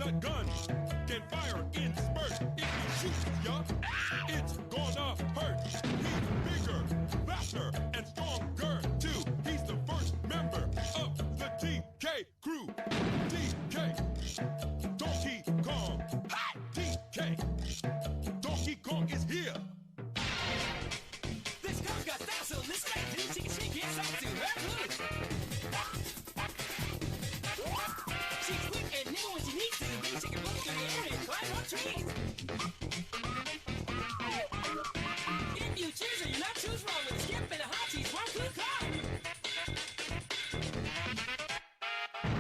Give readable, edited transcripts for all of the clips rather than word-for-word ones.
coconut gun can fire in spurts. If you shoot ya, it's gonna hurt. He's bigger, faster, and stronger too. He's the first member of the DK crew. DK, Donkey Kong. DK, Donkey Kong is here. This Kong got style, so let's make it. She can shake it, stop to her hood. She's quick and nimble when she needs to. Then she can run through the air and climb up trees. If you choose her, you're not choose wrong with a skip and a hot cheese. One good call.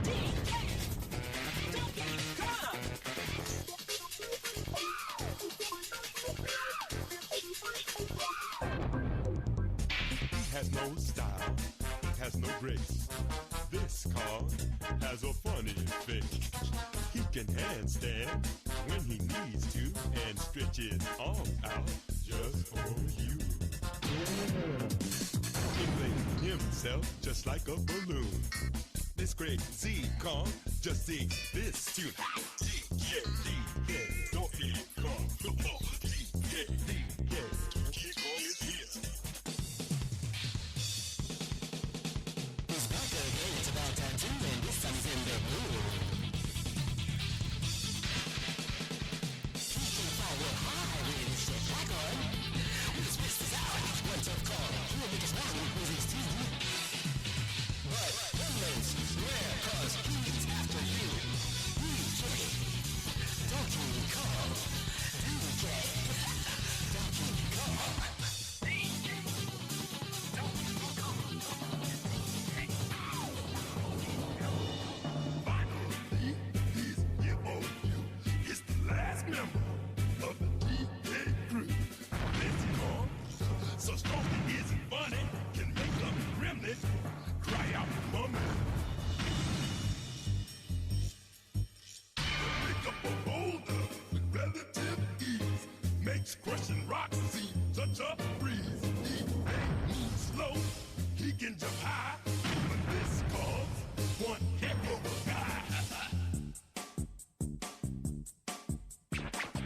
DK, Donkey Kong. He has no style, has no grace. This car has a funny face. He can handstand when he needs to and stretch his arms out just for you. He inflates himself just like a balloon. This crazy Kong just sings this tune. DK, Donkey Kong, DK, Donkey Kong is here. It's about tattoo and this time's in the mood. He can fire high with his shit back on. With his pistols out, one tough call. He'll make us mad when he pulls his teeth. But remnants, rare cause he's after you. DK, Donkey Kong. DK, Donkey Kong. Finally, he's here for you. It's the last member of the DK crew. Lazy Kong, so strong it isn't funny, can make a gremlin cry out for mummy. Pick up a boulder with relative ease, makes crushing rocks seem such a breeze. He ain't move slow, he can jump high, but this calls one heck of a guy.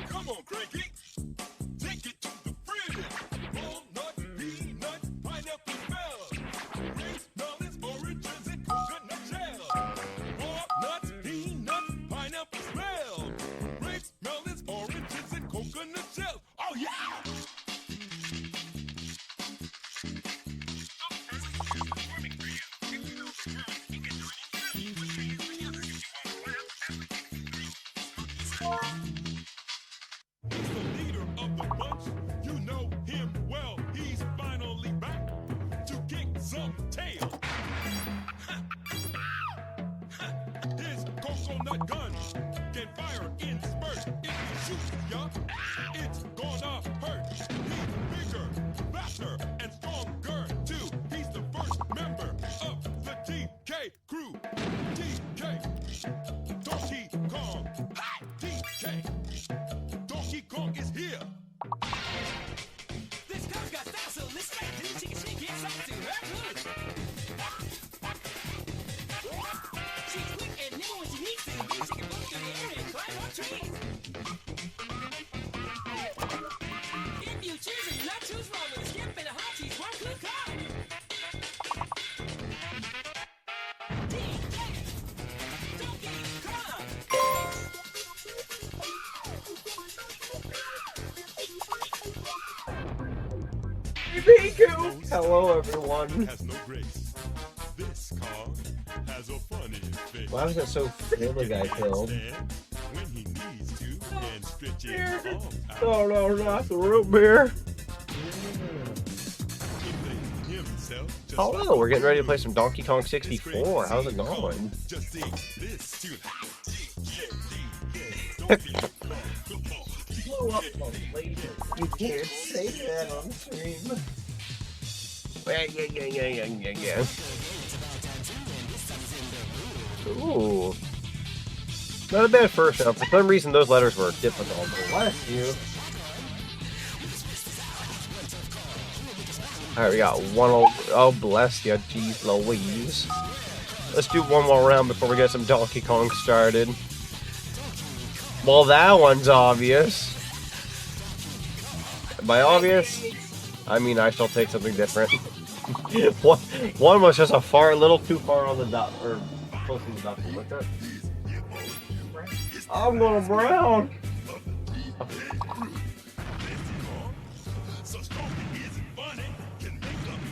Come on, Cranky, take it to the fridge. Walnut, peanut, pineapple smell. Grapes, melons, oranges, and coconut shell. Walnuts, peanuts, pineapple smell. Grapes, melons, oranges, and coconut shells. Oh yeah! He's the leader of the bunch. You know him well. He's finally back to kick some tail. His coconut gun can fire in spurts. If you shoot ya, it's gonna hurt. He's bigger, faster, and stronger too. He's the first member of the DK crew. DK, Donkey Kong. DK, Donkey Kong is here. This Kong got style, so let's make it. She can shake it, stop to her hood. She's quick and nimble when she needs to. Then she can run through the air and climb up trees. If you choose her, you're not choose wrong with a skip and a hot cheese. One good call. DK, Donkey Kong. Hello, everyone. Has no grace. This car has a funny face. Why was that so Family Guy killed? When he needs to and stretch his arms out. Oh no, not the root beer. He himself just Hello, we're getting ready to play some Donkey Kong 64. How's it going? Just sing this tune. You can't say that on stream. Yeah. Ooh. Not a bad first round. For some reason, those letters were difficult. Bless you. Alright, we got one. Oh, bless you. Jeez Louise. Let's do one more round before we get some Donkey Kong started. Well, that one's obvious. By obvious, I mean I shall take something different. one was just a little too far on the dot, or close to the dot. Look at. I'm going brown.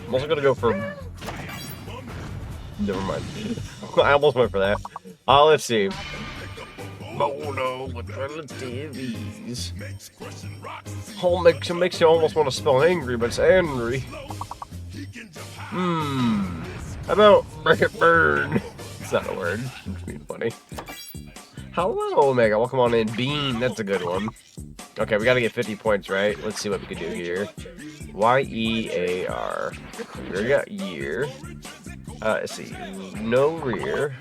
I'm also gonna go for. Never mind. I almost went for that. Let's see. Oh no, what relativities? Oh, makes you almost want to spell angry, but it's angry. How about break it burn? It's not a word. It's being funny. Hello, Omega. Welcome on in. Bean. That's a good one. Okay, we gotta get 50 points, right? Let's see what we can do here. Y-E-A-R. We got year. Let's see. No rear.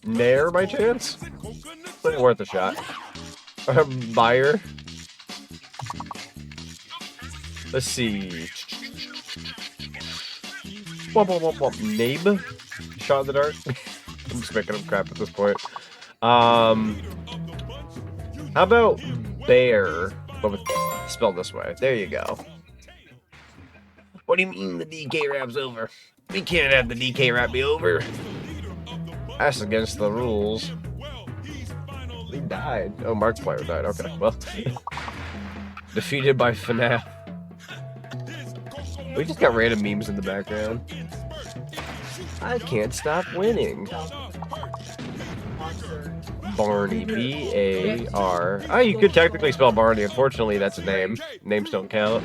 Nair by chance? It's worth a shot. Buyer. Let's see. Nabe? Shot in the dark? I'm just making up crap at this point. How about bear? But with, spelled this way. There you go. What do you mean the DK rap's over? We can't have the DK rap be over. That's against the rules. He died. Oh, Markiplier died. Okay, well. Defeated by FNAF. We just got random memes in the background. I can't stop winning. Barney. B-A-R. Oh, you could technically spell Barney. Unfortunately, that's a name. Names don't count.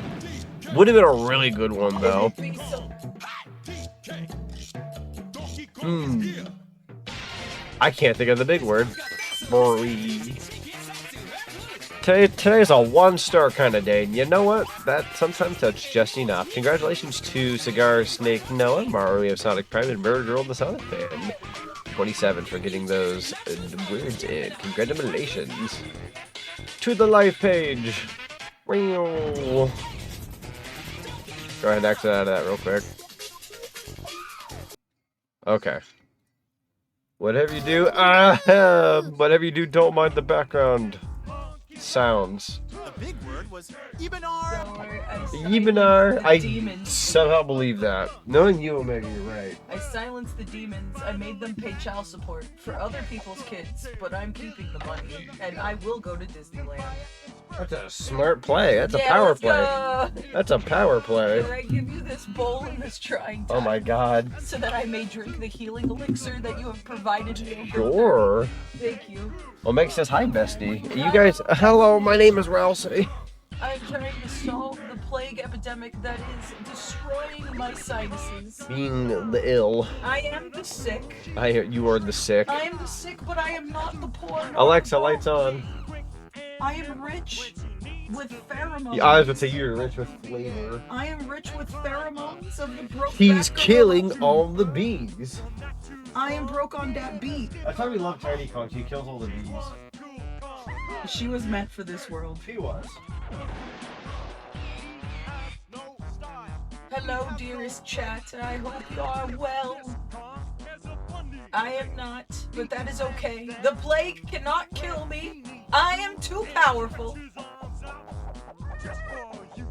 Would have been a really good one, though. I can't think of the big word. Today's a 1-star kind of day, and you know what? Sometimes that's just enough. Congratulations to Cigar Snake Noah, Mario of Sonic Prime, and Bird Girl the Sonic Fan. 27 for getting those words in. Congratulations to the live page. Go ahead and exit out of that real quick. Okay. Whatever you do, whatever you do, don't mind the background sounds. The big word was Ibanar. Ibanar, I somehow believe that. Knowing you, Omega, you're right. I silenced the demons. I made them pay child support for other people's kids, but I'm keeping the money, and I will go to Disneyland. That's a smart play. That's a power play. That's a power play. Can I give you this bowl in this trying time? Oh my god. So that I may drink the healing elixir that you have provided me. Sure. Thank you. Omega says, hi, bestie. You guys, hello, my name is Rousey. I'm trying to solve the plague epidemic that is destroying my sinuses. Being the ill. I am the sick. You are the sick. I am the sick, but I am not the poor. Alexa, lights on. I am rich with pheromones. Yeah, I was gonna say you're rich with flavor. I am rich with pheromones of the broke. He's killing all the bees. I am broke on that beat. That's why we love Tiny Kong. He kills all the bees. She was meant for this world. He was. Hello, dearest chat. I hope you are well. I am not, but that is okay. The plague cannot kill me. I am too powerful.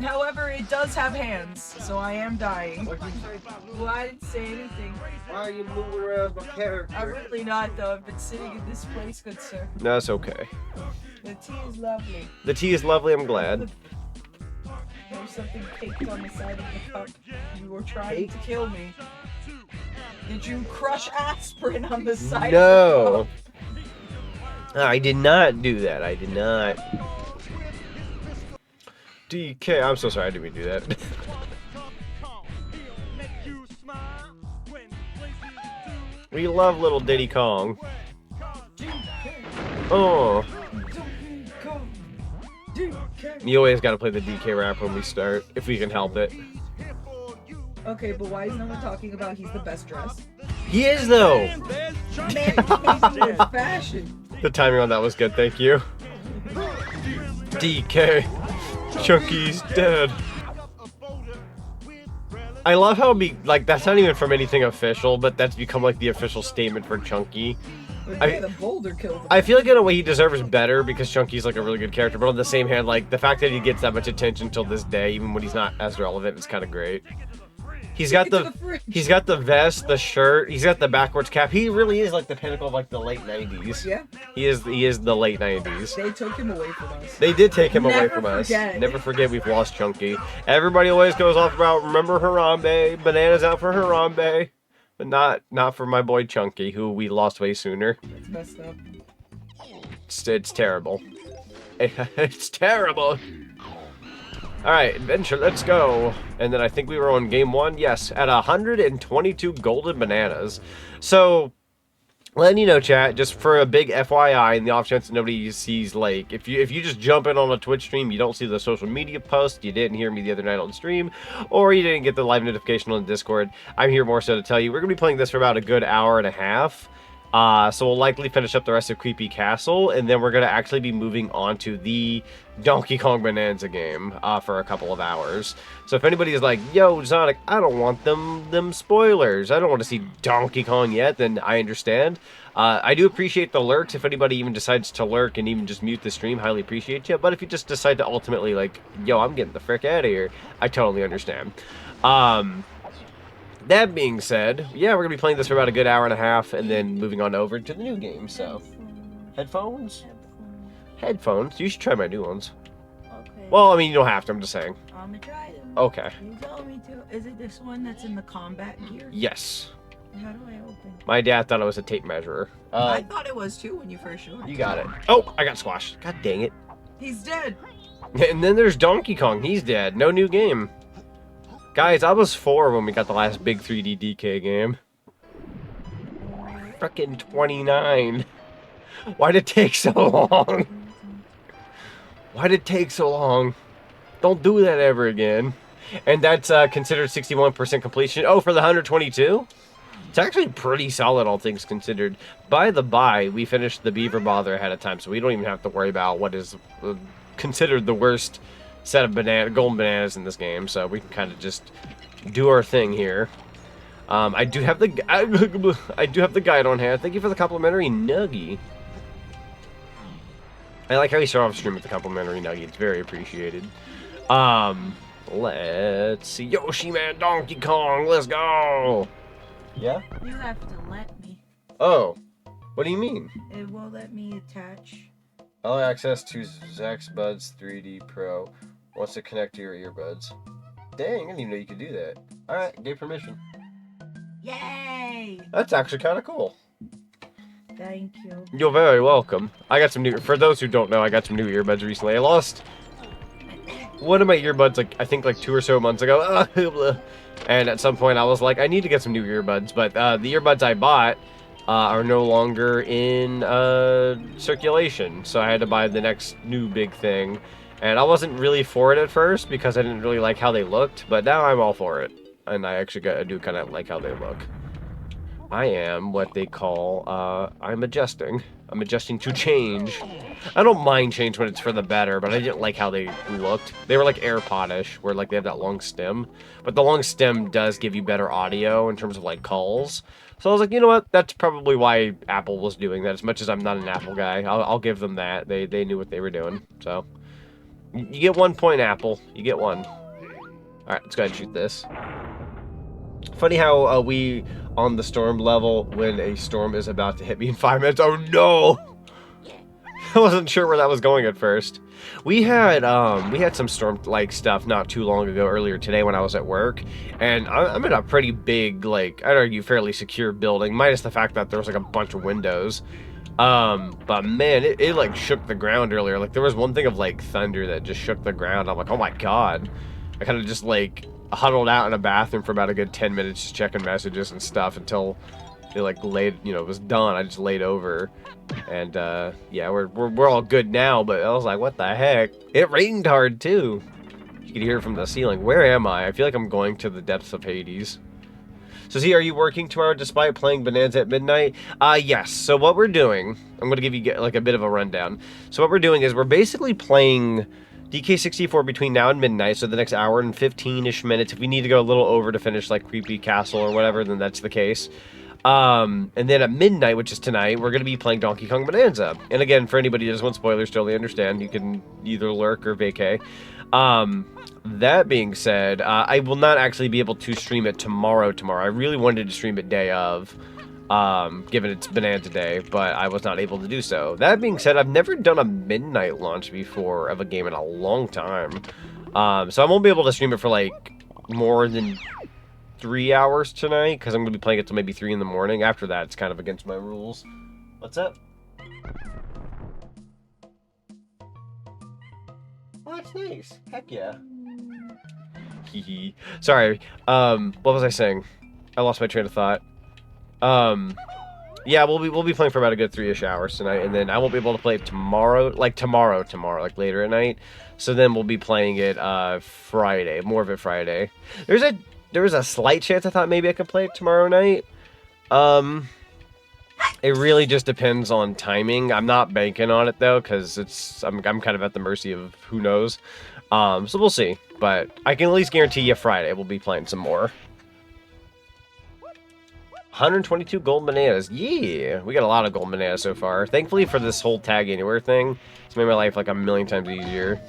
However, it does have hands, so I am dying. What'd you say? Well, I didn't say anything. Why are you moving around my character? I'm really not, though. I've been sitting in this place, good sir. That's okay. The tea is lovely. The tea is lovely, I'm glad. There's something caked on the side of the cup. You were trying to kill me. Did you crush aspirin on the side of the cup? I did not do that. I did not. DK, I'm so sorry I didn't mean to do that. We love little Diddy Kong. Oh. You always gotta play the DK rap when we start, if we can help it. Okay, but why is no one talking about he's the best dressed? He is, though! Man, he's fashion. The timing on that was good, thank you. DK. Chunky's dead. I love how that's not even from anything official, but that's become like the official statement for Chunky. But yeah, the boulder killed him. I feel like in a way he deserves better because Chunky's like a really good character, but on the same hand, like the fact that he gets that much attention till this day, even when he's not as relevant, is kind of great. He's got the vest, the shirt, he's got the backwards cap. He really is like the pinnacle of like the late 90s. Yeah. He is the late 90s. They took him away from us. They did take him away Never from us. forget. Never forget we've lost Chunky. Everybody always goes off about remember Harambe, Banana's out for Harambe, but not for my boy Chunky, who we lost way sooner. It's messed up. It's terrible. It's terrible. Alright, adventure, let's go. And then I think we were on game 1. Yes, at 122 golden bananas. So, letting you know, chat, just for a big FYI, and the off chance that nobody sees, like, if you just jump in on a Twitch stream, you don't see the social media post, you didn't hear me the other night on stream, or you didn't get the live notification on Discord, I'm here more so to tell you, we're going to be playing this for about a good hour and a half. So we'll likely finish up the rest of Creepy Castle, and then we're going to actually be moving on to the Donkey Kong Bonanza game for a couple of hours. So if anybody is like, yo, Zonic, I don't want them spoilers. I don't want to see Donkey Kong yet, then I understand. I do appreciate the lurks. If anybody even decides to lurk and even just mute the stream, highly appreciate you. But if you just decide to ultimately, like, yo, I'm getting the frick out of here, I totally understand. That being said, yeah, we're going to be playing this for about a good hour and a half and then moving on over to the new game, so. Headphones? Headphones? You should try my new ones. Okay. Well, I mean, you don't have to, I'm just saying. I'm gonna try them. Okay. You told me to. Is it this one that's in the combat gear? Yes. How do I open? My dad thought it was a tape measure. I thought it was too when you first showed it. You got it. Oh, I got squashed. God dang it. He's dead. And then there's Donkey Kong. He's dead. No new game. Guys, I was 4 when we got the last big 3D DK game. Frickin' 29. Why'd it take so long? Why'd it take so long? Don't do that ever again. And that's considered 61% completion. Oh, for the 122? It's actually pretty solid, all things considered. By the by, we finished the Beaver Bother ahead of time, so we don't even have to worry about what is considered the worst set of golden bananas in this game, so we can kind of just do our thing here. I do have the guide on hand. Thank you for the complimentary nuggie. I like how you start off stream with the complimentary nuggie. It's very appreciated. Let's see. Yoshi Man, Donkey Kong, let's go. Yeah? You have to let me. Oh, what do you mean? It won't let me attach. All access to Zax Buds 3D Pro. Wants to connect to your earbuds. Dang, I didn't even know you could do that. Alright, gave permission. Yay! That's actually kind of cool. Thank you. You're very welcome. I got some new, for those who don't know, I got some new earbuds recently. I lost one of my earbuds, like, I think like 2 or so months ago. And at some point I was like, I need to get some new earbuds. But the earbuds I bought are no longer in circulation. So I had to buy the next new big thing. And I wasn't really for it at first because I didn't really like how they looked, but now I'm all for it. And I actually do kind of like how they look. I am what they call, I'm adjusting. I'm adjusting to change. I don't mind change when it's for the better, but I didn't like how they looked. They were like AirPod-ish, where like they have that long stem. But the long stem does give you better audio in terms of like calls. So I was like, you know what? That's probably why Apple was doing that. As much as I'm not an Apple guy, I'll give them that. They knew what they were doing, so. You get 1 point, Apple. You get 1. Alright, let's go ahead and shoot this. Funny how we, on the storm level, when a storm is about to hit me in 5 minutes. Oh, no! I wasn't sure where that was going at first. We had some storm-like stuff not too long ago, earlier today when I was at work. And I'm in a pretty big, like, I'd argue fairly secure building, minus the fact that there was, like, a bunch of windows. But man, it like shook the ground earlier. Like there was one thing of like thunder that just shook the ground. I'm like, oh my god. I kind of just like huddled out in a bathroom for about a good 10 minutes just checking messages and stuff until it like laid, you know, it was done. I just laid over and yeah, we're all good now, but I was like, what the heck? It rained hard too. You could hear it from the ceiling. Where am I? I feel like I'm going to the depths of Hades. So Z, are you working tomorrow despite playing Bananza at midnight? Yes. So what we're doing, I'm going to give you like a bit of a rundown. So what we're doing is we're basically playing DK64 between now and midnight, so the next hour and 15-ish minutes. If we need to go a little over to finish like Creepy Castle or whatever, then that's the case. And then at midnight, which is tonight, we're going to be playing Donkey Kong Bonanza. And again, for anybody who doesn't want spoilers, totally understand. You can either lurk or vacay. That being said, I will not actually be able to stream it tomorrow. I really wanted to stream it day of, given it's Bonanza Day, but I was not able to do so. That being said, I've never done a midnight launch before of a game in a long time. So I won't be able to stream it for, like, more than 3 hours tonight, because I'm going to be playing it till maybe 3 in the morning. After that, it's kind of against my rules. What's up? Oh, that's nice. Heck yeah. Hee. Sorry. What was I saying? I lost my train of thought. Yeah, we'll be playing for about a good 3-ish hours tonight, and then I won't be able to play it tomorrow, like later at night. So then we'll be playing it Friday, more of it Friday. There was a slight chance I thought maybe I could play it tomorrow night. It really just depends on timing. I'm not banking on it though, because I'm kind of at the mercy of who knows. So we'll see. But I can at least guarantee you Friday we'll be playing some more. 122 gold bananas. Yeah, we got a lot of gold bananas so far. Thankfully for this whole tag anywhere thing, it's made my life like a million times easier.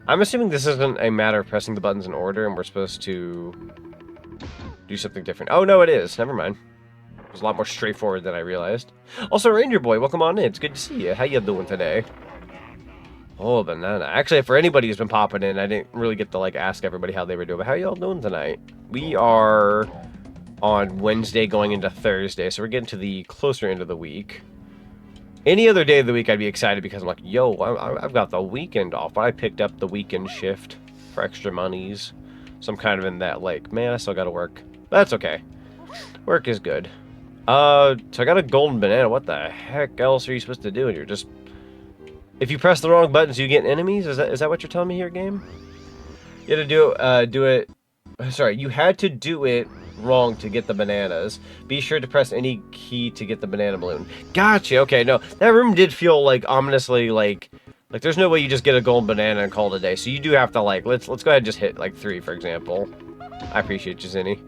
I'm assuming this isn't a matter of pressing the buttons in order and we're supposed to do something different. Oh, no, it is. Never mind. It was a lot more straightforward than I realized. Also, Ranger Boy, welcome on in. It's good to see you. How you doing today? Oh, banana. Actually, for anybody who's been popping in, I didn't really get to, like, ask everybody how they were doing. But how y'all doing tonight? We are on Wednesday going into Thursday, so we're getting to the closer end of the week. Any other day of the week, I'd be excited because I'm like, yo, I've got the weekend off. But I picked up the weekend shift for extra monies. So I'm kind of in that, like, man, I still gotta work. But that's okay. Work is good. So I got a golden banana. What the heck else are you supposed to do? And you're just... If you press the wrong buttons, you get enemies? Is that what you're telling me here, game? You had to do it... Sorry, you had to do it wrong to get the bananas. Be sure to press any key to get the banana balloon. Gotcha, okay, no. That room did feel, like, ominously, like there's no way you just get a golden banana and call it a day. So you do have to, like, let's go ahead and just hit, like, 3, for example. I appreciate you, Zinni.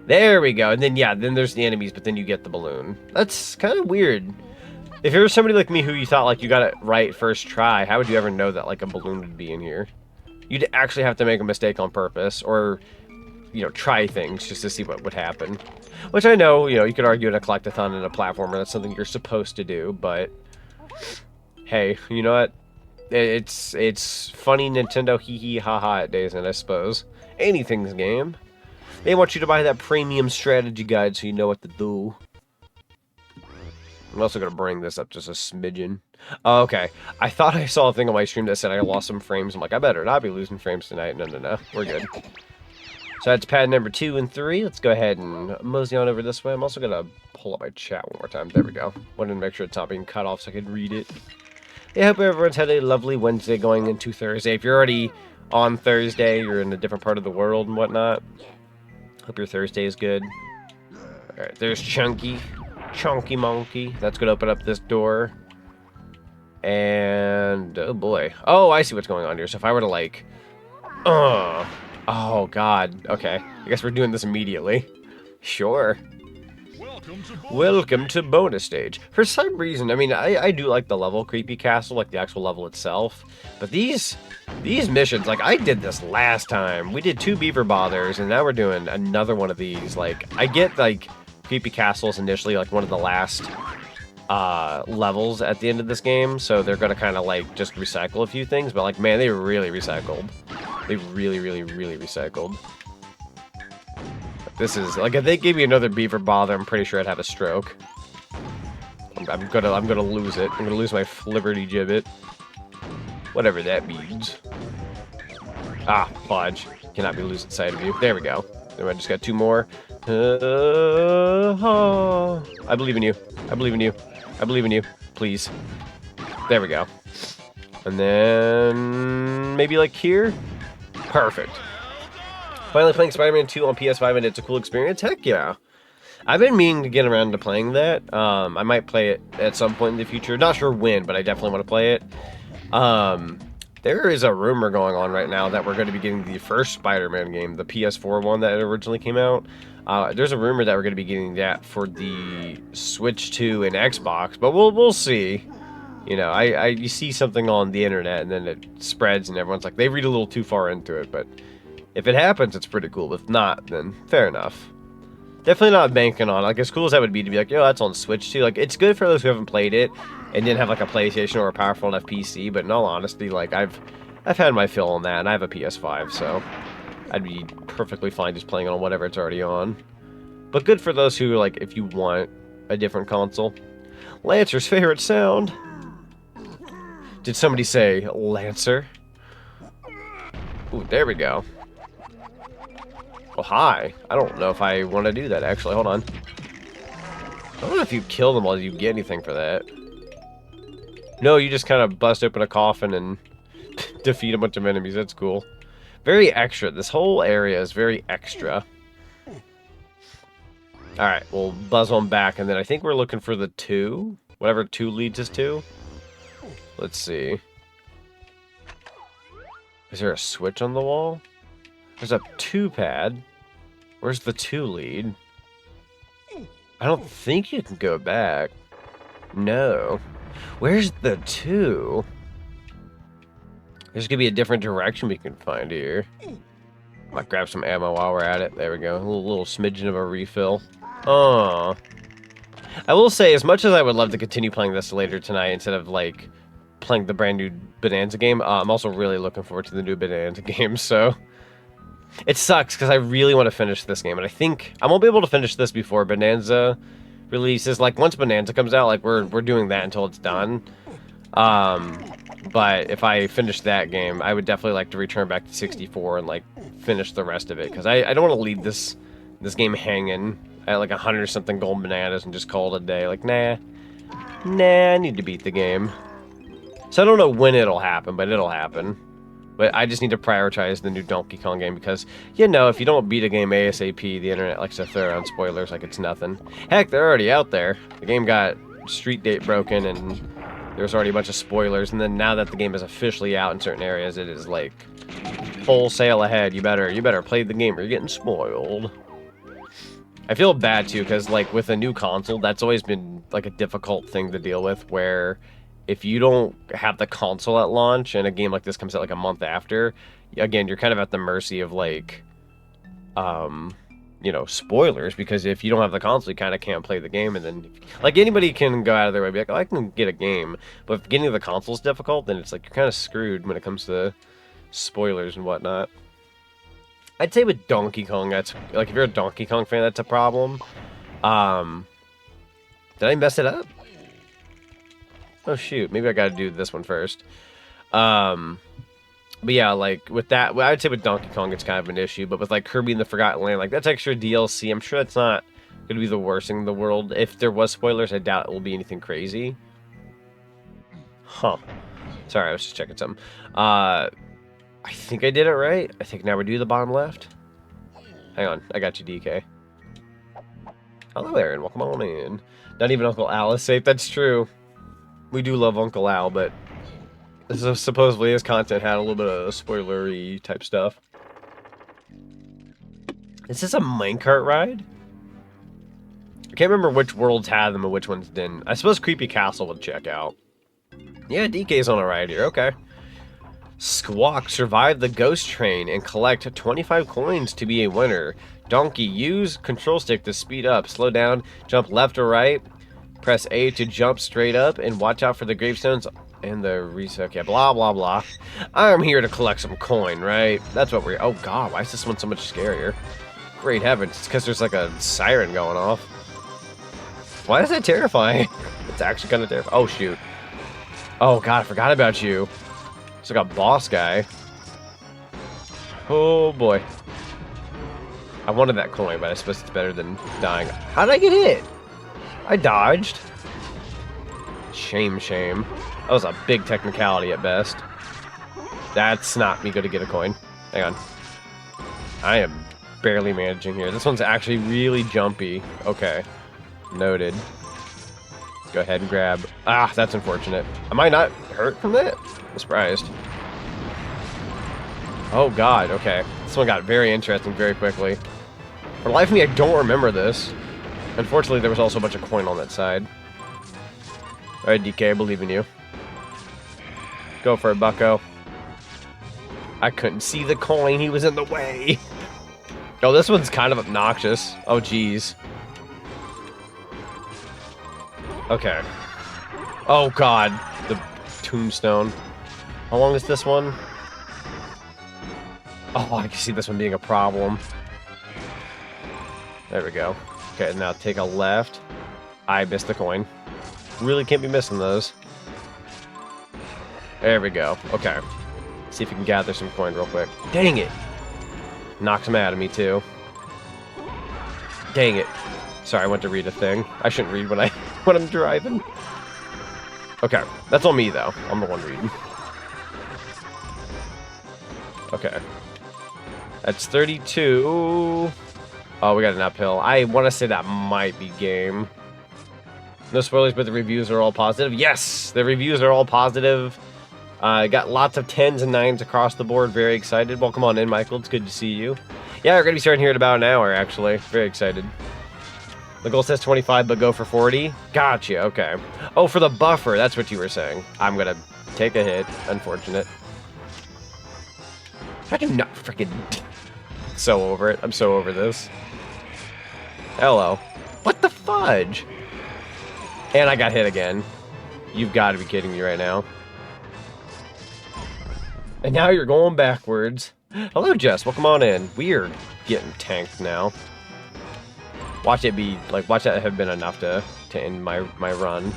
There we go. And then, yeah, then there's the enemies, but then you get the balloon. That's kind of weird. If there was somebody like me who you thought, like, you got it right first try, how would you ever know that, like, a balloon would be in here? You'd actually have to make a mistake on purpose, or, you know, try things just to see what would happen. Which I know, you know, you could argue in a collectathon and a platformer, that's something you're supposed to do, but... Hey, you know what? It's funny Nintendo hee-hee ha-ha at days, and I suppose. Anything's game. They want you to buy that premium strategy guide so you know what to do. I'm also going to bring this up just a smidgen. Oh, okay. I thought I saw a thing on my stream that said I lost some frames. I'm like, I better not be losing frames tonight. No. We're good. So that's pad number 2 and 3. Let's go ahead and mosey on over this way. I'm also going to pull up my chat one more time. There we go. Wanted to make sure it's not being cut off so I could read it. Yeah, I hope everyone's had a lovely Wednesday going into Thursday. If you're already on Thursday, you're in a different part of the world and whatnot. Hope your Thursday is good. Alright, there's Chunky Monkey. That's going to open up this door. And, oh boy. Oh, I see what's going on here. So if I were to, like... oh, God. Okay. I guess we're doing this immediately. Sure. Welcome to bonus stage. For some reason, I mean, I do like the level Creepy Castle, like the actual level itself. But these missions, like, I did this last time. We did 2 beaver bothers, and now we're doing another one of these. Like, I get, like, Creepy Castle's initially, like, one of the last levels at the end of this game. So they're going to kind of, like, just recycle a few things. But, like, man, they really recycled. They really recycled. This is, like, if they gave me another beaver bother, I'm pretty sure I'd have a stroke. I'm gonna lose it. I'm gonna lose my flibberty gibbet. Whatever that means. Ah, fudge. Cannot be losing sight of you. There we go. Then I just got 2 more. I believe in you. I believe in you. I believe in you. Please. There we go. And then maybe like here? Perfect. Finally playing Spider-Man 2 on PS5 and it's a cool experience? Heck yeah. I've been meaning to get around to playing that. I might play it at some point in the future. Not sure when, but I definitely want to play it. There is a rumor going on right now that we're going to be getting the first Spider-Man game, the PS4 one that originally came out. There's a rumor that we're going to be getting that for the Switch 2 and Xbox, but we'll see. You know, you see something on the internet and then it spreads and everyone's like, they read a little too far into it, but if it happens, it's pretty cool. If not, then fair enough. Definitely not banking on, like, as cool as that would be to be like, yo, that's on Switch too. Like, it's good for those who haven't played it and didn't have like a PlayStation or a powerful enough PC, but in all honesty, like, I've had my fill on that, and I have a PS5, so I'd be perfectly fine just playing on whatever it's already on. But good for those who, like, if you want a different console. Lancer's favorite sound. Did somebody say Lancer? Ooh, there we go. Oh, hi. I don't know if I want to do that, actually. Hold on. I don't know if you kill them while you get anything for that. No, you just kind of bust open a coffin and defeat a bunch of enemies. That's cool. Very extra. This whole area is very extra. Alright, we'll buzz on back, and then I think we're looking for the 2. Whatever 2 leads us to. Let's see. Is there a switch on the wall? There's a 2 pad. Where's the 2 lead? I don't think you can go back. No. Where's the 2? There's gonna be a different direction we can find here. Might grab some ammo while we're at it. There we go. A little smidgen of a refill. Oh. I will say, as much as I would love to continue playing this later tonight instead of, like, playing the brand new Bananza game, I'm also really looking forward to the new Bananza game, so... It sucks, because I really want to finish this game, and I think I won't be able to finish this before Bananza releases. Like, once Bananza comes out, like, we're doing that until it's done. But if I finish that game, I would definitely like to return back to 64 and, like, finish the rest of it, because I don't want to leave this game hanging at, like, 100-something gold bananas and just call it a day. Like, nah, I need to beat the game. So I don't know when it'll happen, but it'll happen. But I just need to prioritize the new Donkey Kong game because, you know, if you don't beat a game ASAP, the internet likes to throw around spoilers like it's nothing. Heck, they're already out there. The game got street date broken and there's already a bunch of spoilers. And then now that the game is officially out in certain areas, it is like wholesale ahead. You better play the game or you're getting spoiled. I feel bad too because, like, with a new console, that's always been like a difficult thing to deal with where if you don't have the console at launch and a game like this comes out like a month after, again, you're kind of at the mercy of, like, you know, spoilers, because if you don't have the console, you kind of can't play the game, and then, like, anybody can go out of their way and be like, oh, I can get a game, but if getting the console is difficult, then it's like you're kind of screwed when it comes to spoilers and whatnot. I'd say with Donkey Kong, that's, like, if you're a Donkey Kong fan, that's a problem. Did I mess it up? Oh, shoot. Maybe I gotta do this one first. But yeah, like, with that, I'd say with Donkey Kong, it's kind of an issue. But with, like, Kirby and the Forgotten Land, like, that's extra DLC. I'm sure that's not gonna be the worst thing in the world. If there was spoilers, I doubt it will be anything crazy. Huh. Sorry, I was just checking something. I think I did it right. I think now we do the bottom left. Hang on. I got you, DK. Hello, Aaron. Welcome on in. Not even Uncle Al is safe. That's true. We do love Uncle Al, but supposedly his content had a little bit of spoilery type stuff. Is this a minecart ride? I can't remember which worlds had them and which ones didn't. I suppose Creepy Castle would check out. Yeah, DK's on a ride here. Okay. Squawk, survive the ghost train and collect 25 coins to be a winner. Donkey, use control stick to speed up, slow down, jump left or right. Press A to jump straight up, and watch out for the gravestones and the reset. Okay, blah, blah, blah. I'm here to collect some coin, right? That's what we're... Oh, God, why is this one so much scarier? Great heavens, it's because there's, like, a siren going off. Why is that terrifying? It's actually kind of terrifying. Oh, shoot. Oh, God, I forgot about you. It's like a boss guy. Oh, boy. I wanted that coin, but I suppose it's better than dying. How did I get hit? I dodged. Shame. That was a big technicality at best. That's not me going to get a coin. Hang on. I am barely managing here. This one's actually really jumpy. Okay. Noted. Go ahead and grab. Ah, that's unfortunate. Am I not hurt from that? I'm surprised. Oh god, okay. This one got very interesting very quickly. For the life of me, I don't remember this. Unfortunately, there was also a bunch of coin on that side. Alright, DK, I believe in you. Go for it, bucko. I couldn't see the coin, he was in the way. Oh, this one's kind of obnoxious. Oh, jeez. Okay. Oh, God. The tombstone. How long is this one? Oh, I can see this one being a problem. There we go. Okay, now take a left. I missed the coin. Really can't be missing those. There we go. Okay. See if we can gather some coin real quick. Dang it! Knocks him out of me, too. Dang it. Sorry, I went to read a thing. I shouldn't read when I'm driving. Okay, that's on me, though. I'm the one reading. Okay. That's 32. Oh, we got an uphill. I want to say that might be game. No spoilers, but the reviews are all positive. Yes, the reviews are all positive. Got lots of 10s and 9s across the board. Very excited. Welcome on in, Michael. It's good to see you. Yeah, we're going to be starting here in about an hour, actually. Very excited. The goal says 25, but go for 40. Gotcha, okay. Oh, for the buffer. That's what you were saying. I'm going to take a hit. Unfortunate. How do you not freaking... So over it. I'm so over this. Hello. What the fudge? And I got hit again. You've got to be kidding me right now. And now you're going backwards. Hello, Jess. Welcome on in. We're getting tanked now. Watch it be, like, watch that have been enough to end my run.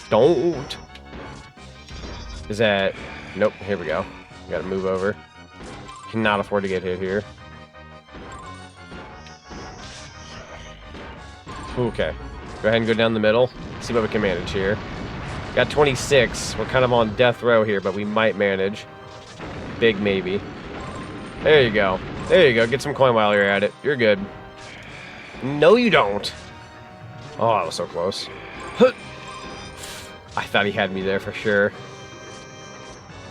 Don't. Is that... Nope, here we go. Gotta move over. Cannot afford to get hit here. Okay. Go ahead and go down the middle. See what we can manage here. Got 26. We're kind of on death row here, but we might manage. Big maybe. There you go. There you go. Get some coin while you're at it. You're good. No, you don't. Oh, that was so close. I thought he had me there for sure.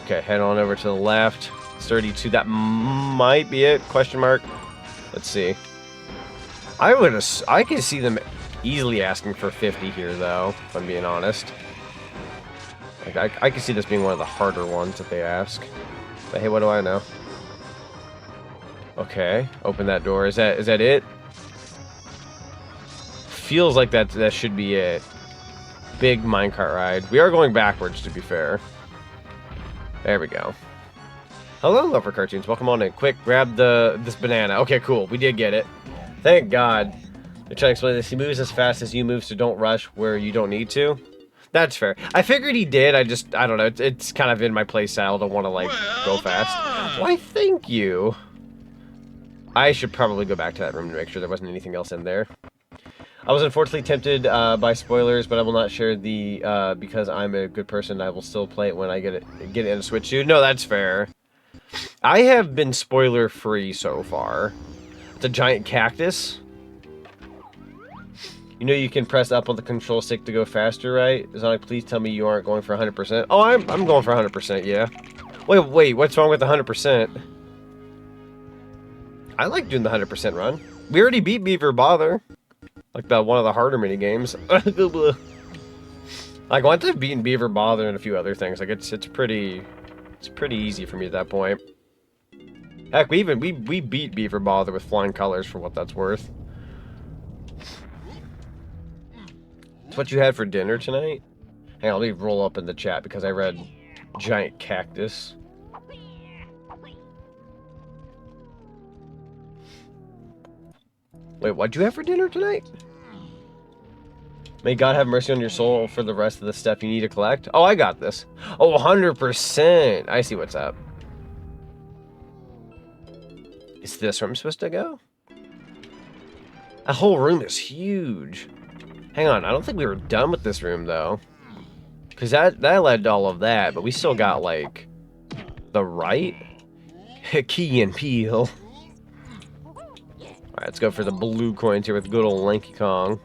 Okay, head on over to the left. 32. That might be it. Question mark. Let's see. I can see them easily asking for 50 here, though, if I'm being honest. Like, I can see this being one of the harder ones that they ask. But hey, what do I know? Okay, open that door. Is that it? Feels like that should be it. Big minecart ride. We are going backwards, to be fair. There we go. Hello, Lover Cartoons. Welcome on in. Quick, grab this banana. Okay, cool. We did get it. Thank God. They're trying to explain this. He moves as fast as you move, so don't rush where you don't need to. That's fair. I figured he did. I don't know. It's kind of in my play style to want to, like, go fast. Why, thank you. I should probably go back to that room to make sure there wasn't anything else in there. I was unfortunately tempted by spoilers, but I will not share the, because I'm a good person, I will still play it when I get it in a Switch too. No, that's fair. I have been spoiler-free so far. It's a giant cactus. You know you can press up on the control stick to go faster, right? Zonic, please tell me you aren't going for 100%. Oh, I'm going for 100%, yeah. Wait, what's wrong with 100%? I like doing the 100% run. We already beat Beaver Bother. Like one of the harder mini games. Like once I've beaten Beaver Bother and a few other things, like it's pretty easy for me at that point. Heck, we beat Beaver Bother with flying colors for what that's worth. It's what you had for dinner tonight? Hang on, let me roll up in the chat because I read giant cactus. Wait, what'd you have for dinner tonight? May God have mercy on your soul for the rest of the stuff you need to collect. Oh, I got this. Oh, 100%. I see what's up. Is this where I'm supposed to go? That whole room is huge. Hang on, I don't think we were done with this room, though. Because that led to all of that, but we still got, like, the right? Key and Peele. Alright, let's go for the blue coins here with good old Lanky Kong.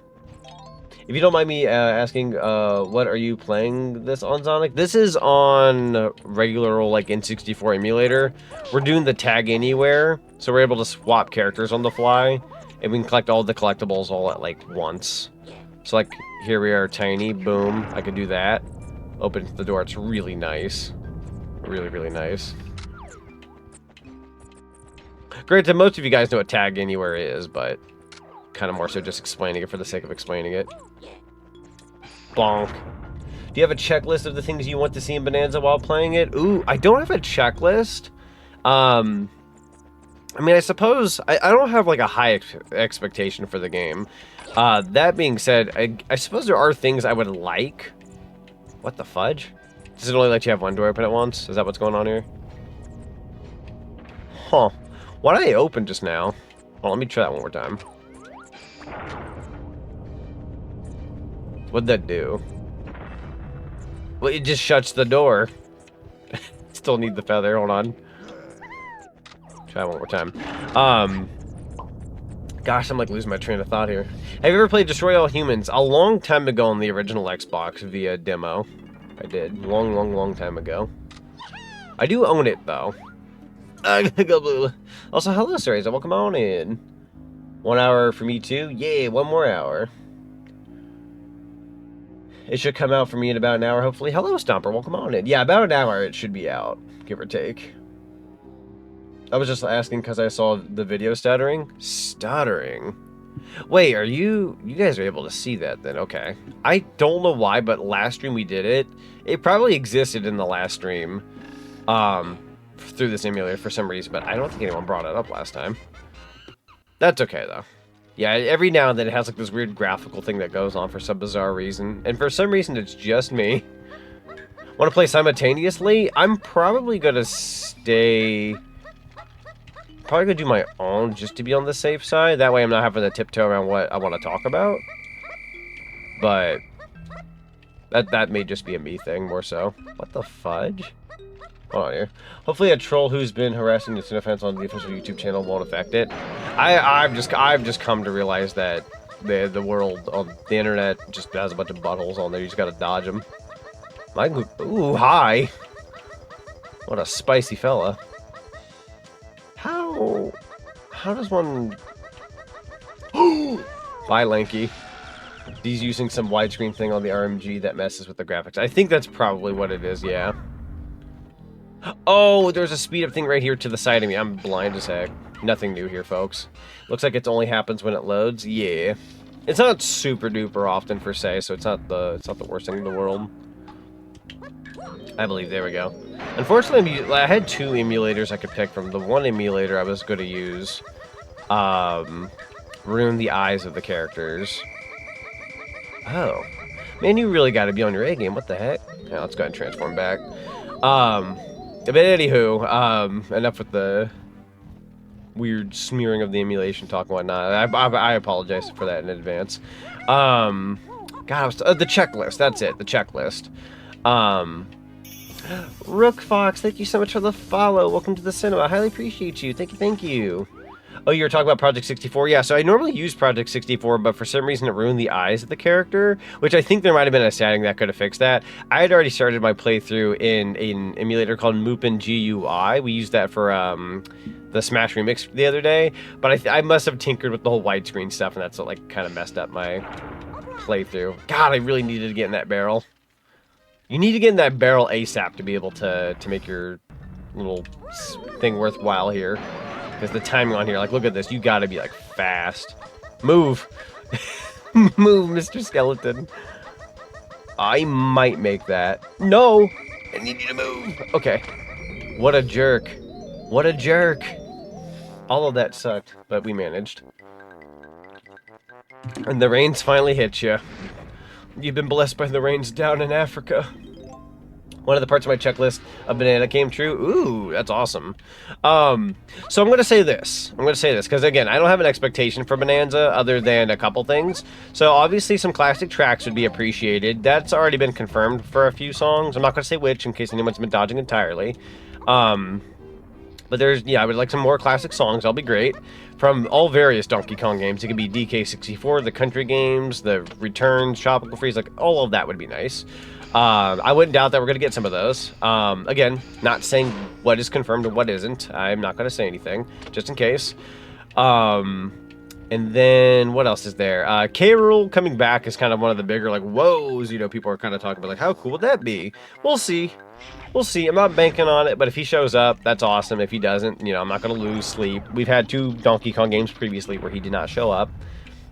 If you don't mind me asking, what are you playing this on, Zonic? This is on regular, like, N64 emulator. We're doing the tag anywhere, so we're able to swap characters on the fly, and we can collect all the collectibles all at, like, once. So, like, here we are, tiny, boom, I could do that. Open the door, it's really nice. Really, really nice. Granted, most of you guys know what tag anywhere is, but kind of more so just explaining it for the sake of explaining it. Bonk. Do you have a checklist of the things you want to see in Bananza while playing it? Ooh, I don't have a checklist. I mean, I suppose I don't have like a high expectation for the game. That being said, I suppose there are things I would like. What the fudge? Does it only let you have one door open at once? Is that what's going on here? Huh. Why did I open just now? Well, let me try that one more time. What'd that do? Well, it just shuts the door. Still need the feather. Hold on. Try one more time. Gosh, I'm like losing my train of thought here. Have you ever played Destroy All Humans? A long time ago on the original Xbox via demo. I did. Long time ago. I do own it, though. Go blue. Also, hello, Sarahs. Welcome on in. 1 hour for me, too? Yay, 1 more hour. It should come out for me in about an hour, hopefully. Hello, Stomper. Welcome on in. Yeah, about an hour it should be out, give or take. I was just asking because I saw the video stuttering. Stuttering? Wait, are you guys are able to see that then? Okay. I don't know why, but last stream we did it. It probably existed in the last stream. Through this emulator for some reason, but I don't think anyone brought it up last time. That's okay, though. Yeah, every now and then it has like this weird graphical thing that goes on for some bizarre reason. And for some reason, it's just me. Want to play simultaneously? I'm probably going to stay... Probably going to do my own just to be on the safe side. That way I'm not having to tiptoe around what I want to talk about. But... That may just be a me thing, more so. What the fudge? Hold on here. Hopefully a troll who's been harassing the fans on the official YouTube channel won't affect it. I've just come to realize that the world on the internet just has a bunch of buttholes on there. You just gotta dodge them. Ooh, hi. What a spicy fella. How does one... Bye, Lanky. He's using some widescreen thing on the RMG that messes with the graphics. I think that's probably what it is, yeah. Oh, there's a speed up thing right here to the side of me. I'm blind as heck. Nothing new here, folks. Looks like it only happens when it loads. Yeah. It's not super duper often per se, so it's not the worst thing in the world. I believe. There we go. Unfortunately, I had 2 emulators I could pick from. The one emulator I was going to use ruined the eyes of the characters. Oh. Man, you really got to be on your A game. What the heck? Yeah, let's go ahead and transform back. But anywho, enough with the weird smearing of the emulation talk and whatnot. I apologize for that in advance. God, the checklist. That's it. The checklist. Rook Fox, thank you so much for the follow. Welcome to the cinema. I highly appreciate you. Thank you. Oh, you were talking about Project 64? Yeah, so I normally use Project 64, but for some reason it ruined the eyes of the character, which I think there might have been a setting that could have fixed that. I had already started my playthrough in an emulator called Mupen GUI. We used that for the Smash Remix the other day, but I must have tinkered with the whole widescreen stuff, and that's what like kind of messed up my playthrough. God, I really needed to get in that barrel. You need to get in that barrel ASAP to be able to make your little thing worthwhile here. Because the timing on here, like, look at this. You gotta be, like, fast. Move. Move, Mr. Skeleton. I might make that. No! I need you to move. Okay. What a jerk. What a jerk. All of that sucked, but we managed. And the rains finally hit you. You've been blessed by the rains down in Africa. One of the parts of my checklist of Banana came true. Ooh, that's awesome. So I'm going to say this. Because, again, I don't have an expectation for Bananza other than a couple things. So, obviously, some classic tracks would be appreciated. That's already been confirmed for a few songs. I'm not going to say which, in case anyone's been dodging entirely. But there's, yeah, I would like some more classic songs. That'll be great. From all various Donkey Kong games. It could be DK64, the country games, the Returns, Tropical Freeze, like all of that would be nice. I wouldn't doubt that we're going to get some of those. Again, not saying what is confirmed and what isn't. I'm not going to say anything, just in case. And then, what else is there? K. Rool coming back is kind of one of the bigger, like, whoas, you know, people are kind of talking about, like, how cool would that be? We'll see. We'll see. I'm not banking on it, but if he shows up, that's awesome. If he doesn't, you know, I'm not going to lose sleep. We've had 2 Donkey Kong games previously where he did not show up.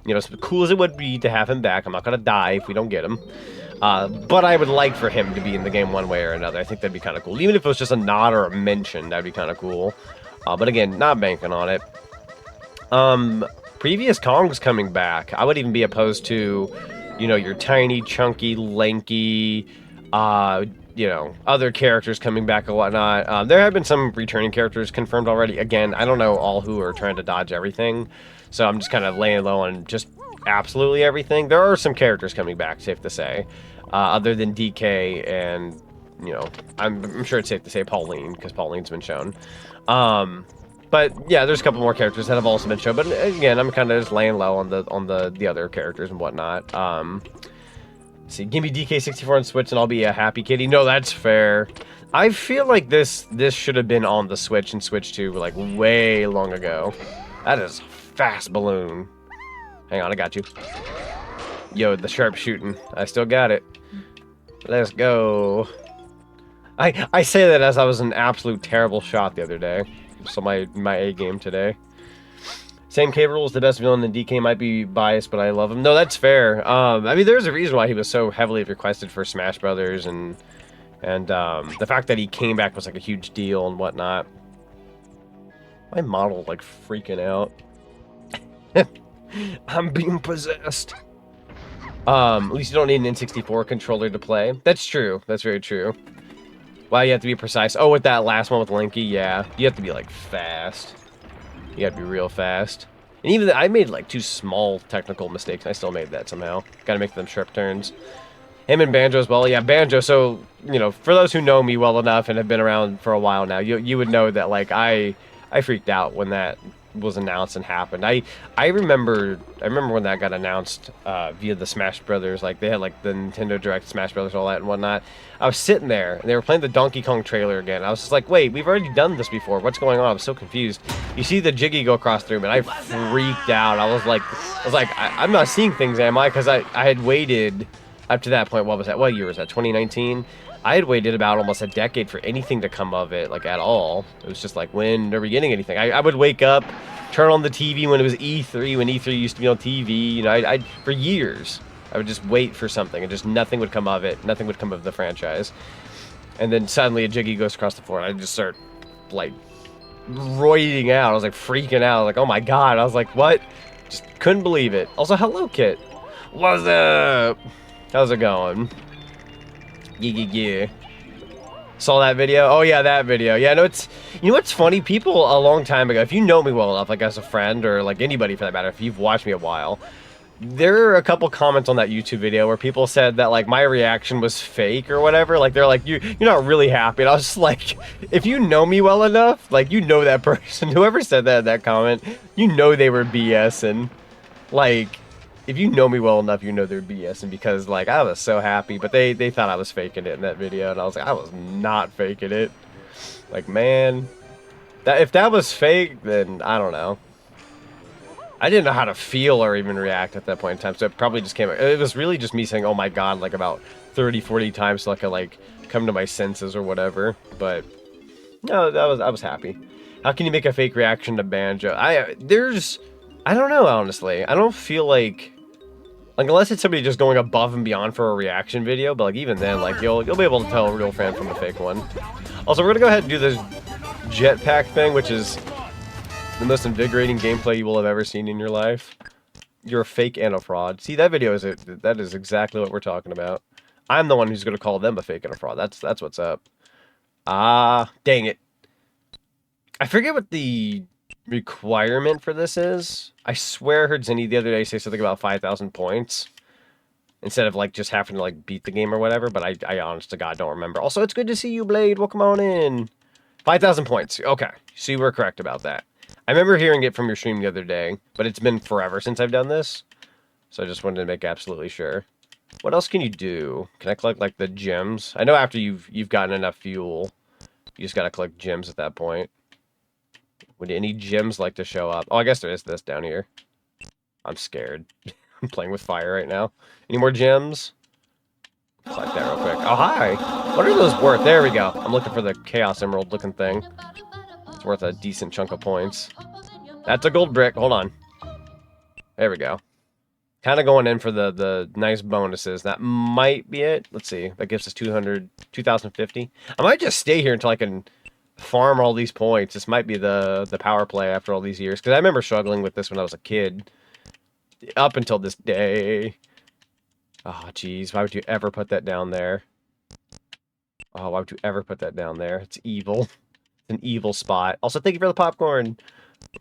You know, as cool as it would be to have him back, I'm not going to die if we don't get him. But I would like for him to be in the game one way or another. I think that'd be kind of cool. Even if it was just a nod or a mention, that'd be kind of cool. But again, not banking on it. Previous Kong's coming back. I would even be opposed to, you know, your tiny, chunky, lanky, you know, other characters coming back and whatnot. There have been some returning characters confirmed already. Again, I don't know all who are trying to dodge everything, so I'm just kind of laying low on just absolutely everything. There are some characters coming back, safe to say, other than DK and, you know, I'm sure it's safe to say Pauline, because Pauline's been shown. But yeah, there's a couple more characters that have also been shown. But again, I'm kind of just laying low on the other characters and whatnot. See, give me DK64 on Switch and I'll be a happy kitty. No, that's fair. I feel like this should have been on the Switch and Switch 2 like way long ago. That is fast balloon. Hang on, I got you. Yo, the sharpshooting. I still got it. Let's go. I say that as I was an absolute terrible shot the other day. So my A game today. Same K. Rool is the best villain, and DK might be biased, but I love him. No, that's fair. I mean, there's a reason why he was so heavily requested for Smash Brothers, and the fact that he came back was like a huge deal and whatnot. My model like freaking out. I'm being possessed. At least you don't need an N64 controller to play. That's true. That's very true. Wow, you have to be precise. Oh, with that last one with Linky, yeah. You have to be, like, fast. You have to be real fast. And even I made, like, 2 small technical mistakes. I still made that somehow. Gotta make them sharp turns. Him and Banjo as well. Yeah, Banjo, so, you know, for those who know me well enough and have been around for a while now, you would know that, like, I freaked out when that was announced and happened. I remember when that got announced via the Smash Brothers, like they had like the Nintendo Direct Smash Brothers, all that and whatnot. I was sitting there and they were playing the Donkey Kong trailer again. I was just like, wait, we've already done this before. What's going on? I was so confused. You see the Jiggy go across the room and I freaked out. I was like, I'm not seeing things, am I? Because I had waited up to that point. What was that? What year was that? 2019. I had waited about almost a decade for anything to come of it, like, at all. It was just like, when are we getting anything? I would wake up, turn on the TV when it was E3, when E3 used to be on TV. You know, I for years, I would just wait for something, and just nothing would come of it. Nothing would come of the franchise. And then suddenly a Jiggy goes across the floor, and I just start, like, roiding out. I was, like, freaking out. I was like, oh, my God. I was like, what? Just couldn't believe it. Also, hello, Kit. What's up? How's it going? Yeah. Saw that video? Oh yeah, that video. Yeah, no, it's, you know what's funny? People a long time ago, if you know me well enough, like as a friend or like anybody for that matter, if you've watched me a while, there are a couple comments on that YouTube video where people said that like my reaction was fake or whatever. Like they're like, you're not really happy. And I was just like, if you know me well enough, like you know that person, whoever said that in that comment, you know they were BSing. Like, if you know me well enough, you know they're BSing, because like I was so happy, but they thought I was faking it in that video, and I was like, I was not faking it. Like, man, that if that was fake, then I don't know. I didn't know how to feel or even react at that point in time, so it probably just came. It was really just me saying, "Oh my God," like about 30, 40 times, so I could like come to my senses or whatever. But no, I was happy. How can you make a fake reaction to Banjo? I don't know, honestly. I don't feel like unless it's somebody just going above and beyond for a reaction video, but like even then, like you'll be able to tell a real fan from a fake one. Also, we're gonna go ahead and do this jetpack thing, which is the most invigorating gameplay you will have ever seen in your life. You're a fake and a fraud. See, that video that is exactly what we're talking about. I'm the one who's gonna call them a fake and a fraud. That's what's up. Ah, dang it. I forget what the requirement for this is. I swear I heard Zinni the other day say something about 5,000 points instead of like just having to like beat the game or whatever, but I honest to God don't remember. Also, it's good to see you, Blade. Welcome on in. 5,000 points. Okay. So you were correct about that. I remember hearing it from your stream the other day, but it's been forever since I've done this. So I just wanted to make absolutely sure. What else can you do? Can I collect, like, the gems? I know after you've gotten enough fuel, you just gotta collect gems at that point. Would any gems like to show up? Oh, I guess there is this down here. I'm scared. I'm playing with fire right now. Any more gems? Collect that real quick. Oh, hi! What are those worth? There we go. I'm looking for the Chaos Emerald looking thing. It's worth a decent chunk of points. That's a gold brick. Hold on. There we go. Kind of going in for the nice bonuses. That might be it. Let's see. That gives us 2,050. I might just stay here until I can farm all these points. This might be the power play after all these years. Because I remember struggling with this when I was a kid. Up until this day. Oh, jeez. Why would you ever put that down there? Oh, why would you ever put that down there? It's evil. It's an evil spot. Also, thank you for the popcorn.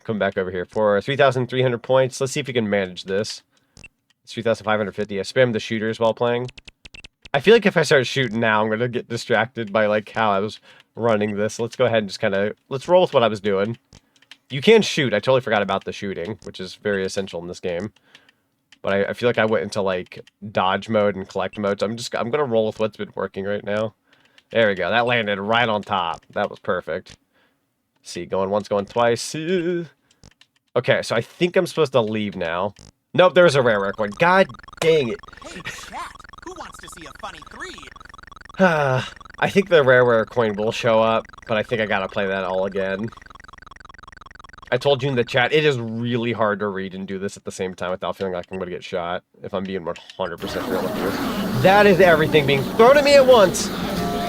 Come back over here for 3,300 points. Let's see if we can manage this. It's 3,550. I spammed the shooters while playing. I feel like if I start shooting now, I'm going to get distracted by, like, how I was running this. Let's go ahead and just kind of... Let's roll with what I was doing. You can shoot. I totally forgot about the shooting, which is very essential in this game. But I feel like I went into, like, dodge mode and collect mode. So I'm going to roll with what's been working right now. There we go. That landed right on top. That was perfect. See, going once, going twice. Okay, so I think I'm supposed to leave now. Nope, there's a rare coin. God dang it. Hey, chat. Who wants to see a funny 3? I think the rare coin will show up, but I think I gotta play that all again. I told you in the chat, it is really hard to read and do this at the same time without feeling like I'm gonna get shot, if I'm being 100% real with you. That is everything being thrown at me at once!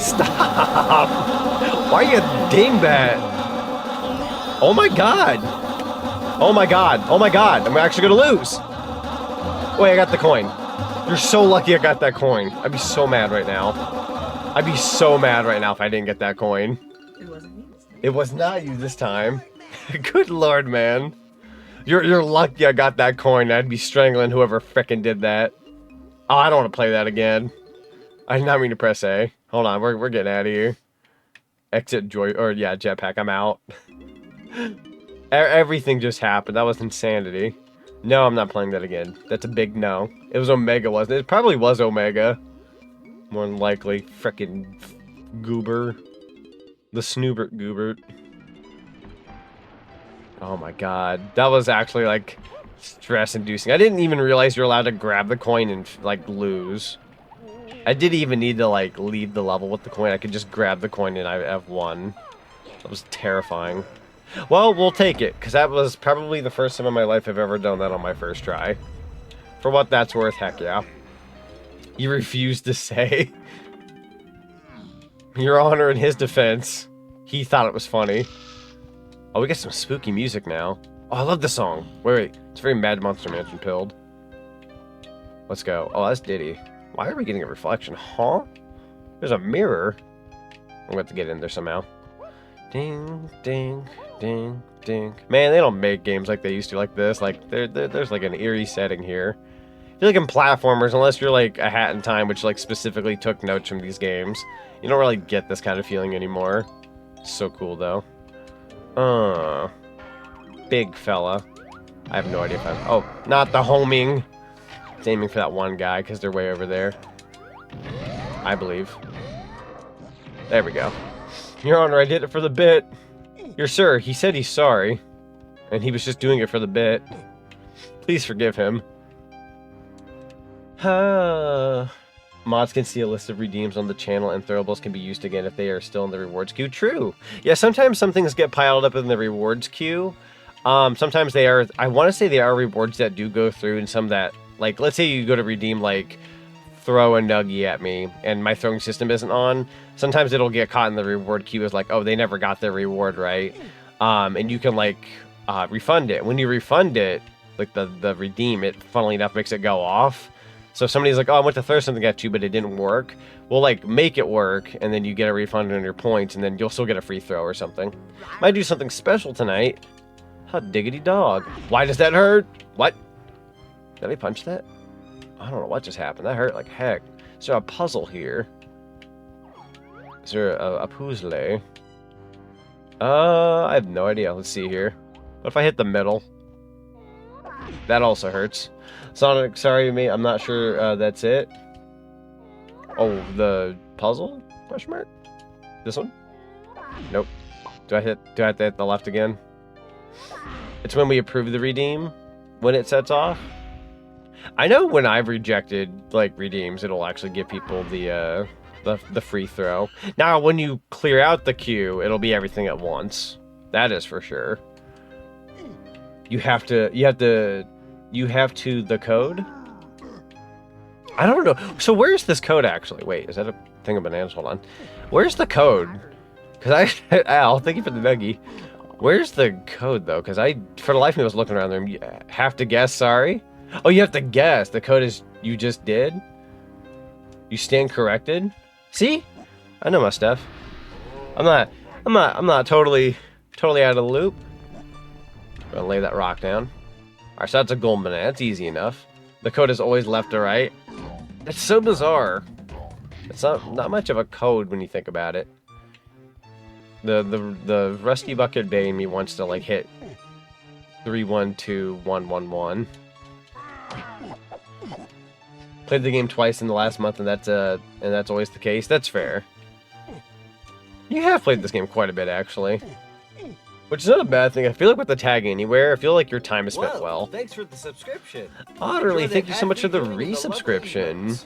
Stop! Why are you dingbat? Oh my god! Oh my god! Oh my god! I'm actually gonna lose! Wait, I got the coin. You're so lucky I got that coin. I'd be so mad right now. I'd be so mad right now if I didn't get that coin. It wasn't me this time. It was not you this time. Good lord, man. You're lucky I got that coin. I'd be strangling whoever frickin' did that. Oh, I don't want to play that again. I did not mean to press A. Hold on, we're getting out of here. Exit joy, or yeah, jetpack, I'm out. Everything just happened. That was insanity. No, I'm not playing that again. That's a big no. It was Omega, wasn't it? It probably was Omega. More than likely. Frickin' goober. The Snoobert Goobert. Oh my god. That was actually, like, stress-inducing. I didn't even realize you're allowed to grab the coin and, like, lose. I didn't even need to, like, leave the level with the coin. I could just grab the coin and I have won. That was terrifying. Well, we'll take it, because that was probably the first time in my life I've ever done that on my first try. For what that's worth, heck yeah. You refused to say. Your Honor, in his defense, he thought it was funny. Oh, we got some spooky music now. Oh, I love this song. Wait. It's very Mad Monster Mansion pilled. Let's go. Oh, that's Diddy. Why are we getting a reflection? Huh? There's a mirror. I'm going to have to get in there somehow. Ding, ding, ding, ding. Man, they don't make games like they used to like this. Like, there's like an eerie setting here. I feel like in platformers, unless you're like A Hat in Time, which like specifically took notes from these games, you don't really get this kind of feeling anymore. So cool, though. Big fella. I have no idea if I'm... Oh, not the homing. It's aiming for that one guy, because they're way over there. I believe. There we go. Your Honor, I did it for the bit. Your sir, he said he's sorry. And he was just doing it for the bit. Please forgive him. Mods can see a list of redeems on the channel, and throwables can be used again if they are still in the rewards queue. True. Yeah, sometimes some things get piled up in the rewards queue. Sometimes they are... I want to say they are rewards that do go through, and some that... Like, let's say you go to redeem, like... throw a nuggie at me and my throwing system isn't on, sometimes it'll get caught in the reward queue as like, oh, they never got their reward right. And you can like refund it. When you refund it, like the redeem, it funnily enough makes it go off. So if somebody's like, oh, I went to throw something at you but it didn't work, we'll like make it work and then you get a refund on your points and then you'll still get a free throw or something. Might do something special tonight. Hot diggity dog. Why does that hurt? What? Did I punch that? I don't know what just happened. That hurt like heck. Is there a puzzle here? Is there a puzzle? I have no idea. Let's see here. What if I hit the middle? That also hurts. Sonic, sorry, mate. I'm not sure that's it. Oh, the puzzle? Question mark? This one? Nope. Do I have to hit the left again? It's when we approve the redeem when it sets off. I know when I've rejected like redeems, it'll actually give people the free throw. Now, when you clear out the queue, it'll be everything at once. That is for sure. You have to the code. I don't know. So where's this code actually? Wait, is that a thing of bananas? Hold on. Where's the code? Because Al, thank you for the nuggie. Where's the code though? Because for the life of me, I was looking around there. You have to guess. Sorry. Oh, you have to guess. The code is you just did. You stand corrected. See, I know my stuff. I'm not totally out of the loop. Gonna lay that rock down. Alright, so that's a golden banana. That's easy enough. The code is always left to right. That's so bizarre. It's not much of a code when you think about it. The Rusty Bucket Bay in me wants to like hit 312111. Played the game twice in the last month, and that's always the case. That's fair. You have played this game quite a bit, actually. Which is not a bad thing. I feel like with the tag anywhere, I feel like your time is spent well. Thanks for the subscription. Otterly, thank you so much for the resubscription.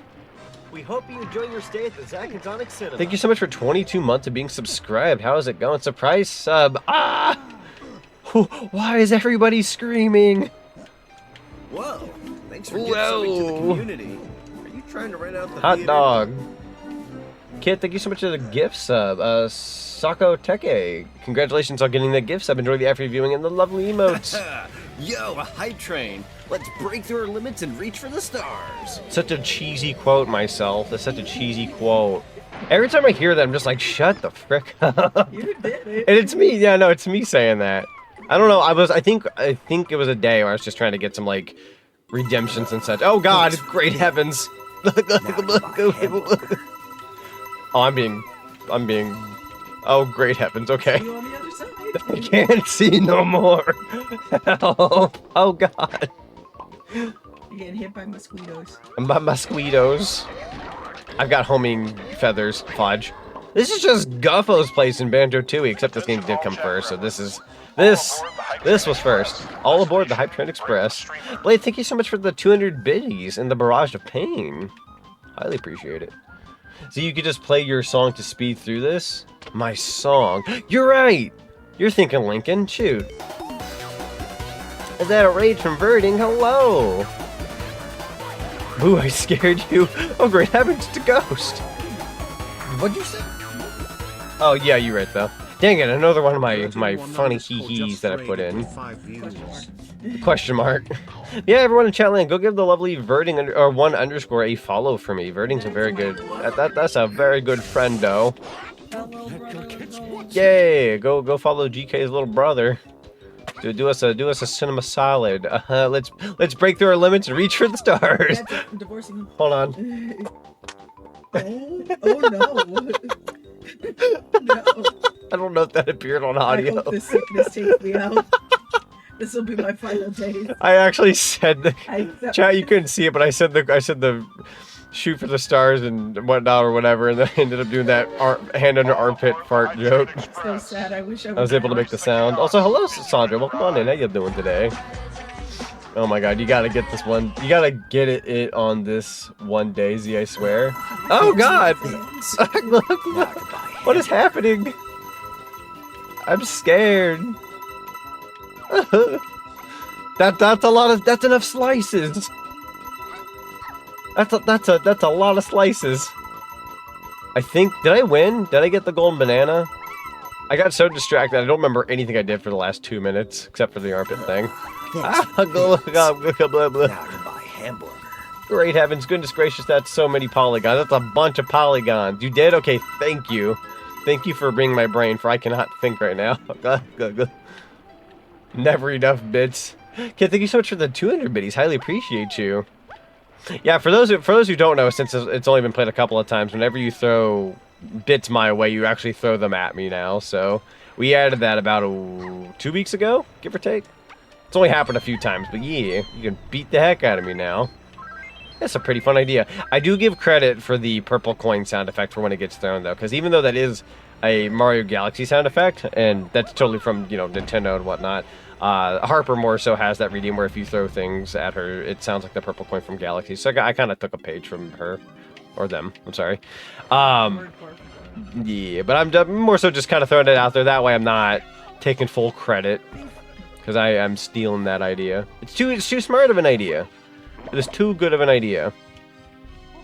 We hope you enjoy your stay at the Zach and Zonic Cinema. Thank you so much for 22 months of being subscribed. How is it going? Surprise sub. Ah! Why is everybody screaming? Whoa! Thanks for giving something to the community. Are you trying to rent out the Hot theater? dog. Kid, thank you so much for the gift sub. Sako Teke, congratulations on getting the gift sub. Enjoy the after viewing and the lovely emotes. Yo, a hype train. Let's break through our limits and reach for the stars. Such a cheesy quote myself. That's such a cheesy quote. Every time I hear that, I'm just like, shut the frick up. You did it. And it's me. Yeah, no, it's me saying that. I don't know. I think it was a day where I was just trying to get some like redemptions and such. Oh God, great heavens. Oh, I'm being. Oh, great heavens. Okay. You on the other side? I can't see no more. Help. Oh God. You're getting hit by mosquitoes. By mosquitoes. I've got homing feathers. Fudge. This is just Guffo's place in Banjo-Tooie, except this game did come first, so this was first. All aboard the Hype Train Express. Blade, thank you so much for the 200 biddies and the barrage of pain. Highly appreciate it. So you could just play your song to speed through this? My song. You're right! You're thinking Lincoln. Shoot. Is that a rage from Verding? Hello! Ooh, I scared you. Oh, great heavens, it's a ghost. What'd you say? Oh, yeah, you're right, though. Dang it, another one of my funny hee-hees that I put in. Question mark. Yeah, everyone in chatland, go give the lovely Verding or 1_ a follow for me. Verding's a very good. That's a very good friendo. Yay! Go follow GK's little brother. Do us a cinema solid. Let's break through our limits and reach for the stars. That's it, I'm divorcing him. Hold on. Oh no. No. I don't know if that appeared on I audio. hope this sickness takes me out. This will be my final days. I actually said the I chat. You couldn't see it, but I said the shoot for the stars and whatnot or whatever, and then I ended up doing that hand under armpit fart joke. So sad. I wish I I was able to make the sound. Also, hello, Sandra. Welcome on in. How you doing today? Oh my God, you gotta get this one. You gotta get it on this one day, Z. I swear. Oh God! Look, what is happening? I'm scared. That's a lot of. That's enough slices. That's a lot of slices. I think. Did I win? Did I get the golden banana? I got so distracted. I don't remember anything I did for the last 2 minutes, except for the armpit thing. Now to buy hamburger. Great heavens, goodness gracious, that's so many polygons. That's a bunch of polygons. You did? Okay, thank you. Thank you for bringing my brain, for I cannot think right now. Never enough bits. Okay, thank you so much for the 200 biddies. Highly appreciate you. Yeah, for those who don't know, since it's only been played a couple of times, whenever you throw bits my way, you actually throw them at me now. So We added that about 2 weeks ago, give or take. It's only happened a few times, but yeah, you can beat the heck out of me now. That's a pretty fun idea. I do give credit for the purple coin sound effect for when it gets thrown, though, because even though that is a Mario Galaxy sound effect, and that's totally from, you know, Nintendo and whatnot, Harper more so has that reading where if you throw things at her, it sounds like the purple coin from Galaxy. So I kind of took a page from her, or them, I'm sorry. Yeah, but I'm more so just kind of throwing it out there. That way I'm not taking full credit, because I am stealing that idea. It's too smart of an idea. It is too good of an idea.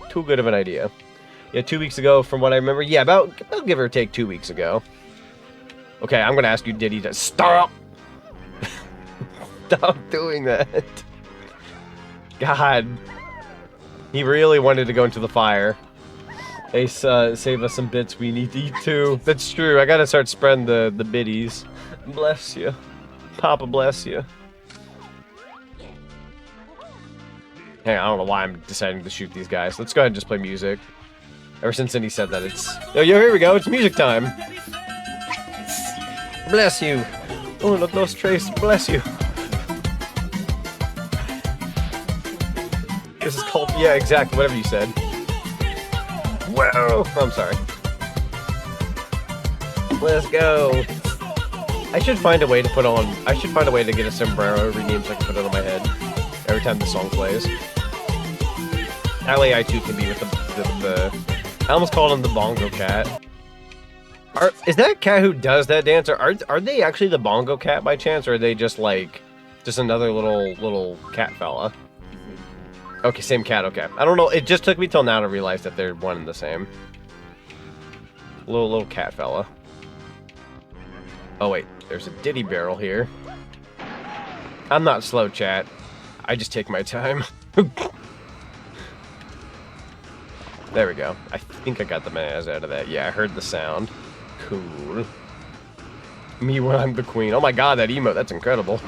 Too good of an idea. Yeah, 2 weeks ago, from what I remember. Yeah, about give or take 2 weeks ago. Okay, I'm gonna ask you, Diddy, to stop. Stop doing that. God, he really wanted to go into the fire. Ace, save us some bits. We need to eat too. That's true. I gotta start spreading the biddies. Bless you, Papa. Bless you. Hey, I don't know why I'm deciding to shoot these guys. Let's go ahead and just play music. Ever since Cindy said that, it's... Oh, yo, here we go. It's music time. Bless you. Oh, look, those trace. Bless you. This is called... Yeah, exactly. Whatever you said. Whoa. I'm sorry. Let's go. I should find a way to put on... I should find a way to get a sombrero redeemed so I can put it on my head every time the song plays. LAI 2 can be with the I almost called him the bongo cat. Is that cat who does that dance, or are they actually the bongo cat by chance, or are they just like another little cat fella? Okay, same cat. Okay, I don't know. It just took me till now to realize that they're one and the same. Little cat fella. Oh wait, there's a Diddy barrel here. I'm not slow, chat. I just take my time. There we go. I think I got the Bananza out of that. Yeah, I heard the sound. Cool. Me when I'm the queen. Oh my god, that emote. That's incredible.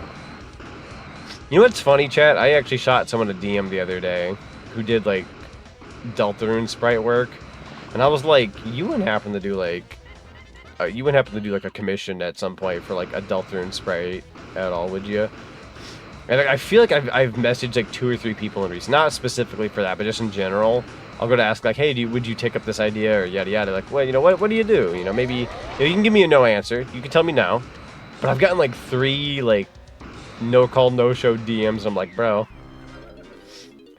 You know what's funny, chat? I actually shot someone a DM the other day who did, like, Deltarune sprite work. And I was like, you wouldn't happen to do, like... you wouldn't happen to do, like, a commission at some point for, like, a Deltarune sprite at all, would you? And I feel like I've messaged, like, 2 or 3 people in recent. Not specifically for that, but just in general. I'll go to ask, like, hey, would you take up this idea, or yada yada. Like, well, you know, what do you do? You know, maybe, you know, you can give me a no answer. You can tell me no. But I've gotten, like, 3, like, no call, no show DMs, and I'm like, bro.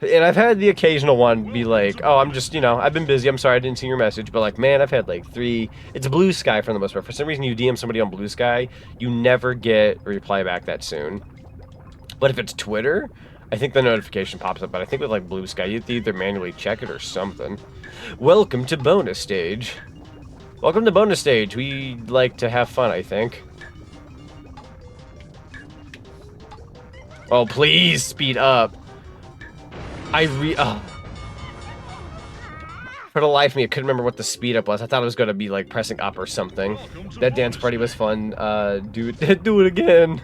And I've had the occasional one be like, oh, I'm just, you know, I've been busy. I'm sorry I didn't see your message. But, like, man, I've had, like, 3. It's Blue Sky for the most part. For some reason, you DM somebody on Blue Sky, you never get a reply back that soon. But if it's Twitter... I think the notification pops up, but I think with, like, Blue Sky, you have to either manually check it or something. Welcome to bonus stage. Welcome to bonus stage. We like to have fun, I think. Oh, please speed up. For the life of me, I couldn't remember what the speed up was. I thought it was going to be, like, pressing up or something. That dance party was fun. Do it again.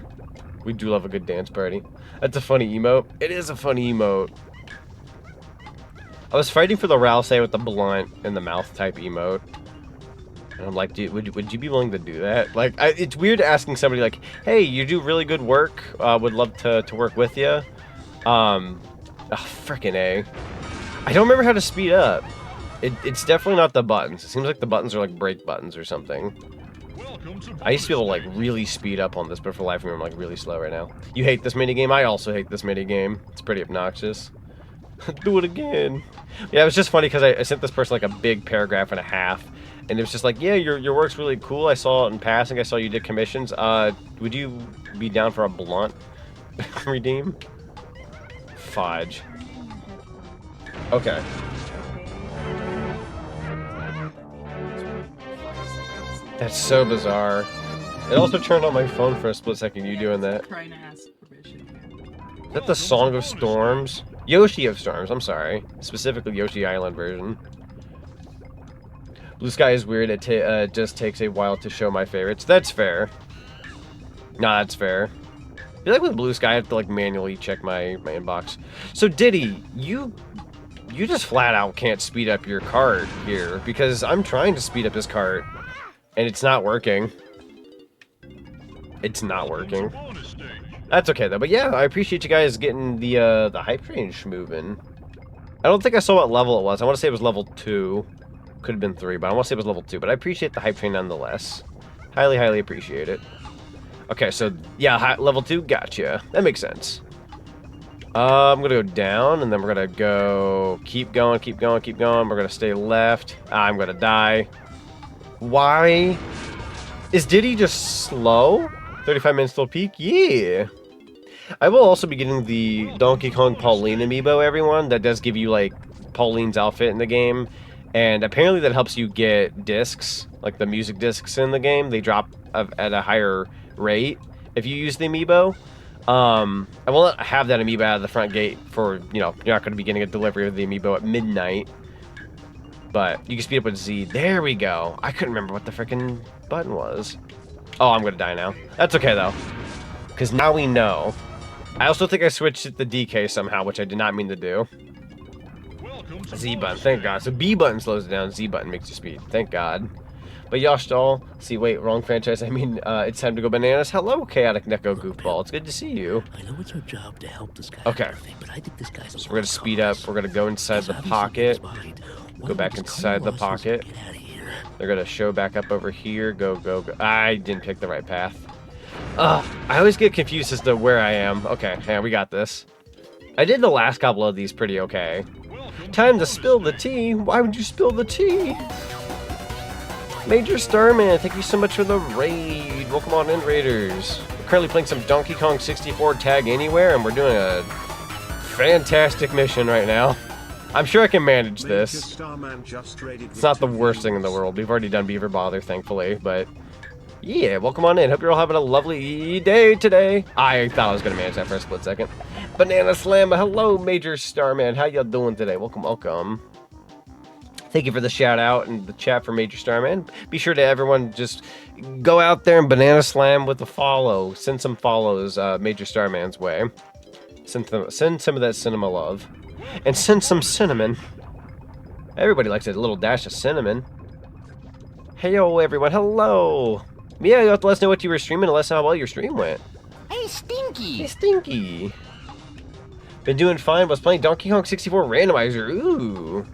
We do love a good dance party. That's a funny emote. It is a funny emote. I was fighting for the Ralsei with the blunt in the mouth type emote. And I'm like, dude, would you be willing to do that? Like, it's weird asking somebody like, hey, you do really good work. Would love to work with you. Frickin' A. I don't remember how to speed up. It's definitely not the buttons. It seems like the buttons are like brake buttons or something. I used to be able to, like, really speed up on this, but for life of me, I'm, like, really slow right now. You hate this minigame? I also hate this minigame. It's pretty obnoxious. Do it again. Yeah, it was just funny because I sent this person, like, a big paragraph and a half, and it was just like, yeah, your work's really cool. I saw it in passing. I saw you did commissions. Would you be down for a blunt redeem? Fudge. Okay. That's so bizarre. It also turned on my phone for a split second, you doing that. Trying to ask permission. Is that the Song of Storms? Yoshi of Storms, I'm sorry. Specifically Yoshi Island version. Blue Sky is weird, it just takes a while to show my favorites. That's fair. Nah, that's fair. I feel like with Blue Sky, I have to, like, manually check my inbox. So, Diddy, you just flat out can't speed up your cart here, because I'm trying to speed up his cart. And it's not working. It's not working. That's okay though. But yeah, I appreciate you guys getting the hype range moving. I don't think I saw what level it was. I want to say it was level 2. Could have been 3, but I want to say it was level 2. But I appreciate the hype train nonetheless. Highly, highly appreciate it. Okay, so yeah, level 2, gotcha. That makes sense. I'm gonna go down, and then we're gonna go keep going, keep going, keep going. We're gonna stay left. I'm gonna die. Why is Diddy just slow? 35 minutes till peak? Yeah. I will also be getting the Donkey Kong Pauline amiibo, everyone. That does give you like Pauline's outfit in the game, and apparently that helps you get discs, like the music discs in the game. They drop at a higher rate if you use the amiibo. I will not have that amiibo out of the front gate for, you know, you're not going to be getting a delivery of the amiibo at midnight. But you can speed up with Z. There we go. I couldn't remember what the freaking button was. Oh, I'm going to die now. That's okay, though. Because now we know. I also think I switched it to DK somehow, which I did not mean to do. Z button, thank God. So B button slows it down, Z button makes you speed. Thank God. But Yosh doll, see, wait, wrong franchise. I mean, it's time to go bananas. Hello, Chaotic Neko Goofball. It's good to see you. I know it's our job to help this guy. Okay. But I think this guy's So we're gonna speed up. We're gonna go inside the pocket. Go back inside the pocket. They're gonna show back up over here. Go, go, go. I didn't pick the right path. I always get confused as to where I am. Okay, yeah, we got this. I did the last couple of these pretty okay. Time to spill the tea. Why would you spill the tea? Major Starman, thank you so much for the raid. Welcome on in, Raiders. We're currently playing some Donkey Kong 64 Tag Anywhere, and we're doing a fantastic mission right now. I'm sure I can manage this. It's not the worst thing in the world. We've already done Beaver Bother, thankfully, but yeah, welcome on in. Hope you're all having a lovely day today. I thought I was going to manage that for a split second. Banana Slam, hello, Major Starman. How y'all doing today? Welcome, welcome. Thank you for the shout out and the chat for Major Starman. Be sure to everyone just go out there and Banana Slam with a follow. Send some follows Major Starman's way. Send some of that cinema love. And send some cinnamon. Everybody likes a little dash of cinnamon. Hey, yo, everyone. Hello. Yeah, you have to let us know what you were streaming and let us know how well your stream went. Hey, Stinky! Hey, Stinky. Been doing fine. Was playing Donkey Kong 64 Randomizer. Ooh.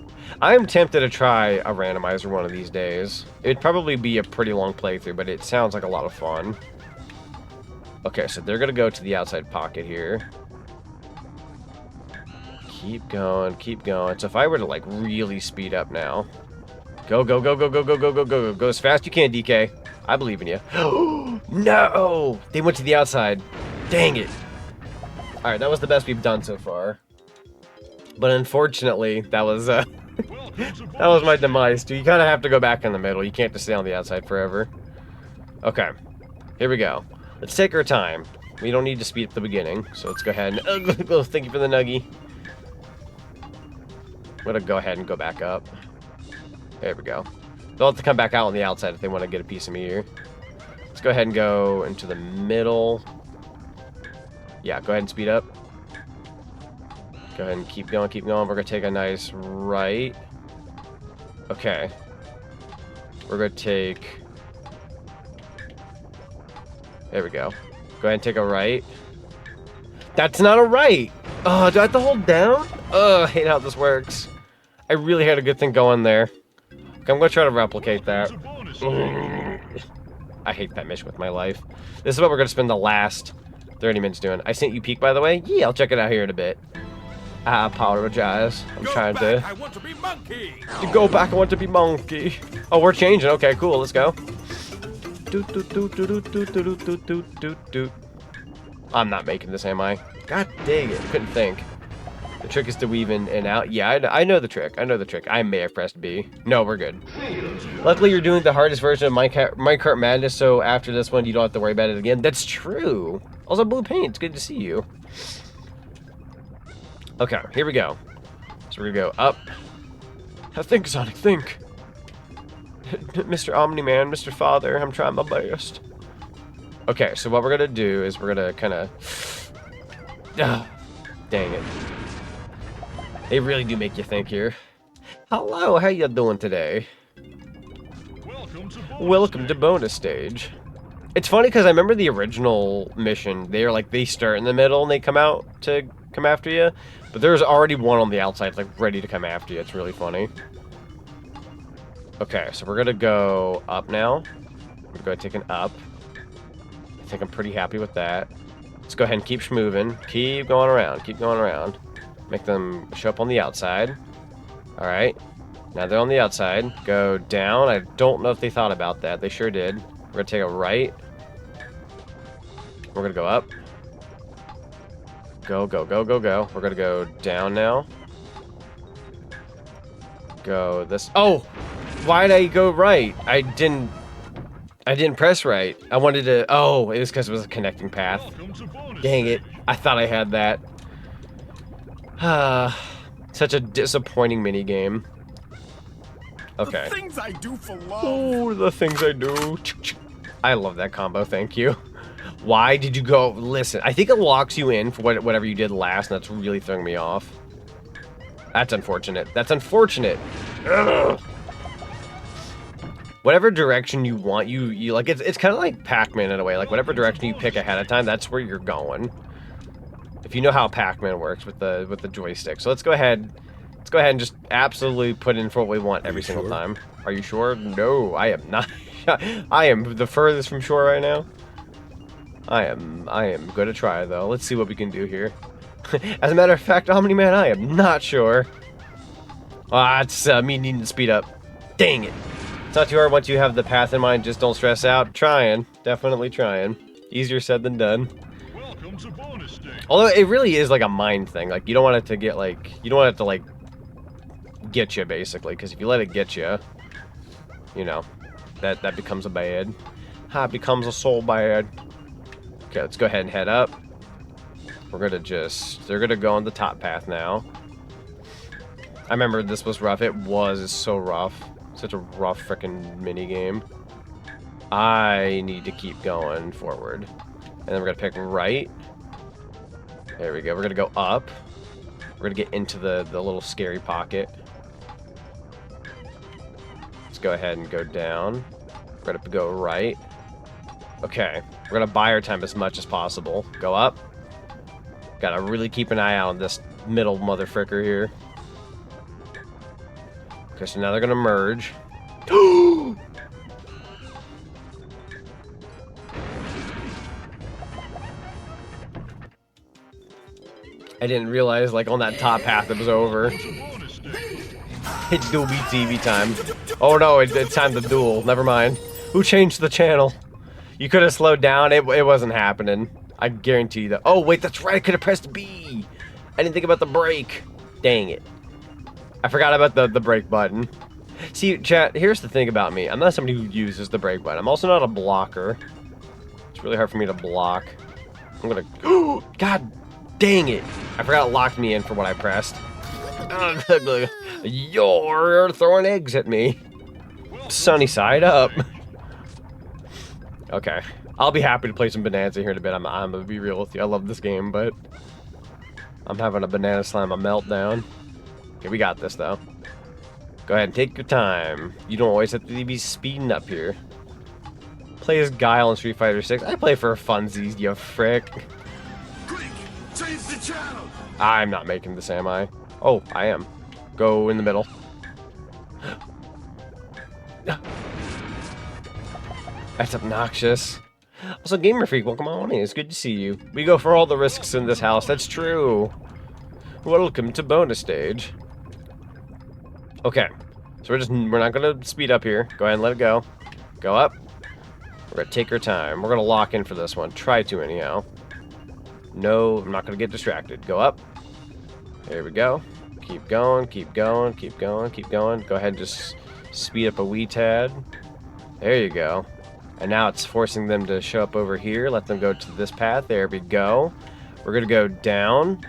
I'm tempted to try a randomizer one of these days. It'd probably be a pretty long playthrough, but it sounds like a lot of fun. Okay, so they're going to go to the outside pocket here. Keep going, keep going. So if I were to, like, really speed up now. Go, go, go, go, go, go, go, go, go. Go as fast as you can, DK. I believe in you. No! They went to the outside. Dang it. Alright, that was the best we've done so far. But unfortunately, that was, that was my demise, too. You kind of have to go back in the middle. You can't just stay on the outside forever. Okay. Here we go. Let's take our time. We don't need to speed up the beginning, so let's go ahead and... thank you for the nuggie. I'm going to go ahead and go back up. There we go. They'll have to come back out on the outside if they want to get a piece of me here. Let's go ahead and go into the middle. Yeah, go ahead and speed up. Go ahead and keep going, keep going. We're going to take a nice right. Okay. We're going to take... There we go. Go ahead and take a right. That's not a right! Oh, do I have to hold down? Oh, I hate how this works. I really had a good thing going there. Okay, I'm going to try to replicate that. I hate that mission with my life. This is what we're going to spend the last 30 minutes doing. I sent you Peek, by the way. Yeah, I'll check it out here in a bit. I apologize. I'm trying to... I want to be monkey. To go back, I want to be monkey. Oh, we're changing. Okay, cool. Let's go. I'm not making this, am I? God dang it. I couldn't think. The trick is to weave in and out. Yeah, I know the trick. I know the trick. I may have pressed B. No, we're good. Luckily, you're doing the hardest version of Minecart Madness, so after this one, you don't have to worry about it again. That's true. Also, Blue Paint. It's good to see you. Okay, here we go. So we're gonna go up. Think, Zonic, think. Mr. Omni-Man, Mr. Father, I'm trying my best. Okay, so what we're gonna do is we're gonna kind of... dang it. They really do make you think here. Hello, how you doing today? Welcome to bonus stage. It's funny because I remember the original mission. They're like, they start in the middle and they come out to come after you. But there's already one on the outside, like, ready to come after you. It's really funny. Okay, so we're going to go up now. We're going to take an up. I think I'm pretty happy with that. Let's go ahead and keep moving. Keep going around. Keep going around. Make them show up on the outside. Alright. Now they're on the outside. Go down. I don't know if they thought about that. They sure did. We're going to take a right. We're going to go up. Go, go, go, go, go. We're going to go down now. Go this. Oh! Why did I go right? I didn't press right. I wanted to... Oh, it was because it was a connecting path. Dang it. I thought I had that. Such a disappointing minigame. Okay. The things I do for love. Oh, the things I do. I love that combo, thank you. Why did you go... Listen, I think it locks you in for whatever you did last, and that's really throwing me off. That's unfortunate. That's unfortunate. Ugh. Whatever direction you want, you like, it's kind of like Pac-Man in a way. Like, whatever direction you pick ahead of time, that's where you're going. If you know how Pac-Man works with the joystick. So let's go ahead and just absolutely put in for what we want every single time. Are you sure? No, I am not. I am the furthest from shore right now. I am going to try, though. Let's see what we can do here. As a matter of fact, Omni-Man, I am not sure. Ah, it's me needing to speed up. Dang it. It's not too hard once you have the path in mind. Just don't stress out. Trying. Definitely trying. Easier said than done. Welcome to bonus stage. Although it really is like a mind thing. Like, you don't want it to get like... You don't want it to like... get you, basically. Because if you let it get you... You know... That becomes a bad. It becomes a soul bad. Okay, let's go ahead and head up. We're gonna just... They're gonna go on the top path now. I remember this was rough. It was so rough. Such a rough frickin' mini game. I need to keep going forward. And then we're gonna pick right. There we go. We're gonna go up. We're gonna get into the little scary pocket. Let's go ahead and go down. We're gonna go right. Okay. We're gonna buy our time as much as possible. Go up. Gotta really keep an eye out on this middle motherfricker here. Okay, so now they're gonna merge. I didn't realize, like, on that top path it was over. It's Doobie TV time. Oh no, it's time to duel. Never mind. Who changed the channel? You could have slowed down. It wasn't happening. I guarantee you that. Oh, wait, that's right. I could have pressed B. I didn't think about the brake. Dang it. I forgot about the brake button. See, chat, here's the thing about me. I'm not somebody who uses the brake button. I'm also not a blocker. It's really hard for me to block. I'm gonna... God dang it. I forgot it locked me in for what I pressed. You're throwing eggs at me. Sunny side up. Okay. I'll be happy to play some Bananza here in a bit. I'm gonna be real with you. I love this game, but... I'm having a banana slime a meltdown. Okay, we got this, though. Go ahead and take your time. You don't always have to be speeding up here. Play as Guile in Street Fighter 6. I play for funsies, you frick. Quick, change the channel. I'm not making this, am I? Oh, I am. Go in the middle. That's obnoxious. Also, Gamer Freak, welcome on in. It's good to see you. We go for all the risks in this house. That's true. Welcome to bonus stage. Okay, so we're not gonna speed up here. Go ahead and let it go. Go up. We're gonna take our time. We're gonna lock in for this one. Try to anyhow. No, I'm not gonna get distracted. Go up. There we go. Keep going, keep going, keep going, keep going. Go ahead and just speed up a wee tad. There you go. And now it's forcing them to show up over here. Let them go to this path. There we go. We're gonna go down.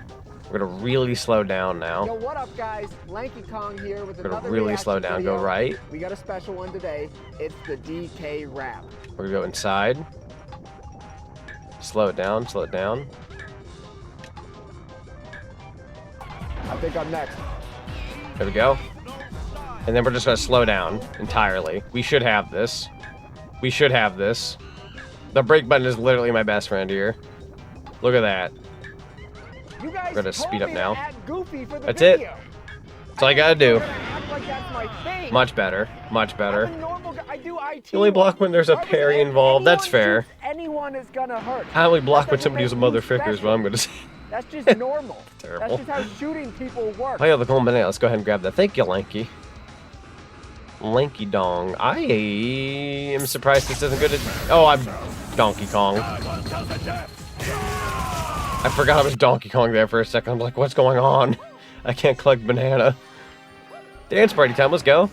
We're gonna really slow down now. Yo, what up, guys? Lanky Kong here with We're another gonna really reaction slow down. video. Go right. We got a special one today. It's the DK rap. We're gonna go inside. Slow it down. Slow it down. I think I'm next. There we go. And then we're just gonna slow down entirely. We should have this. We should have this. The brake button is literally my best friend here. Look at that. You guys We're gonna speed up told me now. to act goofy for the That's it. video. That's all I gotta do. You're gonna act like that's my thing. Much better. Much better. I'm a normal guy. I do IT. You only block when there's a Why would parry involved. That's fair. Anyone is gonna hurt. I only block That when doesn't somebody's a make you motherfucker is what I'm gonna say. That's just normal. Terrible. That's just how shooting people work. Oh yeah, the golden banana. Let's go ahead and grab that. Thank you, Lanky. Lanky Dong. I am surprised this isn't good at... Oh, I'm Donkey Kong. I forgot I was Donkey Kong there for a second. I'm like, what's going on? I can't collect banana. Dance party time. Let's go.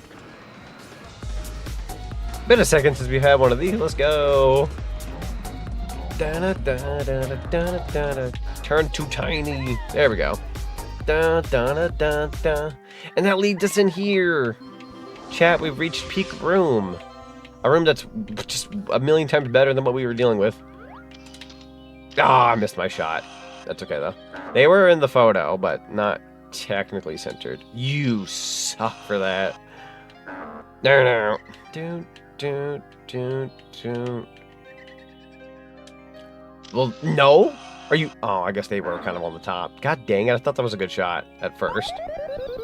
Been a second since we had one of these. Let's go. Turn too tiny. There we go. And that leads us in here. Chat, we've reached peak room. A room that's just a million times better than what we were dealing with. Ah, I missed my shot. That's okay, though. They were in the photo, but not technically centered. You suck for that. No. Well, no? Are you... Oh, I guess they were kind of on the top. God dang it, I thought that was a good shot at first.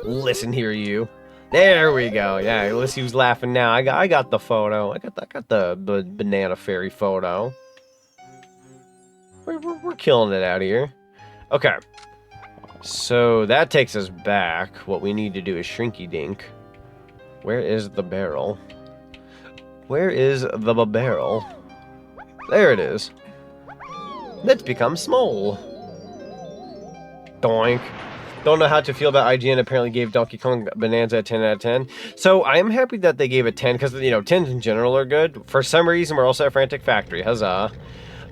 Listen here, you. There we go. Yeah, let's see who's laughing now. I got the photo. I got the banana fairy photo. We're killing it out here. Okay. So that takes us back. What we need to do is shrinky dink. Where is the barrel? Where is the barrel? There it is. Let's become small. Doink. Don't know how to feel about IGN. Apparently gave Donkey Kong Bananza a 10 out of 10. So I am happy that they gave it 10 because, you know, 10s in general are good. For some reason, we're also at Frantic Factory. Huzzah.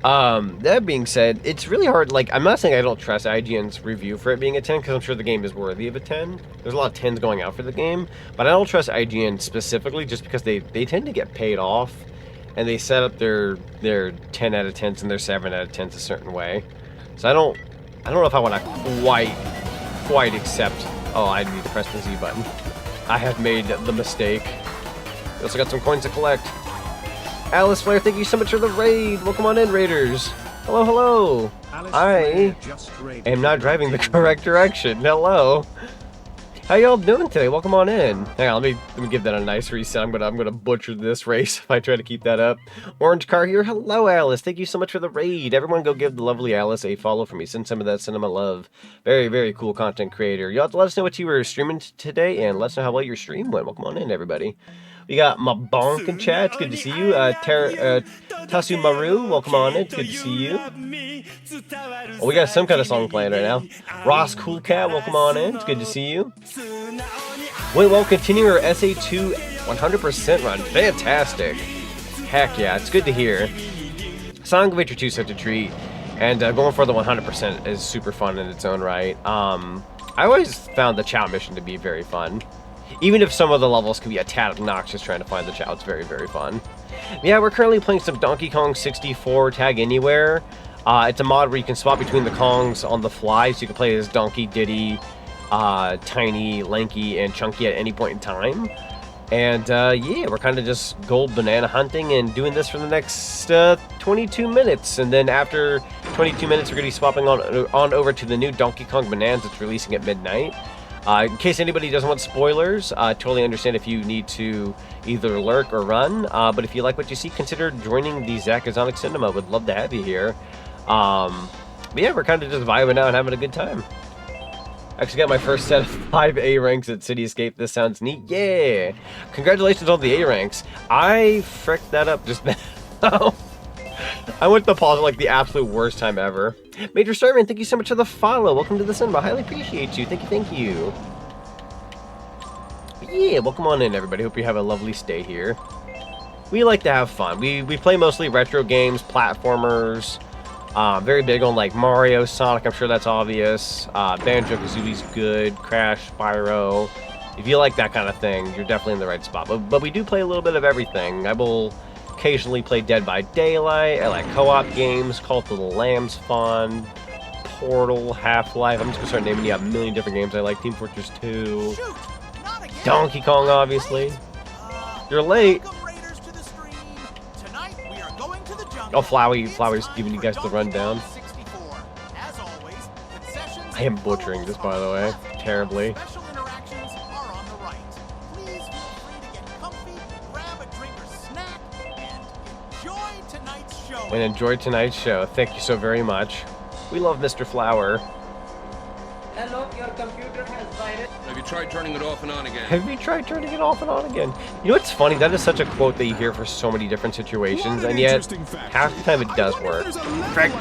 That being said, it's really hard. Like, I'm not saying I don't trust IGN's review for it being a 10 because I'm sure the game is worthy of a 10. There's a lot of 10s going out for the game, but I don't trust IGN specifically just because they tend to get paid off and they set up their 10 out of 10s and their 7 out of 10s a certain way. So I don't know if I want to quite accept. Oh, I need to press the Z button. I have made the mistake. We also got some coins to collect. Alice Flair, thank you so much for the raid. Welcome on in, Raiders. Hello, hello. I am not driving the correct direction. Hello. How y'all doing today? Welcome on in. Hang on, let me give that a nice reset. I'm gonna butcher this race if I try to keep that up. Orange car here. Hello, Alice. Thank you so much for the raid. Everyone go give the lovely Alice a follow for me. Send some of that cinema love. Very, very cool content creator. You'll have to let us know what you were streaming today and let us know how well your stream went. Welcome on in, everybody. We got my bonk in chat. It's good to see you. Tasu Maru, welcome on in. It's good to see you. Oh, we got some kind of song playing right now. Ross Cool Cat, welcome on in. It's good to see you. Wait, well, continuing our SA2 100% run. Fantastic. Heck yeah, it's good to hear. Sonic Adventure 2 is such a treat. And going for the 100% is super fun in its own right. I always found the Chow mission to be very fun. Even if some of the levels can be a tad obnoxious trying to find the Chow, it's very, very fun. Yeah, we're currently playing some Donkey Kong 64 Tag Anywhere. It's a mod where you can swap between the Kongs on the fly, so you can play as Donkey, Diddy, Tiny, Lanky, and Chunky at any point in time. And yeah, we're kind of just gold banana hunting and doing this for the next 22 minutes. And then after 22 minutes, we're going to be swapping on over to the new Donkey Kong Bananza that's releasing at midnight. In case anybody doesn't want spoilers, totally understand if you need to either lurk or run. But if you like what you see, consider joining the Zonic Cinema. Would love to have you here. But yeah, we're kind of just vibing out and having a good time. Actually got my first set of 5 A ranks at City Escape. This sounds neat. Yeah! Congratulations on the A ranks. I fricked that up just now. I went to pause at like the absolute worst time ever. Major Starman, thank you so much for the follow. Welcome to the cinema. Highly appreciate you. Thank you, thank you. But yeah, welcome on in, everybody. Hope you have a lovely stay here. We like to have fun. We play mostly retro games, platformers. Very big on like Mario, Sonic. I'm sure that's obvious. Banjo-Kazooie's good. Crash, Spyro. If you like that kind of thing, you're definitely in the right spot. But we do play a little bit of everything. I will occasionally play Dead by Daylight. I like co-op games. Cult of the Lamb's fun. Portal, Half-Life. I'm just gonna start naming you a million different games I like. Team Fortress 2. Donkey Kong, obviously. You're late. Welcome, Raiders, to the stream. Tonight we are going to the jungle Oh, Flowey's giving you guys the rundown. 64. As always, concessions I am butchering this, by the way, terribly. Special interactions are on the right. Please feel free to get comfy, grab a drink or snack, and enjoy tonight's show. And enjoy tonight's show. Thank you so very much. We love Mr. Flower. Hello, your computer has virus. Have you tried turning it off and on again? Have you tried turning it off and on again? You know what's funny? That is such a quote that you hear for so many different situations, and yet half the time it does work. Frank,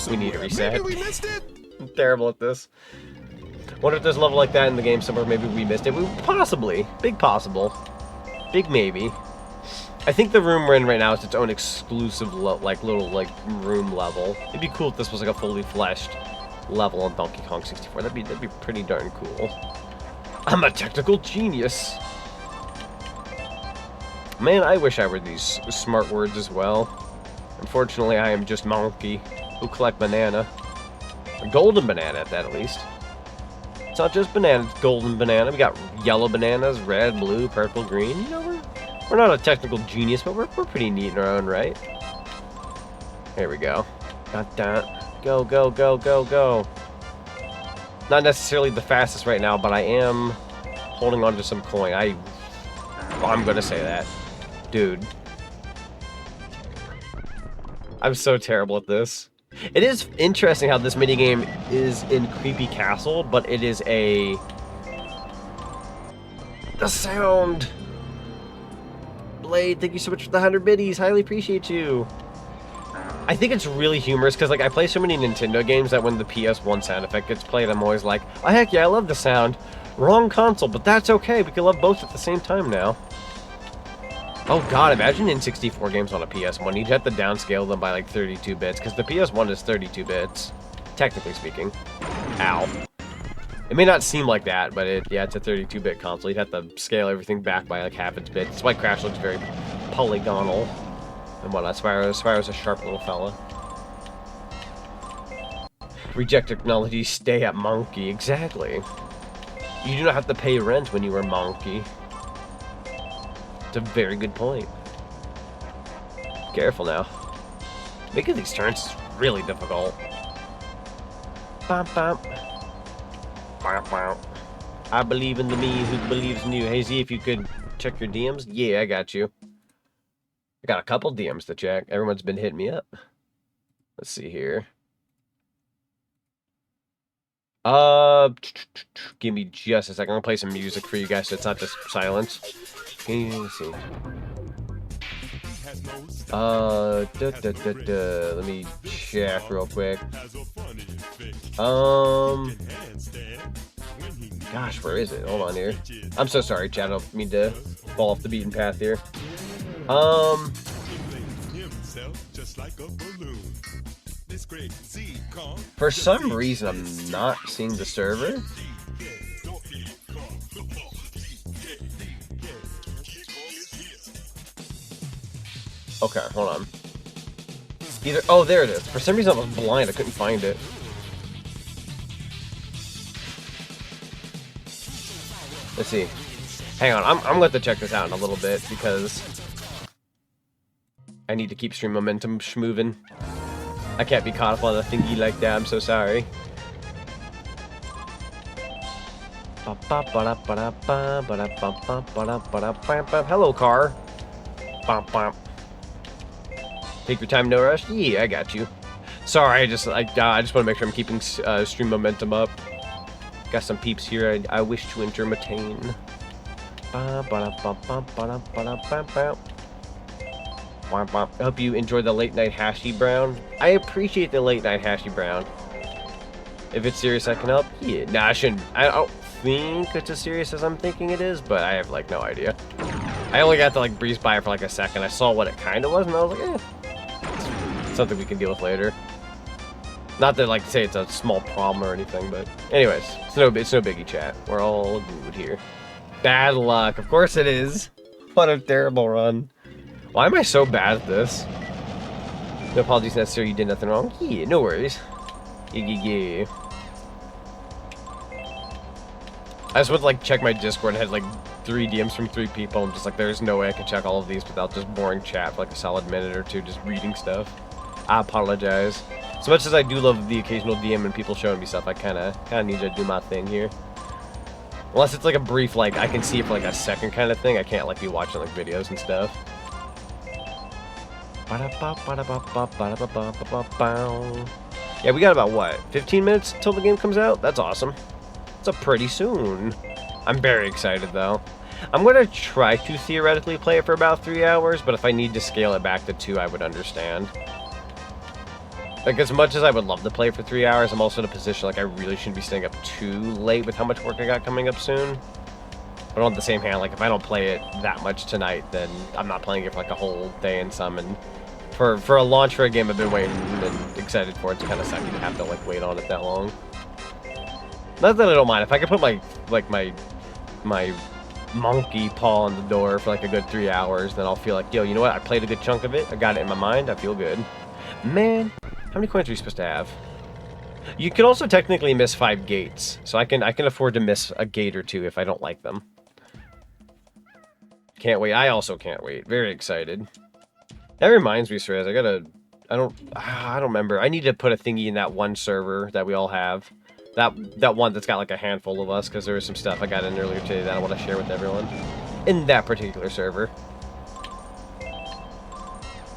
we need a reset. Maybe we missed it. I'm terrible at this. Wonder if there's a level like that in the game somewhere. Maybe we missed it. Possibly. Big possible. Big maybe. I think the room we're in right now is its own exclusive, little room level. It'd be cool if this was like a fully fleshed level on Donkey Kong 64. That'd be pretty darn cool. I'm a technical genius. Man, I wish I were these smart words as well. Unfortunately, I am just monkey who collect banana. A golden banana at that, at least. It's not just banana, it's golden banana. We got yellow bananas, red, blue, purple, green. You know, we're not a technical genius, but we're pretty neat in our own right. Here we go. Got that. Go, go, go, go, go. Not necessarily the fastest right now, but I am holding on to some coin. I'm gonna say that. Dude. I'm so terrible at this. It is interesting how this minigame is in Creepy Castle, but it is the sound. Blade, thank you so much for the 100 biddies. Highly appreciate you. I think it's really humorous because, like, I play so many Nintendo games that when the PS1 sound effect gets played, I'm always like, oh, heck yeah, I love the sound. Wrong console, but that's okay. We can love both at the same time now. Oh, God, imagine N64 games on a PS1. You'd have to downscale them by, like, 32 bits because the PS1 is 32 bits, technically speaking. Ow. It may not seem like that, but yeah, it's a 32-bit console. You'd have to scale everything back by, like, half its bits. That's why Crash looks very polygonal. And whatnot. Spyro's a sharp little fella. Reject technology, stay at monkey. Exactly. You do not have to pay rent when you are monkey. It's a very good point. Careful now. Making these turns is really difficult. Bop, bop. Bop, bop. I believe in the me who believes in you. Hey, Z, if you could check your DMs? Yeah, I got you. I got a couple DMs to check. Everyone's been hitting me up. Let's see here. Give me just a second. I'm gonna play some music for you guys so it's not just silence. Can you see? Let me check real quick. Gosh, where is it? Hold on here. I'm so sorry, chat. I don't mean to fall off the beaten path here. For some reason, I'm not seeing the server. Okay, hold on. Oh, there it is. For some reason, I was blind. I couldn't find it. Let's see. Hang on, I'm going to have to check this out in a little bit because I need to keep stream momentum moving. I can't be caught up on a thingy like that. I'm so sorry. Hello, car. Take your time, no rush. Yeah, I got you. Sorry, I just want to make sure I'm keeping stream momentum up. Got some peeps here I wish to entertain. I hope you enjoy the late night hashy brown. I appreciate the late night hashy brown. If it's serious, I can help. Yeah, nah, I shouldn't. I don't think it's as serious as I'm thinking it is, but I have like no idea. I only got to like breeze by it for like a second. I saw what it kind of was, and I was like, it's something we can deal with later. Not that like say it's a small problem or anything, but anyways, it's no biggie, chat. We're all good here. Bad luck, of course it is. What a terrible run. Why am I so bad at this? No apologies necessary, you did nothing wrong. Yeah, no worries. Yeah. I just went to like check my Discord and had like 3 DMs from 3 people. I'm just like, there's no way I can check all of these without just boring chat for like a solid minute or two, just reading stuff. I apologize. As much as I do love the occasional DM and people showing me stuff, I kind of need to do my thing here. Unless it's like a brief, like, I can see it for like a second kind of thing. I can't like be watching like videos and stuff. Yeah, we got about, what, 15 minutes until the game comes out? That's awesome. It's a pretty soon. I'm very excited, though. I'm going to try to theoretically play it for about 3 hours, but if I need to scale it back to 2, I would understand. Like, as much as I would love to play for 3 hours, I'm also in a position, like, I really shouldn't be staying up too late with how much work I got coming up soon. But on the same hand, like, if I don't play it that much tonight, then I'm not playing it for, like, a whole day and some, and for a launch for a game I've been waiting and excited for, it's kind of sucky to have to, like, wait on it that long. Not that I don't mind. If I could put my monkey paw on the door for, like, a good 3 hours, then I'll feel like, yo, you know what? I played a good chunk of it. I got it in my mind. I feel good. Man, how many coins are you supposed to have? You can also technically miss 5 gates, so I can afford to miss a gate or 2 if I don't like them. Can't wait. I also can't wait. Very excited. That reminds me, Srez, I don't remember. I need to put a thingy in that one server that we all have. That one that's got like a handful of us, because there was some stuff I got in earlier today that I want to share with everyone. In that particular server.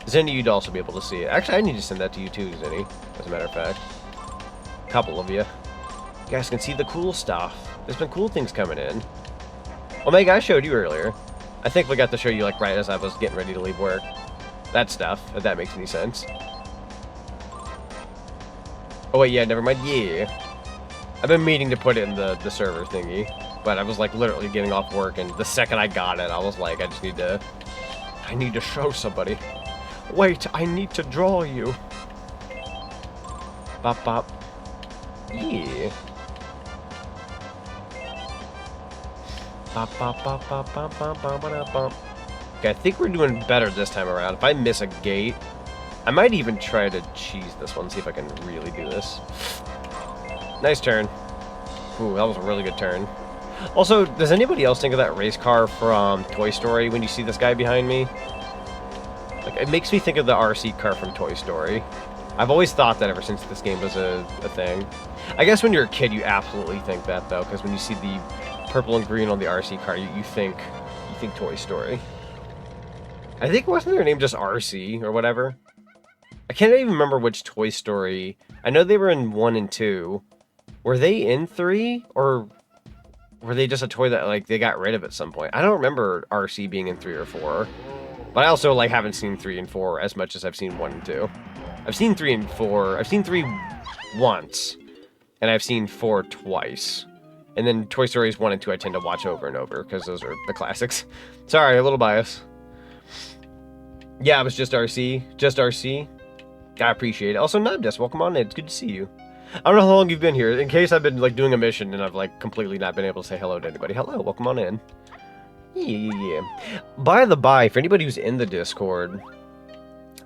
Zenny, you'd also be able to see it. Actually, I need to send that to you too, Zenny, as a matter of fact. A couple of you. You guys can see the cool stuff. There's been cool things coming in. Omega, I showed you earlier. I think we got to show you like right as I was getting ready to leave work. That stuff, if that makes any sense. Oh wait, yeah, never mind. Yeah. I've been meaning to put it in the server thingy, but I was like literally getting off work, and the second I got it, I was like, I need to show somebody. Wait, I need to draw you. Bop bop. Yeah. Bop bop bop bop bop bop bop bop bop. Okay, I think we're doing better this time around. If I miss a gate, I might even try to cheese this one, see if I can really do this. Nice turn. Ooh, that was a really good turn. Also, does anybody else think of that race car from Toy Story when you see this guy behind me? Like, it makes me think of the RC car from Toy Story. I've always thought that ever since this game was a thing. I guess when you're a kid, you absolutely think that, though, because when you see the purple and green on the RC car, you think Toy Story. I think, wasn't their name just RC or whatever? I can't even remember which Toy Story. I know they were in 1 and 2. Were they in 3? Or were they just a toy that, like, they got rid of at some point? I don't remember RC being in 3 or 4. But I also, like, haven't seen 3 and 4 as much as I've seen 1 and 2. I've seen 3 and 4. I've seen 3 once. And I've seen 4 twice. And then Toy Stories 1 and 2 I tend to watch over and over, because those are the classics. Sorry, a little bias. Yeah, it was just RC. Just RC. I appreciate it. Also, Nabdus, welcome on in. It's good to see you. I don't know how long you've been here. In case I've been, like, doing a mission and I've, like, completely not been able to say hello to anybody. Hello, welcome on in. Yeah. By the by, for anybody who's in the Discord,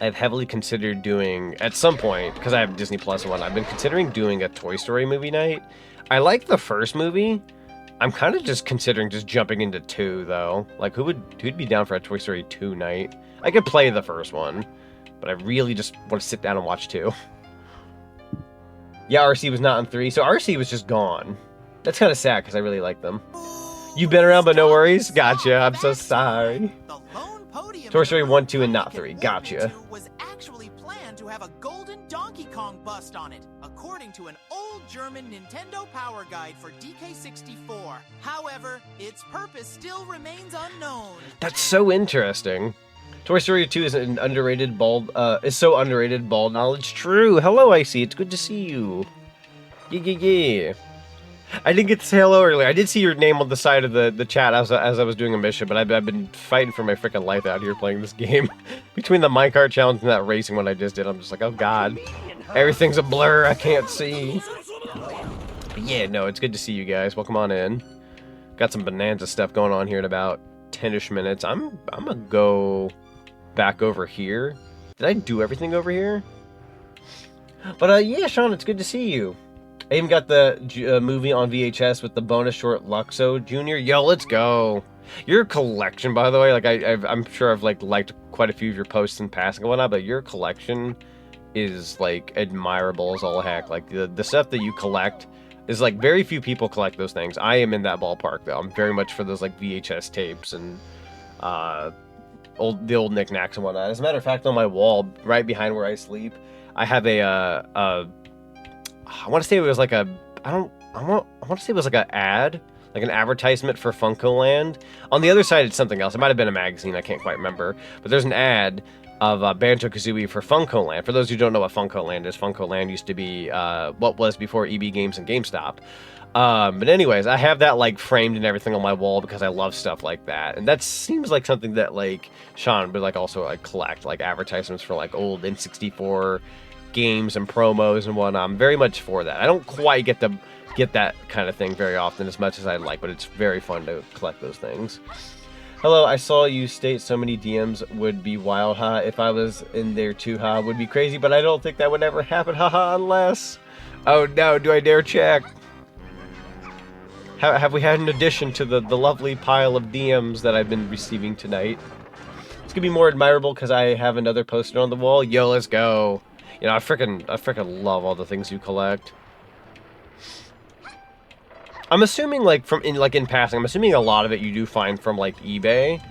I've heavily considered doing, at some point, because I have Disney Plus one, I've been considering doing a Toy Story movie night. I like the first movie. I'm kind of just considering just jumping into 2, though. Like, who'd be down for a Toy Story 2 night? I could play the first one, but I really just want to sit down and watch 2. Yeah, RC was not in 3, so RC was just gone. That's kind of sad, because I really like them. You've been around, but no worries? Gotcha, I'm so sorry. Toy Story 1, 2, and not 3. Gotcha. Was actually planned to have a golden Donkey Kong bust on it, according to an old German Nintendo Power Guide for DK64. However, its purpose still remains unknown. That's so interesting. Toy Story 2 is an underrated is so underrated bald knowledge. True. Hello, Icy. It's good to see you. Yeah. I didn't get to say hello earlier. I did see your name on the side of the chat as I was doing a mission, but I've been fighting for my freaking life out here playing this game. Between the minecart challenge and that racing one I just did, I'm just like, oh god. Everything's a blur. I can't see. But yeah, no, it's good to see you guys. Welcome on in. Got some Bananza stuff going on here in about 10-ish minutes. I'm gonna go back over here. Did I do everything over here? But yeah, Sean, it's good to see you. I even got the movie on VHS with the bonus short Luxo Jr. Yo, let's go. Your collection, by the way, like I'm sure I've like liked quite a few of your posts in passing and whatnot, but your collection is like admirable as all heck. Like the stuff that you collect is like very few people collect those things. I am in that ballpark though. I'm very much for those like VHS tapes and the old knickknacks and whatnot. As a matter of fact, on my wall right behind where I sleep, I have I want to say it was like a I want to say it was like an ad, like an advertisement for Funkoland. On the other side, it's something else. It might have been a magazine. I can't quite remember. But there's an ad of Banjo-Kazooie for Funkoland. For those who don't know what Funkoland is, Funkoland used to be what was before EB Games and GameStop. But anyways, I have that like framed and everything on my wall because I love stuff like that. And that seems like something that like Sean would like also like collect, like advertisements for like old N64 games and promos and whatnot. I'm very much for that. I don't quite get that kind of thing very often as much as I'd like, but it's very fun to collect those things. Hello, I saw you state so many DMs would be wild, ha. If I was in there too, ha, would be crazy, but I don't think that would ever happen, haha, unless... Oh no, do I dare check? Have we had an addition to the lovely pile of DMs that I've been receiving tonight? It's gonna be more admirable because I have another poster on the wall. Yo, let's go. You know, I freaking love all the things you collect. I'm assuming, like, in passing, I'm assuming a lot of it you do find from, like, eBay.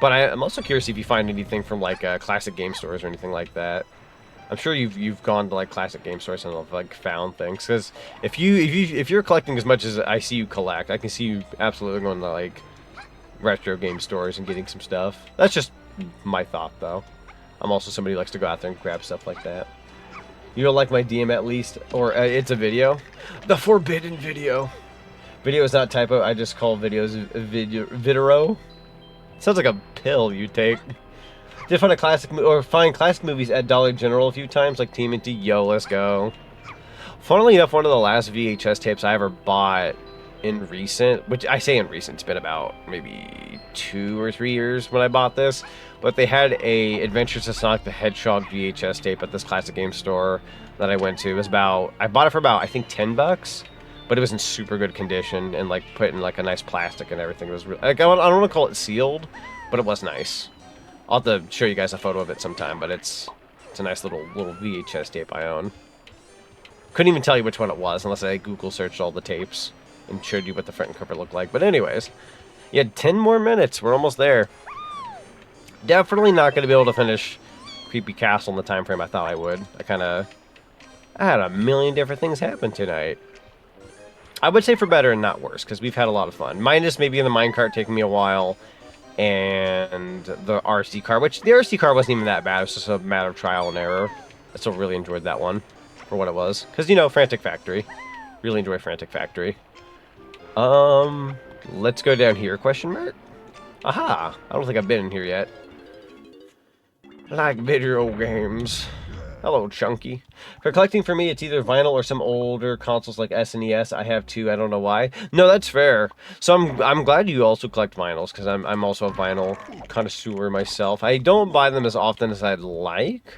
But I'm also curious if you find anything from, like, classic game stores or anything like that. I'm sure you've gone to, like, classic game stores and, like, found things. Because if you're collecting as much as I see you collect, I can see you absolutely going to, like, retro game stores and getting some stuff. That's just my thought, though. I'm also somebody who likes to go out there and grab stuff like that. You don't like my DM at least? Or it's a video? The forbidden video. Video is not typo, I just call videos Vitero. Sounds like a pill you take. Did find find classic movies at Dollar General a few times, like TMNT. Yo, let's go. Funnily enough, one of the last VHS tapes I ever bought in recent, which I say in recent, it's been about maybe 2 or 3 years when I bought this, but they had a Adventures of Sonic the Hedgehog VHS tape at this classic game store that I went to. It was I bought it for about, I think, $10. But it was in super good condition and like put in like a nice plastic and everything. It was really, like, I don't want to call it sealed, but it was nice. I'll have to show you guys a photo of it sometime, but it's a nice little VHS tape I own. Couldn't even tell you which one it was unless I Google searched all the tapes and showed you what the front and cover looked like. But anyways, you had 10 more minutes. We're almost there. Definitely not going to be able to finish Creepy Castle in the time frame I thought I would. I had a million different things happen tonight. I would say for better and not worse, because we've had a lot of fun. Minus maybe in the minecart taking me a while, and the RC car, which the RC car wasn't even that bad. It was just a matter of trial and error. I still really enjoyed that one for what it was. Because, you know, Frantic Factory. Really enjoy Frantic Factory. Let's go down here, question mark? Aha! I don't think I've been in here yet. I like video games. Hello, Chunky. For collecting for me, it's either vinyl or some older consoles like SNES. I have two. I don't know why. No, that's fair. So I'm glad you also collect vinyls, because I'm also a vinyl connoisseur myself. I don't buy them as often as I'd like,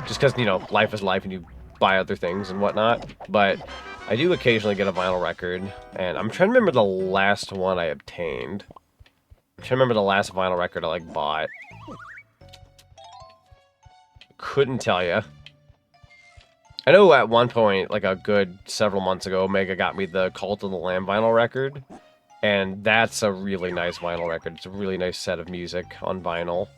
just because, you know, life is life and you buy other things and whatnot. But I do occasionally get a vinyl record, and I'm trying to remember the last one I obtained. I'm trying to remember the last vinyl record I like bought. Couldn't tell you. I know at one point, like a good several months ago, Omega got me the Cult of the Lamb vinyl record. And that's a really nice vinyl record. It's a really nice set of music on vinyl.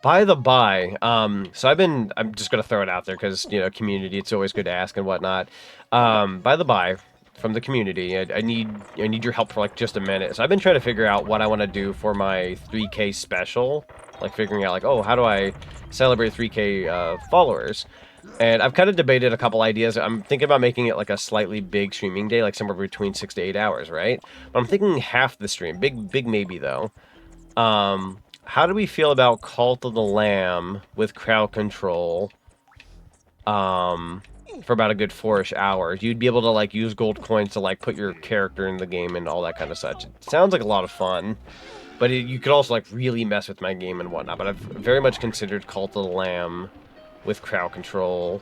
By the by, so I'm just going to throw it out there because, you know, community, it's always good to ask and whatnot. By the by, from the community, I need your help for like just a minute. So I've been trying to figure out what I want to do for my 3K special. Like figuring out like, oh, how do I celebrate 3K followers? And I've kind of debated a couple ideas. I'm thinking about making it like a slightly big streaming day, like somewhere between 6 to 8 hours, right? But I'm thinking half the stream. Big maybe, though. How do we feel about Cult of the Lamb with crowd control for about a good 4-ish hours? You'd be able to, like, use gold coins to, like, put your character in the game and all that kind of such. It sounds like a lot of fun. But you could also, like, really mess with my game and whatnot. But I've very much considered Cult of the Lamb with crowd control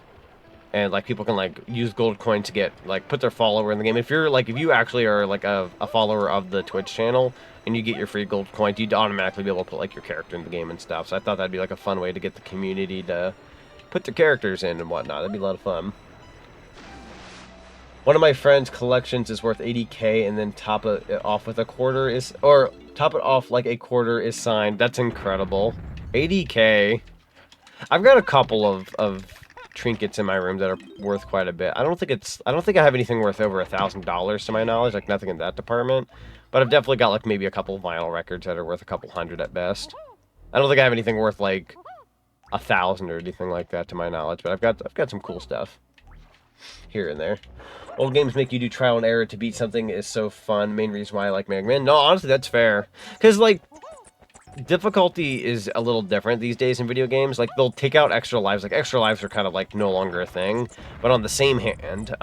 and like people can like use gold coin to get like put their follower in the game. If you actually are like a follower of the Twitch channel and you get your free gold coin, you'd automatically be able to put like your character in the game and stuff. So I thought that'd be like a fun way to get the community to put their characters in and whatnot. That'd be a lot of fun. One of my friend's collections is worth 80k, and then top it off with a quarter is, or top it off like a quarter is signed. That's incredible. 80k. I've got a couple of trinkets in my room that are worth quite a bit. I don't think I have anything worth over $1,000 to my knowledge, like nothing in that department. But I've definitely got like maybe a couple vinyl records that are worth a couple hundred at best. I don't think I have anything worth like 1,000 or anything like that to my knowledge, but I've got some cool stuff here and there. Old games make you do trial and error to beat something is so fun. Main reason why I like Mega Man. No, honestly, that's fair. Because, like, difficulty is a little different these days in video games. Like, they'll take out extra lives. Like, extra lives are kind of, like, no longer a thing. But on the same hand,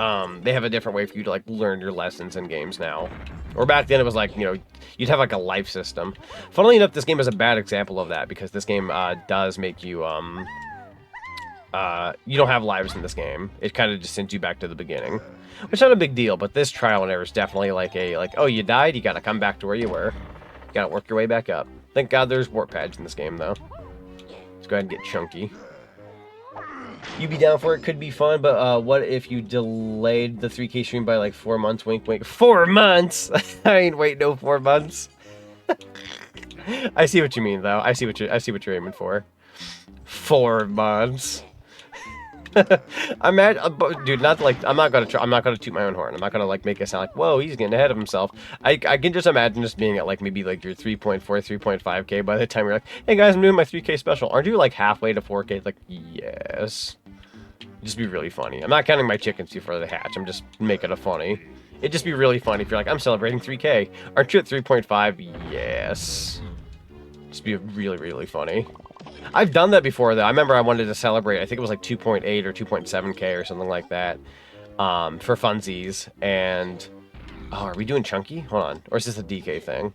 they have a different way for you to, like, learn your lessons in games now. Or back then, it was like, you know, you'd have, like, a life system. Funnily enough, this game is a bad example of that. Because this game does make you, you don't have lives in this game. It kind of just sends you back to the beginning. Which is not a big deal, but this trial and error is definitely like oh, you died, you gotta come back to where you were. You gotta work your way back up. Thank God there's warp pads in this game, though. Let's go ahead and get chunky. You be down for it, could be fun, but what if you delayed the 3K stream by like 4 months? Wink, wink. 4 months? I ain't wait no 4 months. I see what you mean, though. I see what you're aiming for. 4 months. I'm mad, dude. Not like I'm not gonna toot my own horn. I'm not gonna like make it sound like, whoa, he's getting ahead of himself. I can just imagine just being at like maybe like your 3.4, 3.5k by the time you're like, hey guys, I'm doing my 3k special. Aren't you like halfway to 4k? Like, yes. It'd just be really funny. I'm not counting my chickens before they hatch. I'm just making it funny. It'd just be really funny if you're like, I'm celebrating 3k. Aren't you at 3.5? Yes. Just be really, really funny. I've done that before, though. I remember I wanted to celebrate, I think it was like 2.8 or 2.7k or something like that, for funsies, and... Oh, are we doing chunky? Hold on. Or is this a DK thing?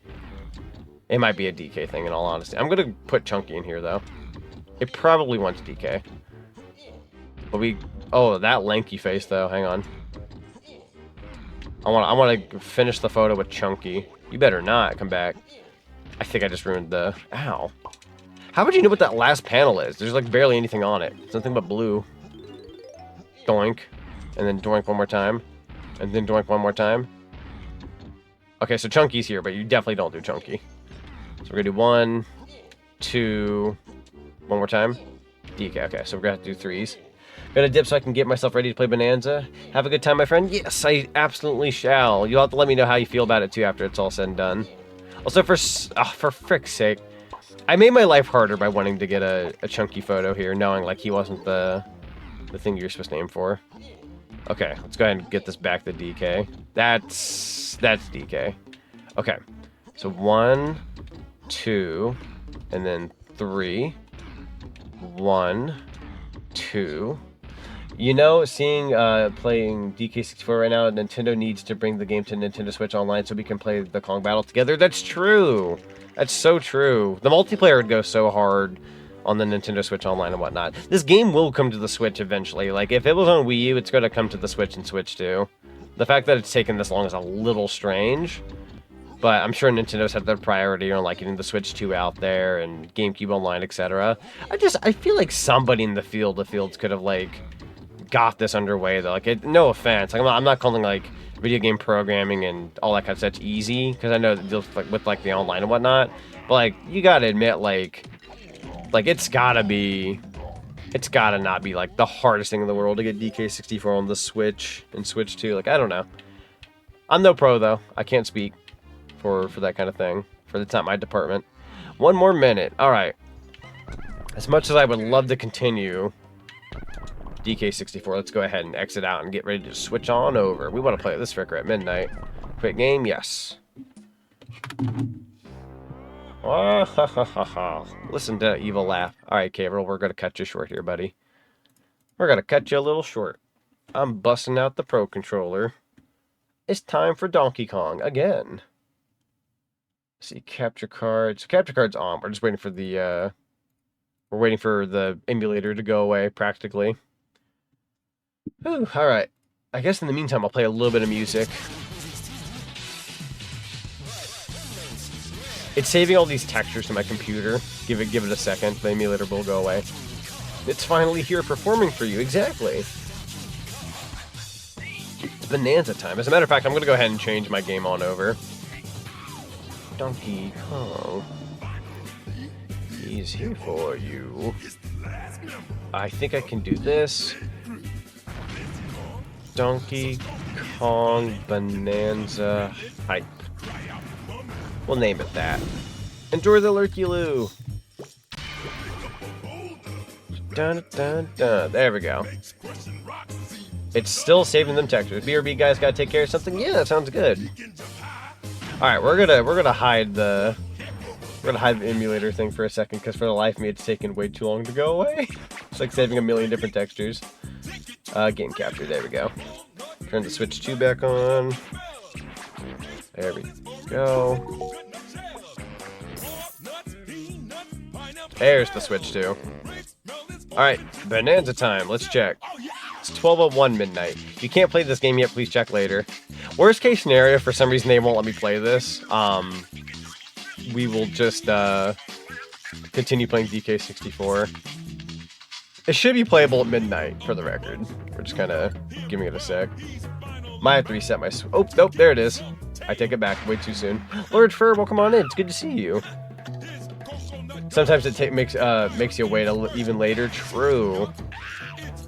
It might be a DK thing, in all honesty. I'm gonna put chunky in here, though. It probably wants DK. But we... Oh, that lanky face, though. Hang on. I want to finish the photo with chunky. You better not come back. I think I just ruined the... Ow. How would you know what that last panel is? There's like barely anything on it. It's nothing but blue. Doink. And then doink one more time. And then doink one more time. Okay, so Chunky's here, but you definitely don't do Chunky. So we're gonna do 1, 2... One more time. DK, okay, so we're gonna have to do 3s. Gonna dip so I can get myself ready to play Bananza. Have a good time, my friend? Yes, I absolutely shall. You'll have to let me know how you feel about it, too, after it's all said and done. Also, for frick's sake, I made my life harder by wanting to get a chunky photo here, knowing like he wasn't the thing you're supposed to aim for. Okay, let's go ahead and get this back to DK. That's DK. Okay, so 1, 2, and then 3. 1, 2. You know, seeing playing DK64 right now, Nintendo needs to bring the game to Nintendo Switch Online so we can play the Kong battle together. That's true. That's so true. The multiplayer would go so hard on the Nintendo Switch Online and whatnot. This game will come to the Switch eventually. Like, if it was on Wii U, it's going to come to the Switch and Switch too. The fact that it's taken this long is a little strange. But I'm sure Nintendo's had their priority on, like, getting the Switch 2 out there and GameCube Online, etc. I feel like somebody in the field of fields could have, like, got this underway, though. Like, no offense. Like, I'm not calling, like, video game programming and all that kind of stuff easy, because I know it deals with like the online and whatnot, but like you gotta admit like it's gotta not be like the hardest thing in the world to get DK64 on the Switch and Switch 2. Like, I don't know. I'm no pro though. I can't speak for that kind of thing. That's not my department. 1 more minute. All right. As much as I would love to continue DK64, let's go ahead and exit out and get ready to switch on over. We want to play this fricker at midnight. Quick game, yes. Oh, ha, ha, ha, ha. Listen to evil laugh. Alright, Cavril, we're going to cut you short here, buddy. We're going to cut you a little short. I'm busting out the Pro Controller. It's time for Donkey Kong again. See, capture cards. Capture cards on. We're just waiting for the, we're waiting for the emulator to go away, practically. Whew, all right. I guess in the meantime, I'll play a little bit of music. It's saving all these textures to my computer. Give it a second. The emulator will go away. It's finally here performing for you. Exactly. It's Bananza time. As a matter of fact, I'm going to go ahead and change my game on over. Donkey Kong. He's here for you. I think I can do this. Donkey Kong Bananza Hype. We'll name it that. Enjoy the lurky-loo. Dun, dun, dun. There we go. It's still saving them textures. BRB guys gotta take care of something. Yeah, that sounds good. All right, we're gonna hide the emulator thing for a second because for the life of me, it's taken way too long to go away. It's like saving a million different textures. Game capture. There we go. Turn the Switch 2 back on. There we go. There's the Switch 2. Alright, Bananza time. Let's check. It's 12:01 midnight. If you can't play this game yet, please check later. Worst case scenario, for some reason they won't let me play this. We will just continue playing DK64. It should be playable at midnight, for the record. We're just kind of giving it a sec. Might have to reset my... Oh, nope, there it is. I take it back way too soon. Lord Fur, welcome on in. It's good to see you. Sometimes it makes you wait even later. True.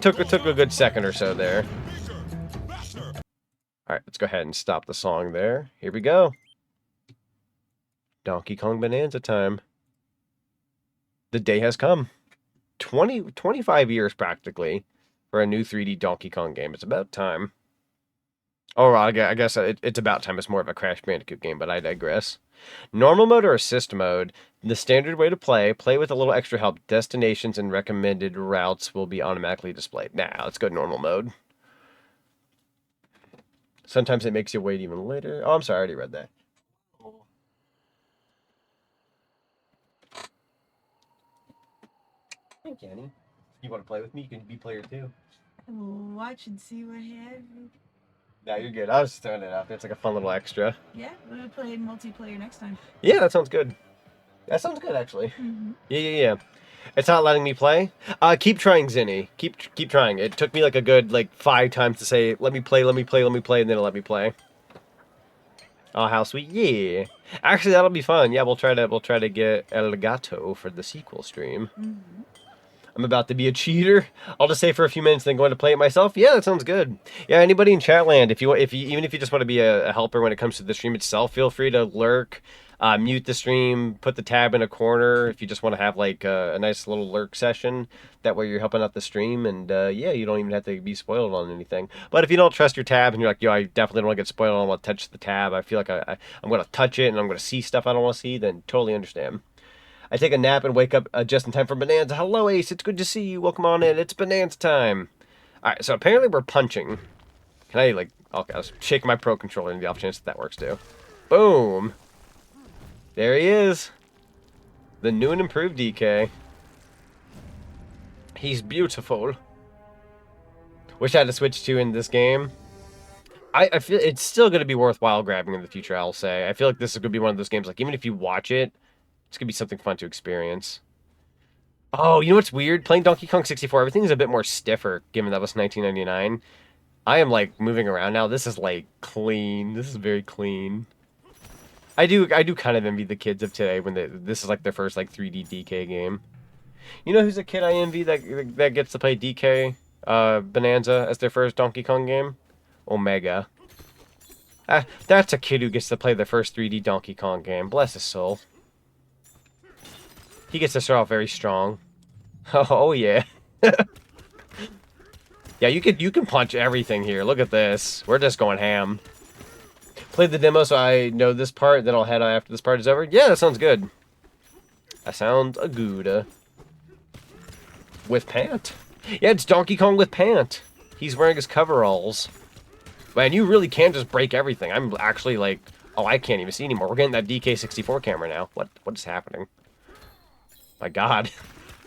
Took a good second or so there. Alright, let's go ahead and stop the song there. Here we go. Donkey Kong Bananza time. The day has come. 25 years practically for a new 3D Donkey Kong game. It's about time. Oh, I guess it's about time. It's more of a Crash Bandicoot game, but I digress. Normal mode or assist mode. The standard way to play with a little extra help. Destinations and recommended routes will be automatically displayed. Nah, let's go normal mode. Sometimes it makes you wait even later. Oh, I'm sorry, I already read that. Hey, Kenny. You want to play with me? You can be player too. We'll watch and see what happens. Nah, you're good. I was just throwing it out there. It's like a fun little extra. Yeah, we'll play multiplayer next time. Yeah, that sounds good. That sounds good, actually. Mm-hmm. Yeah. It's not letting me play. Keep trying, Zinni. Keep trying. It took me like a good 5 times to say, let me play, and then it'll let me play. Oh, how sweet. Yeah. Actually, that'll be fun. Yeah, we'll try to get El Gato for the sequel stream. Mm-hmm. I'm about to be a cheater. I'll just say for a few minutes, then go in to play it myself. Yeah, that sounds good. Yeah, anybody in Chatland, even if you just want to be a helper when it comes to the stream itself, feel free to lurk, mute the stream, put the tab in a corner if you just want to have a nice little lurk session. That way you're helping out the stream, and yeah, you don't even have to be spoiled on anything. But if you don't trust your tab and you're like, yo, I definitely don't want to get spoiled, I don't want to touch the tab, I feel like I'm going to touch it and I'm going to see stuff I don't want to see, then totally understand. I take a nap and wake up just in time for Bananza. Hello, Ace. It's good to see you. Welcome on in. It's Bananza time. All right, so apparently we're punching. Can I, okay, I'll shake my Pro Controller in the off chance that works too. Boom. There he is. The new and improved DK. He's beautiful. Wish I had to switch to in this game. I feel it's still going to be worthwhile grabbing in the future, I'll say. I feel like this is going to be one of those games, even if you watch it, it's going to be something fun to experience. Oh, you know what's weird? Playing Donkey Kong 64, everything is a bit more stiffer, given that was 1999. I am, moving around now. This is, clean. This is very clean. I do kind of envy the kids of today when this is, their first, 3D DK game. You know who's a kid I envy that gets to play DK Bananza as their first Donkey Kong game? Omega. That's a kid who gets to play the first 3D Donkey Kong game. Bless his soul. He gets to start off very strong. Oh yeah. Yeah, you can punch everything here. Look at this. We're just going ham. Play the demo so I know this part, then I'll head out after this part is over. Yeah, that sounds good. That sounds a good. With pant. Yeah, it's Donkey Kong with pant. He's wearing his coveralls. Man, you really can just break everything. I'm actually oh, I can't even see anymore. We're getting that DK64 camera now. What is happening? My God.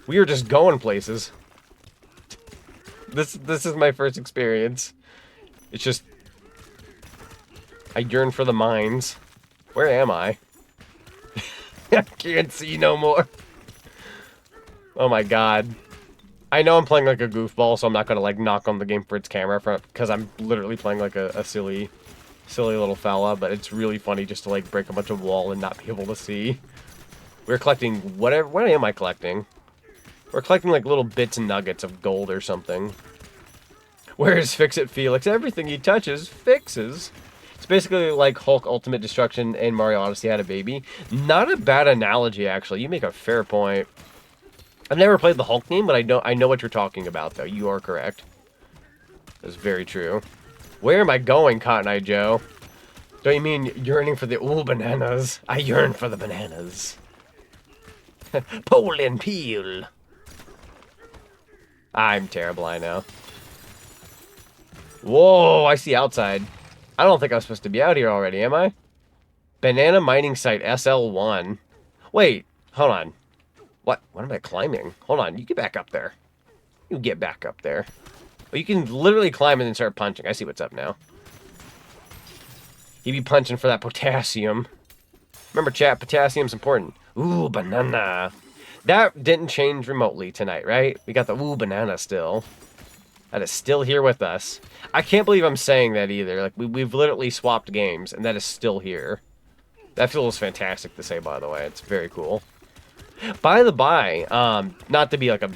We are just going places. This is my first experience. It's just I yearn for the mines. Where am I? I can't see no more. Oh my god. I know I'm playing like a goofball, so I'm not gonna like knock on the game for its camera because I'm literally playing like a silly little fella, but it's really funny just to like break a bunch of wall and not be able to see. We're collecting whatever. What am I collecting? We're collecting like little bits and nuggets of gold or something. Where is Fix It Felix? Everything he touches fixes. It's basically like Hulk Ultimate Destruction and Mario Odyssey had a baby. Not a bad analogy, actually. You make a fair point. I've never played the Hulk game, but I know what you're talking about, though. You are correct. That's very true. Where am I going, Cotton Eye Joe? Don't you mean yearning for the bananas? I yearn for the bananas. Pull and peel. I'm terrible, I know. Whoa, I see outside. I don't think I'm supposed to be out here already, am I? Banana mining site SL1. Wait, hold on. What am I climbing? Hold on, you get back up there. You get back up there. Well, you can literally climb and then start punching. I see what's up now. You be punching for that potassium. Remember, chat, potassium's important. Ooh, banana. That didn't change remotely tonight, right? We got the ooh, banana still. That is still here with us. I can't believe I'm saying that either. Like, we've literally swapped games, and that is still here. That feels fantastic to say, by the way. It's very cool. By the by, not to be like a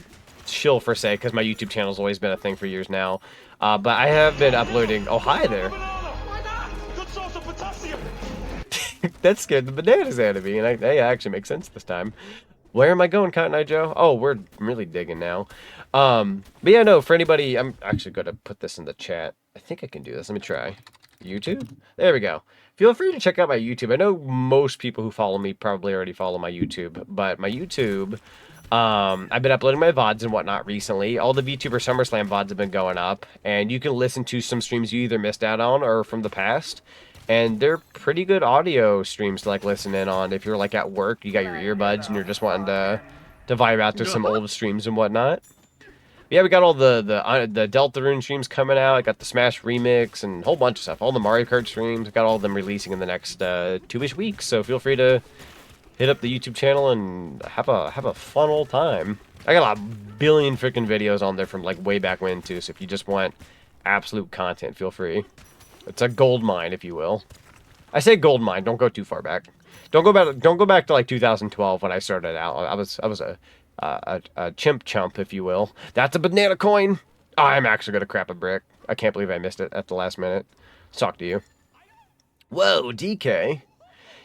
shill for say, because my YouTube channel's always been a thing for years now, but I have been uploading... Oh, hi there. That scared the bananas out of me, and that actually makes sense this time. Where am I going, Cotton Eye Joe? Oh, we're really digging now. But yeah, no, for anybody... I'm actually going to put this in the chat. I think I can do this. Let me try. YouTube? There we go. Feel free to check out my YouTube. I know most people who follow me probably already follow my YouTube, but my YouTube, I've been uploading my VODs and whatnot recently. All the VTuber SummerSlam VODs have been going up, and you can listen to some streams you either missed out on or from the past, and they're pretty good audio streams to like listen in on. If you're like at work, you got your earbuds, and you're just wanting to vibe out to some old streams and whatnot. Yeah, we got all the Deltarune streams coming out. I got the Smash Remix and a whole bunch of stuff. All the Mario Kart streams. I got all of them releasing in the next 2-ish weeks. So feel free to hit up the YouTube channel and have a fun old time. I got a billion freaking videos on there from like way back when too. So if you just want absolute content, feel free. It's a gold mine, if you will. I say gold mine. Don't go too far back. Don't go back to like 2012 when I started out. I was a chimp chump, if you will. That's a banana coin. Oh, I'm actually gonna crap a brick. I can't believe I missed it at the last minute. Let's talk to you. Whoa, DK.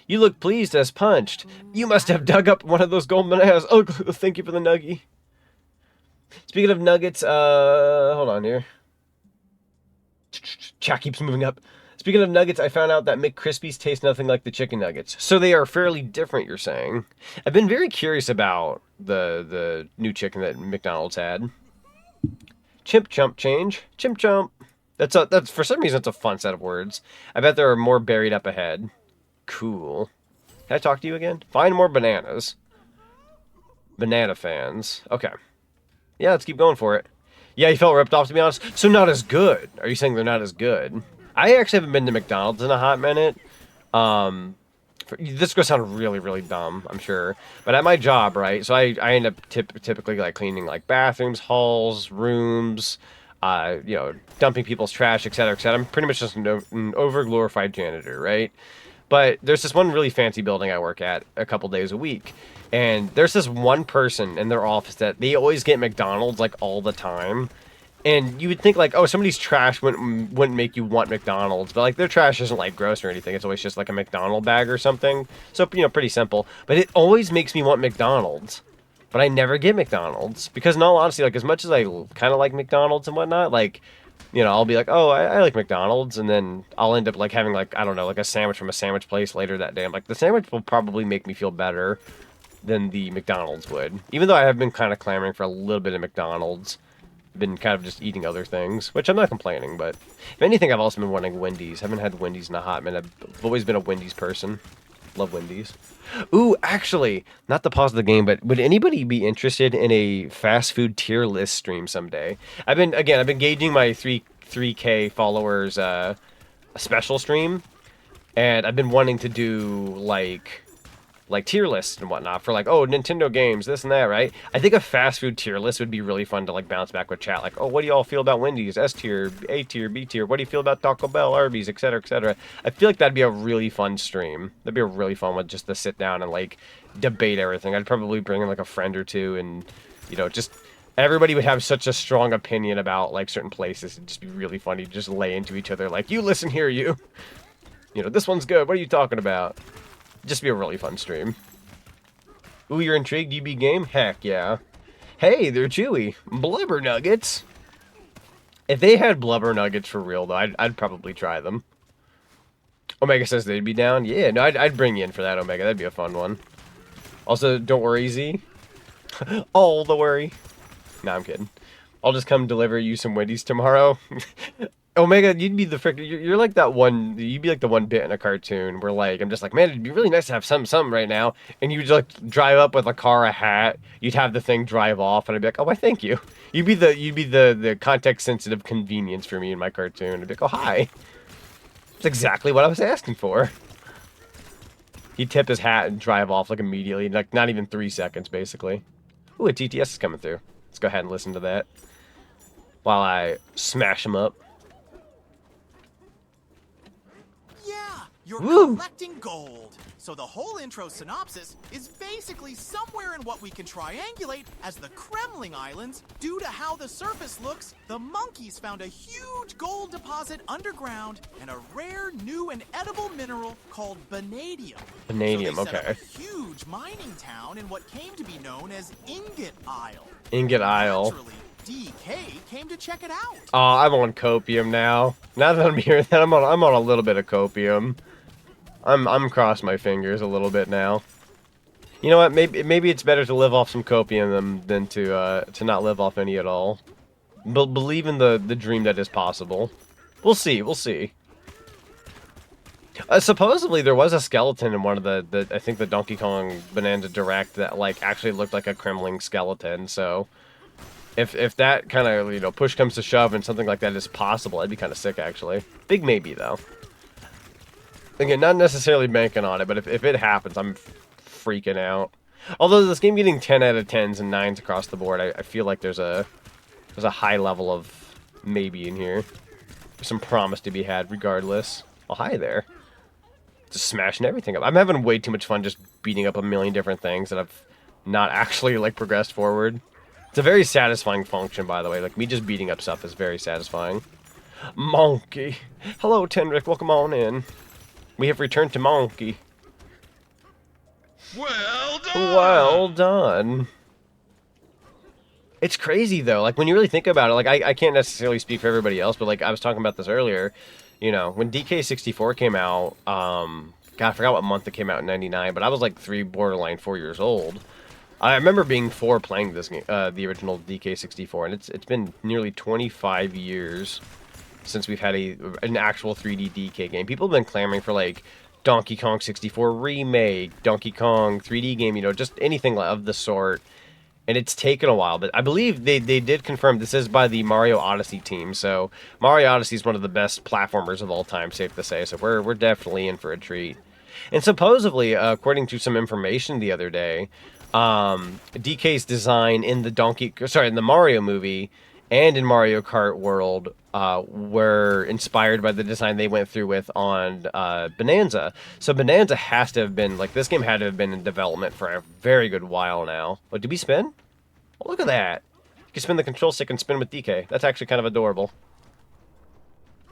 You look pleased as punched. You must have dug up one of those gold bananas. Oh, thank you for the nuggie. Speaking of nuggets, hold on here. Chat keeps moving up. Speaking of nuggets, I found out that McCrispies taste nothing like the chicken nuggets. So they are fairly different, you're saying. I've been very curious about the new chicken that McDonald's had. Chimp chump change. Chimp chump. That's for some reason it's a fun set of words. I bet there are more buried up ahead. Cool. Can I talk to you again? Find more bananas. Banana fans. Okay. Yeah, let's keep going for it. Yeah, you felt ripped off, to be honest. So not as good. Are you saying they're not as good? I actually haven't been to McDonald's in a hot minute. This is going to sound really, really dumb, I'm sure. But at my job, right, so I end up typically like cleaning like bathrooms, halls, rooms, you know, dumping people's trash, etc., etc. I'm pretty much just an over-glorified janitor, right? But there's this one really fancy building I work at a couple days a week. And there's this one person in their office that they always get McDonald's like all the time. And you would think like, oh, somebody's trash wouldn't make you want McDonald's. But like their trash isn't like gross or anything. It's always just like a McDonald's bag or something. So, you know, pretty simple. But it always makes me want McDonald's. But I never get McDonald's. Because in all honesty, like as much as I kind of like McDonald's and whatnot, like, you know, I'll be like, oh, I like McDonald's. And then I'll end up like having like, I don't know, like a sandwich from a sandwich place later that day. I'm like, the sandwich will probably make me feel better than the McDonald's would. Even though I have been kind of clamoring for a little bit of McDonald's. Been kind of just eating other things, which I'm not complaining, but if anything, I've also been wanting Wendy's. I haven't had Wendy's in a hot minute. I've always been a Wendy's person. Love Wendy's. Ooh, actually, not to pause the game, but would anybody be interested in a fast food tier list stream someday? I've been gauging my 3K followers a special stream, and I've been wanting to do like tier lists and whatnot for like, oh, Nintendo games, this and that, right? I think a fast food tier list would be really fun to like bounce back with chat. Like, oh, what do y'all feel about Wendy's? S tier, A tier, B tier. What do you feel about Taco Bell, Arby's, etc., etc.? I feel like that'd be a really fun stream. That'd be a really fun one just to sit down and like debate everything. I'd probably bring in like a friend or two, and you know, just everybody would have such a strong opinion about like certain places. It'd just be really funny to just lay into each other like, you listen here, you. You know, this one's good. What are you talking about? Just be a really fun stream. Ooh, you're intrigued? UB game? Heck yeah. Hey, they're chewy. Blubber nuggets. If they had blubber nuggets for real, though, I'd probably try them. Omega says they'd be down. Yeah, no, I'd bring you in for that, Omega. That'd be a fun one. Also, don't worry, Z. All the worry. Nah, I'm kidding. I'll just come deliver you some Wendy's tomorrow. Omega, you'd be the frick. You're like that one. You'd be like the one bit in a cartoon where, like, I'm just like, man, it'd be really nice to have some right now. And you'd like drive up with a car, a hat. You'd have the thing drive off, and I'd be like, oh, why, thank you. You'd be the context sensitive convenience for me in my cartoon. I'd be like, oh, hi. That's exactly what I was asking for. He'd tip his hat and drive off like immediately, like not even 3 seconds, basically. Ooh, a TTS is coming through. Let's go ahead and listen to that while I smash him up. You're Woo. collecting gold. So the whole intro synopsis is basically somewhere in what we can triangulate as the Kremling Islands. Due to how the surface looks, the monkeys found a huge gold deposit underground and a rare, new, and edible mineral called vanadium. Vanadium, so they set okay. up a huge mining town in what came to be known as Ingot Isle. Ingot Isle. Naturally, DK came to check it out. Oh, I'm on copium now. Now that I'm hearing that, I'm on a little bit of copium. I'm crossing my fingers a little bit now. You know what? Maybe it's better to live off some copium than to not live off any at all. Believe in the dream that is possible. We'll see. We'll see. Supposedly there was a skeleton in one of the I think the Donkey Kong Bananza Direct that like actually looked like a Kremling skeleton. So if that kind of, you know, push comes to shove and something like that is possible, that'd be kind of sick actually. Big maybe though. Again, not necessarily banking on it, but if it happens, I'm freaking out. Although this game getting 10 out of 10s and 9s across the board, I feel like there's a high level of maybe in here. There's some promise to be had regardless. Oh, hi there. Just smashing everything up. I'm having way too much fun just beating up a million different things that I've not actually, like, progressed forward. It's a very satisfying function, by the way. Like, me just beating up stuff is very satisfying. Monkey. Hello, Tenric. Welcome on in. We have returned to Monkey. Well done! Well done. It's crazy, though. Like, when you really think about it, like, I can't necessarily speak for everybody else, but, like, I was talking about this earlier. You know, when DK64 came out, God, I forgot what month it came out in 99, but I was, like, 3, borderline 4 years old. I remember being 4 playing this game, the original DK64, and it's been nearly 25 years since we've had an actual 3D DK game. People have been clamoring for, like, Donkey Kong 64 remake, Donkey Kong 3D game, you know, just anything of the sort. And it's taken a while, but I believe they did confirm this is by the Mario Odyssey team. So Mario Odyssey is one of the best platformers of all time, safe to say. So we're definitely in for a treat. And supposedly, according to some information the other day, DK's design in the Mario movie and in Mario Kart World were inspired by the design they went through with on Bananza. So Bananza has to have been, like, this game had to have been in development for a very good while now. What, did we spin? Oh, look at that. You can spin the control stick and spin with DK. That's actually kind of adorable.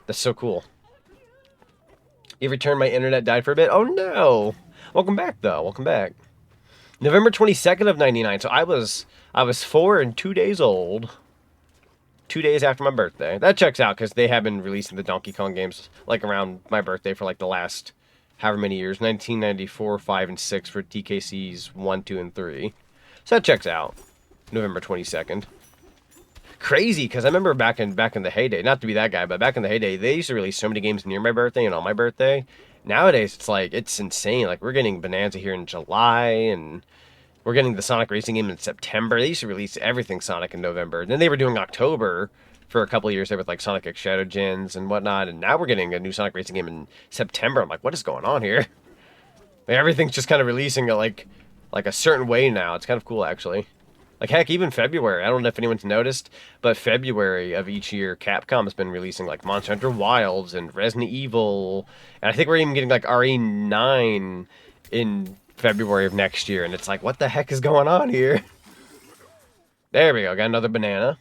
That's so cool. You returned, my internet died for a bit. Oh no! Welcome back, though. Welcome back. November 22nd of 99. So I was 4 and 2 days old. 2 days after my birthday. That checks out because they have been releasing the Donkey Kong games like around my birthday for like the last however many years. 1994, 5, and 6 for TKC's 1, 2, and 3. So that checks out. November 22nd. crazy because I remember back in the heyday, not to be that guy, but back in the heyday, they used to release so many games near my birthday and on my birthday. Nowadays, it's like it's insane. Like we're getting Bananza here in July, and we're getting the Sonic Racing game in September. They used to release everything Sonic in November. And then they were doing October for a couple of years there with like Sonic X Shadow Gens and whatnot. And now we're getting a new Sonic Racing game in September. I'm like, what is going on here? Like, everything's just kind of releasing at like a certain way now. It's kind of cool actually. Like heck, even February. I don't know if anyone's noticed, but February of each year, Capcom has been releasing like Monster Hunter Wilds and Resident Evil, and I think we're even getting like RE9 in February of next year. And it's like, what the heck is going on here? There we go. Got another banana.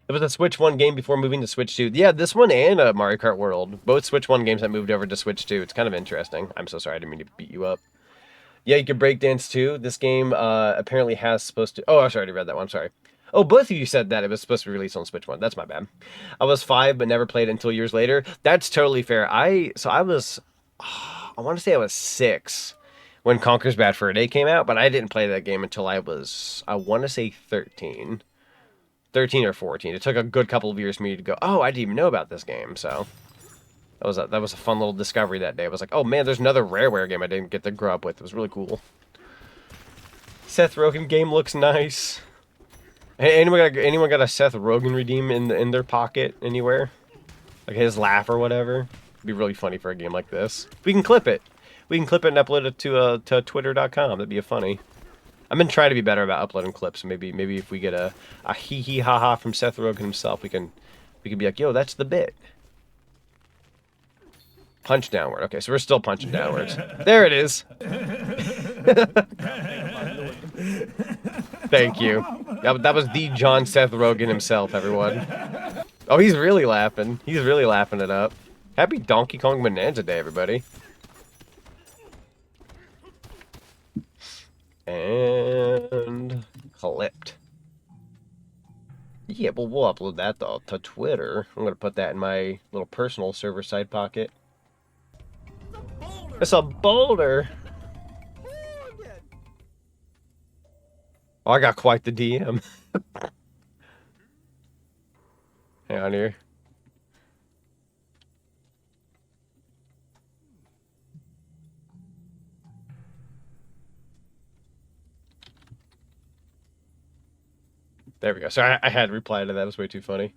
It was a Switch 1 game before moving to Switch 2. Yeah, this one and Mario Kart World, both Switch 1 games that moved over to Switch 2. It's kind of interesting. I'm so sorry, I didn't mean to beat you up. Yeah, you can breakdance too. This game apparently has supposed to... Oh, I already read that one. Sorry. Oh, both of you said that it was supposed to be released on Switch 1. That's my bad. I was 5, but never played it until years later. That's totally fair. I want to say I was 6 when Conker's Bad Fur Day came out, but I didn't play that game until I was, I want to say 13. 13 or 14. It took a good couple of years for me to go, oh, I didn't even know about this game, so... That was a fun little discovery that day. I was like, oh man, there's another Rareware game I didn't get to grow up with. It was really cool. Seth Rogen game looks nice. Hey, anyone got a Seth Rogen redeem in their pocket anywhere? Like his laugh or whatever? It'd be really funny for a game like this. We can clip it. We can clip it and upload it to twitter.com. That'd be funny. I've been trying to be better about uploading clips. Maybe if we get a hee hee ha ha from Seth Rogen himself, we can be like, yo, that's the bit. Punch downward. Okay, so we're still punching downwards. There it is. Thank you. That was the John Seth Rogen himself, everyone. Oh, he's really laughing. He's really laughing it up. Happy Donkey Kong Bonanza Day, everybody. And clipped. Yeah, but we'll upload that though to Twitter. I'm gonna put that in my little personal server side pocket. It's a boulder. Oh, I got quite the DM. Hang on here. There we go. Sorry, I had to reply to that. That was way too funny.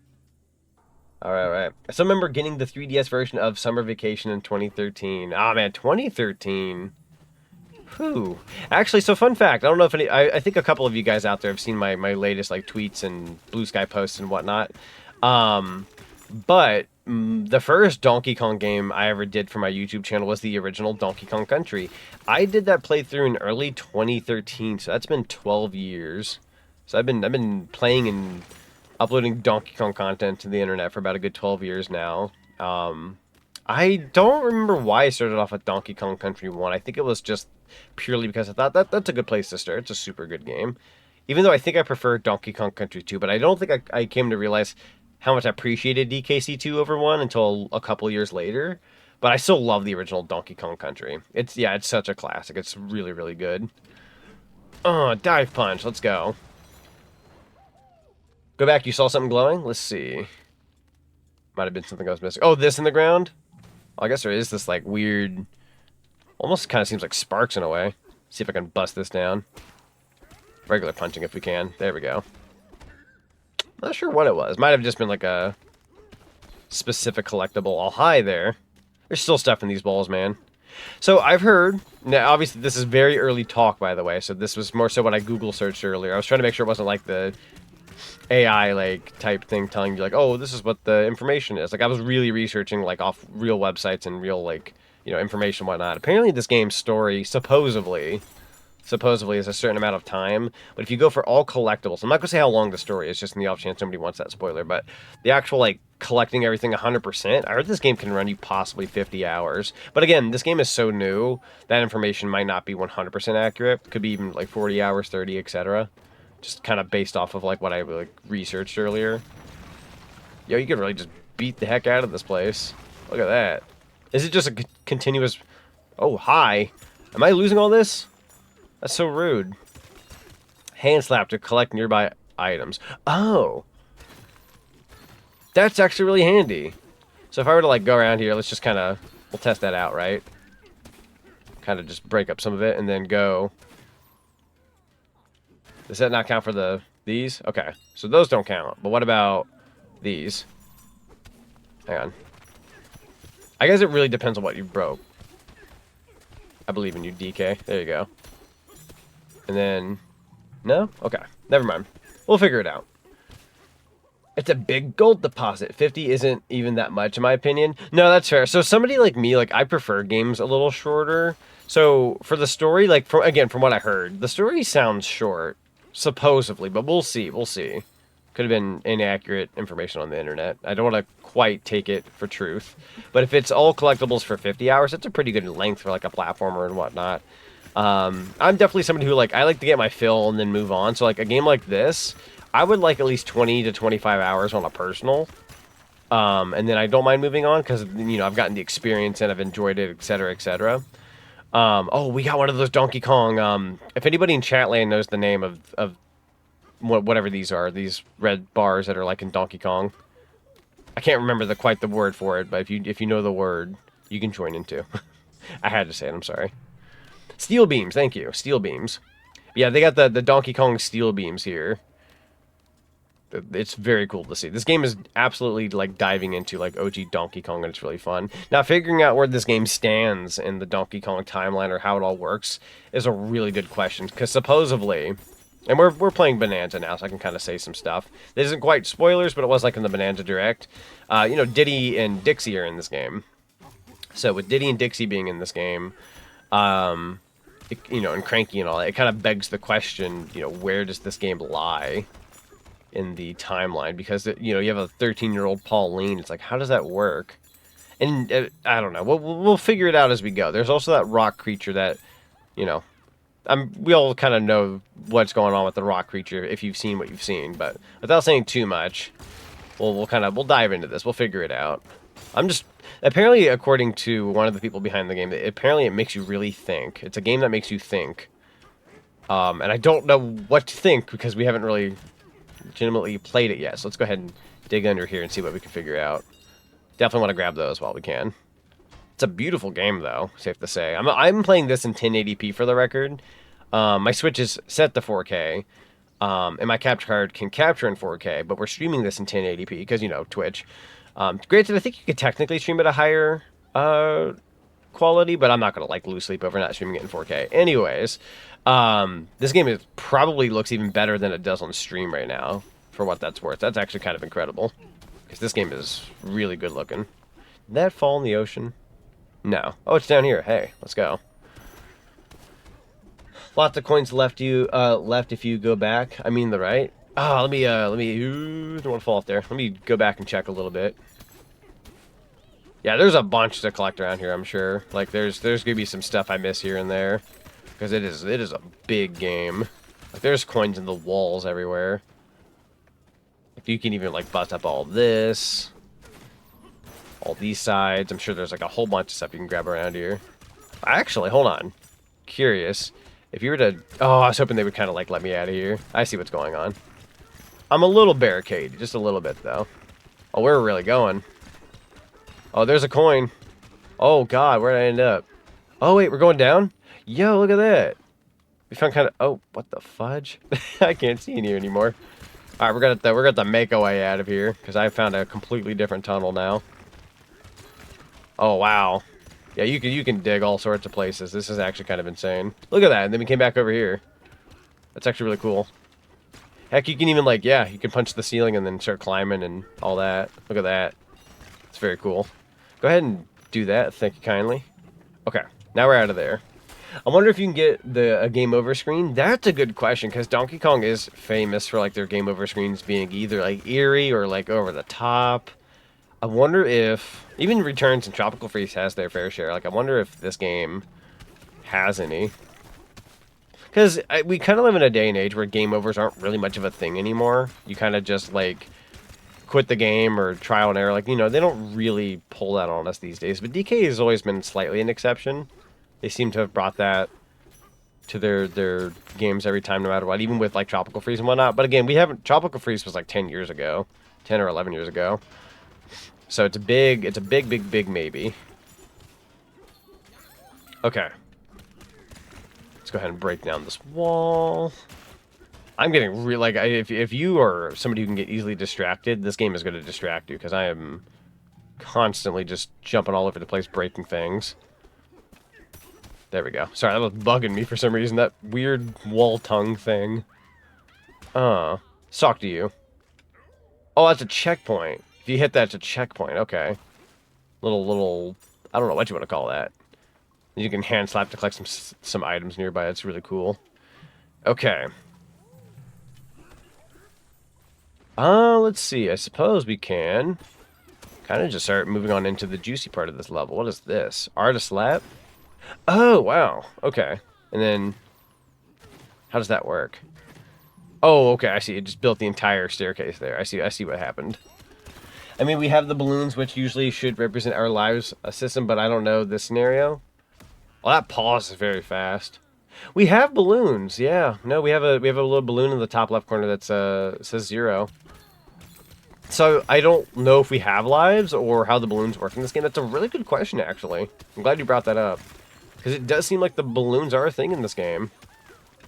Alright. I still remember getting the 3DS version of Summer Vacation in 2013. Ah, man, 2013. Whew. Actually, so fun fact. I don't know if I think a couple of you guys out there have seen my latest like tweets and Blue Sky posts and whatnot. But the first Donkey Kong game I ever did for my YouTube channel was the original Donkey Kong Country. I did that playthrough in early 2013, so that's been 12 years. So I've been playing and uploading Donkey Kong content to the internet for about a good 12 years now. I don't remember why I started off with Donkey Kong Country 1. I think it was just purely because I thought that's a good place to start. It's a super good game. Even though I think I prefer Donkey Kong Country 2, but I don't think I came to realize how much I appreciated DKC2 over 1 until a couple years later. But I still love the original Donkey Kong Country. It's such a classic. It's really, really good. Oh, dive punch. Let's go. Go back, you saw something glowing? Let's see. Might have been something I was missing. Oh, this in the ground? Well, I guess there is this, like, weird... Almost kind of seems like sparks in a way. See if I can bust this down. Regular punching if we can. There we go. Not sure what it was. Might have just been, like, a specific collectible. All high there. There's still stuff in these balls, man. So, I've heard... Now, obviously, this is very early talk, by the way. So, this was more so what I Google searched earlier. I was trying to make sure it wasn't, like, the... AI like type thing telling you like, oh, this is what the information is. Like I was really researching like off real websites and real like, you know, information and whatnot. Apparently this game's story supposedly is a certain amount of time, but if you go for all collectibles, I'm not gonna say how long the story is, just in the off chance somebody wants that spoiler, but the actual like collecting everything 100%, I heard this game can run you possibly 50 hours. But again, this game is so new that information might not be 100% accurate. Could be even like 40 hours, 30, etc. Just kind of based off of like what I like researched earlier. Yo, you could really just beat the heck out of this place. Look at that. Is it just a continuous... Oh, hi. Am I losing all this? That's so rude. Hand slap to collect nearby items. Oh. That's actually really handy. So if I were to like go around here, let's just kind of, we'll test that out, right? Kind of just break up some of it and then go. Does that not count for these? Okay, so those don't count. But what about these? Hang on. I guess it really depends on what you broke. I believe in you, DK. There you go. And then, no? Okay, never mind. We'll figure it out. It's a big gold deposit. 50 isn't even that much, in my opinion. No, that's fair. So somebody like me, like, I prefer games a little shorter. So for the story, like, from what I heard, the story sounds short, supposedly, but we'll see. We'll see. Could have been inaccurate information on the internet. I don't want to quite take it for truth. But if it's all collectibles for 50 hours, that's a pretty good length for, like, a platformer and whatnot. I'm definitely somebody who, like, I like to get my fill and then move on. So, like, a game like this, I would like at least 20 to 25 hours on a personal. And then I don't mind moving on because, you know, I've gotten the experience and I've enjoyed it, etc., etc. Oh, we got one of those Donkey Kong. If anybody in Chatland knows the name of whatever these are, these red bars that are like in Donkey Kong. I can't remember quite the word for it, but if you know the word, you can join in too. I had to say it, I'm sorry. Steel beams, thank you. Steel beams. Yeah, they got the Donkey Kong steel beams here. It's very cool to see. This game is absolutely like diving into like OG Donkey Kong, and it's really fun. Now, figuring out where this game stands in the Donkey Kong timeline or how it all works is a really good question, because supposedly, and we're playing Bananza now, so I can kind of say some stuff. This isn't quite spoilers, but it was like in the Bananza Direct. You know, Diddy and Dixie are in this game. So with Diddy and Dixie being in this game, you know, and Cranky and all that, it kind of begs the question, you know, where does this game lie in the timeline? Because, you know, you have a 13-year-old Pauline. It's like, how does that work? And I don't know. We'll figure it out as we go. There's also that rock creature that, you know, we all kind of know what's going on with the rock creature if you've seen what you've seen. But without saying too much, we'll dive into this. We'll figure it out. Apparently, according to one of the people behind the game, apparently it makes you really think. It's a game that makes you think. And I don't know what to think because we haven't really legitimately played it yet. So let's go ahead and dig under here and see what we can figure out. Definitely want to grab those while we can. It's a beautiful game, though, safe to say. I'm playing this in 1080p for the record. My Switch is set to 4K. And my capture card can capture in 4K, but we're streaming this in 1080p because, you know, Twitch. Granted, I think you could technically stream at a higher quality, but I'm not going to, like, lose sleep over not streaming it in 4K. Anyways, this game probably looks even better than it does on stream right now, for what that's worth. That's actually kind of incredible, because this game is really good looking. Did that fall in the ocean? No. Oh, it's down here. Hey, let's go. Lots of coins left if you go back. I mean the right. Ah, let me, don't want to fall off there. Let me go back and check a little bit. Yeah, there's a bunch to collect around here, I'm sure. Like, there's gonna be some stuff I miss here and there. Because it is a big game. Like, there's coins in the walls everywhere. If you can even, like, bust up all this. All these sides. I'm sure there's, like, a whole bunch of stuff you can grab around here. Actually, hold on. Curious. If you were to... Oh, I was hoping they would kind of, like, let me out of here. I see what's going on. I'm a little barricaded. Just a little bit, though. Oh, where are we really going? Oh, there's a coin. Oh, God. Where'd I end up? Oh, wait. We're going down? Yo, look at that. We found kind of... Oh, what the fudge? I can't see in here anymore. All right, we're gonna have to make our way out of here because I found a completely different tunnel now. Oh, wow. Yeah, you can dig all sorts of places. This is actually kind of insane. Look at that. And then we came back over here. That's actually really cool. Heck, you can even, like, yeah, you can punch the ceiling and then start climbing and all that. Look at that. It's very cool. Go ahead and do that. Thank you kindly. Okay, now we're out of there. I wonder if you can get a game over screen. That's a good question, because Donkey Kong is famous for, like, their game over screens being either, like, eerie or, like, over the top. I wonder if... Even Returns and Tropical Freeze has their fair share. Like, I wonder if this game has any. Because we kind of live in a day and age where game overs aren't really much of a thing anymore. You kind of just, like, quit the game or trial and error. Like, you know, they don't really pull that on us these days. But DK has always been slightly an exception. They seem to have brought that to their games every time, no matter what. Even with, like, Tropical Freeze and whatnot. But again, Tropical Freeze was, like, 10 years ago. 10 or 11 years ago. So it's a big maybe. Okay. Let's go ahead and break down this wall. I'm getting real, like, if you are somebody who can get easily distracted, this game is going to distract you, because I am constantly just jumping all over the place, breaking things. There we go. Sorry, that was bugging me for some reason, that weird wall tongue thing. Sock to you. Oh, that's a checkpoint. If you hit that, it's a checkpoint. Okay. Little, I don't know what you want to call that. You can hand slap to collect some items nearby. That's really cool. Okay. Let's see. I suppose we can kind of just start moving on into the juicy part of this level. What is this? Artist lap? Oh, wow. Okay. And then, how does that work? Oh, okay. I see. It just built the entire staircase there. I see what happened. I mean, we have the balloons, which usually should represent our lives system, but I don't know this scenario. Well, that pause is very fast. We have balloons, yeah. No, we have a little balloon in the top left corner that says 0. So I don't know if we have lives or how the balloons work in this game. That's a really good question, actually. I'm glad you brought that up, because it does seem like the balloons are a thing in this game.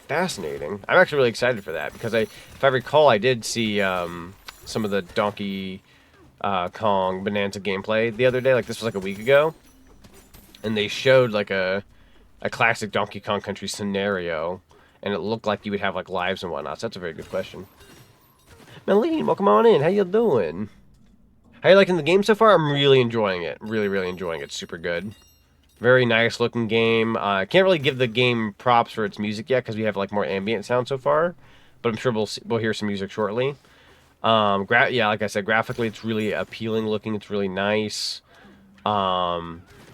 Fascinating. I'm actually really excited for that, because if I recall, I did see some of the Donkey Kong Bananza gameplay the other day. Like, this was like a week ago, and they showed like a classic Donkey Kong Country scenario, and it looked like you would have like lives and whatnot. So that's a very good question. Melene, welcome on in. How you doing? How you liking the game so far? I'm really enjoying it. Really enjoying it. Super good. Very nice looking game. I can't really give the game props for its music yet, because we have like more ambient sound so far, but I'm sure we'll hear some music shortly. Yeah, like I said, graphically it's really appealing looking. It's really nice.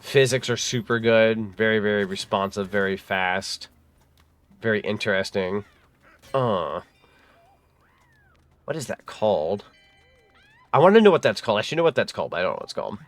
Physics are super good. Very responsive. Very fast. Very interesting. What is that called? I want to know what that's called. I should know what that's called, but I don't know what it's called.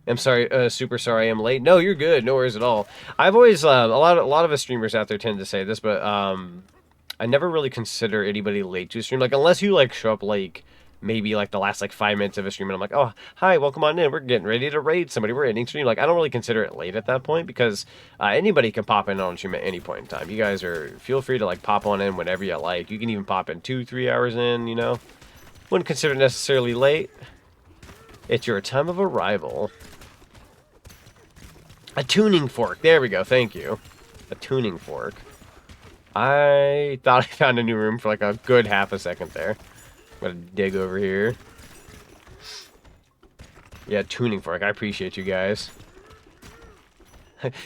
I'm sorry, super sorry I'm late. No, you're good. No worries at all. I've always, a lot of us streamers out there tend to say this, but I never really consider anybody late to a stream. Like, unless you, like, show up, like, maybe, like, the last, like, 5 minutes of a stream, and I'm like, oh, hi, welcome on in. We're getting ready to raid somebody. We're ending stream. Like, I don't really consider it late at that point, because anybody can pop in on stream at any point in time. You guys feel free to, like, pop on in whenever you like. You can even pop in 2-3 hours in, you know. Wouldn't consider it necessarily late. It's your time of arrival. A tuning fork. There we go. Thank you. A tuning fork. I thought I found a new room for like a good half a second there. I'm gonna dig over here. Yeah, tuning fork. I appreciate you guys.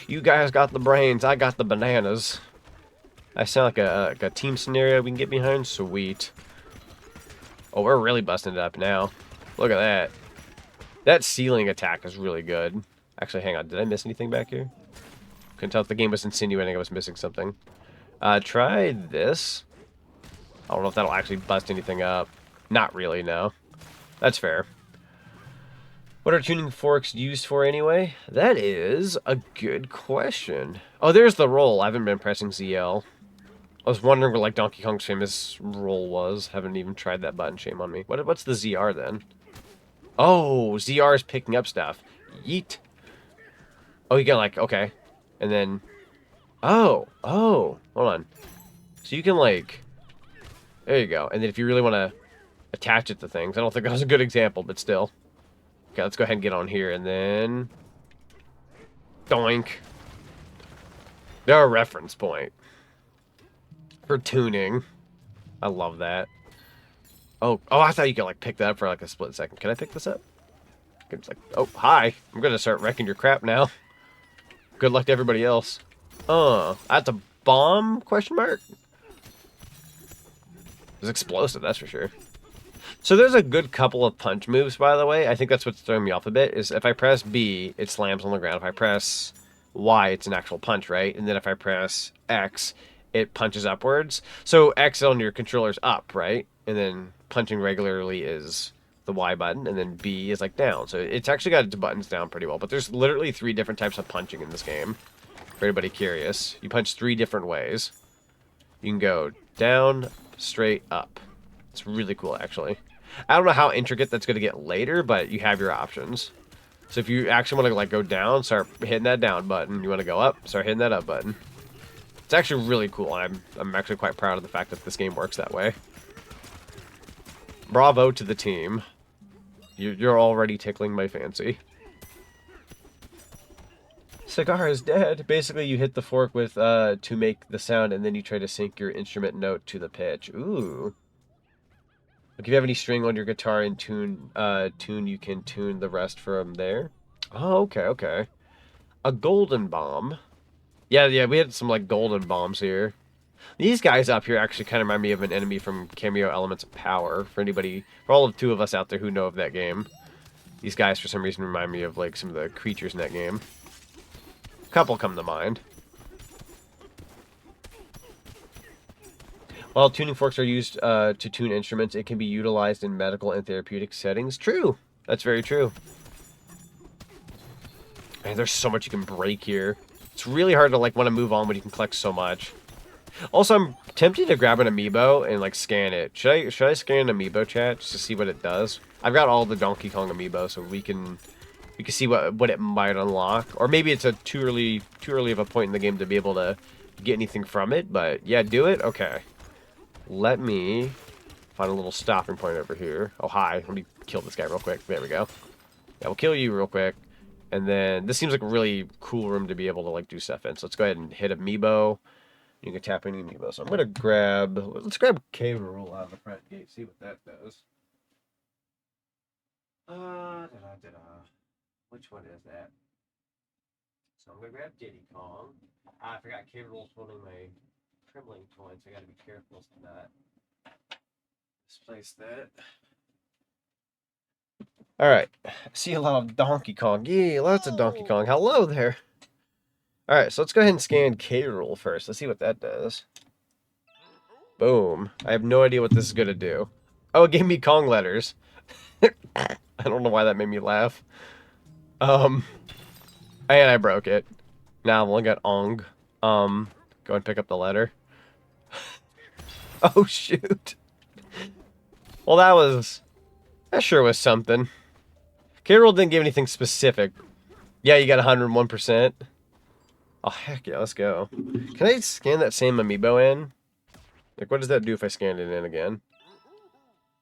You guys got the brains. I got the bananas. I sound like a team scenario we can get behind. Sweet. Oh, we're really busting it up now. Look at that. That ceiling attack is really good. Actually, hang on. Did I miss anything back here? Couldn't tell if the game was insinuating I was missing something. Try this. I don't know if that'll actually bust anything up. Not really, no. That's fair. What are tuning forks used for anyway? That is a good question. Oh, there's the roll. I haven't been pressing ZL. I was wondering what, like, Donkey Kong's famous roll was. Haven't even tried that button. Shame on me. What's the ZR, then? Oh, ZR is picking up stuff. Yeet. Oh, you can, like, okay. And then... Oh. Hold on. So you can, like... There you go. And then if you really want to attach it to things... I don't think that was a good example, but still. Okay, let's go ahead and get on here, and then... Doink. They're a reference point. For tuning. I love that. Oh, I thought you could, like, pick that up for, like, a split second. Can I pick this up? It's like, oh, hi. I'm gonna start wrecking your crap now. Good luck to everybody else. That's a bomb? Question mark? It's explosive, that's for sure. So there's a good couple of punch moves, by the way. I think that's what's throwing me off a bit, is if I press B, it slams on the ground. If I press Y, it's an actual punch, right? And then if I press X, it punches upwards. So X on your controller's up, right? And then punching regularly is the Y button, and then B is like down. So it's actually got its buttons down pretty well. But there's literally 3 different types of punching in this game. For anybody curious, you punch 3 different ways. You can go down, straight, up. It's really cool, actually. I don't know how intricate that's going to get later, but you have your options. So if you actually want to like go down, start hitting that down button. You want to go up, start hitting that up button. It's actually really cool. I'm actually quite proud of the fact that this game works that way. Bravo to the team. You're already tickling my fancy. Cigar is dead. Basically, you hit the fork with to make the sound, and then you try to sync your instrument note to the pitch. Ooh. Like if you have any string on your guitar and tune, you can tune the rest from there. Oh, okay, okay. A golden bomb. Yeah, we had some like golden bombs here. These guys up here actually kind of remind me of an enemy from Cameo Elements of Power. For anybody, for all of two of us out there who know of that game, these guys for some reason remind me of like some of the creatures in that game. A couple come to mind. While tuning forks are used to tune instruments, it can be utilized in medical and therapeutic settings. True. That's very true. Man, there's so much you can break here. It's really hard to like want to move on when you can collect so much. Also, I'm tempted to grab an amiibo and like scan it. Should I scan an amiibo, chat, just to see what it does? I've got all the Donkey Kong amiibo, so we can see what it might unlock. Or maybe it's a too early of a point in the game to be able to get anything from it. But yeah, do it. Okay. Let me find a little stopping point over here. Oh, hi. Let me kill this guy real quick. There we go. Yeah, we'll kill you real quick. And then this seems like a really cool room to be able to like do stuff in. So let's go ahead and hit amiibo. You can tap any amiibo. So I'm gonna let's grab K Rool out of the front gate. See what that does. Which one is that? So I'm gonna grab Diddy Kong. I forgot K Rool's holding my trembling coin, so I gotta be careful to not misplace that. Alright. See a lot of Donkey Kong. Yeah, lots of Donkey Kong. Hello there. Alright, so let's go ahead and scan K Rool first. Let's see what that does. Boom. I have no idea what this is gonna do. Oh, it gave me Kong letters. I don't know why that made me laugh. And I broke it. Now I'm looking at Ong. Go and pick up the letter. Oh, shoot. Well, that sure was something. K Rool didn't give anything specific. Yeah, you got 101%. Oh, heck yeah, let's go. Can I scan that same amiibo in? Like, what does that do if I scan it in again?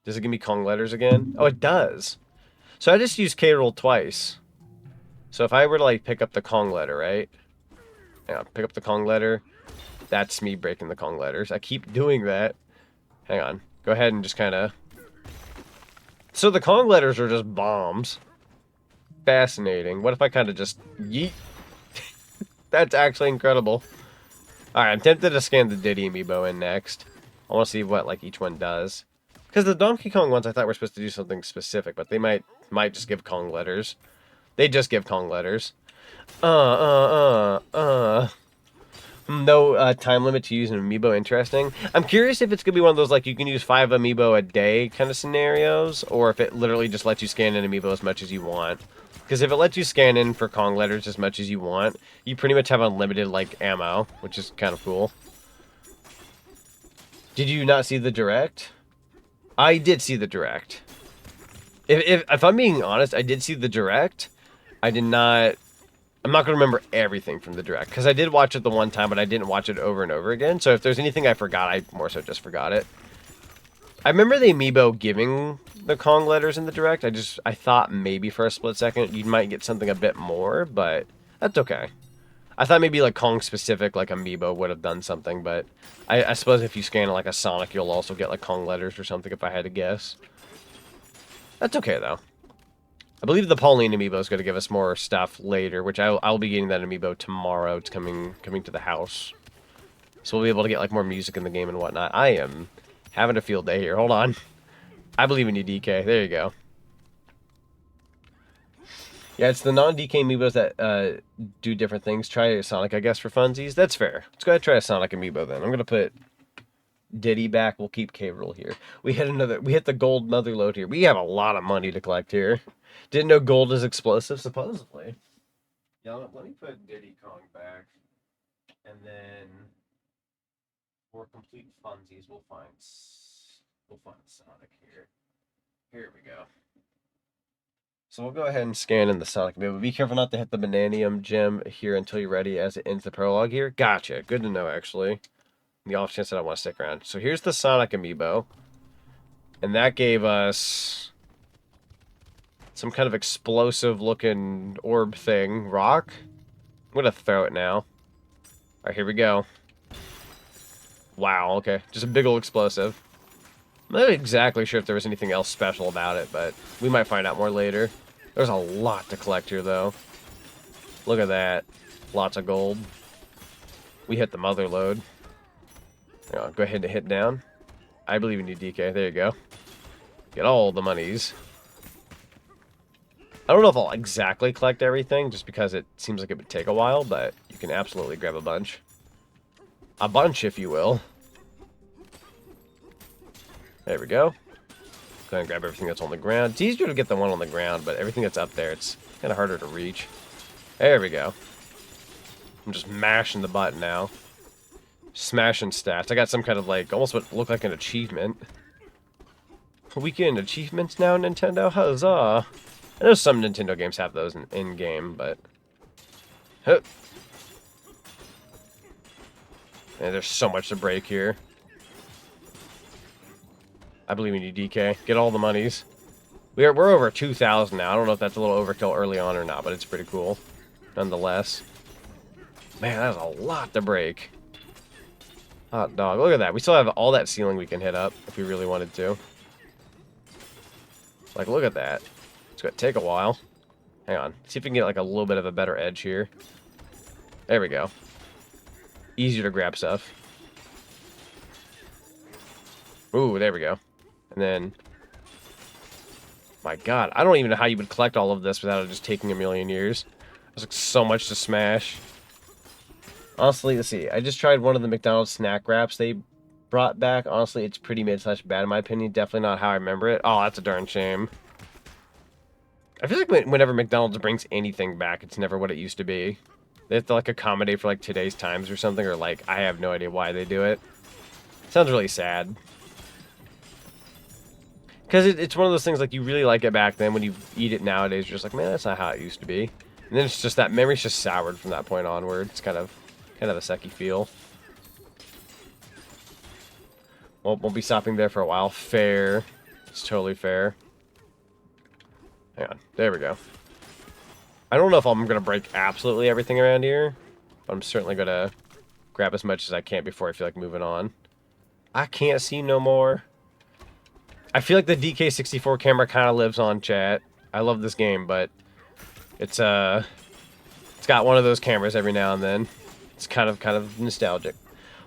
Does it give me Kong letters again? Oh, it does. So I just used K Rool twice. So if I were to, like, pick up the Kong letter, right? Yeah, pick up the Kong letter. That's me breaking the Kong letters. I keep doing that. Hang on. Go ahead and just kind of... So the Kong letters are just bombs. Fascinating. What if I kind of just yeet? That's actually incredible. Alright, I'm tempted to scan the Diddy amiibo in next. I want to see what like each one does. Because the Donkey Kong ones I thought were supposed to do something specific, but they might just give Kong letters. They just give Kong letters. No time limit to use an amiibo. Interesting. I'm curious if it's going to be one of those, like, you can use 5 amiibo a day kind of scenarios, or if it literally just lets you scan an amiibo as much as you want. Because if it lets you scan in for Kong letters as much as you want, you pretty much have unlimited, like, ammo, which is kind of cool. Did you not see the direct? I did see the direct. If I'm being honest, I did see the direct. I'm not going to remember everything from the direct, because I did watch it the one time, but I didn't watch it over and over again. So if there's anything I forgot, I more so just forgot it. I remember the amiibo giving the Kong letters in the direct. I thought maybe for a split second you might get something a bit more, but that's okay. I thought maybe like Kong specific, like amiibo would have done something, but I suppose if you scan like a Sonic, you'll also get like Kong letters or something, if I had to guess. That's okay though. I believe the Pauline amiibo is going to give us more stuff later, which I'll be getting that amiibo tomorrow. It's coming to the house. So we'll be able to get like more music in the game and whatnot. I am having a field day here. Hold on. I believe in you, DK. There you go. Yeah, it's the non-DK amiibos that do different things. Try a Sonic, I guess, for funsies. That's fair. Let's go ahead and try a Sonic amiibo then. I'm going to put Diddy back. We'll keep K Rool here. We hit the gold mother load here. We have a lot of money to collect here. Didn't know gold is explosive, supposedly. Yeah, let me put Diddy Kong back. And then for complete funsies, we'll find Sonic here. Here we go. So we'll go ahead and scan in the Sonic Amiibo. Be careful not to hit the Bananium gem here until you're ready as it ends the prologue here. Gotcha. Good to know, actually. The off chance that I want to stick around. So here's the Sonic Amiibo. And that gave us some kind of explosive-looking orb thing. Rock? I'm going to throw it now. Alright, here we go. Wow, okay. Just a big old explosive. I'm not exactly sure if there was anything else special about it, but we might find out more later. There's a lot to collect here, though. Look at that. Lots of gold. We hit the mother load. Go ahead and hit down. I believe in you, DK. There you go. Get all the monies. I don't know if I'll exactly collect everything, just because it seems like it would take a while, but you can absolutely grab a bunch. A bunch, if you will. There we go. Go ahead and grab everything that's on the ground. It's easier to get the one on the ground, but everything that's up there, it's kind of harder to reach. There we go. I'm just mashing the button now. Smashing stats. I got some kind of, like, almost what looked like an achievement. We getting achievements now, Nintendo? Huzzah! I know some Nintendo games have those in-game, but... Huh. And there's so much to break here. I believe in you, DK. Get all the monies. We're over 2,000 now. I don't know if that's a little overkill early on or not, but it's pretty cool. Nonetheless. Man, that's a lot to break. Hot dog. Look at that. We still have all that ceiling we can hit up if we really wanted to. Like, look at that. It's going to take a while. Hang on. See if we can get, like, a little bit of a better edge here. There we go. Easier to grab stuff. Ooh, there we go. And then... My god, I don't even know how you would collect all of this without it just taking a million years. There's like so much to smash. Honestly, let's see. I just tried one of the McDonald's snack wraps they brought back. Honestly, it's pretty mid/bad in my opinion. Definitely not how I remember it. Oh, that's a darn shame. I feel like whenever McDonald's brings anything back, it's never what it used to be. They have to like accommodate for like today's times or something, or like I have no idea why they do it. Sounds really sad. Because it's one of those things, like, you really like it back then. When you eat it nowadays, you're just like, man, that's not how it used to be. And then it's just that memory's just soured from that point onward. It's kind of a sucky feel. Won't be stopping there for a while. Fair. It's totally fair. Hang on. There we go. I don't know if I'm going to break absolutely everything around here, but I'm certainly going to grab as much as I can before I feel like moving on. I can't see no more. I feel like the DK64 camera kind of lives on, chat. I love this game, but it's got one of those cameras every now and then. It's kind of nostalgic.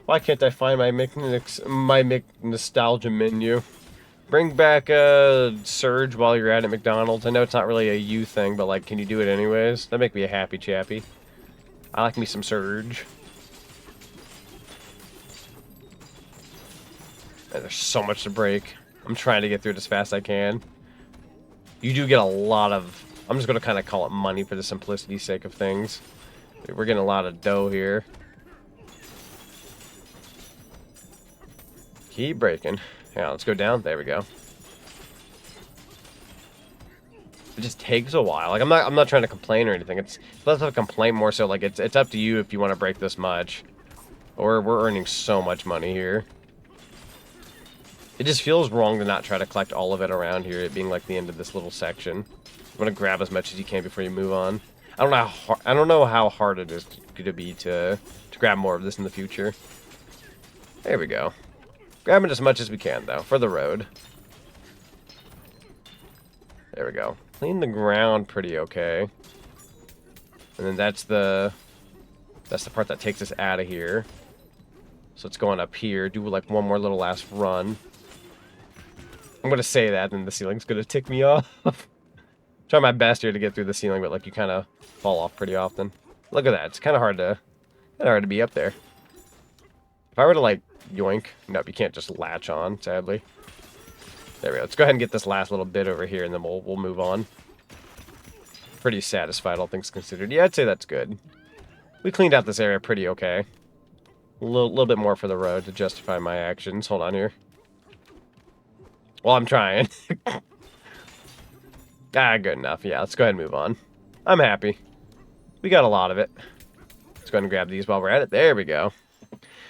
Why can't I find my nostalgia menu? Bring back Surge while you're at McDonald's. I know it's not really a you thing, but like, can you do it anyways? That'd make me a happy chappy. I like me some Surge. Man, there's so much to break. I'm trying to get through it as fast as I can. You do get a lot of... I'm just going to kind of call it money for the simplicity's sake of things. We're getting a lot of dough here. Keep breaking. Yeah, let's go down. There we go. It just takes a while. Like, I'm not trying to complain or anything. It's less of a complaint, more so like it's up to you if you want to break this much. Or we're earning so much money here. It just feels wrong to not try to collect all of it around here, it being like the end of this little section. You want to grab as much as you can before you move on. I don't know how hard it is going to be to grab more of this in the future. There we go. Grabbing as much as we can, though, for the road. There we go. Clean the ground pretty okay. And then that's the part that takes us out of here. So it's going up here. Do like one more little last run. I'm going to say that, and the ceiling's going to tick me off. Try my best here to get through the ceiling, but like you kind of fall off pretty often. Look at that. It's kind of hard to be up there. If I were to like yoink, nope, you can't just latch on, sadly. There we go. Let's go ahead and get this last little bit over here, and then we'll move on. Pretty satisfied, all things considered. Yeah, I'd say that's good. We cleaned out this area pretty okay. A little bit more for the road to justify my actions. Hold on here. Well, I'm trying. Ah, good enough. Yeah, let's go ahead and move on. I'm happy. We got a lot of it. Let's go ahead and grab these while we're at it. There we go.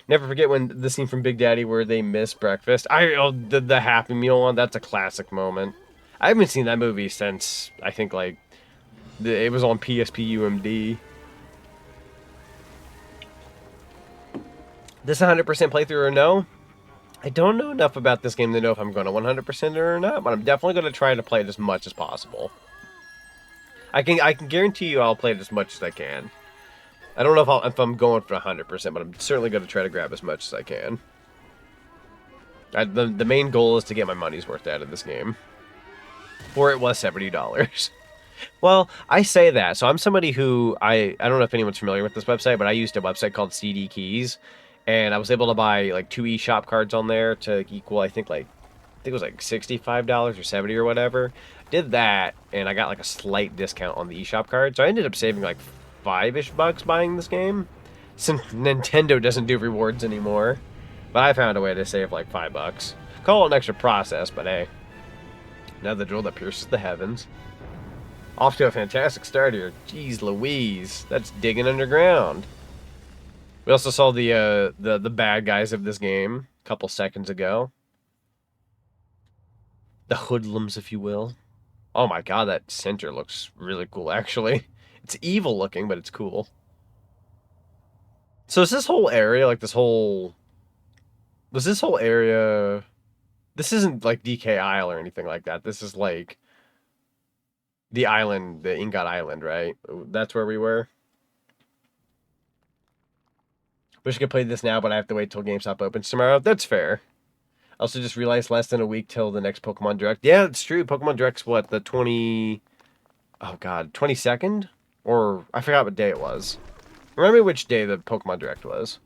Never forget when the scene from Big Daddy where they miss breakfast. The Happy Meal one, that's a classic moment. I haven't seen that movie since, I think, like, it was on PSP UMD. This 100% playthrough or no? I don't know enough about this game to know if I'm going to 100% it or not, but I'm definitely going to try to play it as much as possible. I can guarantee you I'll play it as much as I can. I don't know if I'm going for 100%, but I'm certainly going to try to grab as much as I can. The main goal is to get my money's worth out of this game. Or it was $70. Well, I say that. So I'm somebody who, I don't know if anyone's familiar with this website, but I used a website called CD Keys. And I was able to buy like 2 eShop cards on there to equal, I think it was like $65 or $70 or whatever. Did that, and I got like a slight discount on the eShop card. So I ended up saving like $5-ish buying this game, since Nintendo doesn't do rewards anymore. But I found a way to save like $5. Call it an extra process, but hey. Another drill that pierces the heavens. Off to a fantastic start here. Jeez Louise, that's digging underground. We also saw the bad guys of this game a couple seconds ago. The hoodlums, if you will. Oh my god, that center looks really cool, actually. It's evil looking, but it's cool. So is this whole area, like this whole... Was this whole area... This isn't like DK Isle or anything like that. This is like... The island, the Ingot Island, right? That's where we were. Wish I could play this now, but I have to wait till GameStop opens tomorrow. That's fair. I also just realized less than a week till the next Pokemon Direct. Yeah, it's true. Pokemon Direct's what, the 20... Oh, God. 22nd? Or, I forgot what day it was. Remember which day the Pokemon Direct was.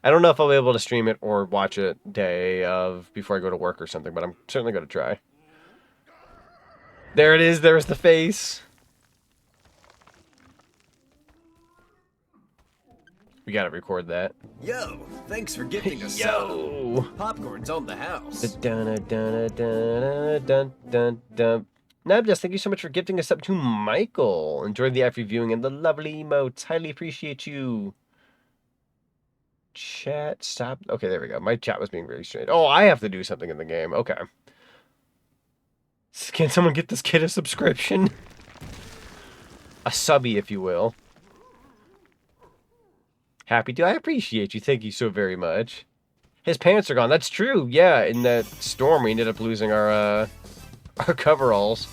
I don't know if I'll be able to stream it or watch it day of before I go to work or something, but I'm certainly going to try. There it is. There's the face. We gotta record that. Yo, thanks for gifting us Yo! some. Popcorn's on the house. Nabjas, thank you so much for gifting us up to Michael. Enjoyed the app reviewing and the lovely emotes. Highly appreciate you. Chat, stop. Okay, there we go. My chat was being really strange. Oh, I have to do something in the game. Okay. Can someone get this kid a subscription? A subby, if you will. Happy to. I appreciate you. Thank you so very much. His pants are gone. That's true. Yeah, in that storm, we ended up losing our coveralls.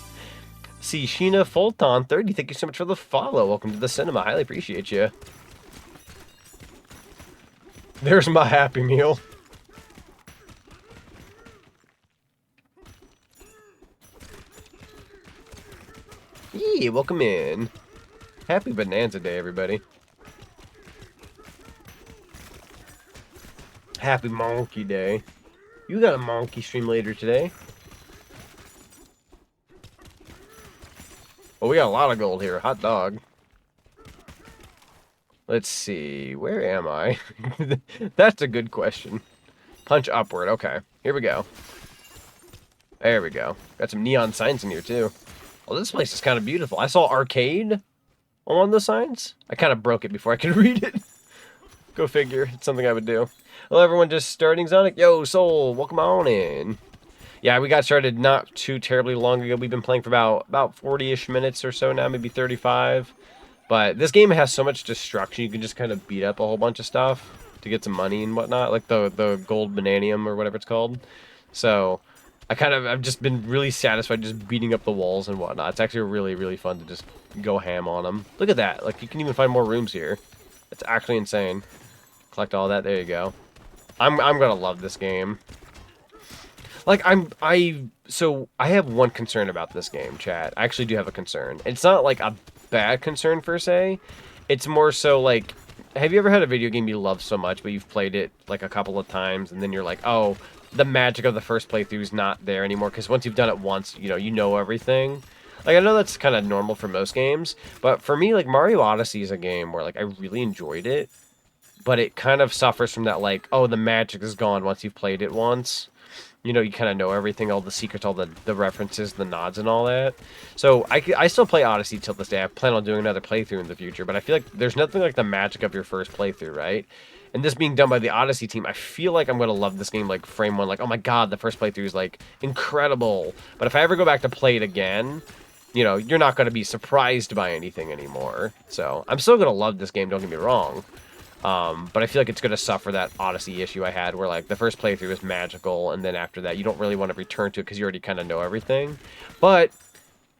See, Sheena Fulton 30. Thank you so much for the follow. Welcome to the cinema. Highly appreciate you. There's my Happy Meal. Yeah, welcome in. Happy Bananza Day, everybody. Happy Monkey Day. You got a monkey stream later today. Well, we got a lot of gold here. Hot dog. Let's see. Where am I? That's a good question. Punch upward. Okay. Here we go. There we go. Got some neon signs in here, too. Well, this place is kind of beautiful. I saw arcade on one of the signs. I kind of broke it before I could read it. Go figure. It's something I would do. Hello, everyone. Just starting Zonic. Yo, Soul. Welcome on in. Yeah, we got started not too terribly long ago. We've been playing for about 40-ish minutes or so now, maybe 35. But this game has so much destruction. You can just kind of beat up a whole bunch of stuff to get some money and whatnot, like the gold bananium or whatever it's called. So I've just been really satisfied just beating up the walls and whatnot. It's actually really, really fun to just go ham on them. Look at that. Like, you can even find more rooms here. It's actually insane. Collect all that. There you go. I'm gonna love this game. Like, so I have one concern about this game, chat. I actually do have a concern. It's not like a bad concern per se. It's more so like, have you ever had a video game you love so much, but you've played it like a couple of times, and then you're like, oh, the magic of the first playthrough is not there anymore, because once you've done it once, you know everything. Like, I know that's kind of normal for most games, but for me, like, Mario Odyssey is a game where, like, I really enjoyed it, but it kind of suffers from that, like, oh, the magic is gone once you've played it once. You know, you kind of know everything, all the secrets, all the references, the nods, and all that. So I still play Odyssey till this day. I plan on doing another playthrough in the future, but I feel like there's nothing like the magic of your first playthrough, right? And this being done by the Odyssey team, I feel like I'm going to love this game like frame one. Like, oh my god, the first playthrough is like incredible. But if I ever go back to play it again, you know, you're not going to be surprised by anything anymore. So I'm still going to love this game, don't get me wrong. But I feel like it's going to suffer that Odyssey issue I had where, like, the first playthrough is magical, and then after that, you don't really want to return to it because you already kind of know everything. But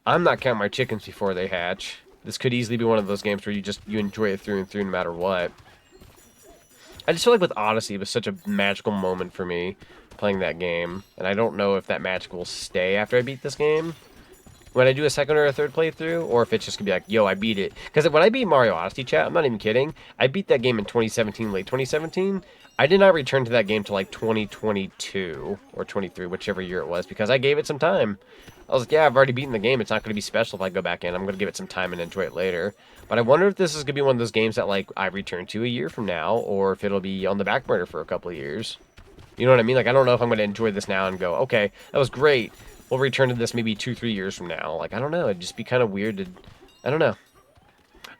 I'm not counting my chickens before they hatch. This could easily be one of those games where you enjoy it through and through no matter what. I just feel like with Odyssey, it was such a magical moment for me playing that game, and I don't know if that magic will stay after I beat this game. When I do a second or a third playthrough, or if it's just gonna be like, yo, I beat it. Because when I beat Mario Odyssey, chat, I'm not even kidding, I beat that game in 2017, late 2017. I did not return to that game till like 2022 or 23, whichever year it was, because I gave it some time. I was like, yeah, I've already beaten the game. It's not going to be special if I go back in. I'm going to give it some time and enjoy it later. But I wonder if this is going to be one of those games that, like, I return to a year from now, or if it'll be on the back burner for a couple of years. You know what I mean? Like, I don't know if I'm going to enjoy this now and go, okay, that was great. We'll return to this maybe 2-3 years from now. Like, I don't know. It'd just be kind of weird to... I don't know.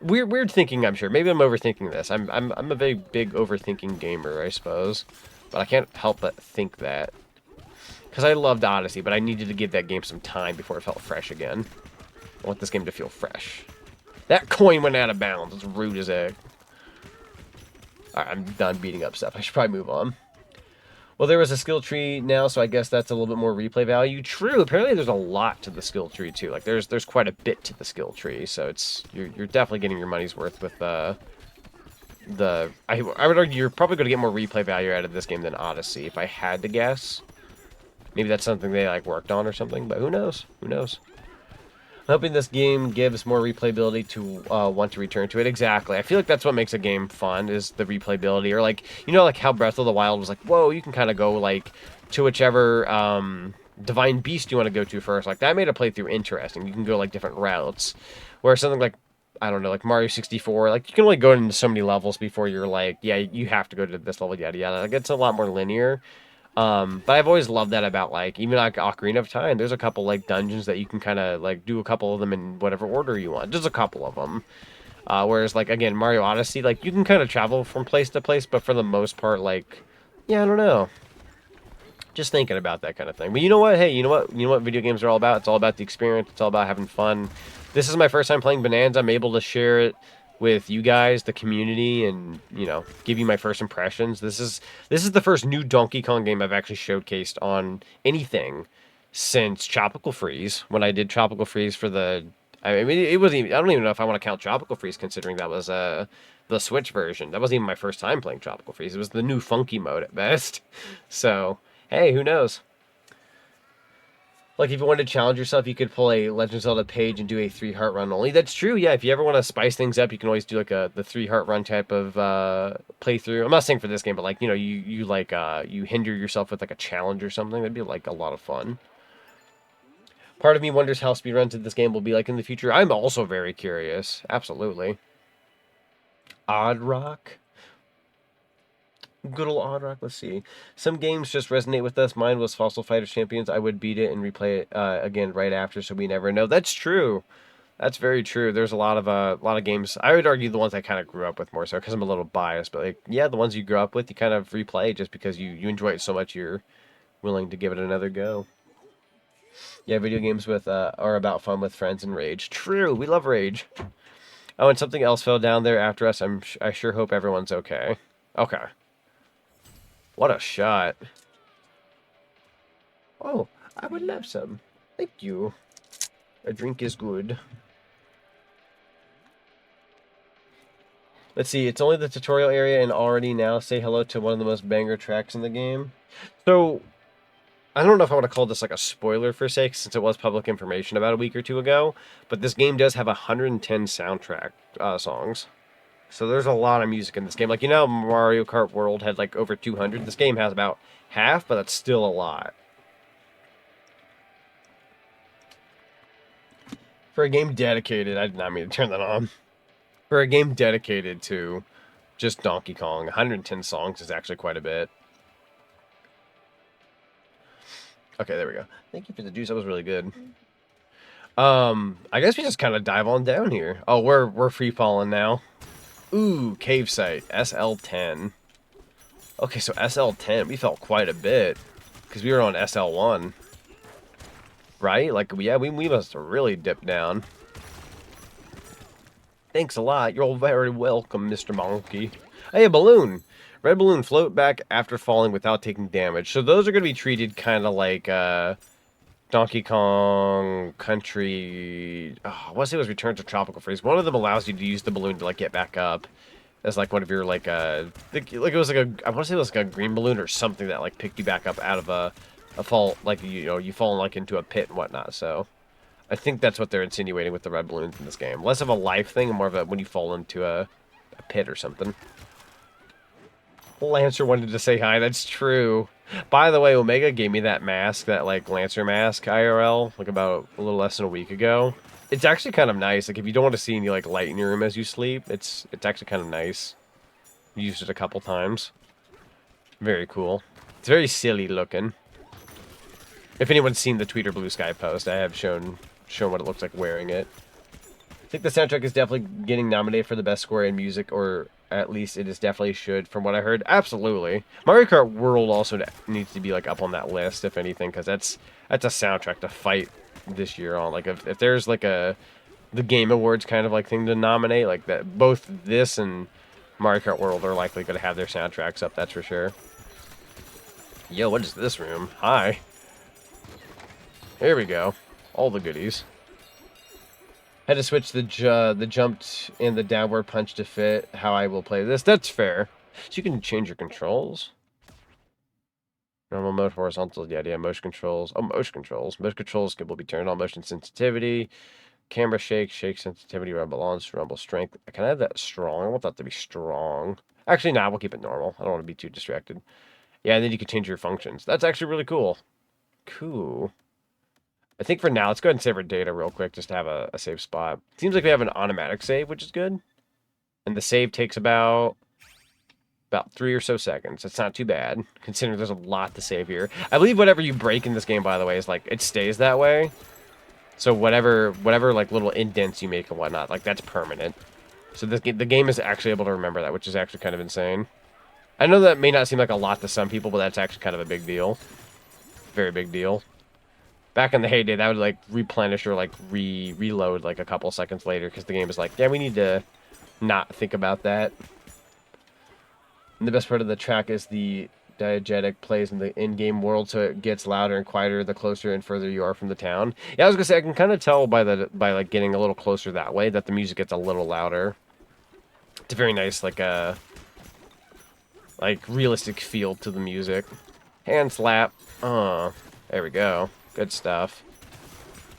Weird thinking, I'm sure. Maybe I'm overthinking this. I'm a very big overthinking gamer, I suppose. But I can't help but think that. Because I loved Odyssey, but I needed to give that game some time before it felt fresh again. I want this game to feel fresh. That coin went out of bounds. It's rude as heck. Alright, I'm done beating up stuff. I should probably move on. Well, there was a skill tree now, so I guess that's a little bit more replay value. True, apparently there's a lot to the skill tree, too. Like, there's quite a bit to the skill tree, so it's you're definitely getting your money's worth with I would argue you're probably going to get more replay value out of this game than Odyssey, if I had to guess. Maybe that's something they, like, worked on or something, but who knows? Who knows? I'm hoping this game gives more replayability to want to return to it. Exactly. I feel like that's what makes a game fun, is the replayability. Or, like, you know, like how Breath of the Wild was like, whoa, you can kind of go, like, to whichever divine beast you want to go to first. Like, that made a playthrough interesting. You can go, like, different routes. Whereas something like, I don't know, like Mario 64, like, you can only go into so many levels before you're like, yeah, you have to go to this level, yada, yada. Like, it's a lot more linear. But I've always loved that about, like, even like Ocarina of Time, there's a couple, like, dungeons that you can kind of, like, do a couple of them in whatever order you want. Just a couple of them. Whereas, like, again, Mario Odyssey, like, you can kind of travel from place to place, but for the most part, like, yeah, I don't know. Just thinking about that kind of thing. But you know what? Hey, you know what video games are all about? It's all about the experience. It's all about having fun. This is my first time playing Bananza. I'm able to share it with you guys, the community, and, you know, give you my first impressions. This is the first new Donkey Kong game I've actually showcased on anything since Tropical Freeze. When I did Tropical Freeze for the, I mean, it wasn't even, I don't even know if I want to count Tropical Freeze considering that was the Switch version. That wasn't even my first time playing Tropical Freeze. It was the new funky mode at best. So, hey, who knows? Like, if you wanted to challenge yourself, you could pull a Legend of Zelda page and do a 3-heart run only. That's true, yeah. If you ever want to spice things up, you can always do, like, the 3-heart run type of playthrough. I'm not saying for this game, but, like, you know, you hinder yourself with, like, a challenge or something. That'd be, like, a lot of fun. Part of me wonders how speedruns of this game will be like in the future. I'm also very curious. Absolutely. Odd Rock? Good old Odd Rock. Let's see. Some games just resonate with us. Mine was Fossil Fighter Champions. I would beat it and replay it again right after, so we never know. That's true. That's very true. There's a lot of games. I would argue the ones I kind of grew up with more so, because I'm a little biased. But like, yeah, the ones you grew up with, you kind of replay just because you enjoy it so much. You're willing to give it another go. Yeah, video games are about fun with friends and rage. True. We love rage. Oh, and something else fell down there after us. I sure hope everyone's okay. Okay. What a shot. Oh, I would love some. Thank you. A drink is good. Let's see, it's only the tutorial area and already now say hello to one of the most banger tracks in the game. So, I don't know if I want to call this like a spoiler for sake, since it was public information about a week or two ago, but this game does have 110 soundtrack songs. So there's a lot of music in this game. Like, you know, Mario Kart World had like over 200. This game has about half, but that's still a lot. For a game dedicated, I did not mean to turn that on. For a game dedicated to just Donkey Kong, 110 songs is actually quite a bit. Okay, there we go. Thank you for the juice. That was really good. I guess we just kind of dive on down here. Oh, we're free falling now. Ooh, cave site, SL10. Okay, so SL10, we fell quite a bit because we were on SL1, right? Like, yeah, we must have really dipped down. Thanks a lot. You're very welcome, Mr. Monkey. Hey, a balloon. Red balloon float back after falling without taking damage. So those are going to be treated kind of like Donkey Kong Country. Oh, I want to say it was Return to Tropical Freeze. One of them allows you to use the balloon to like get back up. As like one of your like like it was like I want to say it was like a green balloon or something that like picked you back up out of a fall, like you fall like into a pit and whatnot. So I think that's what they're insinuating with the red balloons in this game. Less of a life thing and more of a when you fall into a pit or something. Lancer wanted to say hi. That's true. By the way, Omega gave me that mask, that like Lancer mask IRL, like about a little less than a week ago. It's actually kind of nice. Like if you don't want to see any like light in your room as you sleep, it's actually kind of nice. Used it a couple times. Very cool. It's very silly looking. If anyone's seen the Tweeter Blue Sky post, I have shown what it looks like wearing it. I think the soundtrack is definitely getting nominated for the best score in music, or at least it is definitely should, from what I heard. Absolutely. Mario Kart World also needs to be like up on that list, if anything, because that's a soundtrack to fight this year on. Like if there's like the Game Awards kind of like thing to nominate, like that, both this and Mario Kart World are likely going to have their soundtracks up. That's for sure. Yo, what is this room? Hi. Here we go. All the goodies. Had to switch the jumped and the downward punch to fit how I will play this. That's fair. So you can change your controls. Normal mode, horizontal, yeah, motion controls. Oh, motion controls. Motion controls will be turned on. Motion sensitivity, camera shake sensitivity, rumble launch, rumble strength. I can add that strong. I want that to be strong. Actually, nah, we'll keep it normal. I don't want to be too distracted. Yeah, and then you can change your functions. That's actually really cool. Cool. I think for now, let's go ahead and save our data real quick just to have a safe spot. Seems like we have an automatic save, which is good. And the save takes about 3 or so seconds. It's not too bad, considering there's a lot to save here. I believe whatever you break in this game, by the way, is like, it stays that way. So whatever like little indents you make and whatnot, like that's permanent. So the game is actually able to remember that, which is actually kind of insane. I know that may not seem like a lot to some people, but that's actually kind of a big deal. Very big deal. Back in the heyday, that would like replenish or like reload like a couple seconds later because the game is like, yeah, we need to not think about that. And the best part of the track is the diegetic plays in the in-game world, so it gets louder and quieter the closer and further you are from the town. Yeah, I was gonna say I can kind of tell by like getting a little closer that way that the music gets a little louder. It's a very nice like realistic feel to the music. Hand slap. There we go. Good stuff.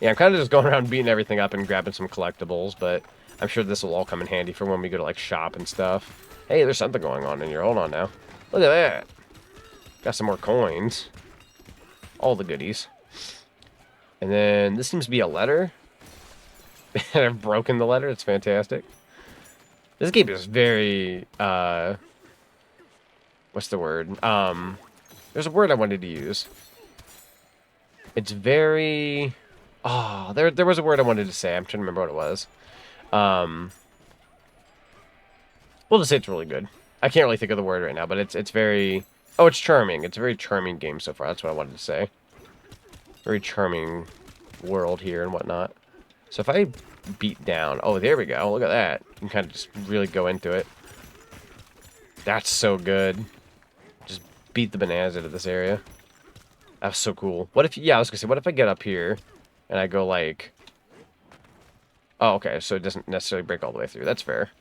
Yeah, I'm kind of just going around beating everything up and grabbing some collectibles, but I'm sure this will all come in handy for when we go to, like, shop and stuff. Hey, there's something going on in here. Hold on now. Look at that. Got some more coins. All the goodies. And then this seems to be a letter. I've broken the letter. It's fantastic. This game is very, what's the word? There's a word I wanted to use. It's very... Oh, there was a word I wanted to say. I'm trying to remember what it was. We'll just say it's really good. I can't really think of the word right now, but it's very... Oh, it's charming. It's a very charming game so far. That's what I wanted to say. Very charming world here and whatnot. So if I beat down... Oh, there we go. Look at that. You can kind of just really go into it. That's so good. Just beat the Bananza out of this area. That's so cool. What if... Yeah, I was going to say, what if I get up here and I go like... Oh, okay. So it doesn't necessarily break all the way through. That's fair.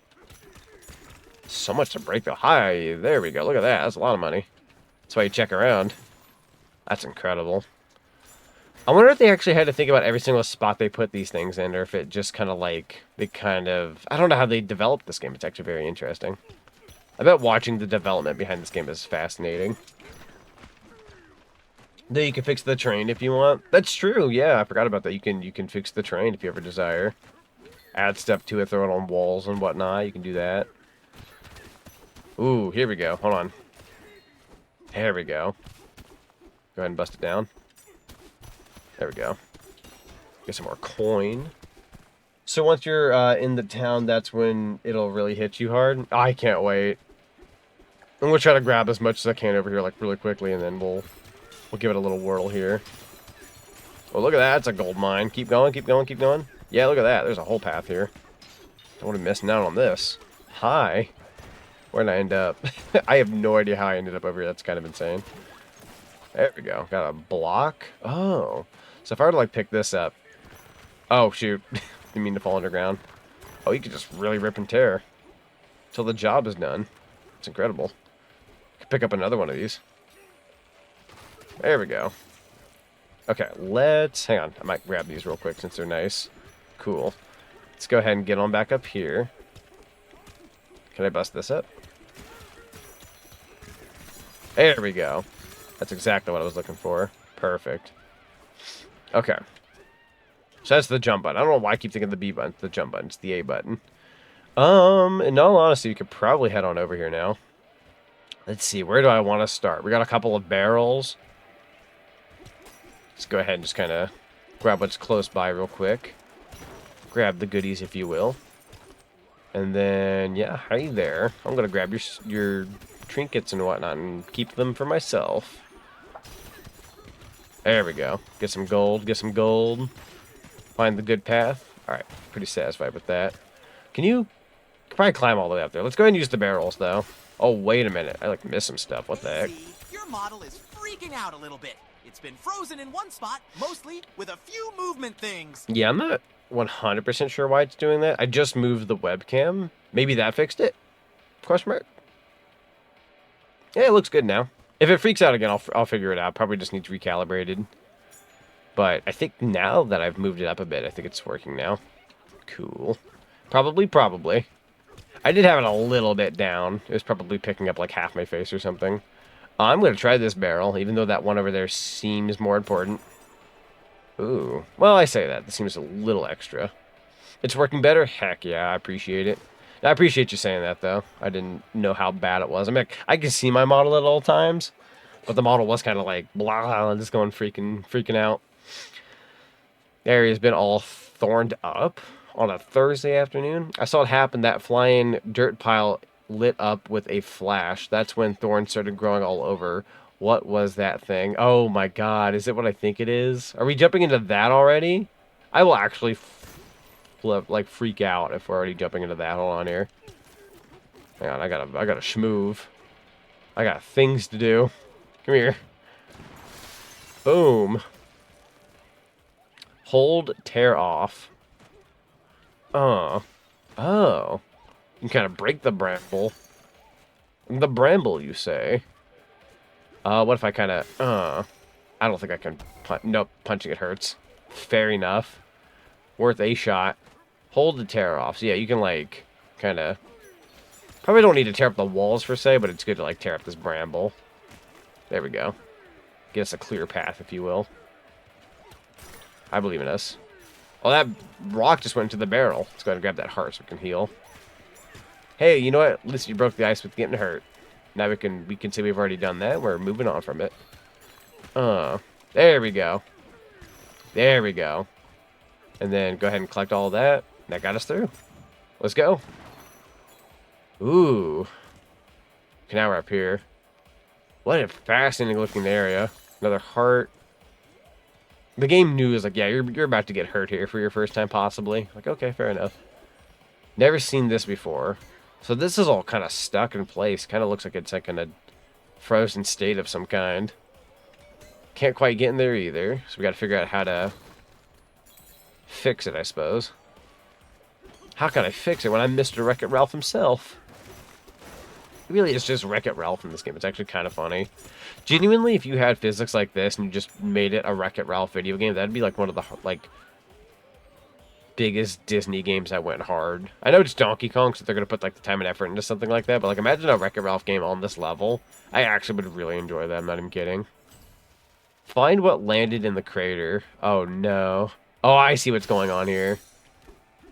So much to break though. Hi, there we go. Look at that. That's a lot of money. That's why you check around. That's incredible. I wonder if they actually had to think about every single spot they put these things in, or if it just kind of like, they kind of... I don't know how they developed this game. It's actually very interesting. I bet watching the development behind this game is fascinating. Then you can fix the train if you want. That's true, yeah. I forgot about that. You can fix the train if you ever desire. Add stuff to it, throw it on walls and whatnot. You can do that. Ooh, here we go. Hold on. There we go. Go ahead and bust it down. There we go. Get some more coin. So once you're in the town, that's when it'll really hit you hard. I can't wait. I'm gonna try to grab as much as I can over here, like really quickly, and then we'll give it a little whirl here. Oh, look at that! It's a gold mine. Keep going, keep going, keep going. Yeah, look at that. There's a whole path here. Don't want to be missing out on this. Hi. Where did I end up? I have no idea how I ended up over here. That's kind of insane. There we go. Got a block. Oh. So if I were to, like, pick this up. Oh, shoot. Didn't mean to fall underground. Oh, you can just really rip and tear. Until the job is done. It's incredible. Could pick up another one of these. There we go. Okay, let's... Hang on. I might grab these real quick since they're nice. Cool. Let's go ahead and get on back up here. Can I bust this up? There we go. That's exactly what I was looking for. Perfect. Okay. So that's the jump button. I don't know why I keep thinking the B button. It's the jump button. It's the A button. In all honesty, you could probably head on over here now. Let's see. Where do I want to start? We got a couple of barrels. Let's go ahead and just kind of grab what's close by real quick. Grab the goodies, if you will. And then, yeah, hi there. I'm going to grab your trinkets and whatnot and keep them for myself. There we go. Get some gold, get some gold. Find the good path. Alright, pretty satisfied with that. Can you probably climb all the way up there? Let's go ahead and use the barrels, though. Oh, wait a minute. I, like, missed some stuff. What the heck? Your model is freaking out a little bit. It's been frozen in one spot, mostly with a few movement things. Yeah, I'm not 100% sure why it's doing that. I just moved the webcam. Maybe that fixed it? Question mark? Yeah, it looks good now. If it freaks out again, I'll figure it out. Probably just needs recalibrated. But I think now that I've moved it up a bit, I think it's working now. Cool. Probably. I did have it a little bit down. It was probably picking up like half my face or something. I'm going to try this barrel, even though that one over there seems more important. Ooh. Well, I say that. This seems a little extra. It's working better? Heck yeah, I appreciate it. I appreciate you saying that, though. I didn't know how bad it was. I mean, I could see my model at all times, but the model was kind of like, blah, just going freaking out. The area's been all thorned up on a Thursday afternoon. I saw it happen. That flying dirt pile lit up with a flash. That's when thorns started growing all over. What was that thing? Oh my god, is it what I think it is? Are we jumping into that already? I will actually freak out if we're already jumping into that. Hold on here. Hang on, I gotta schmoove. I got things to do. Come here. Boom. Hold tear off. Oh. You can kind of break the bramble. The bramble, you say? What if I kind of, I don't think I can nope, punching it hurts. Fair enough. Worth a shot. Hold the tear off. So yeah, you can, like, kind of, probably don't need to tear up the walls, per se, but it's good to, like, tear up this bramble. There we go. Get us a clear path, if you will. I believe in us. Oh, that rock just went into the barrel. Let's go ahead and grab that heart so we can heal. Hey, you know what? At least you broke the ice with getting hurt. Now we can say we've already done that. We're moving on from it. There we go. There we go. And then go ahead and collect all of that. That got us through. Let's go. Ooh. Okay, now we're up here. What a fascinating looking area. Another heart. The game knew, is like, yeah, you're about to get hurt here for your first time, possibly. Like, okay, fair enough. Never seen this before. So this is all kind of stuck in place. Kind of looks like it's like in a frozen state of some kind. Can't quite get in there either. So we got to figure out how to fix it, I suppose. How can I fix it when I'm Mr. Wreck-It Ralph himself? Really, it's just Wreck-It Ralph in this game. It's actually kind of funny. Genuinely, if you had physics like this and you just made it a Wreck-It Ralph video game, that'd be like one of the, like, biggest Disney games that went hard. I know it's Donkey Kong, so they're going to put, like, the time and effort into something like that, but, like, imagine a Wreck-It Ralph game on this level. I actually would really enjoy that. I'm not even kidding. Find what landed in the crater. Oh, no. Oh, I see what's going on here.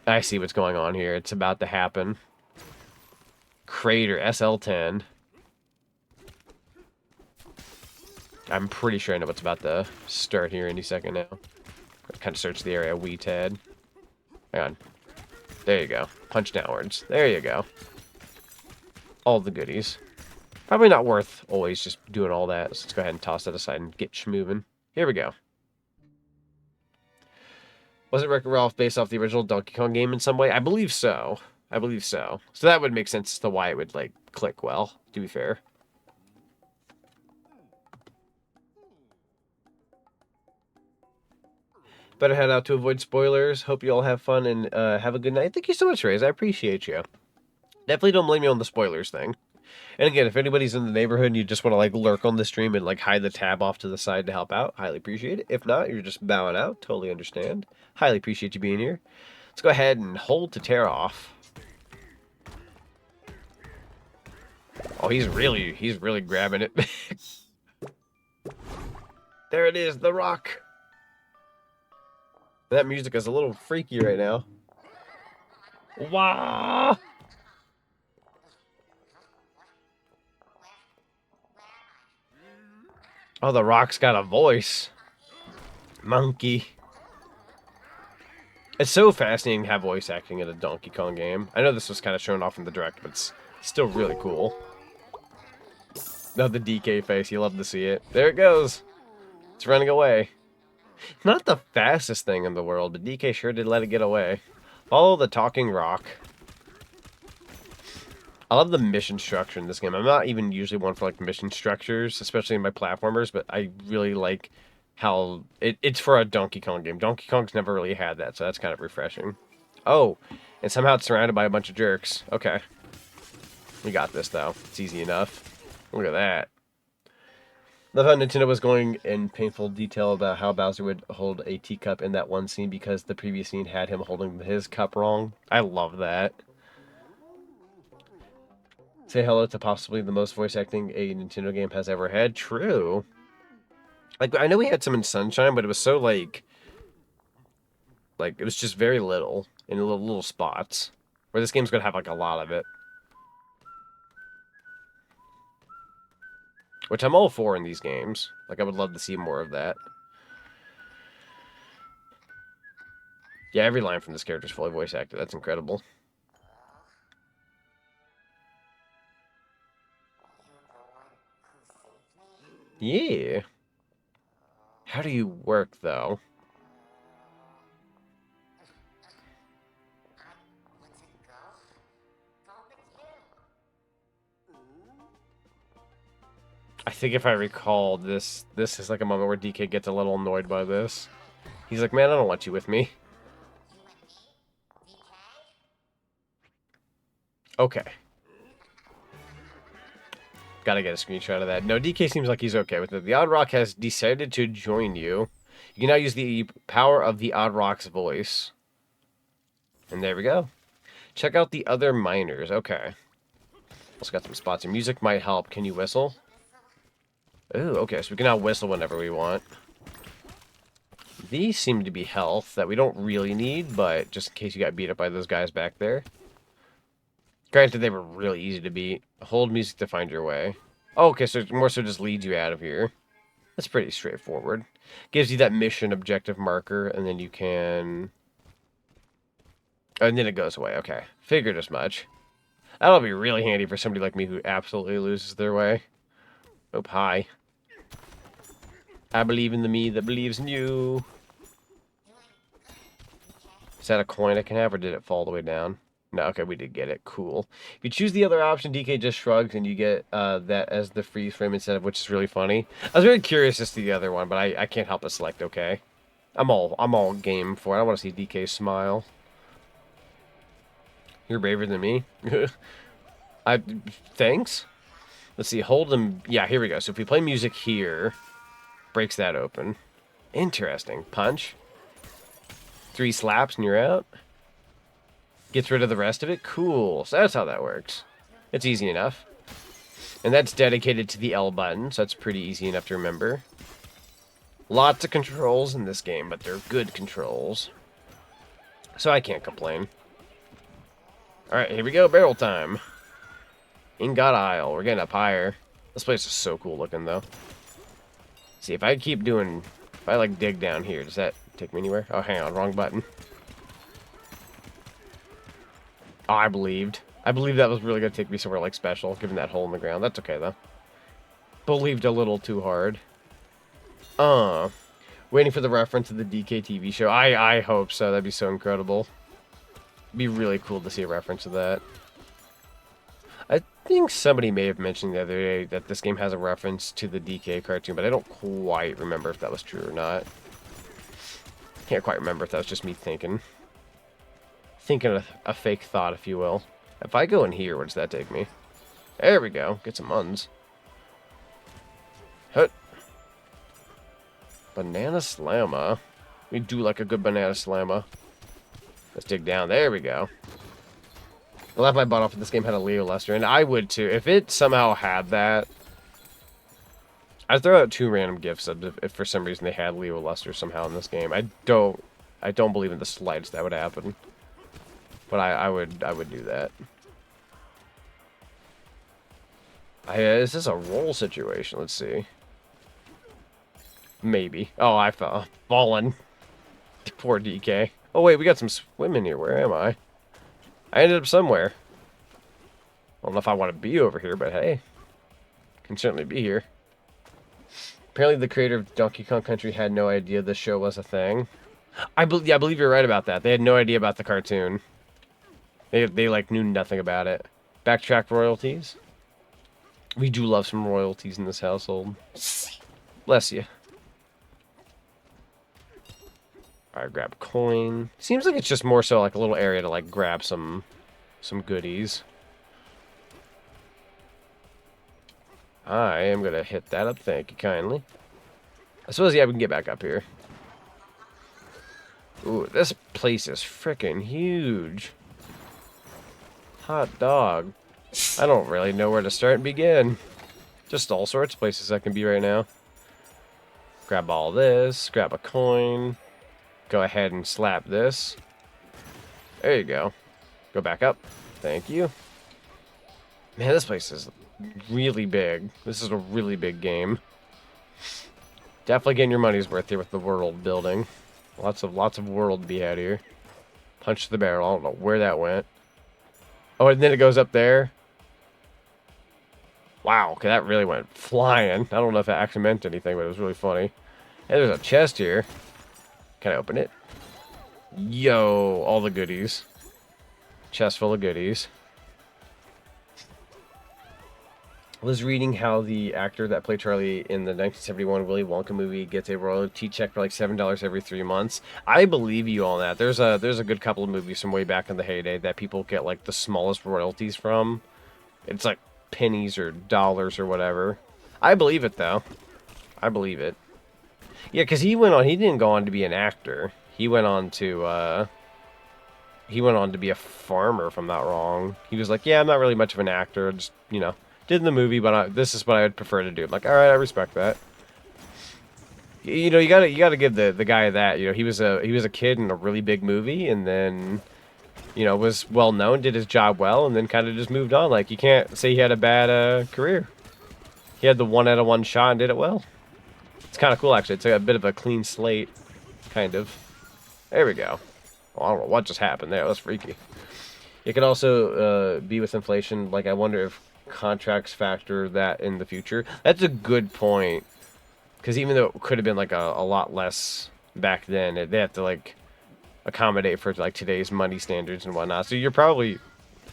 I see what's going on here. It's about to happen. Crater, SL10. I'm pretty sure I know what's about to start here any second now. Kind of search the area wee tad. Hang on. There you go. Punch downwards. There you go. All the goodies. Probably not worth always just doing all that. So let's go ahead and toss that aside and get schmoving. Here we go. Was it Wreck-It Ralph based off the original Donkey Kong game in some way? I believe so. I believe so. So that would make sense as to why it would, like, click well, to be fair. Better head out to avoid spoilers. Hope you all have fun and have a good night. Thank you so much, Ray's. I appreciate you. Definitely don't blame me on the spoilers thing. And again, if anybody's in the neighborhood and you just want to like lurk on the stream and like hide the tab off to the side to help out, highly appreciate it. If not, you're just bowing out. Totally understand. Highly appreciate you being here. Let's go ahead and hold to tear off. Oh, he's really grabbing it. There it is, the rock. That music is a little freaky right now. Wow. Oh, the rock's got a voice. Monkey. It's so fascinating to have voice acting in a Donkey Kong game. I know this was kind of shown off in the direct, but it's still really cool. Now the DK face, you love to see it. There it goes. It's running away. Not the fastest thing in the world, but DK sure did let it get away. Follow the talking rock. I love the mission structure in this game. I'm not even usually one for like mission structures, especially in my platformers, but I really like how it's for a Donkey Kong game. Donkey Kong's never really had that, so that's kind of refreshing. Oh, and somehow it's surrounded by a bunch of jerks. Okay. We got this, though. It's easy enough. Look at that. Love how Nintendo was going in painful detail about how Bowser would hold a teacup in that one scene because the previous scene had him holding his cup wrong. I love that. Say hello to possibly the most voice acting a Nintendo game has ever had. True. Like, I know we had some in Sunshine, but it was so, like, it was just very little in little spots. Where this game's going to have, like, a lot of it. Which I'm all for in these games. Like, I would love to see more of that. Yeah, every line from this character is fully voice acted. That's incredible. Yeah. How do you work, though? I think if I recall, this is like a moment where DK gets a little annoyed by this. He's like, man, I don't want you with me. Okay. Gotta get a screenshot of that. No, DK seems like he's okay with it. The Odd Rock has decided to join you. You can now use the power of the Odd Rock's voice. And there we go. Check out the other miners. Okay. Also got some spots here. Music might help. Can you whistle? Ooh, okay, so we can now whistle whenever we want. These seem to be health that we don't really need, but just in case you got beat up by those guys back there. Granted, they were really easy to beat. Hold music to find your way. Oh, okay, so it more so just leads you out of here. That's pretty straightforward. Gives you that mission objective marker, and then you can... and then it goes away. Okay, figured as much. That'll be really handy for somebody like me who absolutely loses their way. Oh, hi. I believe in the me that believes in you. Is that a coin I can have, or did it fall all the way down? No, okay, we did get it. Cool. If you choose the other option, DK just shrugs, and you get that as the freeze frame instead of, which is really funny. I was very curious as to the other one, but I can't help but select okay. I'm all game for it. I want to see DK smile. You're braver than me. Thanks. Let's see, hold them. Yeah, here we go. So if we play music here, breaks that open. Interesting. Punch. 3 slaps and you're out. Gets rid of the rest of it. Cool. So that's how that works. It's easy enough. And that's dedicated to the L button, so that's pretty easy enough to remember. Lots of controls in this game, but they're good controls. So I can't complain. Alright, here we go. Barrel time. Ingot Isle. We're getting up higher. This place is so cool looking, though. See, if I keep doing... If I, like, dig down here, does that take me anywhere? Oh, hang on. Wrong button. Oh, I believed. I believed that was really going to take me somewhere, like, special, given that hole in the ground. That's okay, though. Believed a little too hard. Waiting for the reference to the DK TV show. I hope so. That'd be so incredible. It'd be really cool to see a reference to that. I think somebody may have mentioned the other day that this game has a reference to the DK cartoon, but I don't quite remember if that was true or not. Can't quite remember if that was just me thinking. Thinking a fake thought, if you will. If I go in here, where does that take me? There we go. Get some uns. Hut. Banana slammer. We do like a good banana slammer. Let's dig down. There we go. I laughed my butt off if this game had a Leo Lester, and I would too. If it somehow had that, I'd throw out 2 random gift subs if for some reason they had Leo Lester somehow in this game. I don't believe in the slightest that would happen. But I would do that. Is this a roll situation? Let's see. Maybe. Oh, I fell. Fallen. Poor DK. Oh, wait, we got some swimming here. Where am I? I ended up somewhere. I don't know if I want to be over here, but hey. Can certainly be here. Apparently the creator of Donkey Kong Country had no idea this show was a thing. I believe you're right about that. They had no idea about the cartoon. They like, knew nothing about it. Backtrack royalties. We do love some royalties in this household. Bless you. Alright, grab coin. Seems like it's just more so like a little area to like grab some goodies. I am gonna hit that up, thank you kindly. I suppose, yeah, we can get back up here. Ooh, this place is freaking huge. Hot dog. I don't really know where to start and begin. Just all sorts of places I can be right now. Grab all this, grab a coin. Go ahead and slap this. There you go. Go back up. Thank you. Man, this place is really big. This is a really big game. Definitely getting your money's worth here with the world building. Lots of world to be had here. Punch the barrel. I don't know where that went. Oh, and then it goes up there. Wow, okay, that really went flying. I don't know if that actually meant anything, but it was really funny. Hey, there's a chest here. Can I open it? Yo, all the goodies. Chest full of goodies. I was reading how the actor that played Charlie in the 1971 Willy Wonka movie gets a royalty check for like $7 every 3 months. I believe you on that. There's a good couple of movies from way back in the heyday that people get like the smallest royalties from. It's like pennies or dollars or whatever. I believe it though. I believe it. Yeah, because he didn't go on to be an actor. He went on to be a farmer, if I'm not wrong. He was like, yeah, I'm not really much of an actor. I just, you know, did in the movie, but this is what I would prefer to do. I'm like, all right, I respect that. You know, you gotta give the guy that. You know, he was a kid in a really big movie, and then, you know, was well known, did his job well, and then kind of just moved on. Like, you can't say he had a bad career. He had the 1 out of 1 shot and did it well. It's kind of cool, actually. It's like a bit of a clean slate, kind of. There we go. Well, I don't know what just happened there. That was freaky. It could also be with inflation. Like, I wonder if contracts factor that in the future. That's a good point. Because even though it could have been, like, a lot less back then, they have to, like, accommodate for, like, today's money standards and whatnot. So you're probably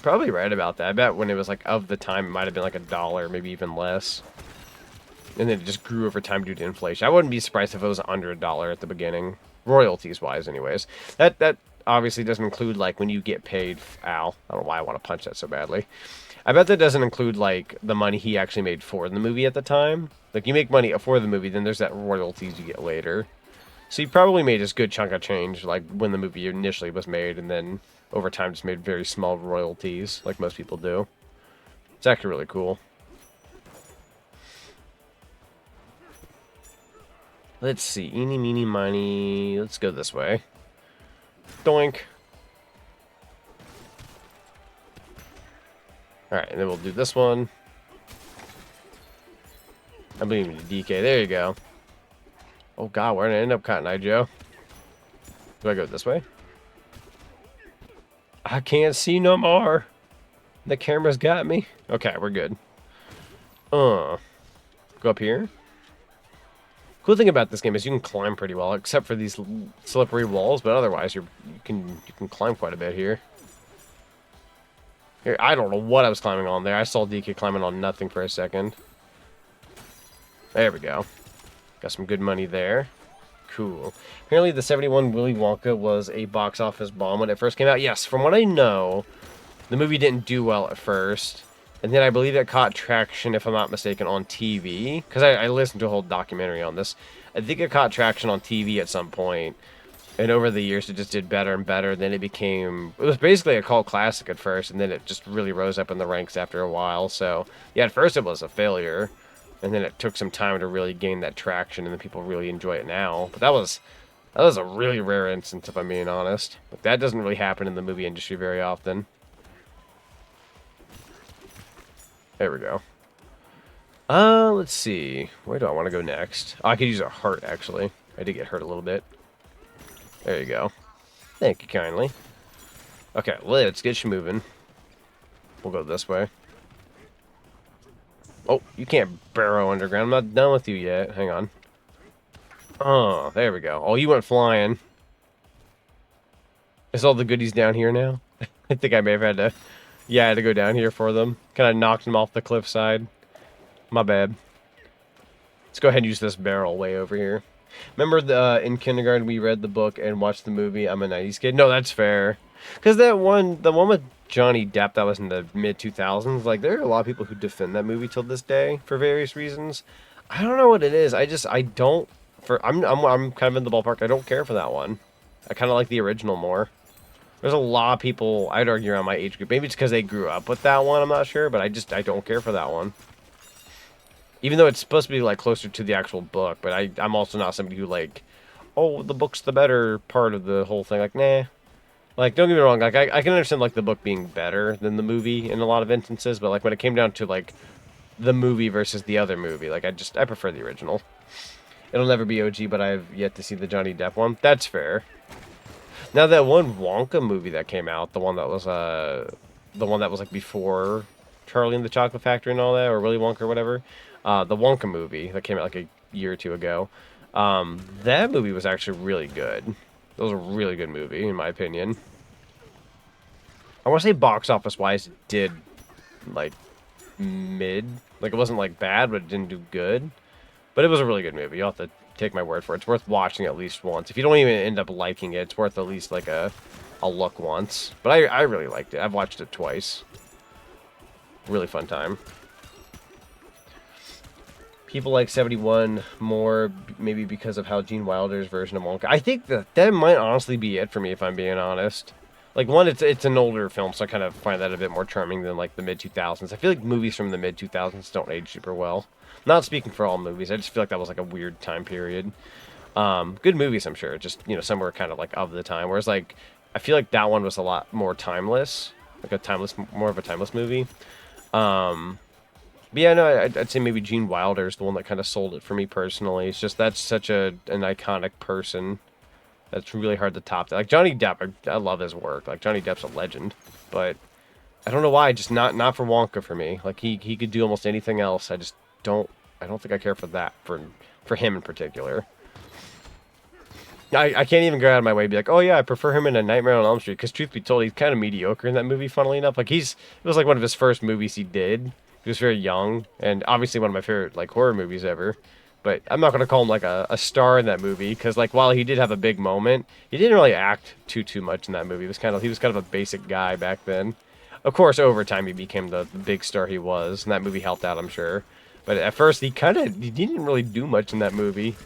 right about that. I bet when it was, like, of the time, it might have been, like, $1, maybe even less. And then it just grew over time due to inflation. I wouldn't be surprised if it was under $1 at the beginning. Royalties-wise, anyways. That obviously doesn't include, like, when you get paid... Ow. I don't know why I want to punch that so badly. I bet that doesn't include, like, the money he actually made for the movie at the time. Like, you make money for the movie, then there's that royalties you get later. So you probably made this good chunk of change, like, when the movie initially was made, and then over time just made very small royalties, like most people do. It's actually really cool. Let's see. Eeny, meeny, miny. Let's go this way. Doink. Alright, and then we'll do this one. I believe in DK. There you go. Oh god, where did I end up, Cotton Eye Joe? Do I go this way? I can't see no more. The camera's got me. Okay, we're good. Go up here. Cool thing about this game is you can climb pretty well, except for these slippery walls, but otherwise you can climb quite a bit here. Here, I don't know what I was climbing on there. I saw DK climbing on nothing for a second. There we go. Got some good money there. Cool. Apparently the 71 Willy Wonka was a box office bomb when it first came out. Yes, from what I know, the movie didn't do well at first. And then I believe it caught traction, if I'm not mistaken, on TV. Because I listened to a whole documentary on this. I think it caught traction on TV at some point. And over the years, it just did better and better. Then it became... It was basically a cult classic at first. And then it just really rose up in the ranks after a while. So, yeah, at first it was a failure. And then it took some time to really gain that traction. And then people really enjoy it now. But that was a really rare instance, if I'm being honest. Like, that doesn't really happen in the movie industry very often. There we go. Let's see. Where do I want to go next? Oh, I could use a heart, actually. I did get hurt a little bit. There you go. Thank you kindly. Okay, let's get you moving. We'll go this way. Oh, you can't burrow underground. I'm not done with you yet. Hang on. Oh, there we go. Oh, you went flying. Is all the goodies down here now? I think I may have had to... Yeah, I had to go down here for them. Kind of knocked them off the cliffside. My bad. Let's go ahead and use this barrel way over here. Remember in kindergarten we read the book and watched the movie I'm a 90s Kid? No, that's fair. Because the one with Johnny Depp that was in the mid-2000s, like, there are a lot of people who defend that movie till this day for various reasons. I don't know what it is. I'm kind of in the ballpark. I don't care for that one. I kind of like the original more. There's a lot of people, I'd argue, around my age group. Maybe it's because they grew up with that one, I'm not sure, but I don't care for that one. Even though it's supposed to be, like, closer to the actual book, but I'm also not somebody who, like, oh, the book's the better part of the whole thing. Like, nah. Like, don't get me wrong, like, I can understand, like, the book being better than the movie in a lot of instances, but, like, when it came down to, like, the movie versus the other movie, like, I prefer the original. It'll never be OG, but I've yet to see the Johnny Depp one. That's fair. Now that one Wonka movie that came out, the one that was like before Charlie and the Chocolate Factory and all that, or Willy Wonka or whatever, the Wonka movie that came out like a year or two ago, that movie was actually really good. That was a really good movie in my opinion. I want to say box office wise, it did like mid, like it wasn't like bad, but it didn't do good. But it was a really good movie. You'll have to take my word for it. It's worth watching at least once. If you don't even end up liking it, it's worth at least like a look once. But I really liked it. I've watched it twice. Really fun time. People like 71 more, maybe because of how Gene Wilder's version of Wonka. I think that might honestly be it for me, if I'm being honest. Like, one, it's an older film, so I kind of find that a bit more charming than, like, the mid-2000s. I feel like movies from the mid-2000s don't age super well. Not speaking for all movies, I just feel like that was, like, a weird time period. Good movies, I'm sure, just, you know, some were kind of, like, of the time. Whereas, like, I feel like that one was a lot more timeless. Like, more of a timeless movie. But yeah, no, I'd say maybe Gene Wilder's the one that kind of sold it for me personally. It's just, that's such an iconic person. That's really hard to top that. Like, Johnny Depp, I love his work. Like, Johnny Depp's a legend. But I don't know why, just not for Wonka for me. Like, he could do almost anything else. I don't think I care for that, for him in particular. I can't even go out of my way and be like, oh yeah, I prefer him in A Nightmare on Elm Street. Because truth be told, he's kind of mediocre in that movie, funnily enough. Like, it was like one of his first movies he did. He was very young, and obviously one of my favorite, like, horror movies ever. But I'm not going to call him, like, a star in that movie, because, like, while he did have a big moment, he didn't really act too much in that movie. He was kind of a basic guy back then. Of course, over time, he became the big star he was, and that movie helped out, I'm sure. But at first, he didn't really do much in that movie.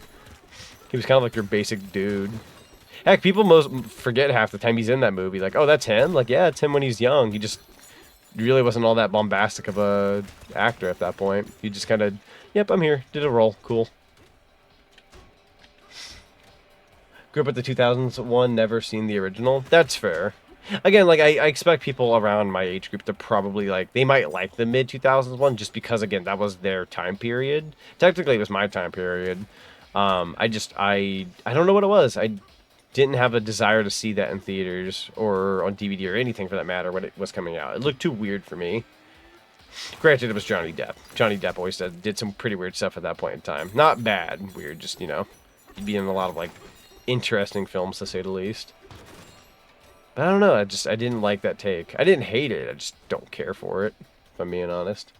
He was kind of like your basic dude. Heck, people most forget half the time he's in that movie. Like, oh, that's him? Like, yeah, it's him when he's young. He just really wasn't all that bombastic of a actor at that point. He just kind of, yep, I'm here. Did a role. Cool. Grew up with the 2000s one, never seen the original. That's fair. Again, like, I expect people around my age group to probably, like, they might like the mid-2000s one just because, again, that was their time period. Technically, it was my time period. I don't know what it was. I didn't have a desire to see that in theaters or on DVD or anything for that matter when it was coming out. It looked too weird for me. Granted, it was Johnny Depp. Johnny Depp always did some pretty weird stuff at that point in time. Not bad, weird, just, you know, he'd be in a lot of, like, interesting films, to say the least. But I don't know, I didn't like that take. I didn't hate it, I just don't care for it, if I'm being honest.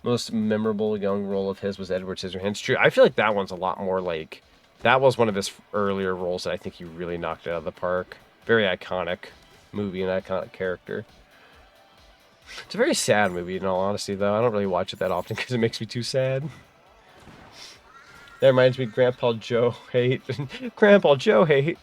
Most memorable young role of his was Edward Scissorhands. True, I feel like that one's a lot more, like, that was one of his earlier roles that I think he really knocked it out of the park. Very iconic movie and iconic character. It's a very sad movie, in all honesty, though. I don't really watch it that often because it makes me too sad. That reminds me, Grandpa Joe hate. Grandpa Joe hate.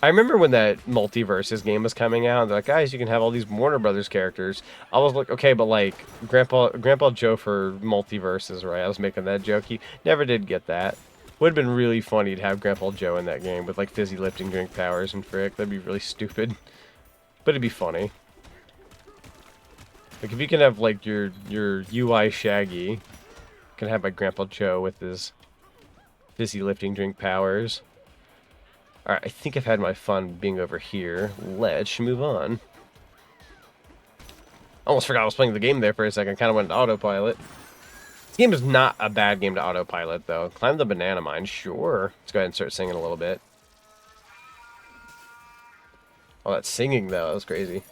I remember when that Multiverses game was coming out, they're like, guys, you can have all these Warner Brothers characters. I was like, okay, but like, Grandpa Joe for Multiverses, right? I was making that joke. He never did get that. Would have been really funny to have Grandpa Joe in that game with like fizzy lifting drink powers and frick. That'd be really stupid. But it'd be funny. Like, if you can have, like, your UI Shaggy, you can have my Grandpa Joe with his fizzy lifting drink powers. Alright, I think I've had my fun being over here. Let's move on. Almost forgot I was playing the game there for a second. Kind of went to autopilot. This game is not a bad game to autopilot, though. Climb the banana mine, sure. Let's go ahead and start singing a little bit. Oh, that singing, though. That was crazy.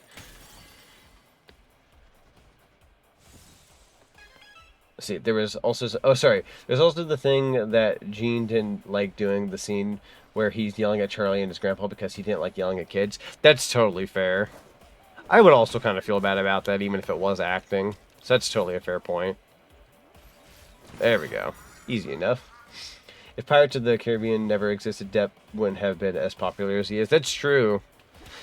Let's see, there was also... Oh, sorry. There's also the thing that Gene didn't like doing, the scene where he's yelling at Charlie and his grandpa because he didn't like yelling at kids. That's totally fair. I would also kind of feel bad about that, even if it was acting. So that's totally a fair point. There we go. Easy enough. If Pirates of the Caribbean never existed, Depp wouldn't have been as popular as he is. That's true.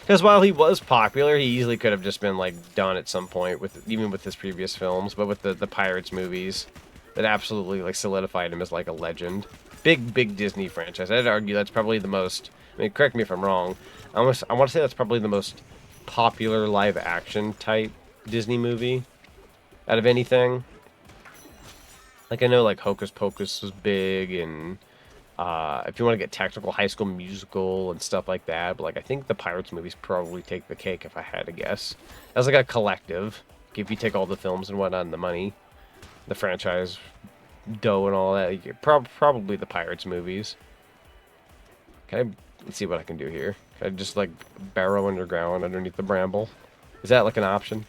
Because while he was popular, he easily could have just been, like, done at some point, even with his previous films. But with the Pirates movies, that absolutely, like, solidified him as, like, a legend. Big Disney franchise. I'd argue that's probably the most... I mean, correct me if I'm wrong. I want to say that's probably the most popular live-action type Disney movie out of anything. Like, I know, like, Hocus Pocus was big, and... if you want to get technical, High School Musical and stuff like that, but like I think the Pirates movies probably take the cake if I had to guess. As like a collective, if you take all the films and whatnot and the money, the franchise dough and all that, probably the Pirates movies. Let's see what I can do here. Can I just like burrow underground underneath the bramble? Is that like an option?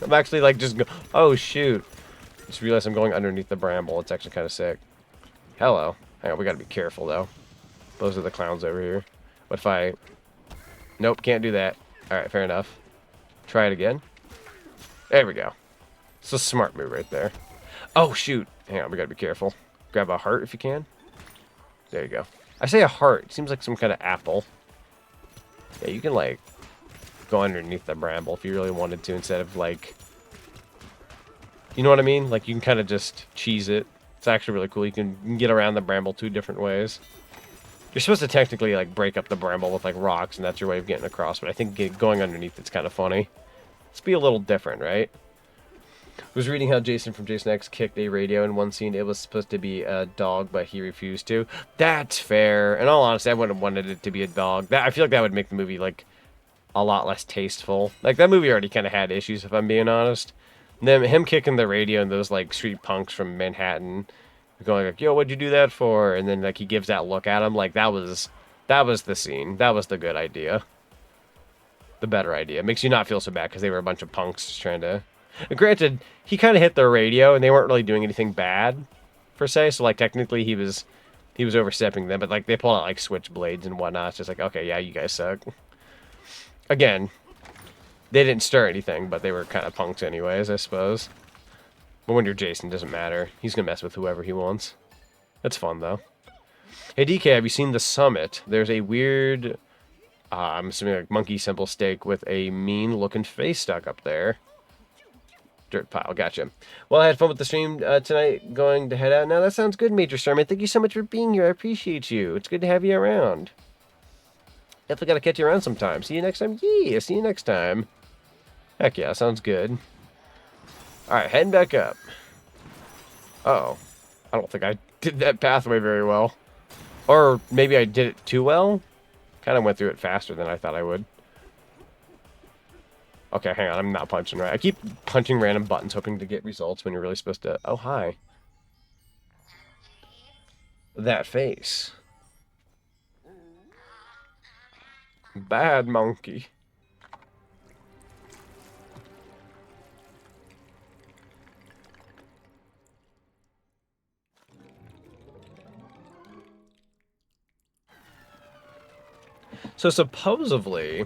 I'm actually like just oh shoot! Just realized I'm going underneath the bramble. It's actually kind of sick. Hello. Hang on, we gotta be careful, though. Those are the clowns over here. What if I... Nope, can't do that. Alright, fair enough. Try it again. There we go. It's a smart move right there. Oh, shoot. Hang on, we gotta be careful. Grab a heart if you can. There you go. I say a heart. It seems like some kind of apple. Yeah, you can, like, go underneath the bramble if you really wanted to instead of, like... You know what I mean? Like, you can kind of just cheese it. It's actually really cool. You can get around the bramble 2 different ways. You're supposed to technically like break up the bramble with like rocks, and that's your way of getting across. But I think going underneath it's kind of funny. Let's be a little different, right? I was reading how Jason from Jason X kicked a radio in one scene. It was supposed to be a dog, but he refused to. That's fair. In all honesty, I wouldn't have wanted it to be a dog. I feel like that would make the movie like a lot less tasteful. Like that movie already kind of had issues, if I'm being honest. Him kicking the radio and those like street punks from Manhattan going like, yo, what'd you do that for? And then like he gives that look at him, like that was the scene. That was the good idea. The better idea. It makes you not feel so bad because they were a bunch of punks just trying to... And granted, he kind of hit the radio and they weren't really doing anything bad per se, so like technically he was overstepping them, but like they pull out like switchblades and whatnot. It's just like, okay, yeah, you guys suck. Again, they didn't stir anything, but they were kind of punks anyways, I suppose. But when you're Jason, it doesn't matter. He's going to mess with whoever he wants. That's fun, though. Hey, DK, have you seen The Summit? There's a weird, I'm assuming like monkey symbol steak with a mean-looking face stuck up there. Dirt pile, gotcha. Well, I had fun with the stream tonight, going to head out now. That sounds good, Major Starman. Thank you so much for being here. I appreciate you. It's good to have you around. Definitely got to catch you around sometime. See you next time? Yeah, see you next time. Heck yeah, sounds good. Alright, heading back up. Oh. I don't think I did that pathway very well. Or maybe I did it too well? Kind of went through it faster than I thought I would. Okay, hang on. I'm not punching right. I keep punching random buttons hoping to get results when you're really supposed to... Oh, hi. That face. Bad monkey. So supposedly,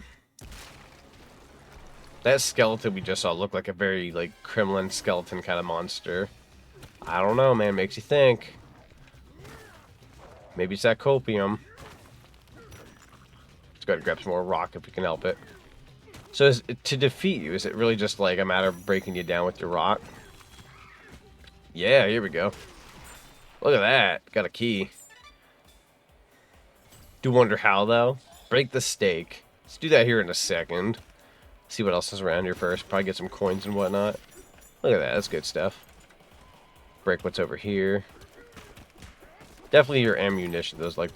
that skeleton we just saw looked like a very, like, Kremlin skeleton kind of monster. I don't know, man. Makes you think. Maybe it's that copium. Let's go ahead and grab some more rock if we can help it. So to defeat you, is it really just, like, a matter of breaking you down with your rock? Yeah, here we go. Look at that. Got a key. Do wonder how, though. Break the stake. Let's do that here in a second. See what else is around here first. Probably get some coins and whatnot. Look at that. That's good stuff. Break what's over here. Definitely your ammunition. Those, like,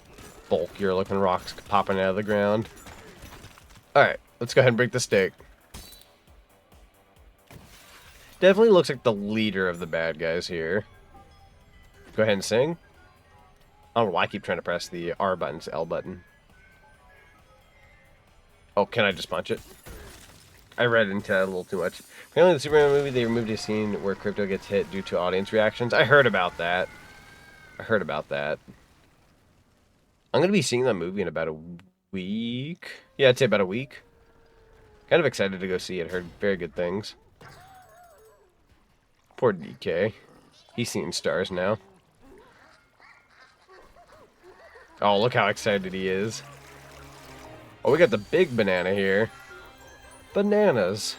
bulkier looking rocks popping out of the ground. Alright. Let's go ahead and break the stake. Definitely looks like the leader of the bad guys here. Go ahead and sing. I don't know why I keep trying to press the R button. It's L button. Oh, can I just punch it? I read into that a little too much. Apparently in the Superman movie, they removed a scene where Crypto gets hit due to audience reactions. I heard about that. I'm going to be seeing that movie in about a week. Yeah, I'd say about a week. Kind of excited to go see it. Heard very good things. Poor DK. He's seeing stars now. Oh, look how excited he is. Oh, we got the big banana here. Bananas.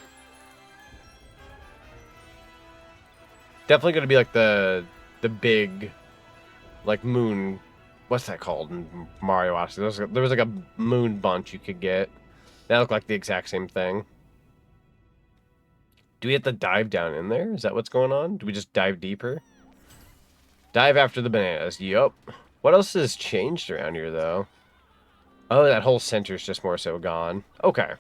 Definitely going to be like the big, like, moon. What's that called in Mario Odyssey? There was like a moon bunch you could get. That looked like the exact same thing. Do we have to dive down in there? Is that what's going on? Do we just dive deeper? Dive after the bananas. Yup. What else has changed around here, though? Oh, that whole center's just more so gone. Okay.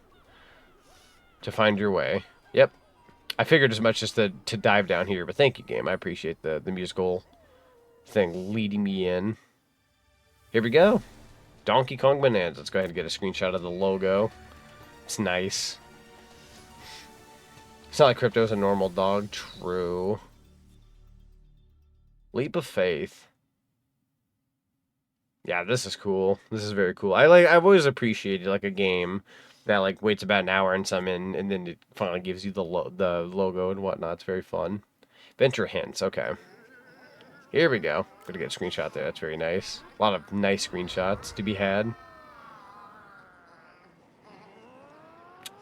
To find your way. Yep. I figured as much just to dive down here, but thank you, game. I appreciate the musical thing leading me in. Here we go. Donkey Kong Bananza. Let's go ahead and get a screenshot of the logo. It's nice. It's not like Crypto's a normal dog. True. Leap of Faith. Yeah, this is cool. This is very cool. I've always appreciated like a game that like waits about an hour and some in, and then it finally gives you the logo and whatnot. It's very fun. Venture hints. Okay. Here we go. Gonna get a screenshot there. That's very nice. A lot of nice screenshots to be had.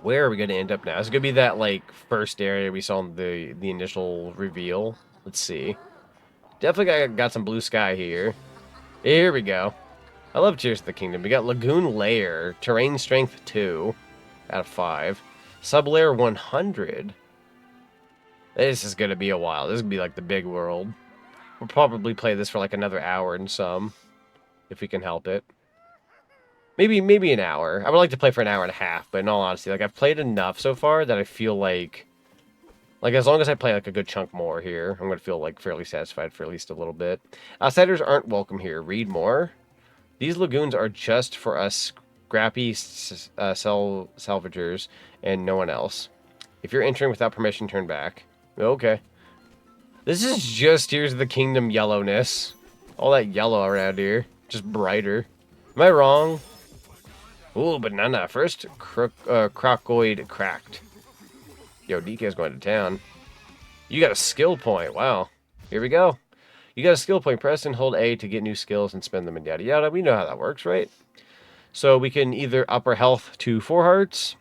Where are we gonna end up now? Is it gonna be that like first area we saw in the initial reveal? Let's see. Definitely got some blue sky here. Here we go. I love Tears of the Kingdom. We got Lagoon Lair, Terrain Strength 2 out of 5, Sublayer 100. This is gonna be a while. This is gonna be like the big world. We'll probably play this for like another hour and some, if we can help it. Maybe an hour. I would like to play for an hour and a half, but in all honesty, like I've played enough so far that I feel like as long as I play like a good chunk more here, I'm gonna feel like fairly satisfied for at least a little bit. Outsiders aren't welcome here. Read more. These lagoons are just for us scrappy salvagers and no one else. If you're entering without permission, turn back. Okay. This is just Tears of the Kingdom yellowness. All that yellow around here. Just brighter. Am I wrong? Ooh, banana. First, crocoid cracked. Yo, DK's going to town. You got a skill point. Wow. Here we go. You got a skill point. Press and hold A to get new skills and spend them and yada yada. We know how that works, right? So we can either up our health to 4 hearts.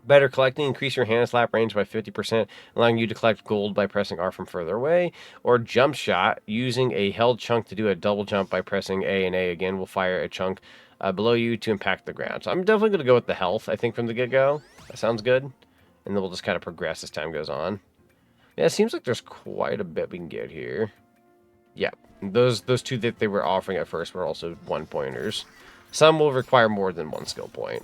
Better collecting. Increase your hand slap range by 50%, allowing you to collect gold by pressing R from further away. Or jump shot. Using a held chunk to do a double jump by pressing A and A again will fire a chunk below you to impact the ground. So I'm definitely going to go with the health, I think, from the get-go. That sounds good. And then we'll just kind of progress as time goes on. Yeah, it seems like there's quite a bit we can get here. Yeah, those two that they were offering at first were also 1-pointers. Some will require more than 1 skill point.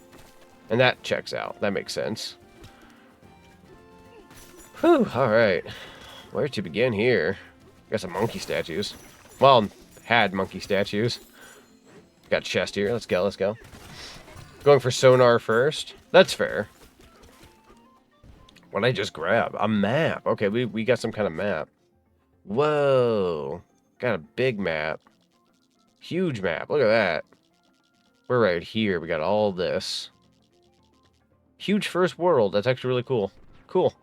And that checks out. That makes sense. Whew, alright. Where to begin here? Got some monkey statues. Well, had monkey statues. Got chest here. Let's go, let's go. Going for sonar first. That's fair. What did I just grab? A map. Okay, we got some kind of map. Whoa. Got a big map. Huge map. Look at that. We're right here. We got all this. Huge first world. That's actually really cool. Cool.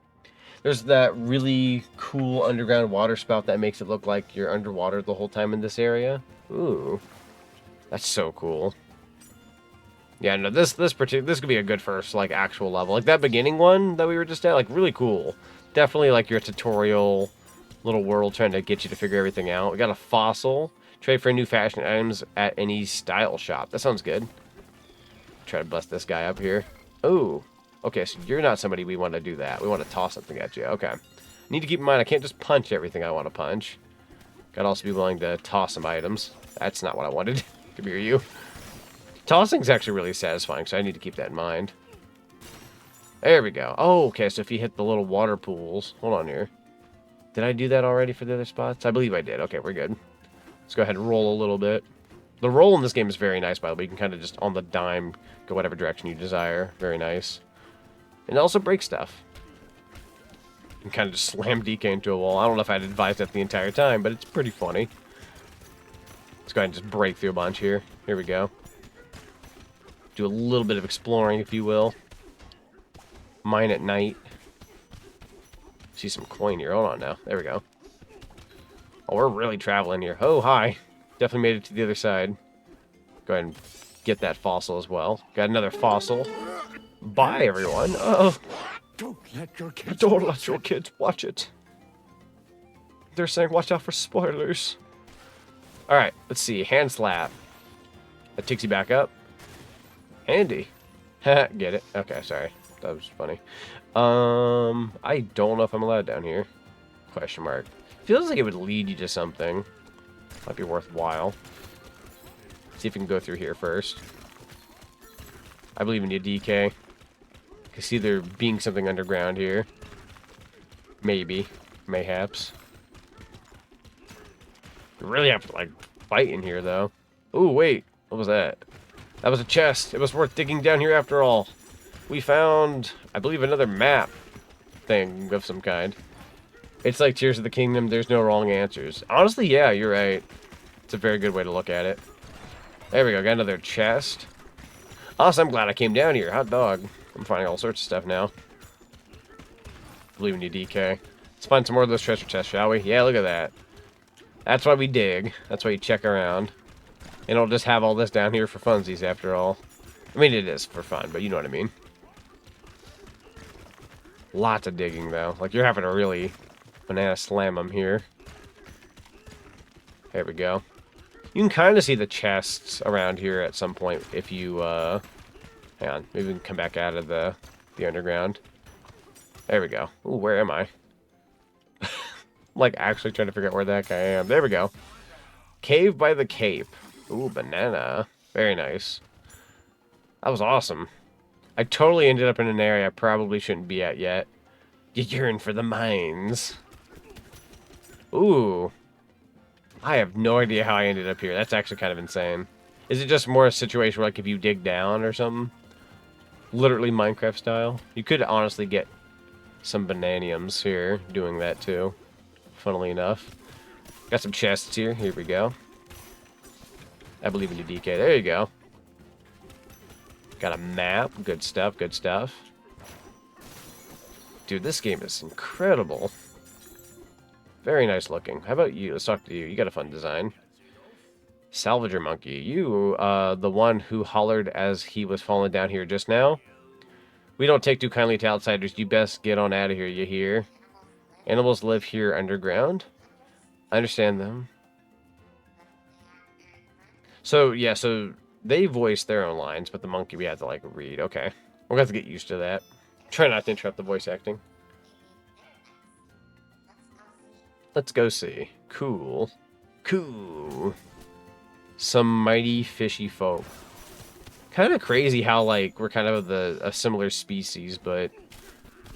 There's that really cool underground water spout that makes it look like you're underwater the whole time in this area. Ooh. That's so cool. Yeah, no, this could be a good first, like, actual level. Like, that beginning one that we were just at, like, really cool. Definitely, like, your tutorial little world trying to get you to figure everything out. We got a fossil. Trade for new fashion items at any style shop. That sounds good. Try to bust this guy up here. Ooh. Okay, so you're not somebody we want to do that. We want to toss something at you. Okay. Need to keep in mind, I can't just punch everything I want to punch. Gotta also be willing to toss some items. That's not what I wanted. Come here, you. Tossing's actually really satisfying, so I need to keep that in mind. There we go. Oh, okay, so if you hit the little water pools... Hold on here. Did I do that already for the other spots? I believe I did. Okay, we're good. Let's go ahead and roll a little bit. The roll in this game is very nice, by the way. You can kind of just, on the dime, go whatever direction you desire. Very nice. And it also breaks stuff. You can kind of just slam DK into a wall. I don't know if I'd advise that the entire time, but it's pretty funny. Let's go ahead and just break through a bunch here. Here we go. Do a little bit of exploring, if you will. Mine at night. See some coin here. Hold on now. There we go. Oh, we're really traveling here. Oh, hi. Definitely made it to the other side. Go ahead and get that fossil as well. Got another fossil. Bye, everyone. Oh, Don't let your kids don't let your kids watch it. They're saying watch out for spoilers. Alright, let's see. Hand slap. That takes you back up. Handy. Get it? Okay, sorry. That was funny. I don't know if I'm allowed down here. Question mark. Feels like it would lead you to something. Might be worthwhile. See if we can go through here first. I believe in you, DK. I can see there being something underground here. Maybe. Mayhaps. You really have to, like, fight in here, though. Ooh, wait. What was that? That was a chest. It was worth digging down here after all. We found, I believe, another map thing of some kind. It's like Tears of the Kingdom. There's no wrong answers. Honestly, yeah, you're right. It's a very good way to look at it. There we go. Got another chest. Awesome. I'm glad I came down here. Hot dog. I'm finding all sorts of stuff now. Believe in you, DK. Let's find some more of those treasure chests, shall we? Yeah, look at that. That's why we dig. That's why you check around. And it'll just have all this down here for funsies, after all. I mean, it is for fun, but you know what I mean. Lots of digging, though. Like, you're having to really banana slam them here. There we go. You can kind of see the chests around here at some point if you, hang on. Maybe we can come back out of the underground. There we go. Ooh, where am I? I'm, like, actually trying to figure out where the heck I am. There we go. Cave by the Cape. Ooh, banana. Very nice. That was awesome. I totally ended up in an area I probably shouldn't be at yet. You yearn for the mines. Ooh. I have no idea how I ended up here. That's actually kind of insane. Is it just more a situation where, like, if you dig down or something? Literally Minecraft style? You could honestly get some bananiums here doing that too. Funnily enough. Got some chests here. Here we go. I believe in you, DK. There you go. Got a map. Good stuff. Good stuff. Dude, this game is incredible. Very nice looking. How about you? Let's talk to you. You got a fun design. Salvager monkey. You, the one who hollered as he was falling down here just now. We don't take too kindly to outsiders. You best get on out of here, you hear? Animals live here underground. I understand them. So, yeah, so they voice their own lines, but the monkey we have to, like, read. Okay. We're going to have to get used to that. Try not to interrupt the voice acting. Let's go see. Cool. Cool. Some mighty fishy folk. Kind of crazy how, like, we're kind of a similar species, but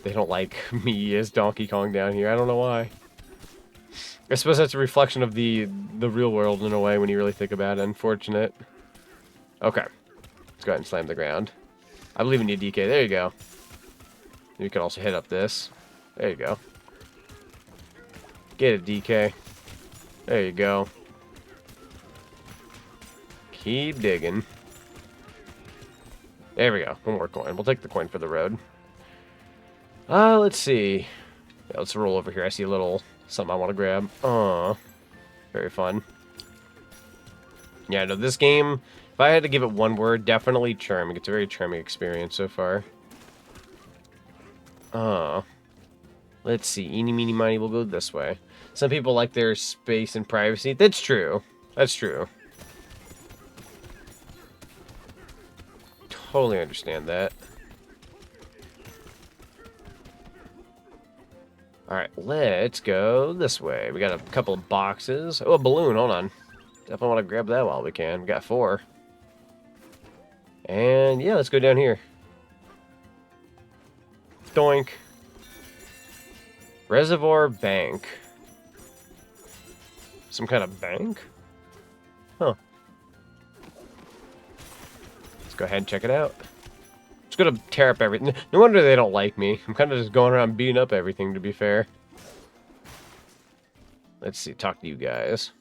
they don't like me as Donkey Kong down here. I don't know why. I suppose that's a reflection of the real world in a way when you really think about it. Unfortunate. Okay. Let's go ahead and slam the ground. I believe in you, DK. There you go. You can also hit up this. There you go. Get it, DK. There you go. Keep digging. There we go. One more coin. We'll take the coin for the road. Let's see. Yeah, let's roll over here. I see a little something I want to grab. Aw. Very fun. Yeah, no, this game, if I had to give it one word, definitely charming. It's a very charming experience so far. Let's see. Eeny, meeny, miny, we'll go this way. Some people like their space and privacy. That's true. That's true. Totally understand that. Alright, let's go this way. We got a couple of boxes. Oh, a balloon. Hold on. Definitely want to grab that while we can. We got 4. And yeah, let's go down here. Doink. Reservoir Bank. Some kind of bank? Huh. Let's go ahead and check it out. Just gonna tear up everything. No wonder they don't like me. I'm kind of just going around beating up everything, to be fair. Let's see, talk to you guys.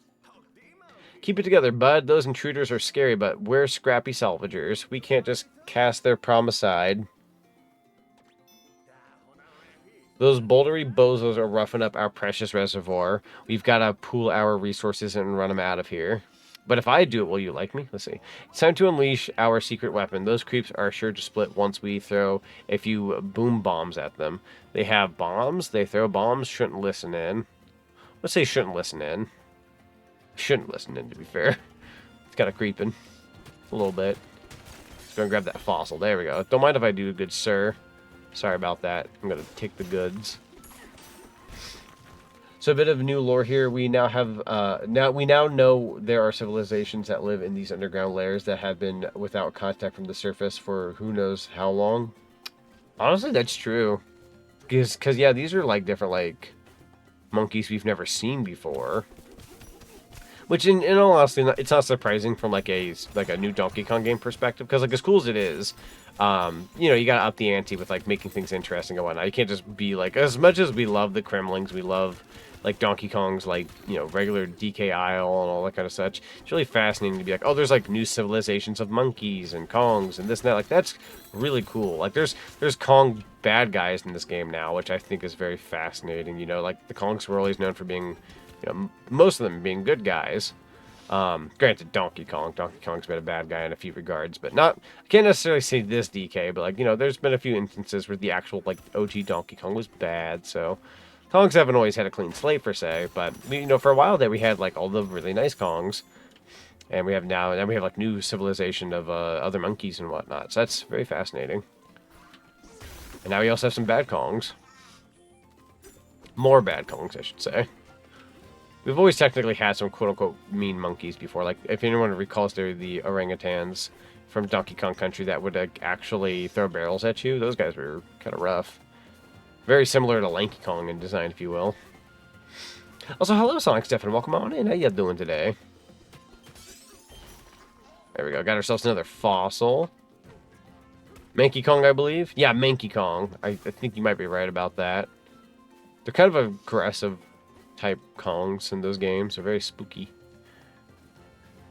Keep it together, bud. Those intruders are scary, but we're scrappy salvagers. We can't just cast their prom aside. Those bouldery bozos are roughing up our precious reservoir. We've got to pool our resources and run them out of here. But if I do it, will you like me? Let's see. It's time to unleash our secret weapon. Those creeps are sure to split once we throw a few boom bombs at them. They have bombs. They throw bombs. Shouldn't listen in. Let's say shouldn't listen in. Shouldn't listen in, to be fair. It's kind of creeping. A little bit. Just gonna grab that fossil. There we go. Don't mind if I do, good sir. Sorry about that. I'm gonna take the goods. So a bit of new lore here. We now have we now know there are civilizations that live in these underground layers that have been without contact from the surface for who knows how long. Honestly, that's true. Because yeah, these are like different like monkeys we've never seen before. Which in all honesty, it's not surprising from like a new Donkey Kong game perspective, because like as cool as it is, you know, you gotta up the ante with like making things interesting and whatnot. You can't just be like, as much as we love the Kremlings, we love like Donkey Kong's like, you know, regular DK Isle and all that kind of such. It's really fascinating to be like, oh, there's like new civilizations of monkeys and Kongs and this and that. Like that's really cool. Like there's Kong bad guys in this game now, which I think is very fascinating. You know, like the Kongs were always known for being, you know, most of them being good guys. Granted, Donkey Kong's been a bad guy in a few regards, but not, I can't necessarily say this DK, but like, you know, there's been a few instances where the actual like OG Donkey Kong was bad, so Kongs haven't always had a clean slate per se, but you know, for a while there we had like all the really nice Kongs, and we have like new civilization of other monkeys and whatnot, so that's very fascinating. And now we also have some bad Kongs. More bad Kongs, I should say. We've always technically had some quote-unquote mean monkeys before. Like, if anyone recalls, they're the orangutans from Donkey Kong Country that would actually throw barrels at you. Those guys were kind of rough. Very similar to Lanky Kong in design, if you will. Also, hello, Sonic Stefan. Welcome on in. How you doing today? There we go. Got ourselves another fossil. Manky Kong, I believe? Yeah, Manky Kong. I think you might be right about that. They're kind of aggressive type Kongs in those games. Are very spooky.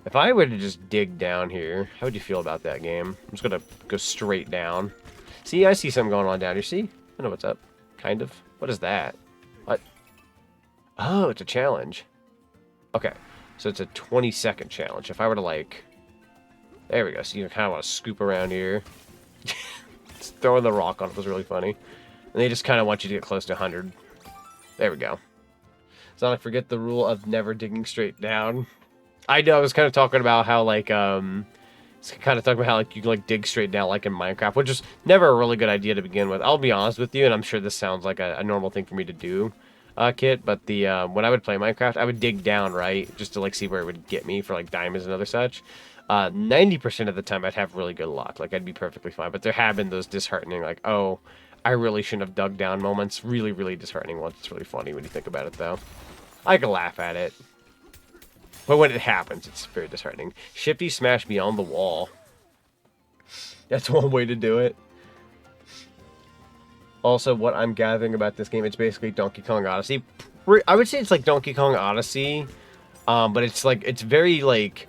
If I were to just dig down here, how would you feel about that game? I'm just gonna go straight down. See, I see something going on down here. See? I know what's up. Kind of. What is that? What? Oh, it's a challenge. Okay. So it's a 20-second challenge. If I were to like... There we go. So you kind of want to scoop around here. Throwing the rock on it was really funny. And they just kind of want you to get close to 100. There we go. Sonic, forget the rule of never digging straight down. I know, I was kind of talking about how, like, you can, like, dig straight down, like, in Minecraft, which is never a really good idea to begin with. I'll be honest with you, and I'm sure this sounds like a normal thing for me to do. kit, but the when I would play Minecraft, I would dig down, right, just to like see where it would get me for like diamonds and other such. 90% of the time I'd have really good luck. Like I'd be perfectly fine. But there have been those disheartening, like, oh, I really shouldn't have dug down moments. Really, really disheartening ones. It's really funny when you think about it, though. I can laugh at it. But when it happens, it's very disheartening. Shifty smash beyond the wall. That's one way to do it. Also, what I'm gathering about this game, it's basically Donkey Kong Odyssey. I would say it's like Donkey Kong Odyssey, but it's like, it's very like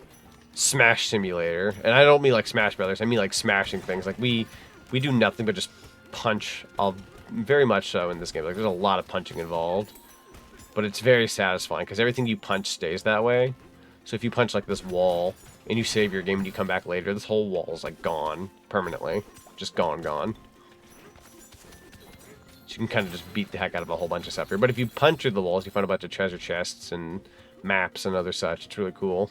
Smash Simulator. And I don't mean like Smash Brothers, I mean like smashing things. Like we do nothing but just punch, very much so in this game. Like there's a lot of punching involved, but it's very satisfying because everything you punch stays that way. So if you punch like this wall and you save your game and you come back later, this whole wall is like gone permanently. Just gone. So you can kind of just beat the heck out of a whole bunch of stuff here. But if you punch through the walls, you find a bunch of treasure chests and maps and other such. It's really cool.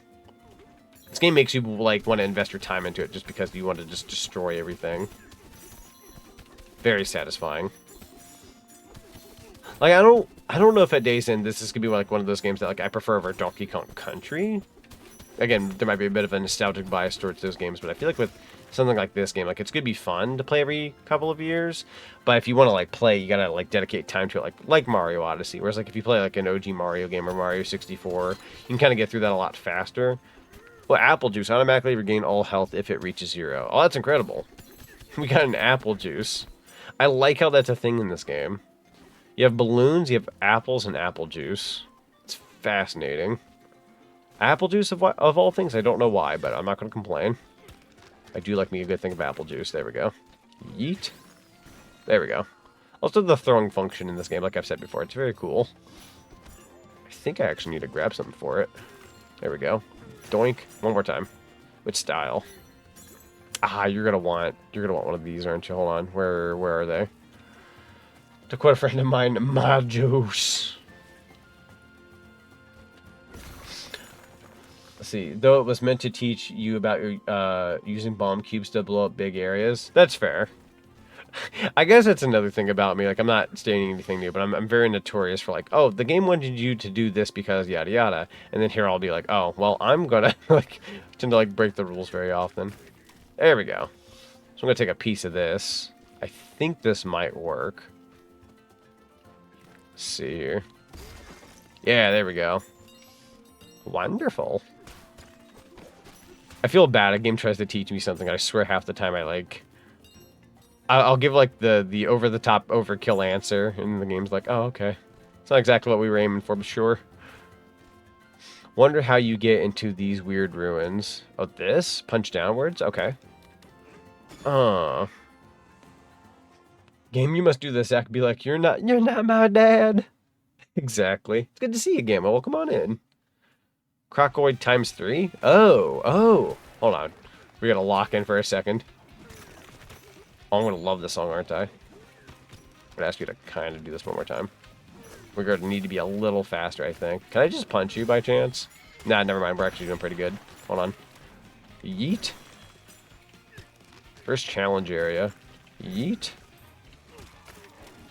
This game makes you like want to invest your time into it just because you want to just destroy everything. Very satisfying. Like I don't know if at Days End this is gonna be like one of those games that like I prefer over Donkey Kong Country. Again, there might be a bit of a nostalgic bias towards those games, but I feel like with something like this game, like it's gonna be fun to play every couple of years. But if you want to like play, you gotta like dedicate time to it, like Mario Odyssey. Whereas like if you play like an OG Mario game or Mario 64, you can kind of get through that a lot faster. Well, apple juice automatically regain all health if it reaches 0. Oh, that's incredible. We got an apple juice. I like how that's a thing in this game. You have balloons, you have apples, and apple juice. It's fascinating. Apple juice of all things, I don't know why, but I'm not going to complain. I do like me a good thing of apple juice. There we go. Yeet. There we go. Also, the throwing function in this game, like I've said before, it's very cool. I think I actually need to grab something for it. There we go. Doink. One more time. With style. Ah, you're gonna want one of these, aren't you? Hold on. Where are they? To quote a friend of mine, my juice. Let's see. Though it was meant to teach you about your using bomb cubes to blow up big areas. That's fair. I guess that's another thing about me. Like, I'm not stating anything new, but I'm very notorious for like, oh, the game wanted you to do this because yada yada, and then here I'll be like, oh, well, I'm gonna like tend to like break the rules very often. There we go. So I'm gonna take a piece of this. I think this might work. Let's see here. Yeah, there we go. Wonderful. I feel bad. A game tries to teach me something. I swear half the time I'll give like the over-the-top overkill answer, and the game's like, oh, okay. It's not exactly what we were aiming for, but sure. Wonder how you get into these weird ruins. Oh, this? Punch downwards? Okay. Game, you must do this. I could be like, you're not my dad. Exactly. It's good to see you, Gamma. Well, come on in. Crocoid times 3? Oh. Hold on. We gotta lock in for a second. Oh, I'm gonna love this song, aren't I? I'm gonna ask you to kind of do this one more time. We're gonna need to be a little faster, I think. Can I just punch you by chance? Nah, never mind. We're actually doing pretty good. Hold on. Yeet. First challenge area. Yeet.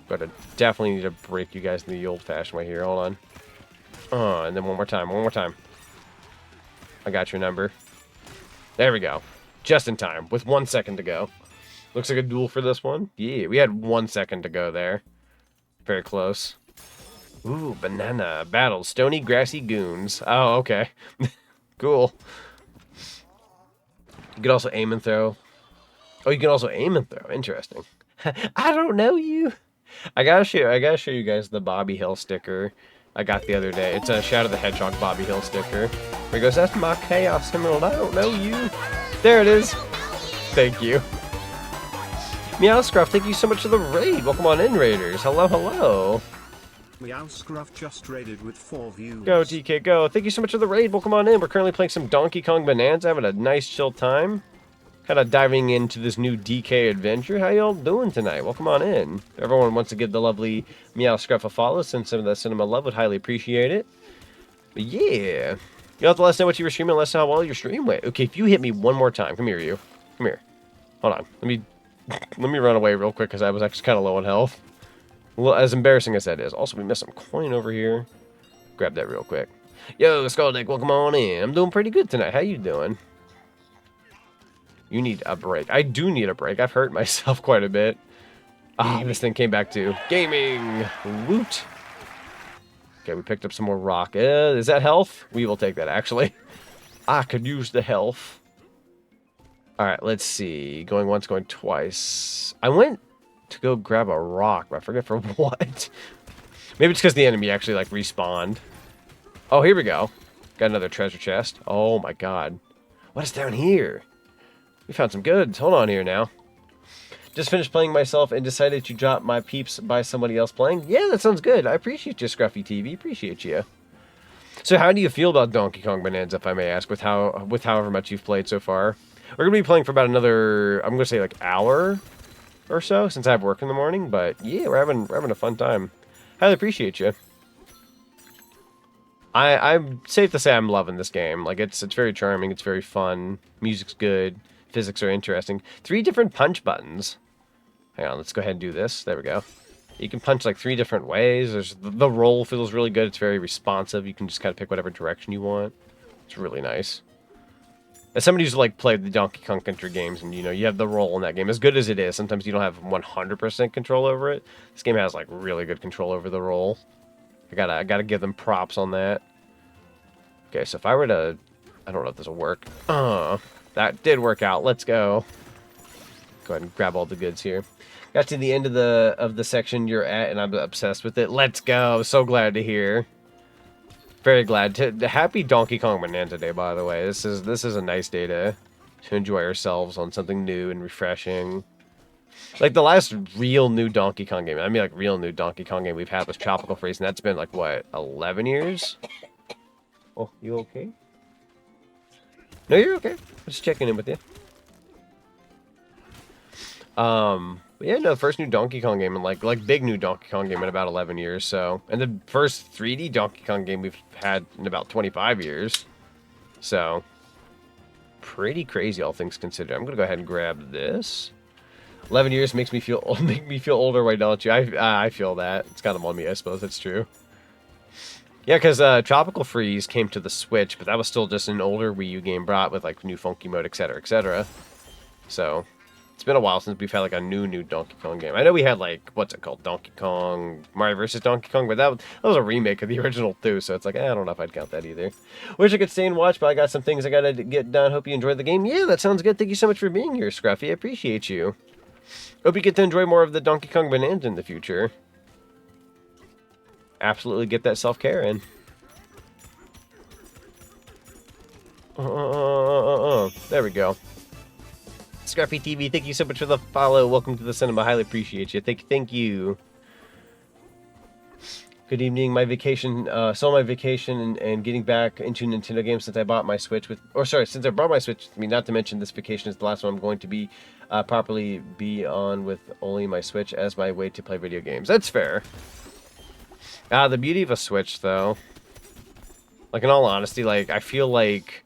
But I definitely need to break you guys in the old-fashioned way here. Hold on. And then one more time. I got your number. There we go. Just in time, with 1 second to go. Looks like a duel for this one. Yeah, we had 1 second to go there. Very close. Ooh, banana. Battle. Stony, grassy goons. Oh, okay. Cool. You can also aim and throw. Oh, you can also aim and throw. Interesting. I don't know you. I gotta show you guys the Bobby Hill sticker I got the other day. It's a Shadow the Hedgehog Bobby Hill sticker. Where he goes, that's my Chaos Emerald. I don't know you. There it is. Thank you. Meowscruff, thank you so much for the raid. Welcome on in, Raiders. Hello. Meowscruff just raided with 4 views. Go, DK, go. Thank you so much for the raid. Welcome on in. We're currently playing some Donkey Kong Bananza, having a nice chill time. Kind of diving into this new DK adventure. How y'all doing tonight? Welcome on in. If everyone wants to give the lovely Meowscruff a follow, send some of that cinema love. Would highly appreciate it. But yeah. You'll have to let us know what you were streaming, let us know how well your stream went. Okay, if you hit me one more time. Come here, you. Come here. Hold on. Let me run away real quick because I was actually kind of low on health. Well, as embarrassing as that is. Also, we missed some coin over here. Grab that real quick. Yo, Skull Dick, welcome on in. I'm doing pretty good tonight. How you doing? You need a break. I do need a break. I've hurt myself quite a bit. Ah, this thing came back to gaming. Woot. Okay, we picked up some more rock. Is that health? We will take that, actually. I could use the health. Alright, let's see. Going once, going twice. I went to go grab a rock, but I forget for what. Maybe it's because the enemy actually, like, respawned. Oh, here we go. Got another treasure chest. Oh, my God. What is down here? We found some goods. Hold on here now. Just finished playing myself and decided to drop my peeps by somebody else playing. Yeah, that sounds good. I appreciate you, Scruffy TV. Appreciate you. So how do you feel about Donkey Kong Bonanza, if I may ask, with however much you've played so far? We're going to be playing for about another, I'm going to say, like, hour or so, since I have work in the morning. But, yeah, we're having a fun time. Highly appreciate you. I'm safe to say I'm loving this game. Like, it's very charming. It's very fun. Music's good. Physics are interesting. 3 different punch buttons. Hang on, let's go ahead and do this. There we go. You can punch like 3 different ways. There's the roll feels really good. It's very responsive. You can just kind of pick whatever direction you want. It's really nice. As somebody who's like played the Donkey Kong Country games, and you know you have the roll in that game. As good as it is, sometimes you don't have 100% control over it. This game has like really good control over the roll. I gotta give them props on that. Okay, so if I were to, I don't know if this will work. That did work out. Let's go. Go ahead and grab all the goods here. Got to the end of the section you're at, and I'm obsessed with it. Let's go. So glad to hear. Very glad. Happy Donkey Kong Bonanza Day, by the way. This is a nice day to enjoy ourselves on something new and refreshing. Like the last real new Donkey Kong game. I mean, like real new Donkey Kong game we've had was Tropical Freeze, and that's been like what, 11 years? Oh, you okay? No, you're okay. Just checking in with you. But yeah, no, the first new Donkey Kong game, and like big new Donkey Kong game in about 11 years, so. And the first 3D Donkey Kong game we've had in about 25 years. So, pretty crazy, all things considered. I'm gonna go ahead and grab this. 11 years makes me feel older, why don't you? I feel that. It's kind of on me, I suppose. That's true. Yeah, because Tropical Freeze came to the Switch, but that was still just an older Wii U game brought with like new funky mode, etc., etc. So, it's been a while since we've had like a new Donkey Kong game. I know we had like, what's it called? Donkey Kong, Mario vs. Donkey Kong, but that was a remake of the original too, so it's like, I don't know if I'd count that either. Wish I could stay and watch, but I got some things I gotta get done. Hope you enjoyed the game. Yeah, that sounds good. Thank you so much for being here, Scruffy. I appreciate you. Hope you get to enjoy more of the Donkey Kong Bonanza in the future. Absolutely get that self-care in. There we go. Scruffy TV, thank you so much for the follow. Welcome to the cinema. Highly appreciate you. Thank you. Good evening. My vacation, still my vacation and getting back into Nintendo games since I bought my Switch since I brought my Switch. I mean, not to mention this vacation is the last one I'm going to be properly be on with only my Switch as my way to play video games. That's fair. The beauty of a Switch, though, like in all honesty, like I feel like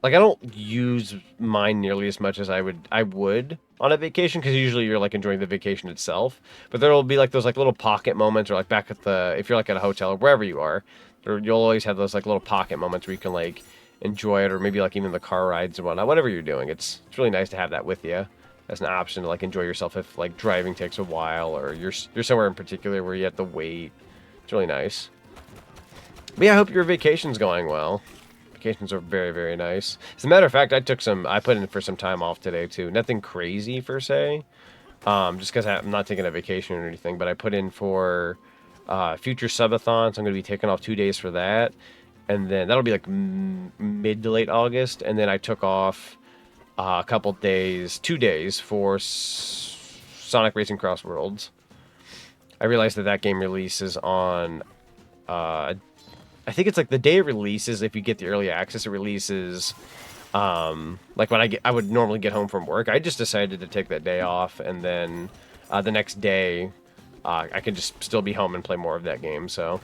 I don't use mine nearly as much as I would on a vacation, because usually you're like enjoying the vacation itself. But there will be like those like little pocket moments, or like back at if you're like at a hotel or wherever you are, you'll always have those like little pocket moments where you can like enjoy it, or maybe like even the car rides and whatnot. Whatever you're doing, it's really nice to have that with you as an option to like enjoy yourself if like driving takes a while, or you're somewhere in particular where you have to wait. It's really nice. But yeah, I hope your vacation's going well. Vacations are very, very nice. As a matter of fact, I put in for some time off today too. Nothing crazy per se, just because I'm not taking a vacation or anything. But I put in for future subathons. I'm going to be taking off 2 days for that, and then that'll be like mid to late August. And then I took off a couple days, 2 days for Sonic Racing Cross Worlds. I realized that game releases on. I think it's like the day it releases, if you get the early access, it releases like when I would normally get home from work. I just decided to take that day off, and then the next day I could just still be home and play more of that game. So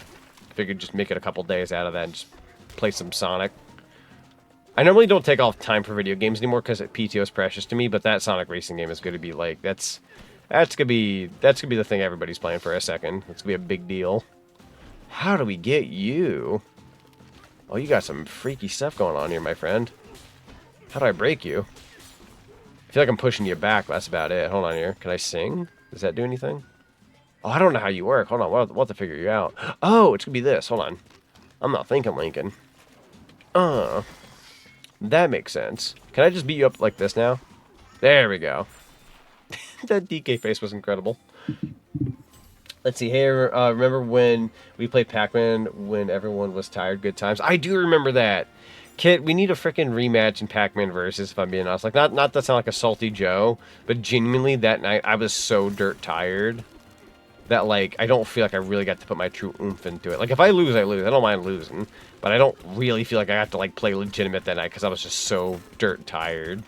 I figured just make it a couple days out of that and just play some Sonic. I normally don't take off time for video games anymore because PTO is precious to me, but that Sonic Racing game is going to be like, that's That's gonna be the thing everybody's playing for a second. It's gonna be a big deal. How do we get you? Oh, you got some freaky stuff going on here, my friend. How do I break you? I feel like I'm pushing you back, but that's about it. Hold on here. Can I sing? Does that do anything? Oh, I don't know how you work. Hold on. We'll have to figure you out. Oh, it's gonna be this. Hold on. I'm not thinking, Lincoln. That makes sense. Can I just beat you up like this now? There we go. That DK face was incredible. Let's see here. Remember when we played Pac-Man when everyone was tired? Good times. I do remember that. Kit, we need a freaking rematch in Pac-Man versus, if I'm being honest. Like, not to sound like a salty Joe, but genuinely that night I was so dirt tired that, like, I don't feel like I really got to put my true oomph into it. Like, if I lose, I lose. I don't mind losing. But I don't really feel like I got to, like, play legitimate that night because I was just so dirt tired.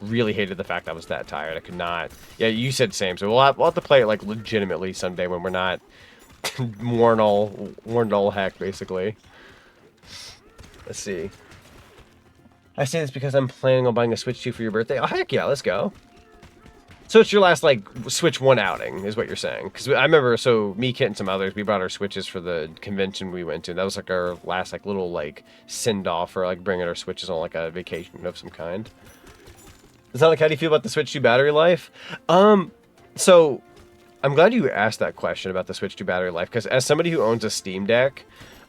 Really hated the fact I was that tired. I could not. Yeah, you said same. So we'll have to play it, like, legitimately someday when we're not worn all heck, basically. Let's see. I say this because I'm planning on buying a Switch 2 for your birthday. Oh, heck yeah, let's go. So it's your last, like, Switch 1 outing, is what you're saying. Because I remember, so me, Kit, and some others, we brought our Switches for the convention we went to. That was, like, our last, like, little, like, send-off for, like, bringing our Switches on, like, a vacation of some kind. Zonic, how do you feel about the Switch 2 battery life? So, I'm glad you asked that question about the Switch 2 battery life, because as somebody who owns a Steam Deck,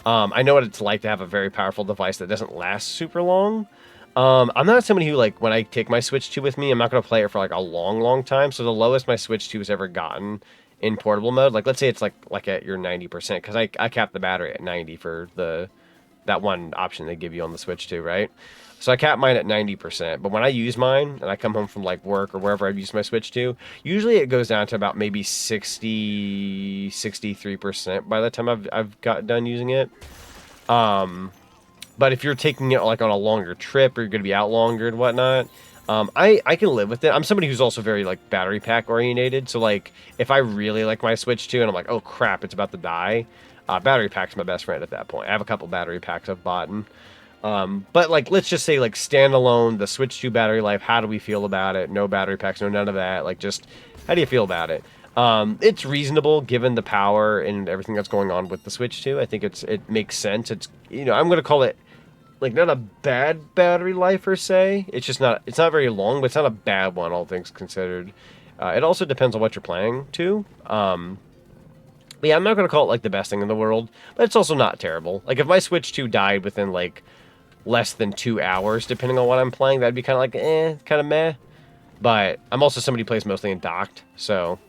I know what it's like to have a very powerful device that doesn't last super long. I'm not somebody who, like, when I take my Switch 2 with me, I'm not going to play it for, like, a long, long time. So the lowest my Switch 2 has ever gotten in portable mode, like, let's say it's, like at your 90%, because I cap the battery at 90 for that one option they give you on the Switch 2, right? So I cap mine at 90%, but when I use mine, and I come home from, like, work or wherever I've used my Switch 2, usually it goes down to about maybe 60, 63% by the time I've got done using it. But if you're taking it, like, on a longer trip, or you're going to be out longer and whatnot, I can live with it. I'm somebody who's also very, like, battery pack orientated, so, like, if I really like my Switch 2 and I'm like, oh crap, it's about to die, battery pack's my best friend at that point. I have a couple battery packs I've bought. But, like, let's just say, like, standalone, the Switch 2 battery life, how do we feel about it? No battery packs, no none of that. Like, just, how do you feel about it? It's reasonable given the power and everything that's going on with the Switch 2. I think it makes sense. It's, you know, I'm going to call it, like, not a bad battery life per se. It's just not, it's not very long, but it's not a bad one, all things considered. It also depends on what you're playing, too. But yeah, I'm not going to call it, like, the best thing in the world, but it's also not terrible. Like, if my Switch 2 died within, like, less than 2 hours, depending on what I'm playing, that'd be kind of like, kind of meh. But I'm also somebody who plays mostly in docked, so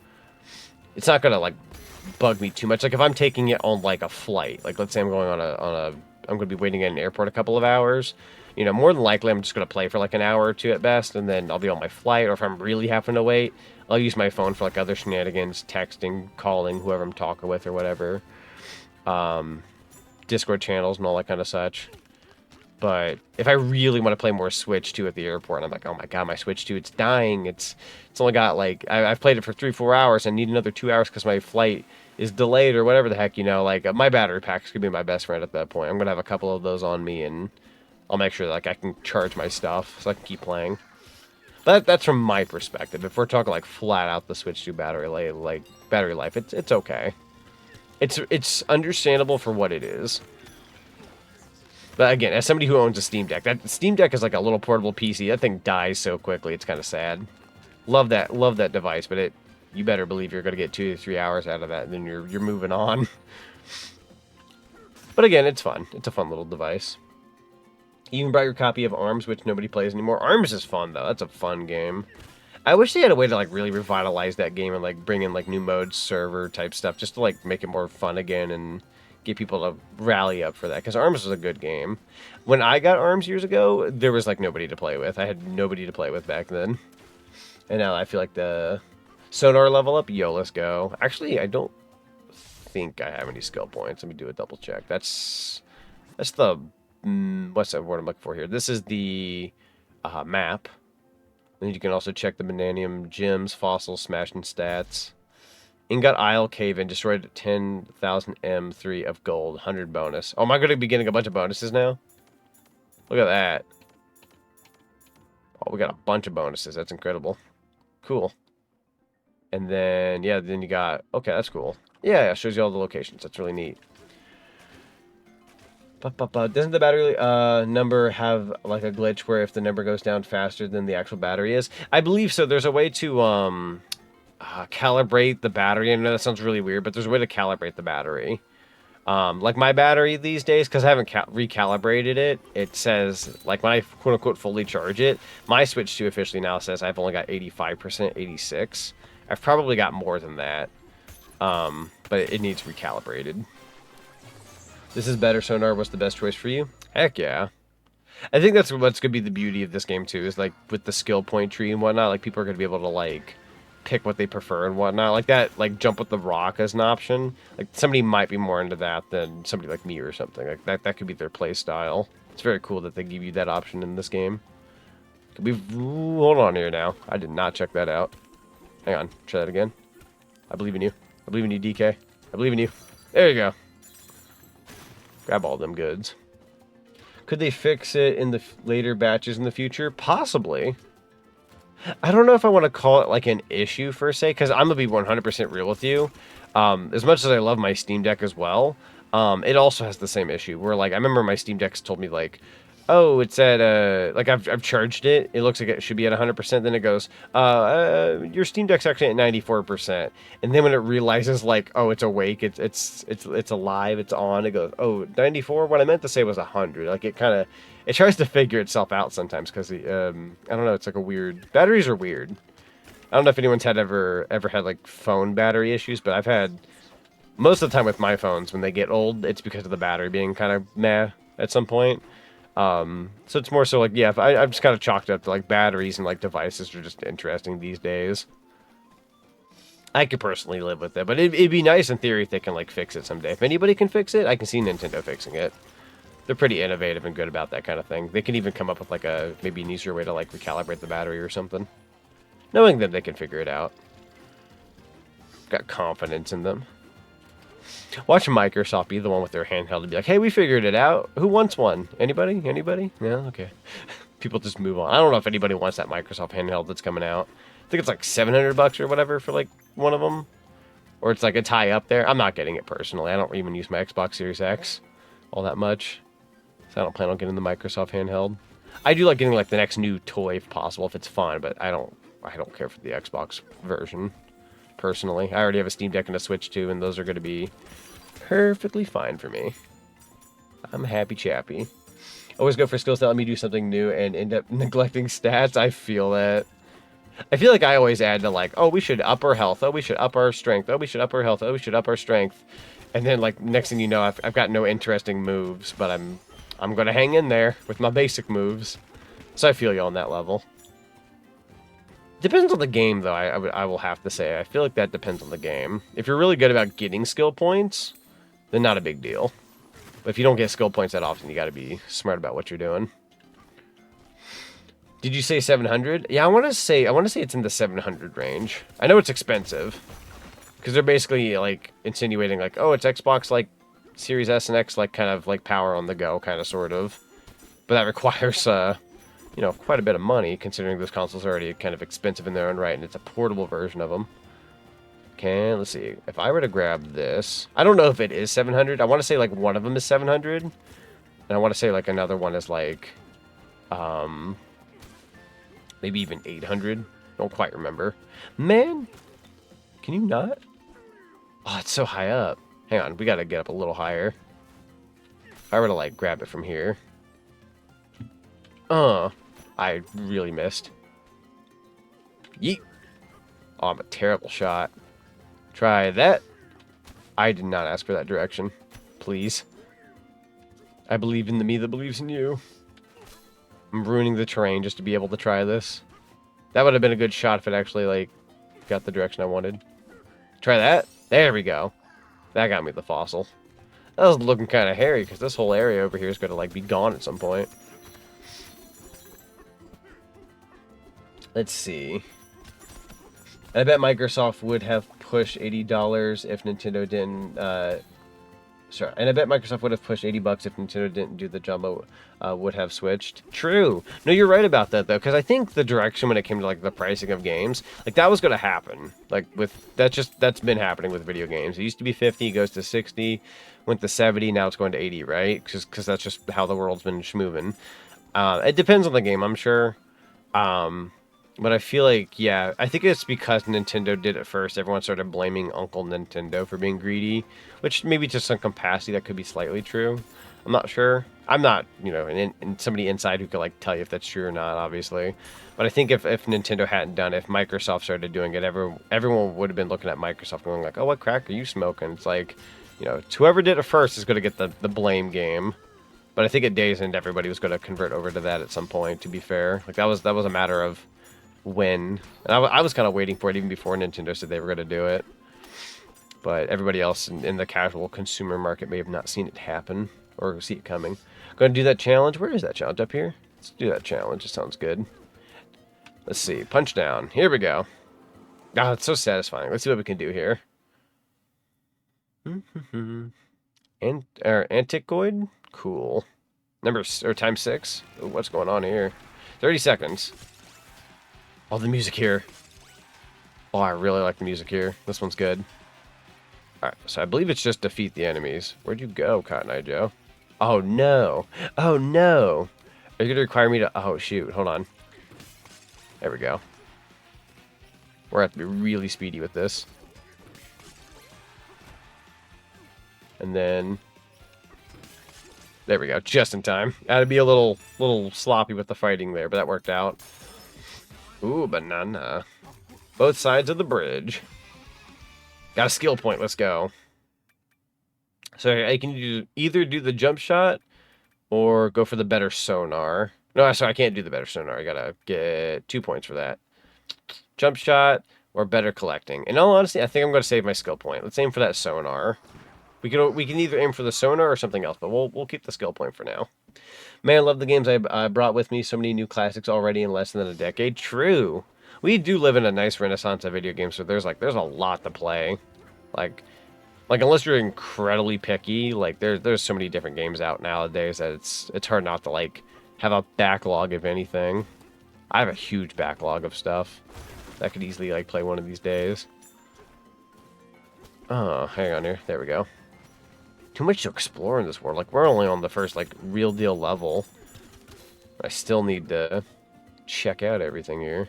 it's not going to, like, bug me too much. Like, if I'm taking it on, like, a flight, like, let's say I'm going I'm going to be waiting at an airport a couple of hours, you know, more than likely I'm just going to play for, like, an hour or two at best, and then I'll be on my flight, or if I'm really having to wait, I'll use my phone for, like, other shenanigans, texting, calling, whoever I'm talking with or whatever. Discord channels and all that kind of such. But if I really want to play more Switch 2 at the airport, and I'm like, oh my god, my Switch 2, it's dying. It's only got, like, I've played it for 3-4 hours and need another 2 hours because my flight is delayed or whatever the heck, you know. Like, my battery pack's going to be my best friend at that point. I'm going to have a couple of those on me, and I'll make sure that, like, I can charge my stuff so I can keep playing. But that's from my perspective. If we're talking, like, flat out the Switch 2 battery life, it's okay. It's understandable for what it is. But again, as somebody who owns a Steam Deck, that Steam Deck is like a little portable PC. That thing dies so quickly, it's kind of sad. Love that device, but you better believe you're going to get 2 to 3 hours out of that, and then you're moving on. But again, it's fun. It's a fun little device. You even brought your copy of ARMS, which nobody plays anymore. ARMS is fun, though. That's a fun game. I wish they had a way to, like, really revitalize that game and, like, bring in, like, new modes, server type stuff, just to, like, make it more fun again and get people to rally up for that, because ARMS was a good game. When I got ARMS years ago, there was, like, nobody to play with. I had nobody to play with back then. And now I feel like the sonar level up, yo, let's go. Actually, I don't think I have any skill points. Let me do a double check. That's the, what's that word I'm looking for here? This is the map. And you can also check the Bananium gems, fossils, smashing stats. Ingot Isle Cave in destroyed 10,000 M3 of gold, 100 bonus. Oh, am I going to be getting a bunch of bonuses now? Look at that. Oh, we got a bunch of bonuses. That's incredible. Cool. And then, yeah, then you got... Okay, that's cool. Yeah, it shows you all the locations. That's really neat. Doesn't the battery number have like a glitch where if the number goes down faster than the actual battery is? I believe so. There's a way to calibrate the battery. I know that sounds really weird, but there's a way to calibrate the battery. Like my battery these days, because I haven't recalibrated it, it says, like when I quote-unquote fully charge it, my Switch 2 officially now says I've only got 85%, 86. I've probably got more than that, but it needs recalibrated. This is better, Sonar. What's the best choice for you? Heck yeah. I think that's what's going to be the beauty of this game, too, is like with the skill point tree and whatnot, like people are going to be able to like pick what they prefer and whatnot. Like that, like jump with the rock as an option. Like somebody might be more into that than somebody like me or something. Like that could be their play style. It's very cool that they give you that option in this game. Hold on here now. I did not check that out. Hang on. Try that again. I believe in you. I believe in you, DK. I believe in you. There you go. Grab all them goods. Could they fix it in the later batches in the future? Possibly. I don't know if I want to call it like an issue per se, because I'm going to be 100% real with you. As much as I love my Steam Deck as well, it also has the same issue where like I remember my Steam Deck's told me like, oh, it's at like I've charged it. It looks like it should be at 100%. Then it goes, your Steam Deck's actually at 94%. And then when it realizes like, oh, it's awake, it's alive, it's on. It goes, oh, 94. What I meant to say was 100. Like it tries to figure itself out sometimes because I don't know. It's like a weird. Batteries are weird. I don't know if anyone's ever had like phone battery issues, but I've had most of the time with my phones when they get old, it's because of the battery being kind of meh at some point. So it's more so like, yeah, I've just kind of chalked it up to like batteries and like devices are just interesting these days. I could personally live with it, but it'd be nice in theory if they can like fix it someday. If anybody can fix it, I can see Nintendo fixing it. They're pretty innovative and good about that kind of thing. They can even come up with like maybe an easier way to like recalibrate the battery or something. Knowing that they can figure it out. Got confidence in them. Watch Microsoft be the one with their handheld and be like, hey, we figured it out. Who wants one? Anybody? Anybody? Yeah, okay. People just move on. I don't know if anybody wants that Microsoft handheld that's coming out. I think it's like $700 or whatever for like one of them. Or it's like a tie up there. I'm not getting it personally. I don't even use my Xbox Series X all that much. So I don't plan on getting the Microsoft handheld. I do like getting like the next new toy if possible, if it's fun, but I don't care for the Xbox version personally. I already have a Steam Deck and a Switch too, and those are going to be perfectly fine for me. I'm happy chappy. Always go for skills that let me do something new and end up neglecting stats. I feel that. I feel like I always add to like, oh, we should up our health. Oh, we should up our strength. Oh, we should up our health. Oh, we should up our strength. And then like next thing you know, I've got no interesting moves, but I'm going to hang in there with my basic moves. So I feel you on that level. Depends on the game, though, I will have to say. I feel like that depends on the game. If you're really good about getting skill points, then not a big deal. But if you don't get skill points that often, you got to be smart about what you're doing. Did you say 700? Yeah, I want to say it's in the 700 range. I know it's expensive because they're basically like insinuating like, oh, it's Xbox like Series S and X, like kind of like power on the go, kind of sort of. But that requires you know, quite a bit of money, considering those consoles are already kind of expensive in their own right, and it's a portable version of them. Okay, let's see. If I were to grab this, I don't know if it is 700. I want to say like one of them is 700, and I want to say like another one is like, maybe even 800. Don't quite remember. Man, can you not? Oh, it's so high up. Hang on, we got to get up a little higher. If I were to like grab it from here. I really missed. Yeet. Oh, I'm a terrible shot. Try that. I did not ask for that direction. Please. I believe in the me that believes in you. I'm ruining the terrain just to be able to try this. That would have been a good shot if it actually, like, got the direction I wanted. Try that. There we go. That got me the fossil. That was looking kind of hairy because this whole area over here is going to, like, be gone at some point. Let's see. I bet Microsoft would have pushed $80 if Nintendo didn't Sorry, and I bet Microsoft would have pushed $80 if Nintendo didn't do the jumbo, would have switched. True. No, you're right about that though, because I think the direction when it came to like the pricing of games, like that was going to happen. Like that's been happening with video games. It used to be 50, goes to 60, went to 70, now it's going to 80, right? Because that's just how the world's been moving. It depends on the game, I'm sure. But I feel like, yeah, I think it's because Nintendo did it first. Everyone started blaming Uncle Nintendo for being greedy, which maybe to some capacity that could be slightly true. I'm not sure. I'm not, you know, somebody inside who could like tell you if that's true or not, obviously. But I think if Nintendo hadn't done it, if Microsoft started doing it, everyone would have been looking at Microsoft going like, oh, what crack are you smoking? It's like, you know, it's whoever did it first is going to get the blame game. But I think at Days End, everybody was going to convert over to that at some point, to be fair. Like, that was a matter of when. And I was kind of waiting for it even before Nintendo said they were going to do it. But everybody else in the casual consumer market may have not seen it happen or see it coming. Going to do that challenge. Where is that challenge? Up here? Let's do that challenge. It sounds good. Let's see. Punch down. Here we go. Ah, it's so satisfying. Let's see what we can do here. Anticoid? Cool. Time 6. Ooh, what's going on here? 30 seconds. Oh, the music here. Oh, I really like the music here. This one's good. Alright, so I believe it's just defeat the enemies. Where'd you go, Cotton Eye Joe? Oh, no. Oh, no. Are you going to require me to... Oh, shoot. Hold on. There we go. We're going to have to be really speedy with this. And then... There we go, just in time. Had to be a little sloppy with the fighting there, but that worked out. Ooh, banana. Both sides of the bridge. Got a skill point, let's go. So I can either do the jump shot or go for the better sonar. No, sorry, I can't do the better sonar. I gotta get 2 points for that. Jump shot or better collecting. In all honesty, I think I'm gonna save my skill point. Let's aim for that sonar. We can either aim for the sonar or something else, but we'll keep the skill point for now. Man, I love the games I brought with me. So many new classics already in less than a decade. True. We do live in a nice renaissance of video games, so there's a lot to play. Like unless you're incredibly picky, like there's so many different games out nowadays that it's hard not to like have a backlog of anything. I have a huge backlog of stuff that could easily like play one of these days. Oh, hang on here. There we go. Too much to explore in this world. Like, we're only on the first, like, real deal level. I still need to check out everything here.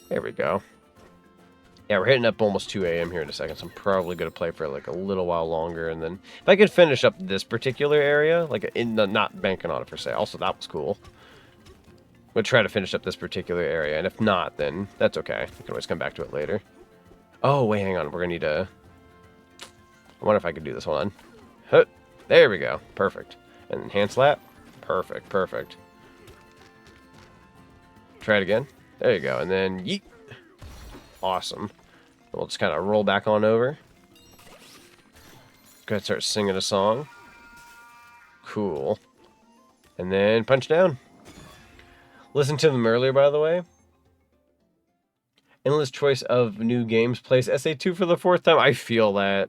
There we go. Yeah, we're hitting up almost 2 a.m. here in a second, so I'm probably going to play for, like, a little while longer, and then if I can finish up this particular area, like, not banking on it per se. Also, that was cool. We'll try to finish up this particular area, and if not, then that's okay. We can always come back to it later. Oh, wait, hang on. We're going to need to... I wonder if I could do this one. Huh. There we go. Perfect. And then hand slap. Perfect. Perfect. Try it again. There you go. And then yeet. Awesome. We'll just kind of roll back on over. Go ahead and start singing a song. Cool. And then punch down. Listen to them earlier, by the way. Endless choice of new games. Plays SA2 for the 4th time. I feel that.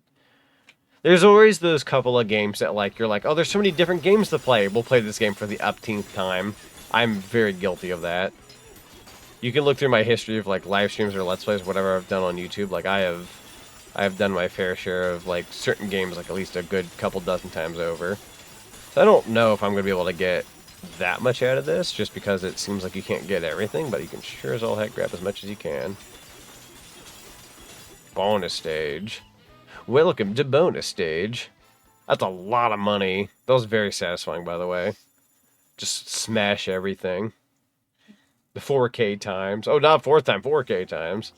There's always those couple of games that, like, you're like, oh, there's so many different games to play. We'll play this game for the upteenth time. I'm very guilty of that. You can look through my history of, like, live streams or Let's Plays, whatever I've done on YouTube. Like, I have done my fair share of, like, certain games, like, at least a good couple dozen times over. So I don't know if I'm going to be able to get that much out of this, just because it seems like you can't get everything, but you can sure as all heck grab as much as you can. Bonus stage. Welcome to bonus stage. That's a lot of money. That was very satisfying, by the way. Just smash everything. The 4K times. Oh, not 4th time, 4K times.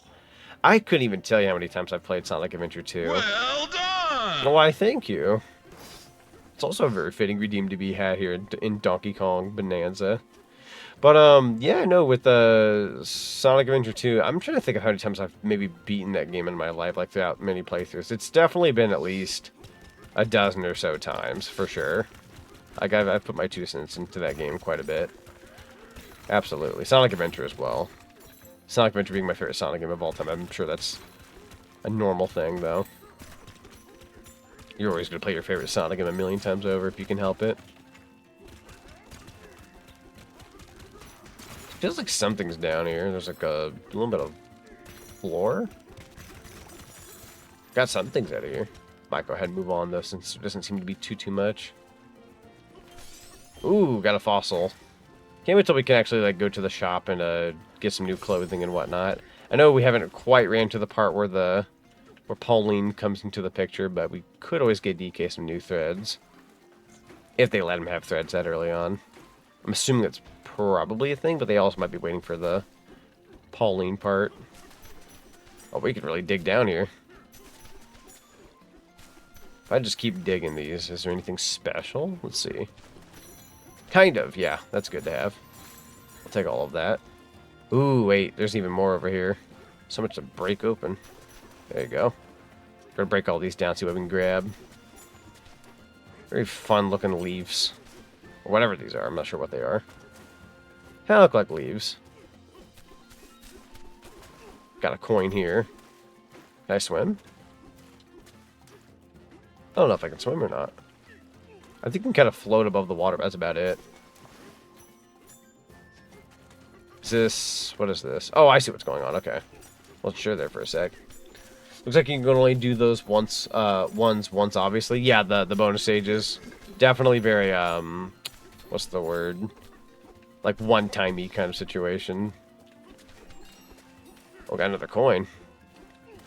I couldn't even tell you how many times I've played Sonic Adventure 2. Well done! Why, thank you. It's also a very fitting redeem to be had here in Donkey Kong Bonanza. But, yeah, no, with Sonic Adventure 2, I'm trying to think of how many times I've maybe beaten that game in my life, like, throughout many playthroughs. It's definitely been at least a dozen or so times, for sure. Like, I've put my 2 cents into that game quite a bit. Absolutely. Sonic Adventure as well. Sonic Adventure being my favorite Sonic game of all time. I'm sure that's a normal thing, though. You're always going to play your favorite Sonic game a million times over if you can help it. Feels like something's down here. There's like a little bit of floor. Got some things out of here. Might go ahead and move on though, since there doesn't seem to be too much. Ooh, got a fossil. Can't wait till we can actually like go to the shop and get some new clothing and whatnot. I know we haven't quite ran to the part where Pauline comes into the picture, but we could always get DK some new threads if they let him have threads that early on. I'm assuming that's probably a thing, but they also might be waiting for the Pauline part. Oh, we could really dig down here. If I just keep digging these, is there anything special? Let's see. Kind of, yeah. That's good to have. I'll take all of that. Ooh, wait. There's even more over here. So much to break open. There you go. Gonna break all these down, see what we can grab. Very fun-looking leaves. Or whatever these are. I'm not sure what they are. Kinda look like leaves. Got a coin here. Can I swim? I don't know if I can swim or not. I think I can kind of float above the water, but that's about it. Is this... What is this? Oh, I see what's going on. Okay. Well, sure there for a sec. Looks like you can only do those once, once, obviously. Yeah, the bonus stages. Definitely very, what's the word? Like, one-timey kind of situation. Oh, got another coin.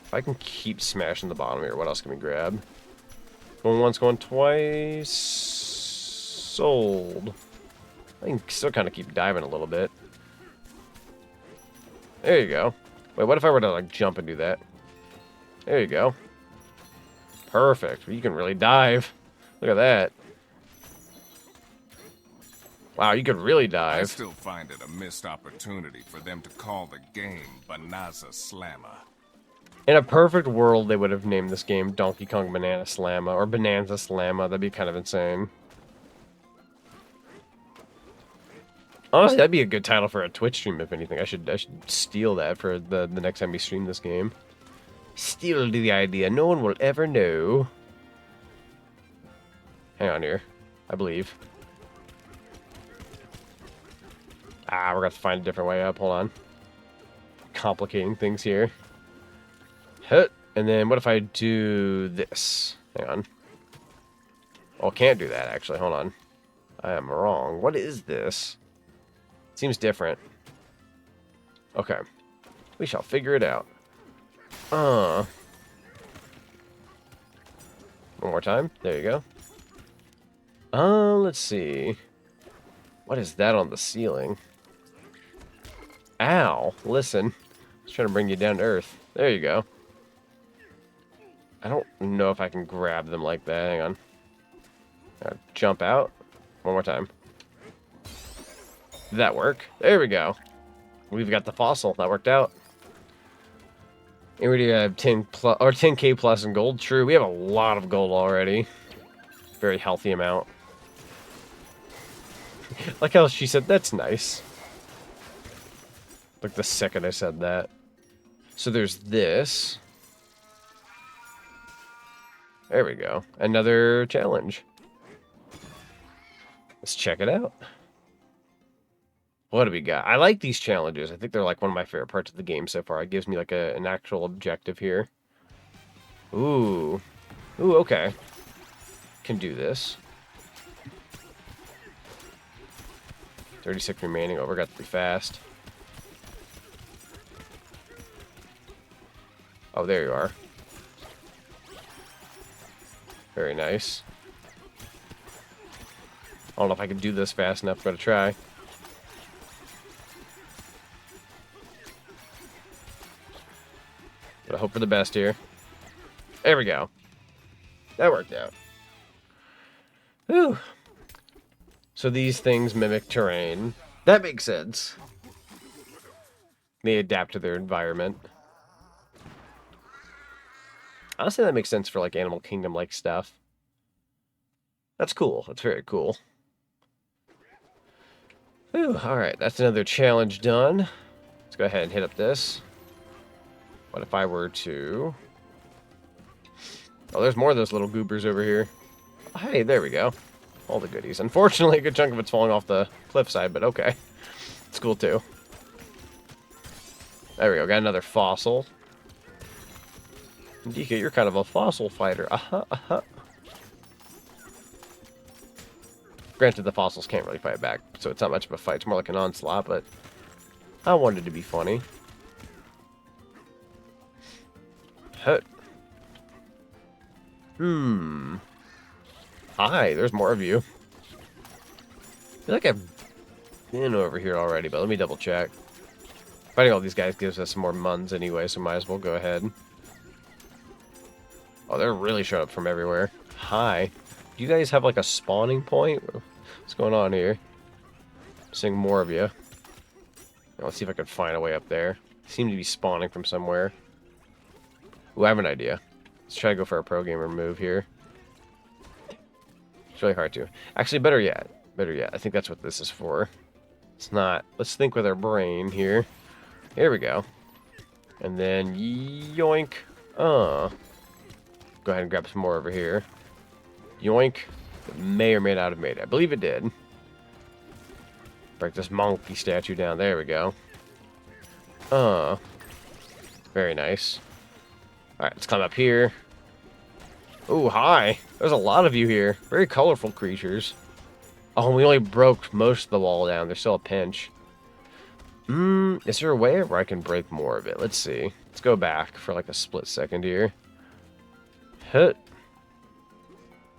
If I can keep smashing the bottom here, what else can we grab? Going once, going twice. Sold. I can still kind of keep diving a little bit. There you go. Wait, what if I were to, like, jump and do that? There you go. Perfect. You can really dive. Look at that. Wow, you could really dive. I still find it a missed opportunity for them to call the game Bananza Slammer. In a perfect world, they would have named this game Donkey Kong Banana Slamma or Bananza Slamma. That'd be kind of insane. Honestly, that'd be a good title for a Twitch stream, if anything. I should steal that for the next time we stream this game. Steal the idea. No one will ever know. Hang on here. I believe. Ah, we're gonna have to find a different way up. Hold on. Complicating things here. Hut. And then what if I do this? Hang on. Oh, can't do that, actually. Hold on. I am wrong. What is this? Seems different. Okay. We shall figure it out. One more time. There you go. Let's see. What is that on the ceiling? Ow. Listen. I was trying to bring you down to earth. There you go. I don't know if I can grab them like that. Hang on. Jump out. One more time. Did that work? There we go. We've got the fossil. That worked out. And we already have 10k plus in gold. True, we have a lot of gold already. Very healthy amount. Like how she said, that's nice. Like the second I said that. So there's this. There we go. Another challenge. Let's check it out. What do we got? I like these challenges. I think they're like one of my favorite parts of the game so far. It gives me like an actual objective here. Ooh. Ooh, okay. Can do this. 36 remaining. Oh, we're got to be fast. Oh, there you are. Very nice. I don't know if I can do this fast enough. I'm gonna try. But I hope for the best here. There we go. That worked out. Whew. So these things mimic terrain. That makes sense. They adapt to their environment. Honestly, that makes sense for like Animal Kingdom-like stuff. That's cool. That's very cool. Whew. Alright, that's another challenge done. Let's go ahead and hit up this. What if I were to... Oh, there's more of those little goobers over here. Hey, there we go. All the goodies. Unfortunately, a good chunk of it's falling off the cliffside, but okay. It's cool, too. There we go. Got another fossil. DK, you're kind of a fossil fighter. Granted, the fossils can't really fight back, so it's not much of a fight. It's more like an onslaught, but I wanted to be funny. Hut. Hi, there's more of you. I feel like I've been over here already, but let me double check. Fighting all these guys gives us some more muns anyway, so might as well go ahead. Oh, they're really showing up from everywhere. Hi. Do you guys have like a spawning point? What's going on here? Seeing more of you. Let's see if I can find a way up there. Seem to be spawning from somewhere. Ooh, I have an idea. Let's try to go for a pro gamer move here. It's really hard to. Actually, better yet. I think that's what this is for. It's not. Let's think with our brain here. Here we go. And then yoink. Go ahead and grab some more over here. Yoink. It may or may not have made it. I believe it did. Break this monkey statue down. There we go. Very nice. Alright, let's climb up here. Ooh, hi. There's a lot of you here. Very colorful creatures. Oh, we only broke most of the wall down. There's still a pinch. Is there a way where I can break more of it? Let's see. Let's go back for like a split second here. Hit.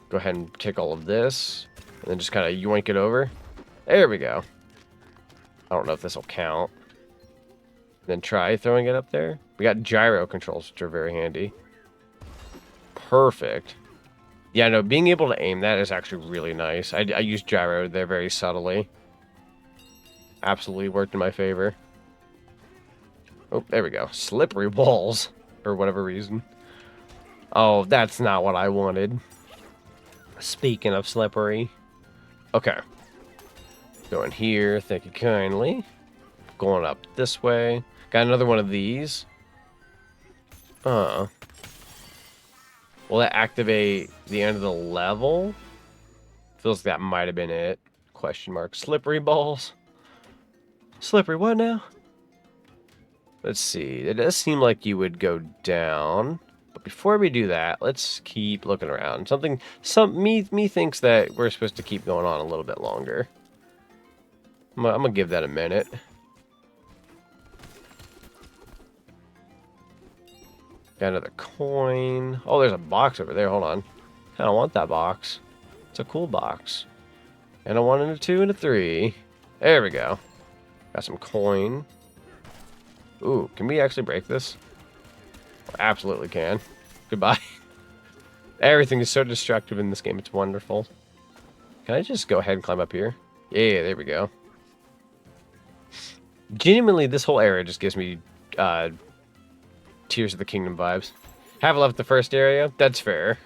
Go ahead and take all of this. And then just kind of yoink it over. There we go. I don't know if this will count. Then try throwing it up there. We got gyro controls, which are very handy. Perfect. Yeah, no, being able to aim that is actually really nice. I use gyro there very subtly. Absolutely worked in my favor. Oh, there we go. Slippery walls. For whatever reason. Oh, that's not what I wanted. Speaking of slippery. Okay. Going here, thank you kindly. Going up this way. Got another one of these. Will that activate the end of the level? Feels like that might have been it. Question mark. Slippery balls. Slippery what now? Let's see. It does seem like you would go down. But before we do that, let's keep looking around. Me thinks that we're supposed to keep going on a little bit longer. I'm gonna give that a minute. Got another coin. Oh, there's a box over there. Hold on. I don't want that box. It's a cool box. And a 1 and a 2 and a 3. There we go. Got some coin. Ooh, can we actually break this? Absolutely can. Goodbye. Everything is so destructive in this game. It's wonderful. Can I just go ahead and climb up here? Yeah, there we go. Genuinely, this whole area just gives me Tears of the Kingdom vibes. Have left the first area. That's fair.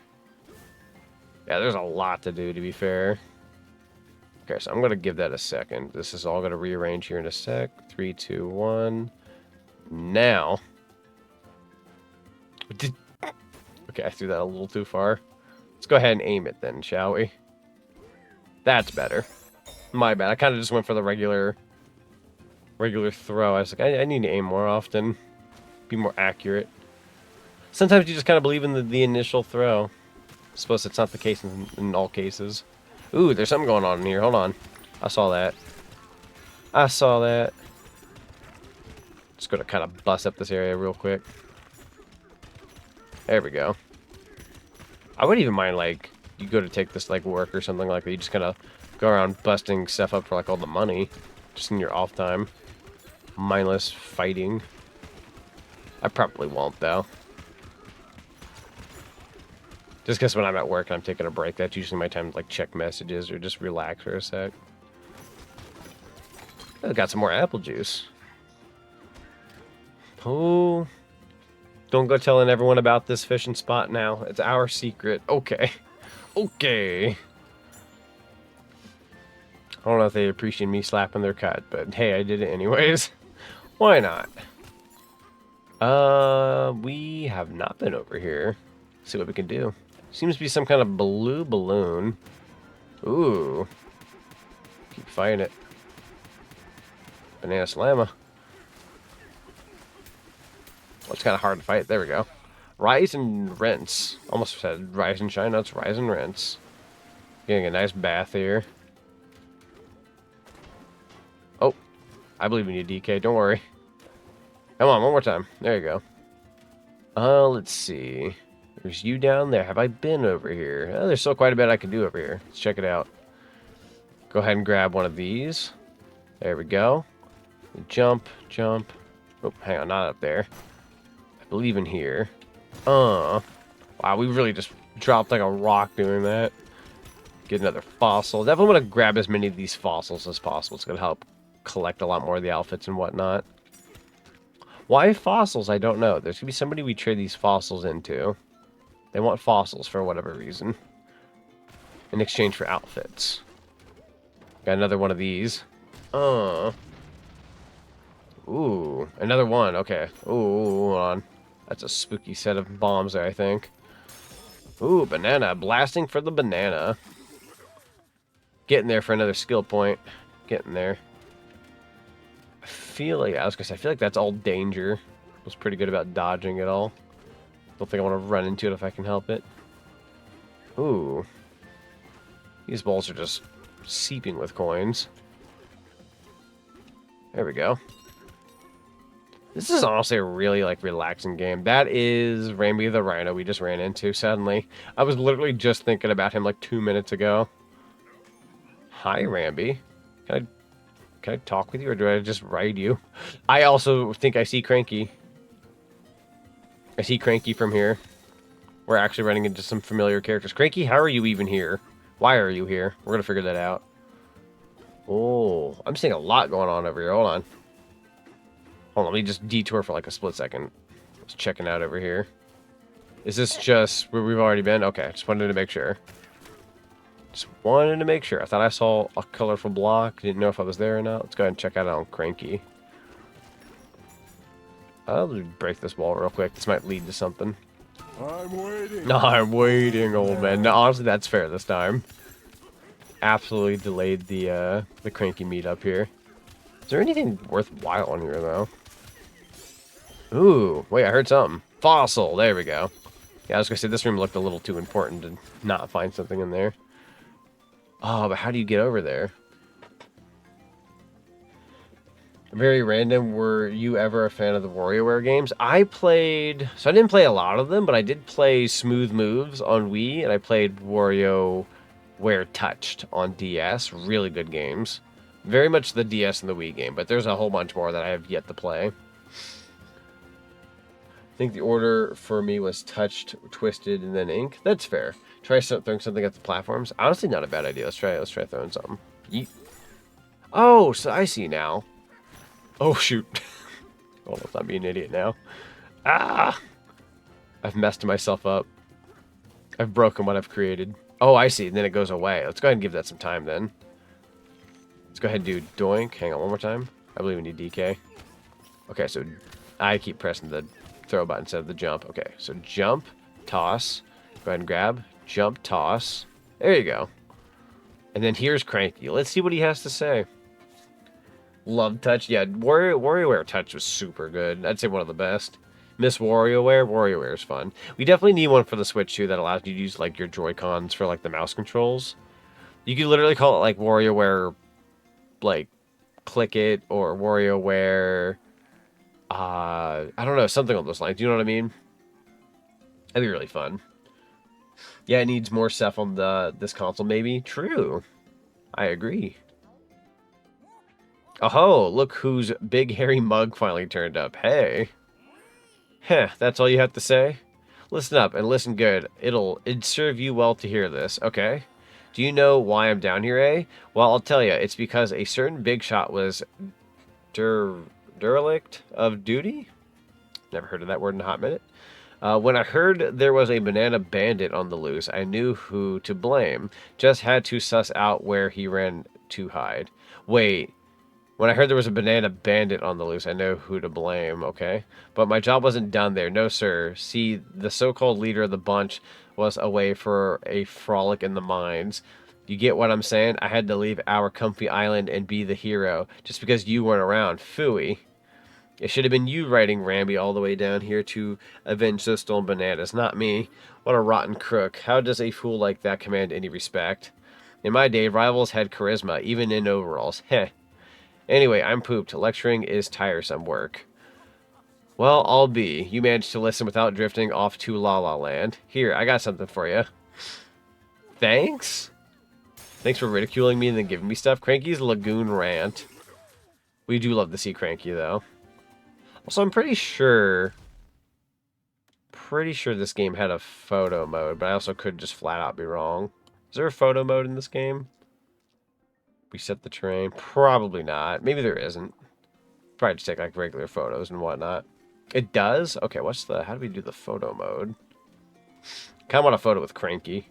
Yeah, there's a lot to do, to be fair. Okay, so I'm going to give that a second. This is all going to rearrange here in a sec. 3, 2, 1. Now. Okay, I threw that a little too far. Let's go ahead and aim it then, shall we? That's better. My bad. I kind of just went for the regular throw. I was like, I need to aim more often. Be more accurate. Sometimes you just kind of believe in the initial throw. I suppose it's not the case in all cases. Ooh, there's something going on in here. Hold on. I saw that. Just gonna kind of bust up this area real quick. There we go. I wouldn't even mind, like, you go to take this, like, work or something like that. You just kind of go around busting stuff up for, like, all the money. Just in your off time. Mindless fighting. I probably won't, though. Just because when I'm at work and I'm taking a break, that's usually my time to, like, check messages or just relax for a sec. I got some more apple juice. Oh. Don't go telling everyone about this fishing spot now. It's our secret. Okay. Okay. I don't know if they appreciate me slapping their cut, but hey, I did it anyways. Why not? We have not been over here. Let's see what we can do. Seems to be some kind of blue balloon. Ooh. Keep fighting it. Banana Slamma. Well, it's kind of hard to fight. There we go. Rise and rinse. Almost said rise and shine. No, it's rise and rinse. Getting a nice bath here. Oh. I believe in you, DK. Don't worry. Come on, one more time. There you go. Let's see. There's you down there. Have I been over here? Oh, there's still quite a bit I can do over here. Let's check it out. Go ahead and grab one of these. There we go. Jump, jump. Oh, hang on, not up there. I believe in here. Wow, we really just dropped like a rock doing that. Get another fossil. Definitely want to grab as many of these fossils as possible. It's going to help collect a lot more of the outfits and whatnot. Why fossils? I don't know. There's going to be somebody we trade these fossils into. They want fossils for whatever reason. In exchange for outfits. Got another one of these. Ooh, another one. Okay. Ooh, hold on. That's a spooky set of bombs there, I think. Ooh, banana. Blasting for the banana. Getting there for another skill point. Getting there. I feel like that's all danger. I was pretty good about dodging it all. Don't think I want to run into it if I can help it. Ooh. These balls are just seeping with coins. There we go. This is honestly a really, relaxing game. That is Ramby the Rhino we just ran into, suddenly. I was literally just thinking about him, 2 minutes ago. Hi, Ramby. Can I talk with you, or do I just ride you? I also think I see Cranky. I see Cranky from here. We're actually running into some familiar characters. Cranky, how are you even here? Why are you here? We're going to figure that out. Oh, I'm seeing a lot going on over here. Hold on. Hold on, let me just detour for a split second. Just checking out over here. Is this just where we've already been? Okay, just wanted to make sure. Just wanted to make sure. I thought I saw a colorful block. Didn't know if I was there or not. Let's go ahead and check out on Cranky. I'll break this wall real quick. This might lead to something. I'm waiting. No, I'm waiting, old man. No, honestly, that's fair this time. Absolutely delayed the Cranky meetup here. Is there anything worthwhile on here, though? Ooh, wait, I heard something. Fossil, there we go. Yeah, I was gonna say, this room looked a little too important to not find something in there. Oh, but how do you get over there? Very random. Were you ever a fan of the WarioWare games? I didn't play a lot of them, but I did play Smooth Moves on Wii, and I played WarioWare Touched on DS. Really good games. Very much the DS and the Wii game, but there's a whole bunch more that I have yet to play. I think the order for me was Touched, Twisted, and then Ink. That's fair. Try throwing something at the platforms. Honestly, not a bad idea. Let's try throwing something. Yeet. Oh, so I see now. Oh, shoot. Oh, let's not be an idiot now. Ah! I've messed myself up. I've broken what I've created. Oh, I see. And then it goes away. Let's go ahead and give that some time then. Let's go ahead and do doink. Hang on one more time. I believe we need DK. Okay, so I keep pressing the throw button instead of the jump. Okay, so jump, toss. Go ahead and grab. Jump, toss. There you go. And then here's Cranky. Let's see what he has to say. Love Touch. Yeah, WarioWare Touch was super good. I'd say one of the best. Miss WarioWare. WarioWare is fun. We definitely need one for the Switch, too, that allows you to use, your Joy-Cons for, the mouse controls. You could literally call it, WarioWare, Click It, or WarioWare, I don't know, something on those lines. Do you know what I mean? That'd be really fun. Yeah, it needs more stuff on this console, maybe. True. I agree. Oh, look whose big hairy mug finally turned up. Hey. Heh, that's all you have to say? Listen up and listen good. It'd serve you well to hear this, okay? Do you know why I'm down here, eh? Well, I'll tell you. It's because a certain big shot was derelict of duty? Never heard of that word in a hot minute. When I heard there was a banana bandit on the loose, I knew who to blame. Just had to suss out where he ran to hide. Wait, When I heard there was a banana bandit on the loose, I know who to blame, okay? But my job wasn't done there. No, sir. See, the so-called leader of the bunch was away for a frolic in the mines. You get what I'm saying? I had to leave our comfy island and be the hero just because you weren't around. Phooey. It should have been you riding Ramby all the way down here to avenge those stolen bananas, not me. What a rotten crook. How does a fool like that command any respect? In my day, rivals had charisma, even in overalls. Heh. Anyway, I'm pooped. Lecturing is tiresome work. Well, I'll be. You managed to listen without drifting off to La La Land. Here, I got something for you. Thanks? Thanks for ridiculing me and then giving me stuff. Cranky's Lagoon Rant. We do love to see Cranky, though. Also, I'm pretty sure this game had a photo mode, but I also could just flat out be wrong. Is there a photo mode in this game? Reset the terrain? Probably not. Maybe there isn't. Probably just take like regular photos and whatnot. It does? Okay, how do we do the photo mode? Kind of want a photo with Cranky.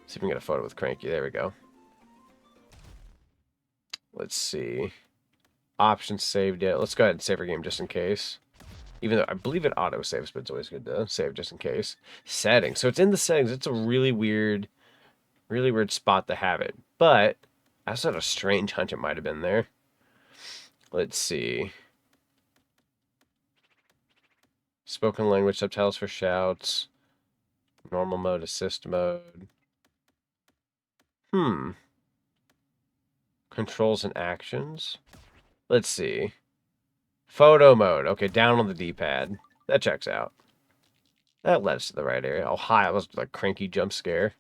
See if we can get a photo with Cranky. There we go. Let's see. Options saved yet. Let's go ahead and save our game just in case. Even though I believe it auto saves, but it's always good to save just in case. Settings. So it's in the settings. It's a really weird spot to have it. But I also had a strange hunch it might have been there. Let's see. Spoken language subtitles for shouts. Normal mode, assist mode. Controls and actions. Let's see. Photo mode. Okay, down on the D-pad. That checks out. That led us to the right area. Oh, hi. That was like Cranky jump scare.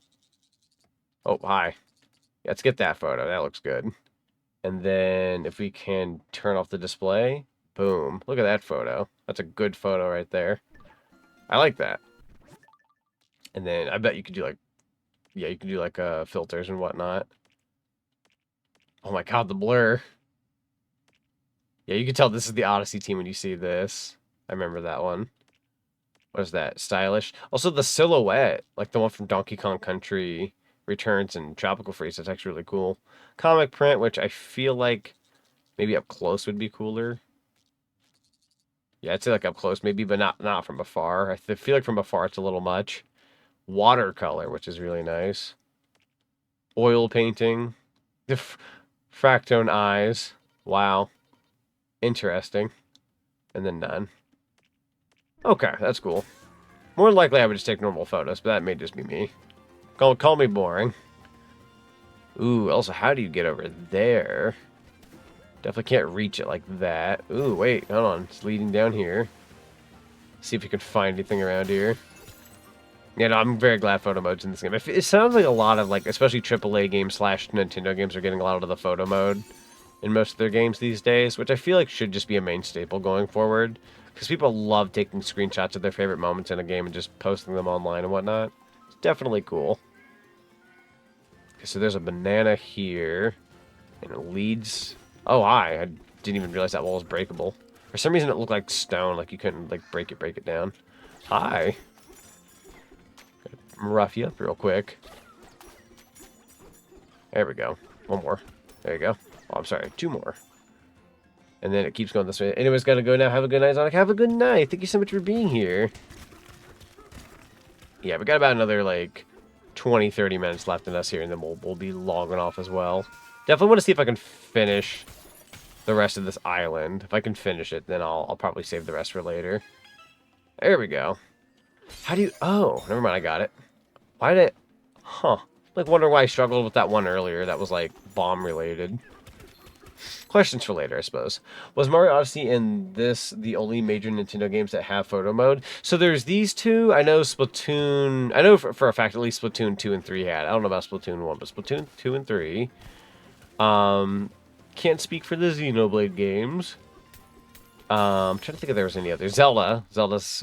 Oh, hi. Let's get that photo. That looks good. And then if we can turn off the display, boom. Look at that photo. That's a good photo right there. I like that. And then I bet you could do like, yeah, you can do like filters and whatnot. Oh my god, the blur. Yeah, you can tell this is the Odyssey team when you see this. I remember that one. What is that? Stylish. Also, the silhouette, like the one from Donkey Kong Country Returns and Tropical Freeze, that's actually really cool. Comic print, which I feel like maybe up close would be cooler. Yeah, I'd say like up close maybe, but not from afar. I feel like from afar it's a little much. Watercolor, which is really nice. Oil painting. The Fractone eyes. Wow. Interesting. And then none. Okay, that's cool. More than likely I would just take normal photos, but that may just be me. Call me boring. Ooh, also, how do you get over there? Definitely can't reach it like that. Ooh, wait, hold on. It's leading down here. See if you can find anything around here. Yeah, no, I'm very glad photo mode's in this game. It sounds like a lot of, like, especially AAA games / Nintendo games are getting a lot of the photo mode in most of their games these days, which I feel like should just be a main staple going forward. Because people love taking screenshots of their favorite moments in a game and just posting them online and whatnot. It's definitely cool. Okay, so there's a banana here. And it leads... Oh, hi. I didn't even realize that wall was breakable. For some reason it looked like stone, like you couldn't like break it down. Hi. Rough you up real quick. There we go. One more. There you go. Oh, I'm sorry. Two more. And then it keeps going this way. Anyways, gotta go now. Have a good night, Zonic. Have a good night. Thank you so much for being here. Yeah, we got about another, like, 20, 30 minutes left in us here, and then we'll be logging off as well. Definitely want to see if I can finish the rest of this island. If I can finish it, then I'll probably save the rest for later. There we go. How do you... Oh, never mind. I got it. Why did it... Huh. Like, wonder why I struggled with that one earlier. That was, like, bomb-related. Questions for later, I suppose. Was Mario Odyssey and this the only major Nintendo games that have photo mode? So there's these two. I know Splatoon... I know for a fact at least Splatoon 2 and 3 had. I don't know about Splatoon 1, but Splatoon 2 and 3. Can't speak for the Xenoblade games. I'm trying to think if there was any other. Zelda's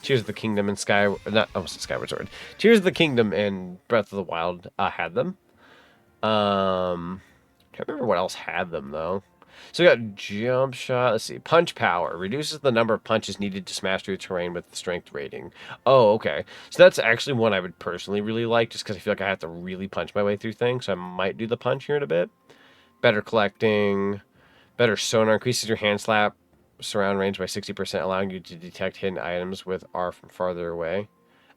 Tears of the Kingdom and Skyward Sword. Tears of the Kingdom and Breath of the Wild had them. Can't remember what else had them though. So we got jump shot. Let's see. Punch power. Reduces the number of punches needed to smash through terrain with the strength rating. Oh, okay. So that's actually one I would personally really like, just because I feel like I have to really punch my way through things. So I might do the punch here in a bit. Better collecting. Better sonar. Increases your hand slap surround range by 60%, allowing you to detect hidden items with R from farther away.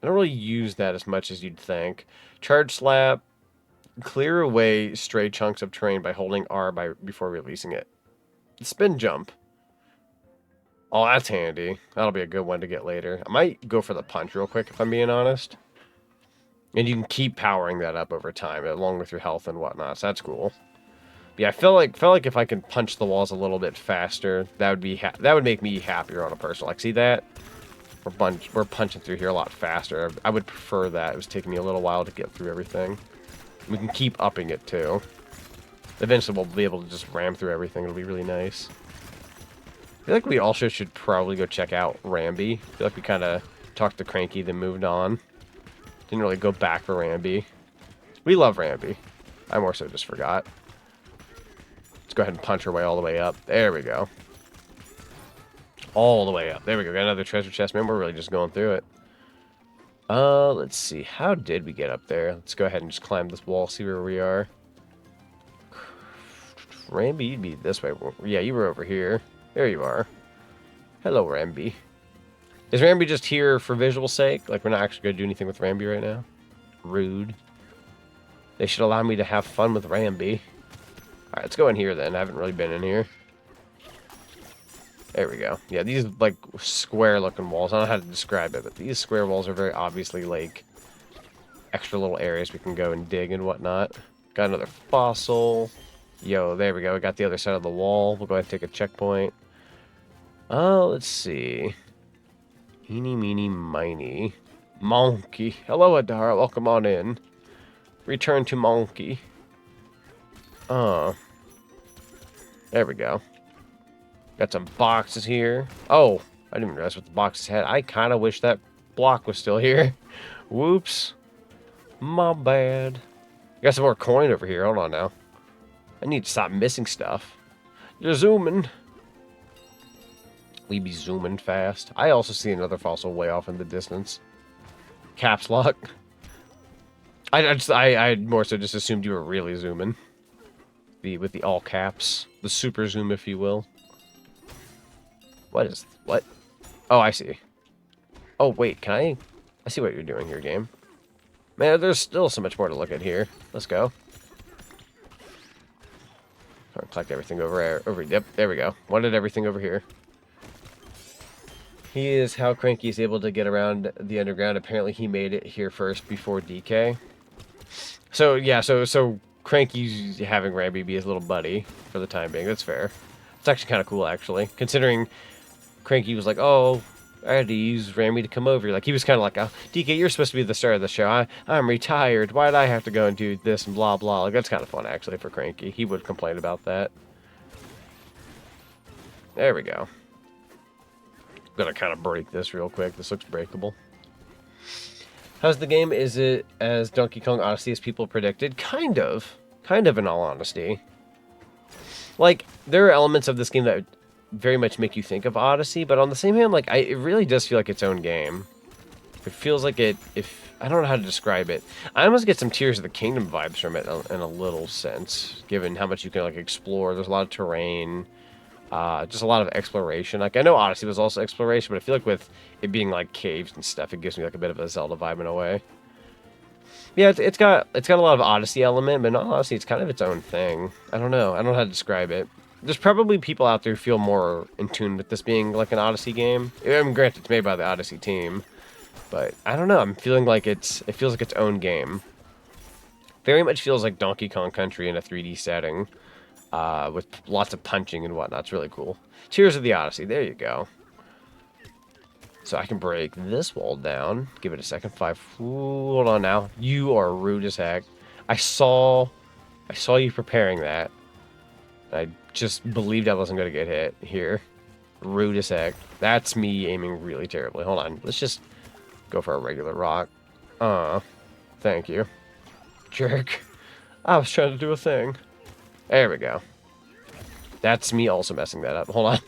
I don't really use that as much as you'd think. Charge slap. Clear away stray chunks of terrain by holding R before releasing it. Spin jump. Oh, that's handy. That'll be a good one to get later. I might go for the punch real quick if I'm being honest. And you can keep powering that up over time, along with your health and whatnot. So that's cool. But yeah, I felt like if I could punch the walls a little bit faster, that would make me happier on a personal. Like, see that? We're punching through here a lot faster. I would prefer that. It was taking me a little while to get through everything. We can keep upping it too. Eventually we'll be able to just ram through everything. It'll be really nice. I feel like we also should probably go check out Ramby. I feel like we kind of talked to Cranky, then moved on. Didn't really go back for Ramby. We love Ramby. I more so just forgot. Let's go ahead and punch our way all the way up. There we go. All the way up. There we go. Got another treasure chest. Man, we're really just going through it. Let's see. How did we get up there? Let's go ahead and just climb this wall, see where we are. Ramby, you'd be this way. Yeah, you were over here. There you are. Hello, Ramby. Is Ramby just here for visual sake? Like, we're not actually going to do anything with Ramby right now? Rude. They should allow me to have fun with Ramby. Alright, let's go in here then. I haven't really been in here. There we go. Yeah, these, like, square-looking walls. I don't know how to describe it, but these square walls are very obviously, like, extra little areas we can go and dig and whatnot. Got another fossil. Yo, there we go. We got the other side of the wall. We'll go ahead and take a checkpoint. Let's see. Eeny, meeny, miny. Monkey. Hello, Adara. Welcome on in. Return to Monkey. There we go. Got some boxes here. Oh, I didn't even realize what the boxes had. I kind of wish that block was still here. Whoops. My bad. Got some more coin over here. Hold on now. I need to stop missing stuff. You're zooming. We be zooming fast. I also see another fossil way off in the distance. Caps lock. I more so just assumed you were really zooming. With the all caps. The super zoom, if you will. What? Oh, I see. Oh, wait, can I see what you're doing here, game. Man, there's still so much more to look at here. Let's go. Collect everything over. Yep, there we go. Wanted everything over here. He is how Cranky is able to get around the underground. Apparently, he made it here first before DK. So, yeah, so Cranky's having Ramby be his little buddy for the time being. That's fair. It's actually kind of cool, actually. Considering Cranky was like, oh, I had to use Ramby to come over. Like, he was kind of like, oh, DK, you're supposed to be the star of the show. I'm retired. Why'd I have to go and do this and blah, blah. Like, that's kind of fun, actually, for Cranky. He would complain about that. There we go. I'm gonna kind of break this real quick. This looks breakable. How's the game? Is it as Donkey Kong Odyssey as people predicted? Kind of. Kind of, in all honesty. Like, there are elements of this game that very much make you think of Odyssey, but on the same hand, like, it really does feel like its own game. It feels like I don't know how to describe it. I almost get some Tears of the Kingdom vibes from it in a little sense, given how much you can, like, explore. There's a lot of terrain, just a lot of exploration. Like, I know Odyssey was also exploration, but I feel like with it being, like, caves and stuff, it gives me, like, a bit of a Zelda vibe in a way. Yeah, it's got a lot of Odyssey element, but in all honesty, it's kind of its own thing. I don't know how to describe it. There's probably people out there who feel more in tune with this being like an Odyssey game. I mean, granted, it's made by the Odyssey team, but I don't know. I'm feeling like it feels like its own game. Very much feels like Donkey Kong Country in a 3D setting, with lots of punching and whatnot. It's really cool. Tears of the Odyssey. There you go. So I can break this wall down. Give it a second. 5. Ooh, hold on now. You are rude as heck. I saw you preparing that. I just believed I wasn't going to get hit here. Rude as heck. That's me aiming really terribly. Hold on. Let's just go for a regular rock. Thank you. Jerk. I was trying to do a thing. There we go. That's me also messing that up. Hold on.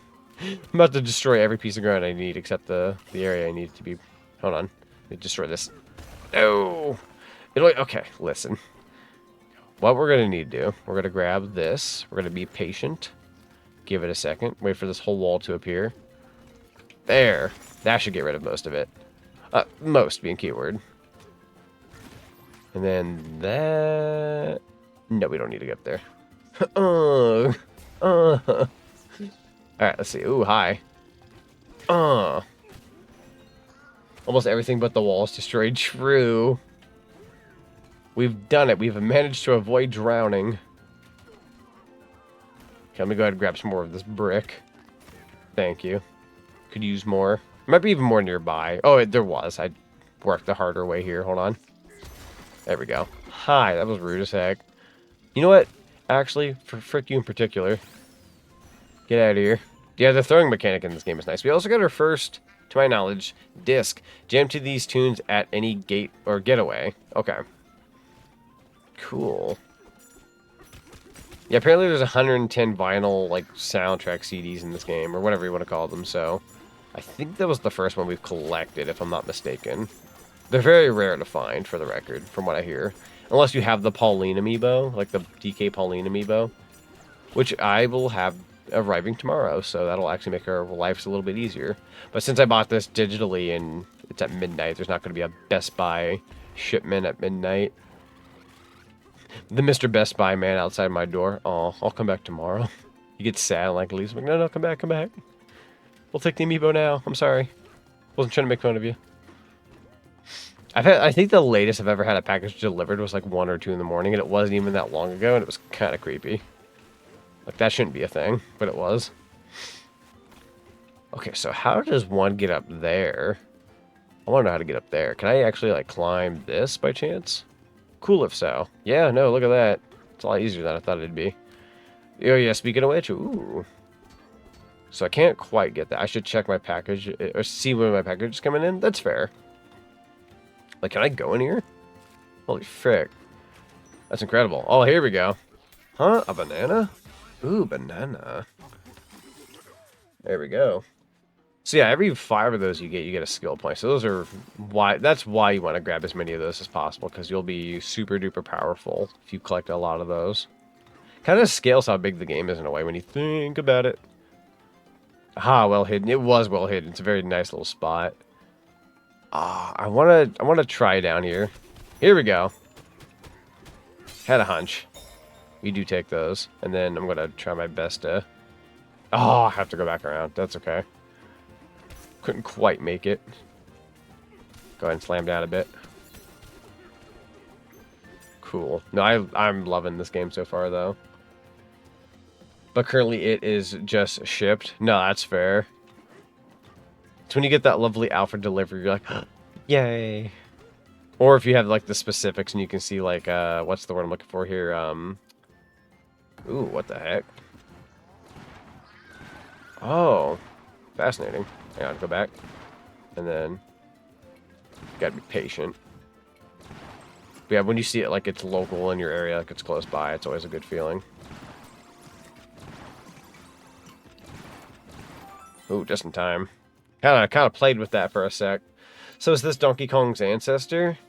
I'm about to destroy every piece of ground I need except the area I need it to be. Hold on. Let me destroy this. No! Okay, listen. What we're going to need to do, we're going to grab this. We're going to be patient. Give it a second. Wait for this whole wall to appear. There. That should get rid of most of it. Most being keyword. And then that... No, we don't need to get up there. Alright, let's see. Ooh, hi. Almost everything but the wall is destroyed. True. We've done it. We've managed to avoid drowning. Okay, let me go ahead and grab some more of this brick. Thank you. Could use more. Might be even more nearby. Oh, there was. I worked the harder way here. Hold on. There we go. Hi, that was rude as heck. You know what? Actually, for frick you in particular. Get out of here. Yeah, the throwing mechanic in this game is nice. We also got our first, to my knowledge, disc. Jam to these tunes at any gate or getaway. Okay. Cool. Yeah, apparently there's 110 vinyl, like, soundtrack CDs in this game, or whatever you want to call them, so... I think that was the first one we've collected, if I'm not mistaken. They're very rare to find, for the record, from what I hear. Unless you have the Pauline amiibo, like the DK Pauline amiibo. Which I will have arriving tomorrow, so that'll actually make our lives a little bit easier. But since I bought this digitally and it's at midnight, there's not going to be a Best Buy shipment at midnight. The Mr. Best Buy man outside my door. Oh, I'll come back tomorrow. He gets sad like leaves. I'm like, no, come back, come back. We'll take the amiibo now. I'm sorry. Wasn't trying to make fun of you. I think the latest I've ever had a package delivered was like 1 or 2 in the morning, and it wasn't even that long ago, and it was kind of creepy. Like, that shouldn't be a thing, but it was. Okay, so how does one get up there? I want to know how to get up there. Can I actually, like, climb this by chance? Cool if so. Yeah, no, look at that. It's a lot easier than I thought it'd be. Oh, yeah, speaking of which, ooh. So I can't quite get that. I should check my package, or see when my package is coming in. That's fair. Like, can I go in here? Holy frick. That's incredible. Oh, here we go. Huh? A banana? Ooh, banana. There we go. So yeah, every 5 of those you get a skill point. So those are why, that's why you want to grab as many of those as possible, because you'll be super duper powerful if you collect a lot of those. Kind of scales how big the game is in a way when you think about it. Ah, well hidden. It was well hidden. It's a very nice little spot. Ah, I wanna try down here. Here we go. Had a hunch. We do take those, and then I'm gonna try my best to. Oh, I have to go back around. That's okay. Couldn't quite make it. Go ahead and slam down a bit. Cool. No, I'm loving this game so far, though. But currently it is just shipped. No, that's fair. It's when you get that lovely alpha delivery, you're like, yay. Or if you have, like, the specifics and you can see, like, what's the word I'm looking for here? Ooh, what the heck? Oh, fascinating. Hang on, go back. And then, gotta be patient. But yeah, when you see it like it's local in your area, like it's close by, it's always a good feeling. Ooh, just in time. Kind of played with that for a sec. So is this Donkey Kong's ancestor?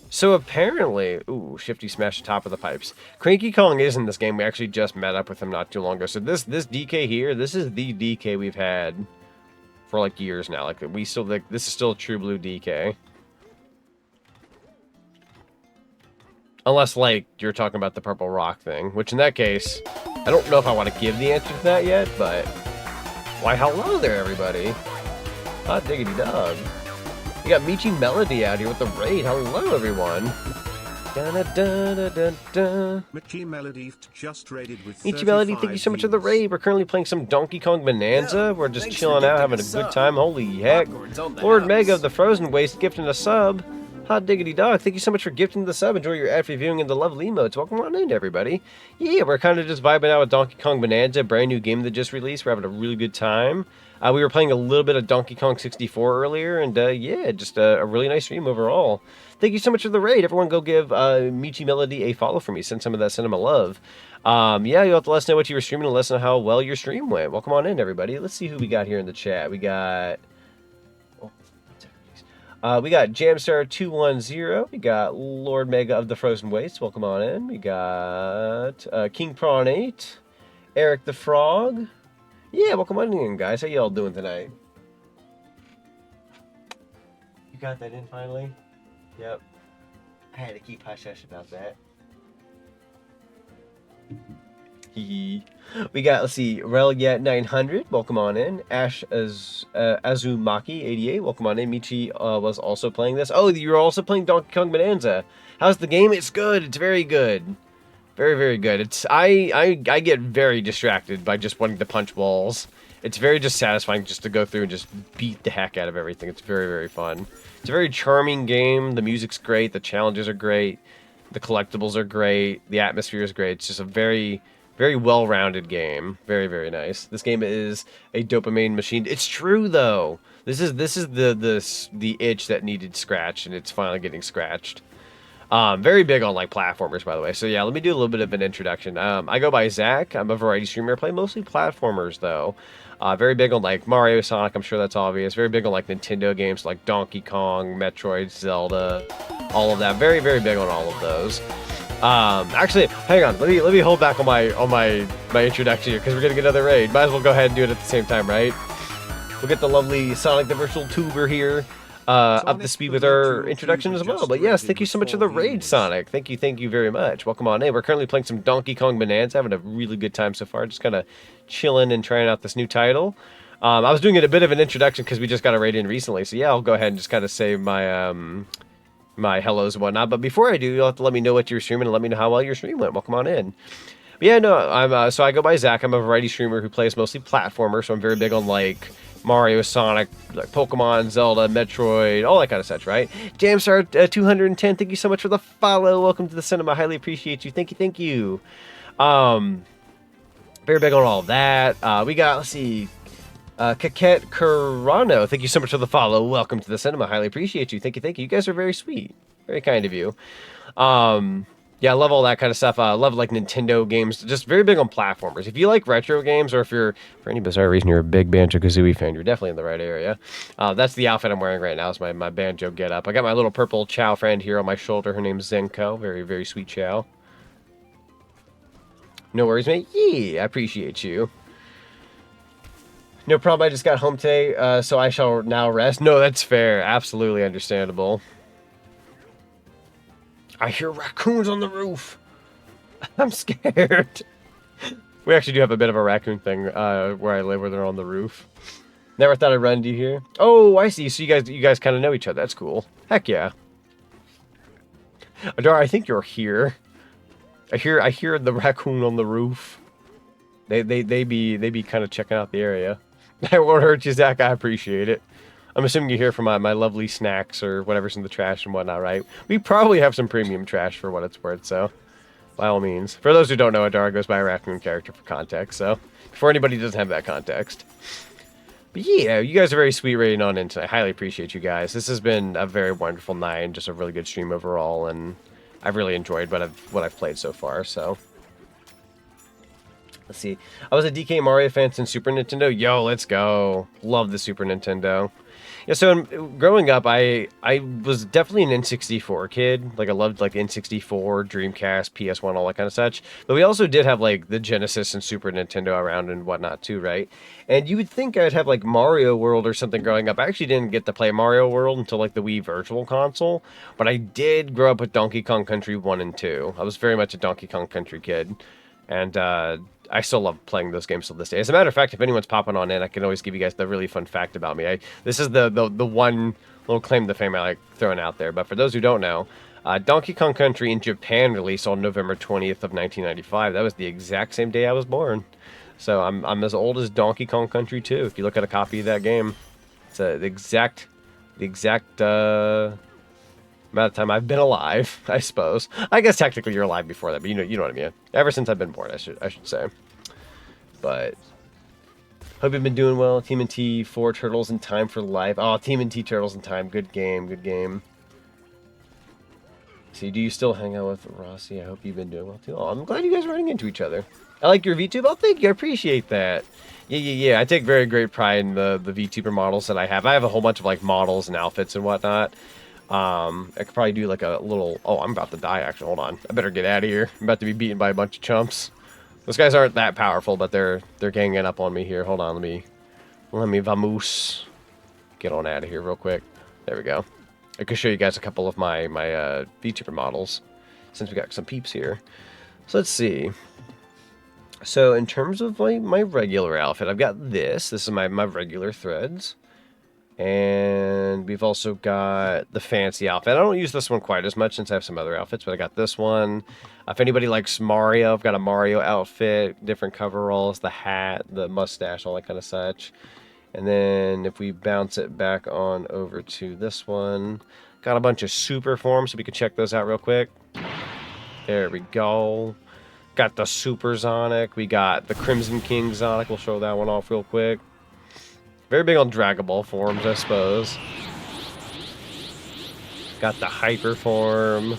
So apparently, ooh, Shifty smashed the top of the pipes. Cranky Kong is in this game. We actually just met up with him not too long ago. So this DK here, this is the DK we've had for like years now. Like this is still a true blue DK. Unless like you're talking about the purple rock thing, which in that case, I don't know if I want to give the answer to that yet, but why hello there everybody. Hot diggity dog. You got Michi Melody out here with the raid. Hello, everyone. Michi Melody just raided with Michi Melody, thank you so much for the raid. We're currently playing some Donkey Kong Bananza. We're just chilling out, having a good time. Holy heck. Lord Meg of the Frozen Waste gifting a sub. Hot diggity dog, thank you so much for gifting the sub. Enjoy your ad-free viewing in the lovely emotes. Welcome on in, everybody. Yeah, we're kind of just vibing out with Donkey Kong Bonanza, brand new game that just released. We're having a really good time. We were playing a little bit of Donkey Kong 64 earlier, and yeah, just a really nice stream overall. Thank you so much for the raid. Everyone go give Michi Melody a follow for me. Send some of that cinema love. Yeah, you'll have to let us know what you were streaming and let us know how well your stream went. Welcome on in, everybody. Let's see who we got here in the chat. We got... we got Jamstar210. We got Lord Mega of the Frozen Wastes. Welcome on in. We got King Prawn 8. Eric the Frog. Yeah, welcome on in, guys. How y'all doing tonight? You got that in finally? Yep. I had to keep hush-hush about that. We got, let's see, Relyet 900, welcome on in. Ash Azumaki 88, welcome on in. Michi was also playing this. Oh, you're also playing Donkey Kong Bonanza. How's the game? It's good. It's very good. Very, very good. It's I get very distracted by just wanting to punch walls. It's very just satisfying just to go through and just beat the heck out of everything. It's very, very fun. It's a very charming game. The music's great. The challenges are great. The collectibles are great. The atmosphere is great. It's just a very, very well-rounded game. Very, very nice. This game is a dopamine machine. It's true though. This is the itch that needed scratch, and it's finally getting scratched. Very big on like platformers, by the way. So yeah, let me do a little bit of an introduction. I go by Zach. I'm a variety streamer. I play mostly platformers though. Very big on like Mario, Sonic. I'm sure that's obvious. Very big on like Nintendo games like Donkey Kong, Metroid, Zelda, all of that. Very, very big on all of those. Actually, hang on. Let me hold back on my introduction here because we're getting another raid. Might as well go ahead and do it at the same time, right? We'll get the lovely Sonic the Virtual Tuber here. Up to speed with our introduction as well. But yes, thank you so much for the raid, Sonic. Thank you very much. Welcome on in. We're currently playing some Donkey Kong Bonanza, having a really good time so far. Just kind of chilling and trying out this new title. I was doing it a bit of an introduction because we just got a raid in recently. So yeah, I'll go ahead and just kind of say my my hellos and whatnot. But before I do, you'll have to let me know what you're streaming and let me know how well your stream went. Welcome on in. But yeah, no, I'm so I go by Zach. I'm a variety streamer who plays mostly platformers. So I'm very big on like Mario, Sonic, like Pokemon, Zelda, Metroid, all that kind of such, right? Jamstar 210, thank you so much for the follow. Welcome to the cinema. I highly appreciate you. Thank you. Very big on all of that. We got, let's see, Kaket Carano, thank you so much for the follow. Welcome to the cinema. I highly appreciate you. Thank you. You guys are very sweet. Very kind of you. Yeah, I love all that kind of stuff. I love like Nintendo games. Just very big on platformers. If you like retro games, or if you're, for any bizarre reason, you're a big Banjo-Kazooie fan, you're definitely in the right area. That's the outfit I'm wearing right now. It's my Banjo getup. I got my little purple Chow friend here on my shoulder. Her name's Zenko. Very, very sweet Chow. No worries, mate. Yeah, I appreciate you. No problem. I just got home today, so I shall now rest. No, that's fair. Absolutely understandable. I hear raccoons on the roof. I'm scared. We actually do have a bit of a raccoon thing where I live, where they're on the roof. Never thought I'd run into you here. Oh, I see. So you guys kind of know each other. That's cool. Heck yeah. Adara, I think you're here. I hear the raccoon on the roof. They be kind of checking out the area. I won't hurt you, Zach. I appreciate it. I'm assuming you hear from my lovely snacks or whatever's in the trash and whatnot, right? We probably have some premium trash for what it's worth, so by all means. For those who don't know, Adara goes by a raccoon character for context, so for anybody who doesn't have that context. But yeah, you guys are very sweet rating on in tonight. I highly appreciate you guys. This has been a very wonderful night and just a really good stream overall, and I've really enjoyed what I've played so far, so. Let's see. I was a DK Mario fan since Super Nintendo. Yo, let's go. Love the Super Nintendo. Yeah, so growing up, I was definitely an N64 kid. Like, I loved, like, N64, Dreamcast, PS1, all that kind of such. But we also did have, like, the Genesis and Super Nintendo around and whatnot, too, right? And you would think I'd have, like, Mario World or something growing up. I actually didn't get to play Mario World until, like, the Wii Virtual Console. But I did grow up with Donkey Kong Country 1 and 2. I was very much a Donkey Kong Country kid. And, I still love playing those games to this day. As a matter of fact, if anyone's popping on in, I can always give you guys the really fun fact about me. This is the one little claim to fame I like throwing out there. But for those who don't know, Donkey Kong Country in Japan released on November 20th of 1995. That was the exact same day I was born. So I'm as old as Donkey Kong Country 2. If you look at a copy of that game, it's the exact amount of time I've been alive, I suppose. I guess technically you're alive before that, but you know what I mean. Ever since I've been born, I should say. But hope you've been doing well. Team T 4 Turtles in Time for life. Oh, Team T Turtles in Time. Good game. Good game. See, do you still hang out with Rossi? I hope you've been doing well too. Oh, I'm glad you guys are running into each other. I like your VTube. Oh, thank you. I appreciate that. Yeah. I take very great pride in the VTuber models that I have. I have a whole bunch of like models and outfits and whatnot. I could probably do like a little... Oh, I'm about to die actually. Hold on. I better get out of here. I'm about to be beaten by a bunch of chumps. Those guys aren't that powerful, but they're ganging up on me here. Hold on. Let me vamoose. Get on out of here real quick. There we go. I could show you guys a couple of my VTuber models, since we got some peeps here. So let's see. So in terms of my regular outfit, I've got this. This is my regular threads. And we've also got the fancy outfit. I don't use this one quite as much since I have some other outfits, but I got this one. If anybody likes Mario, I've got a Mario outfit, different coveralls, the hat, the mustache, all that kind of such. And then if we bounce it back on over to this one, got a bunch of super forms, so we can check those out real quick. There we go. Got the Super Zonic. We got the Crimson King Zonic. We'll show that one off real quick. Very big on Dragon Ball forms, I suppose. Got the Hyper form.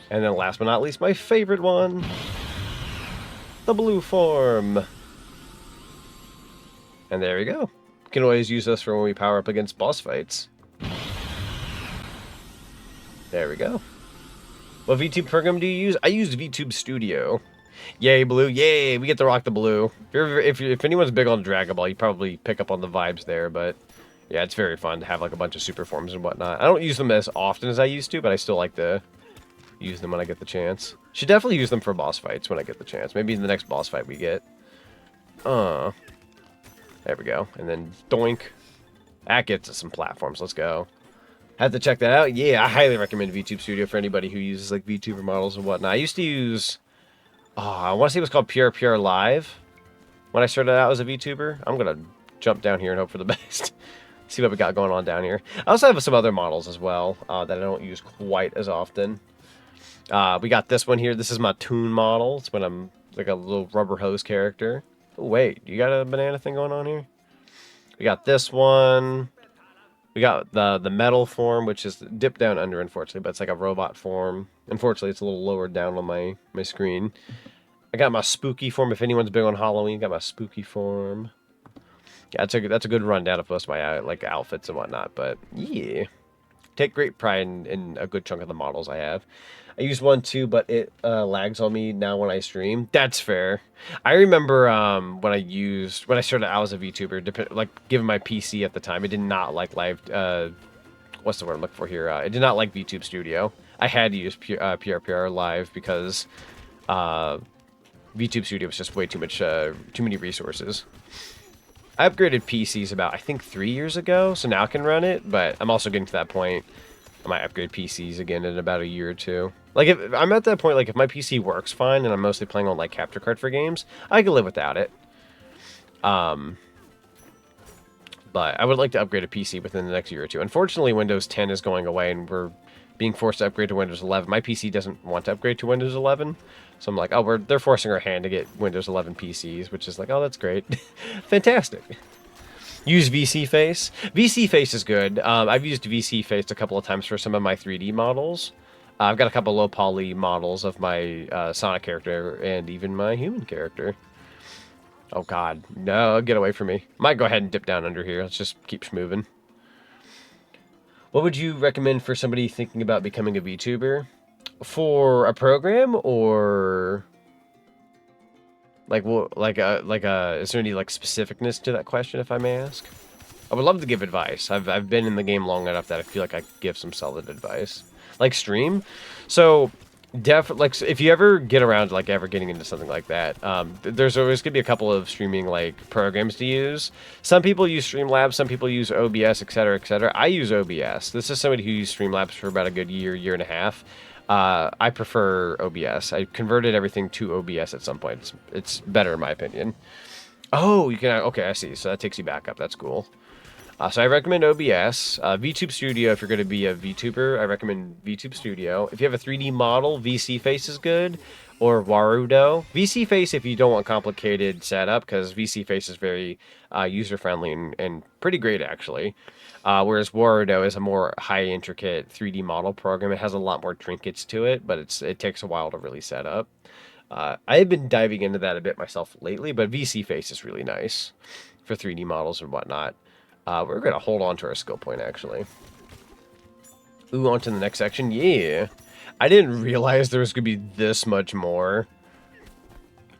And then last but not least, my favorite one. The blue form. And there we go. You can always use this for when we power up against boss fights. There we go. What VTube program do you use? I use VTube Studio. Yay, blue. Yay, we get to rock the blue. If anyone's big on Dragon Ball, you probably pick up on the vibes there, but yeah, it's very fun to have like a bunch of super forms and whatnot. I don't use them as often as I used to, but I still like to use them when I get the chance. Should definitely use them for boss fights when I get the chance. Maybe in the next boss fight we get. There we go. And then doink. That gets us some platforms. Let's go. Have to check that out. Yeah, I highly recommend VTube Studio for anybody who uses like VTuber models and whatnot. I used to use... Oh, I want to say it was called PR Live when I started out as a VTuber. I'm going to jump down here and hope for the best. See what we got going on down here. I also have some other models as well that I don't use quite as often. We got this one here. This is my Toon model. It's when I'm like a little rubber hose character. Oh, wait, you got a banana thing going on here? We got this one. We got the metal form, which is dipped down under, unfortunately, but it's like a robot form. Unfortunately, it's a little lower down on my screen. I got my spooky form. If anyone's big on Halloween, got my spooky form. Yeah, that's a good rundown of most of my like outfits and whatnot. But yeah, take great pride in a good chunk of the models I have. I used one too, but it lags on me now when I stream. That's fair. I remember when I started out as a VTuber, like given my PC at the time, it did not like live. What's the word I'm looking for here? It did not like VTube Studio. I had to use PR Live because VTube Studio was just way too many resources. I upgraded PCs about, I think, 3 years ago, so now I can run it, but I'm also getting to that point. I might upgrade PCs again in about a year or two. Like, if I'm at that point, like, if my PC works fine and I'm mostly playing on, like, capture card for games, I can live without it. But I would like to upgrade a PC within the next year or two. Unfortunately, Windows 10 is going away, and we're being forced to upgrade to Windows 11. My PC doesn't want to upgrade to Windows 11, so I'm like, oh, they're forcing our hand to get Windows 11 PCs, which is like, oh, that's great. Fantastic. Use VC Face. VC Face is good. I've used VC Face a couple of times for some of my 3D models. I've got a couple low poly models of my Sonic character and even my human character. Oh god, no, get away from me. Might go ahead and dip down under here. Let's just keep moving. What would you recommend for somebody thinking about becoming a VTuber? For a program, or like is there any like specificness to that question, if I may ask? I would love to give advice. I've been in the game long enough that I feel like I could give some solid advice. Like stream. So like if you ever get around to like ever getting into something like that, there's always gonna be a couple of streaming like programs to use. Some people use Streamlabs, some people use OBS, etc., etc. I use OBS. This is somebody who used Streamlabs for about a good year and a half. I prefer OBS. I converted everything to OBS at some point. It's better in my opinion. Oh, you can, okay, I see. So that takes you back up. That's cool. So I recommend OBS. VTube Studio, if you're going to be a VTuber, I recommend VTube Studio. If you have a 3D model, VC Face is good, or Warudo. VC Face if you don't want complicated setup, because VC Face is very user-friendly and pretty great, actually. Whereas Warudo is a more high intricate 3D model program. It has a lot more trinkets to it, but it takes a while to really set up. I have been diving into that a bit myself lately, but VC Face is really nice for 3D models and whatnot. We're going to hold on to our skill point, actually. Ooh, on to the next section. Yeah. I didn't realize there was going to be this much more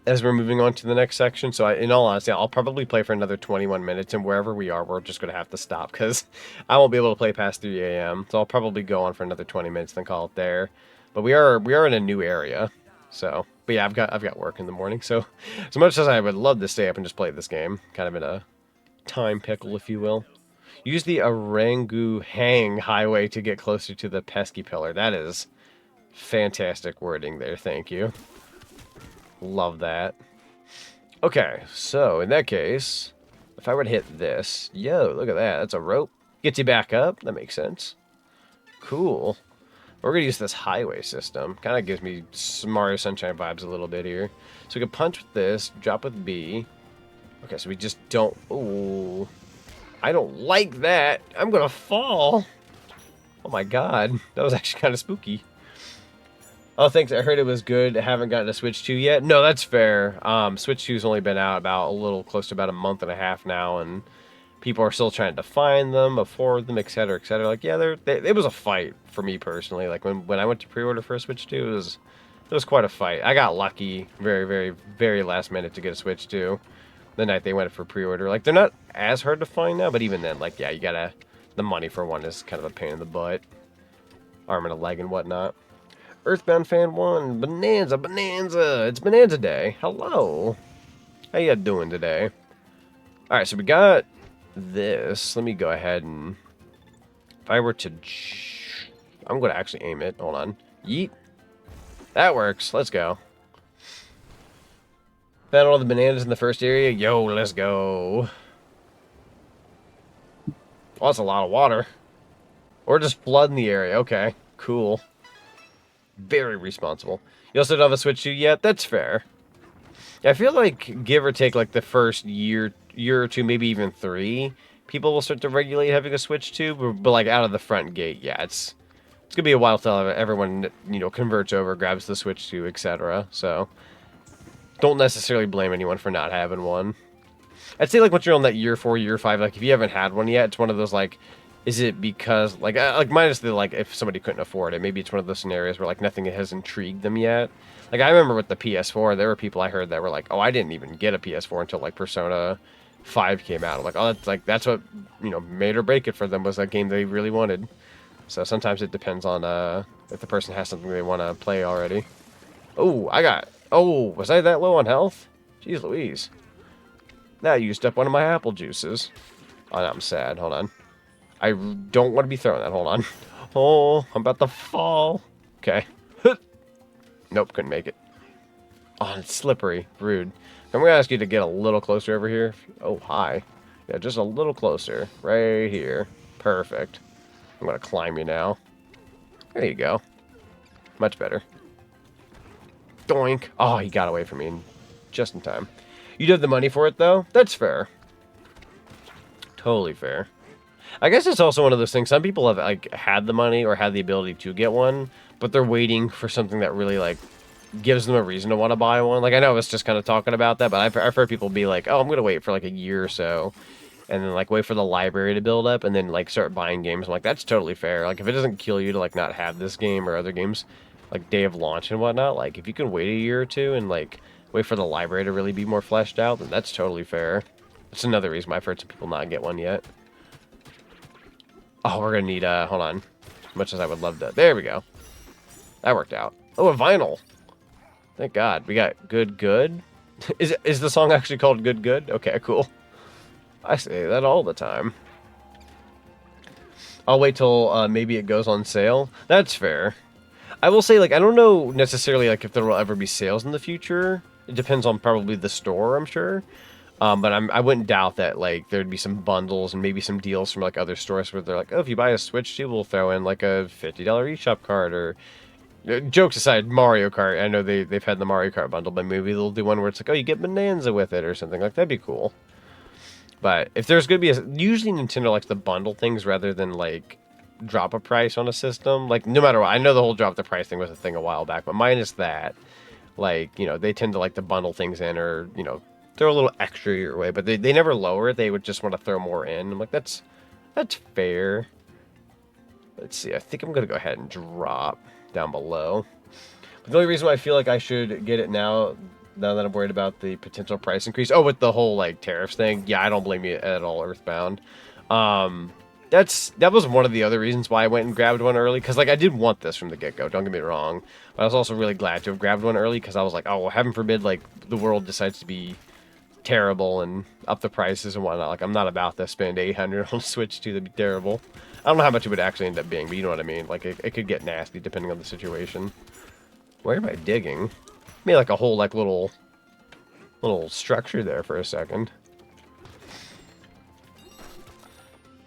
as we're moving on to the next section. So, in all honesty, I'll probably play for another 21 minutes. And wherever we are, we're just going to have to stop because I won't be able to play past 3 a.m. So, I'll probably go on for another 20 minutes and then call it there. But we are in a new area. So, but yeah, I've got work in the morning. So, as much as I would love to stay up and just play this game, kind of in a time pickle, if you will. Use the Orangu Hang Highway to get closer to the pesky pillar. That is fantastic wording there. Thank you. Love that. Okay, so in that case, if I were to hit this, yo, look at that. That's a rope. Gets you back up. That makes sense. Cool. We're going to use this highway system. Kind of gives me Mario Sunshine vibes a little bit here. So we can punch with this, drop with B. Okay, so we just don't... Ooh. I don't like that. I'm going to fall. Oh my god. That was actually kind of spooky. Oh, thanks. I heard it was good. I haven't gotten a Switch 2 yet. No, that's fair. Switch 2's only been out about close to about a month and a half now, and people are still trying to find them, afford them, etc., etc. Like, yeah, it was a fight for me personally. Like, when I went to pre-order for a Switch 2, it was quite a fight. I got lucky very, very, very last minute to get a Switch 2. The night they went for pre-order. Like, they're not as hard to find now, but even then, like, yeah, you gotta... The money for one is kind of a pain in the butt. Arm and a leg and whatnot. Earthbound Fan 1, Bananza! It's Bananza Day. Hello! How you doing today? Alright, so we got this. Let me go ahead and... If I were to... I'm going to actually aim it. Hold on. Yeet. That works. Let's go. Found all the bananas in the first area. Yo, let's go. Oh, that's a lot of water. Or just flood in the area. Okay, cool. Very responsible. You also don't have a Switch 2 yet? That's fair. I feel like, give or take, like, the first year or two, maybe even 3, people will start to regulate having a Switch 2, but like, out of the front gate, yeah, it's gonna be a while till everyone, you know, converts over, grabs the Switch 2, etc., so... Don't necessarily blame anyone for not having one. I'd say, like, once you're on that year 4, year 5, like, if you haven't had one yet, it's one of those, like, is it because, like minus the, like, if somebody couldn't afford it, maybe it's one of those scenarios where, like, nothing has intrigued them yet. Like, I remember with the PS4, there were people I heard that were like, oh, I didn't even get a PS4 until, like, Persona 5 came out. I'm like, oh, that's what, you know, made or break it for them, was that game they really wanted. So sometimes it depends on, if the person has something they want to play already. Oh, oh, was I that low on health? Jeez Louise. That used up one of my apple juices. Oh, no, I'm sad. Hold on. I don't want to be throwing that. Hold on. Oh, I'm about to fall. Okay. Nope, couldn't make it. Oh, it's slippery. Rude. I'm going to ask you to get a little closer over here. Oh, hi. Yeah, just a little closer. Right here. Perfect. I'm going to climb you now. There you go. Much better. Doink. Oh, he got away from me just in time. You did have the money for it, though? That's fair. Totally fair. I guess it's also one of those things. Some people have, like, had the money or had the ability to get one, but they're waiting for something that really, like, gives them a reason to want to buy one. Like, I know I was just kind of talking about that, but I've heard people be like, oh, I'm going to wait for, like, a year or so, and then, like, wait for the library to build up, and then, like, start buying games. I'm like, that's totally fair. Like, if it doesn't kill you to, like, not have this game or other games, like, day of launch and whatnot, like, if you can wait a year or two and, like, wait for the library to really be more fleshed out, then that's totally fair. That's another reason why I've heard some people not get one yet. Oh, we're gonna need, hold on. As much as I would love to. There we go. That worked out. Oh, a vinyl. Thank God. We got Good Good. Is the song actually called Good Good? Okay, cool. I say that all the time. I'll wait till, maybe it goes on sale. That's fair. I will say, like, I don't know necessarily, like, if there will ever be sales in the future. It depends on probably the store, I'm sure. But I wouldn't doubt that like there'd be some bundles and maybe some deals from like other stores where they're like, oh, if you buy a Switch 2, we'll throw in like a $50 eShop card or jokes aside, Mario Kart. I know they've had the Mario Kart bundle, but maybe they'll do one where it's like, oh, you get Bananza with it or something like that'd be cool. But if there's gonna be usually Nintendo likes to bundle things rather than like drop a price on a system. Like no matter what, I know the whole drop the price thing was a thing a while back, but minus that, like they tend to like to bundle things in or throw a little extra your way, but they never lower it. They would just want to throw more in. I'm like, that's fair. Let's see. I think I'm gonna go ahead and drop down below. But the only reason why I feel like I should get it now that I'm worried about the potential price increase. Oh, with the whole like tariffs thing. Yeah, I don't blame you at all, Earthbound. That was one of the other reasons why I went and grabbed one early, because like I did want this from the get-go, don't get me wrong, but I was also really glad to have grabbed one early because I was like, oh, well, heaven forbid like the world decides to be terrible and up the prices and whatnot. Like I'm not about to spend $800 on a Switch 2. That'd be terrible. I don't know how much it would actually end up being, but you know what I mean. Like it could get nasty depending on the situation. Where am I digging? Made like a whole like little structure there for a second.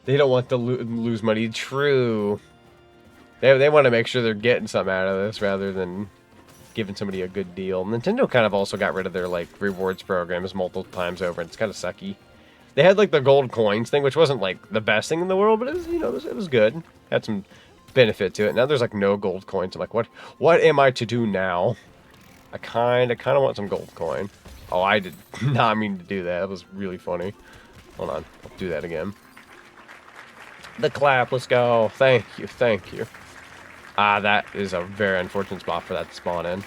They don't want to lose money. True. They want to make sure they're getting something out of this rather than giving somebody a good deal. Nintendo kind of also got rid of their like rewards programs multiple times over, and it's kind of sucky. They had like the gold coins thing, which wasn't like the best thing in the world, but it was it was good. Had some benefit to it. Now there's like no gold coins. I'm like, what am I to do now? I kind of want some gold coin. Oh, I did not mean to do that. That was really funny. Hold on, I'll do that again. The clap, let's go. Thank you, thank you. Ah, that is a very unfortunate spot for that to spawn in.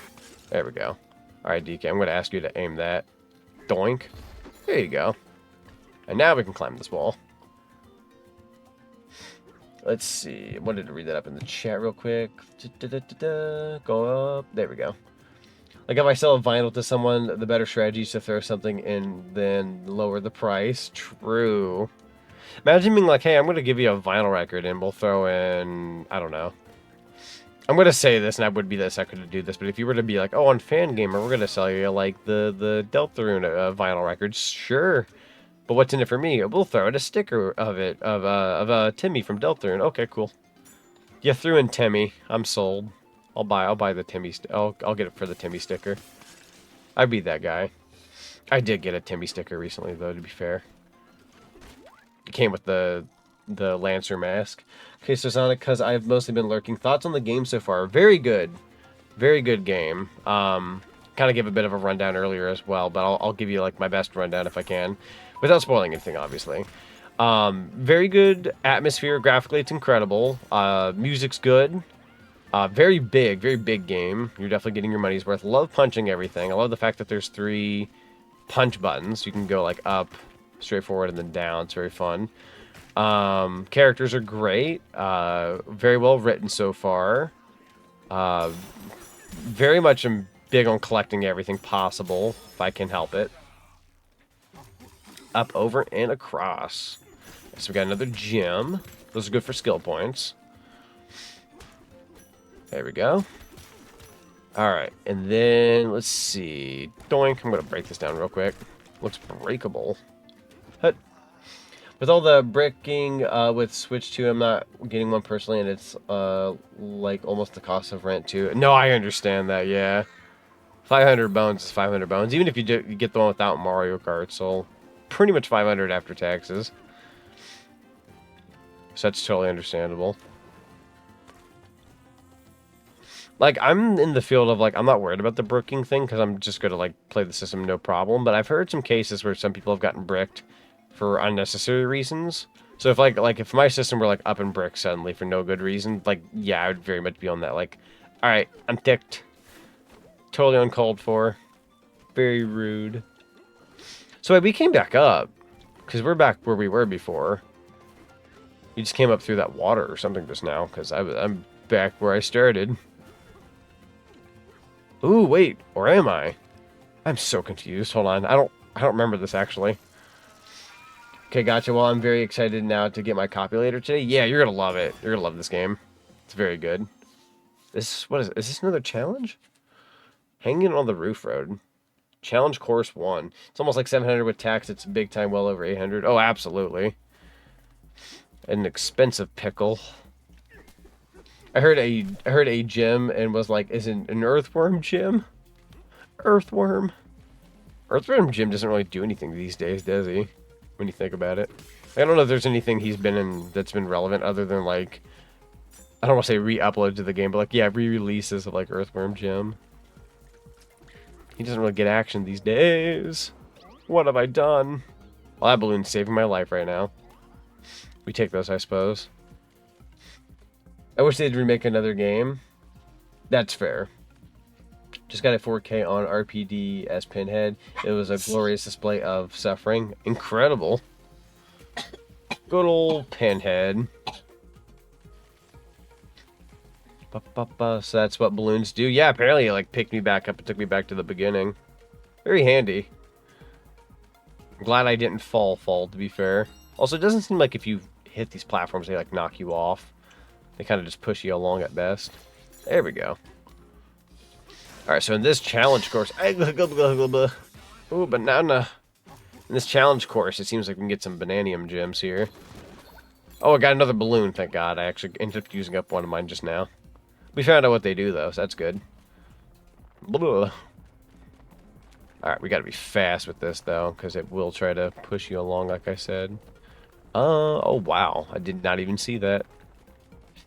There we go. Alright, DK, I'm going to ask you to aim that. Doink. There you go. And now we can climb this wall. Let's see. I wanted to read that up in the chat real quick. Go up. There we go. Like if I sell a vinyl to someone, the better strategy is to throw something in, then lower the price. True. Imagine being like, hey, I'm going to give you a vinyl record and we'll throw in, I don't know. I'm going to say this, and I would be the second to do this, but if you were to be like, oh, on Fangamer, we're going to sell you, like, the Deltarune vinyl records, sure. But what's in it for me? We'll throw in a sticker of it, of Timmy from Deltarune. Okay, cool. You threw in Timmy. I'm sold. I'll buy the Timmy, I'll get it for the Timmy sticker. I'd be that guy. I did get a Timmy sticker recently, though, to be fair. It came with the Lancer mask. Okay, so Zonic, because I've mostly been lurking. Thoughts on the game so far? Very good. Very good game. Kind of gave a bit of a rundown earlier as well, but I'll give you like my best rundown if I can. Without spoiling anything, obviously. Very good atmosphere. Graphically, it's incredible. Music's good. Very big game. You're definitely getting your money's worth. Love punching everything. I love the fact that there's 3 punch buttons. You can go like up, straight forward, and then down. It's very fun. Characters are great. Very well written so far. Very much am big on collecting everything possible, if I can help it. Up, over, and across. So we got another gem. Those are good for skill points. There we go. Alright, and then, let's see. Doink, I'm going to break this down real quick. Looks breakable. Hut. With all the bricking with Switch 2, I'm not getting one personally, and it's like almost the cost of rent too. No, I understand that, yeah. 500 bones is 500 bones. Even if you get the one without Mario Kart, so pretty much 500 after taxes. So that's totally understandable. Like, I'm in the field of, like, I'm not worried about the bricking thing, because I'm just going to, like, play the system no problem. But I've heard some cases where some people have gotten bricked for unnecessary reasons. So if, like if my system were, like, up in bricks suddenly for no good reason, like, yeah, I would very much be on that. Like, alright, I'm ticked. Totally uncalled for. Very rude. So we came back up, because we're back where we were before. You just came up through that water or something just now, because I'm back where I started. Ooh, wait, or am I? I'm so confused. Hold on, I don't remember this actually. Okay, gotcha. Well, I'm very excited now to get my copy later today. Yeah, you're gonna love it. You're gonna love this game. It's very good. What is it? Is this another challenge? Hanging on the roof road. Challenge course 1. It's almost like 700 with tax. It's big time, well over 800. Oh, absolutely. An expensive pickle. I heard a gym and was like, is it an earthworm gym? Earthworm. Earthworm Jim doesn't really do anything these days, does he? When you think about it. I don't know if there's anything he's been in that's been relevant other than, like, I don't want to say re-upload to the game, but, like, yeah, re-releases of, like, Earthworm Jim. He doesn't really get action these days. What have I done? Well, that balloon's saving my life right now. We take those, I suppose. I wish they'd remake another game. That's fair. Just got a 4K on RPD as Pinhead. It was a glorious display of suffering. Incredible. Good old Pinhead. So that's what balloons do. Yeah, apparently it like picked me back up. It took me back to the beginning. Very handy. I'm glad I didn't fall, to be fair. Also, it doesn't seem like if you hit these platforms, they like knock you off. They kind of just push you along at best. There we go. Alright, so in this challenge course... Ooh, banana. In this challenge course, it seems like we can get some bananium gems here. Oh, I got another balloon, thank God. I actually ended up using up one of mine just now. We found out what they do, though, so that's good. Alright, we gotta be fast with this, though, because it will try to push you along, like I said. Oh, wow. I did not even see that.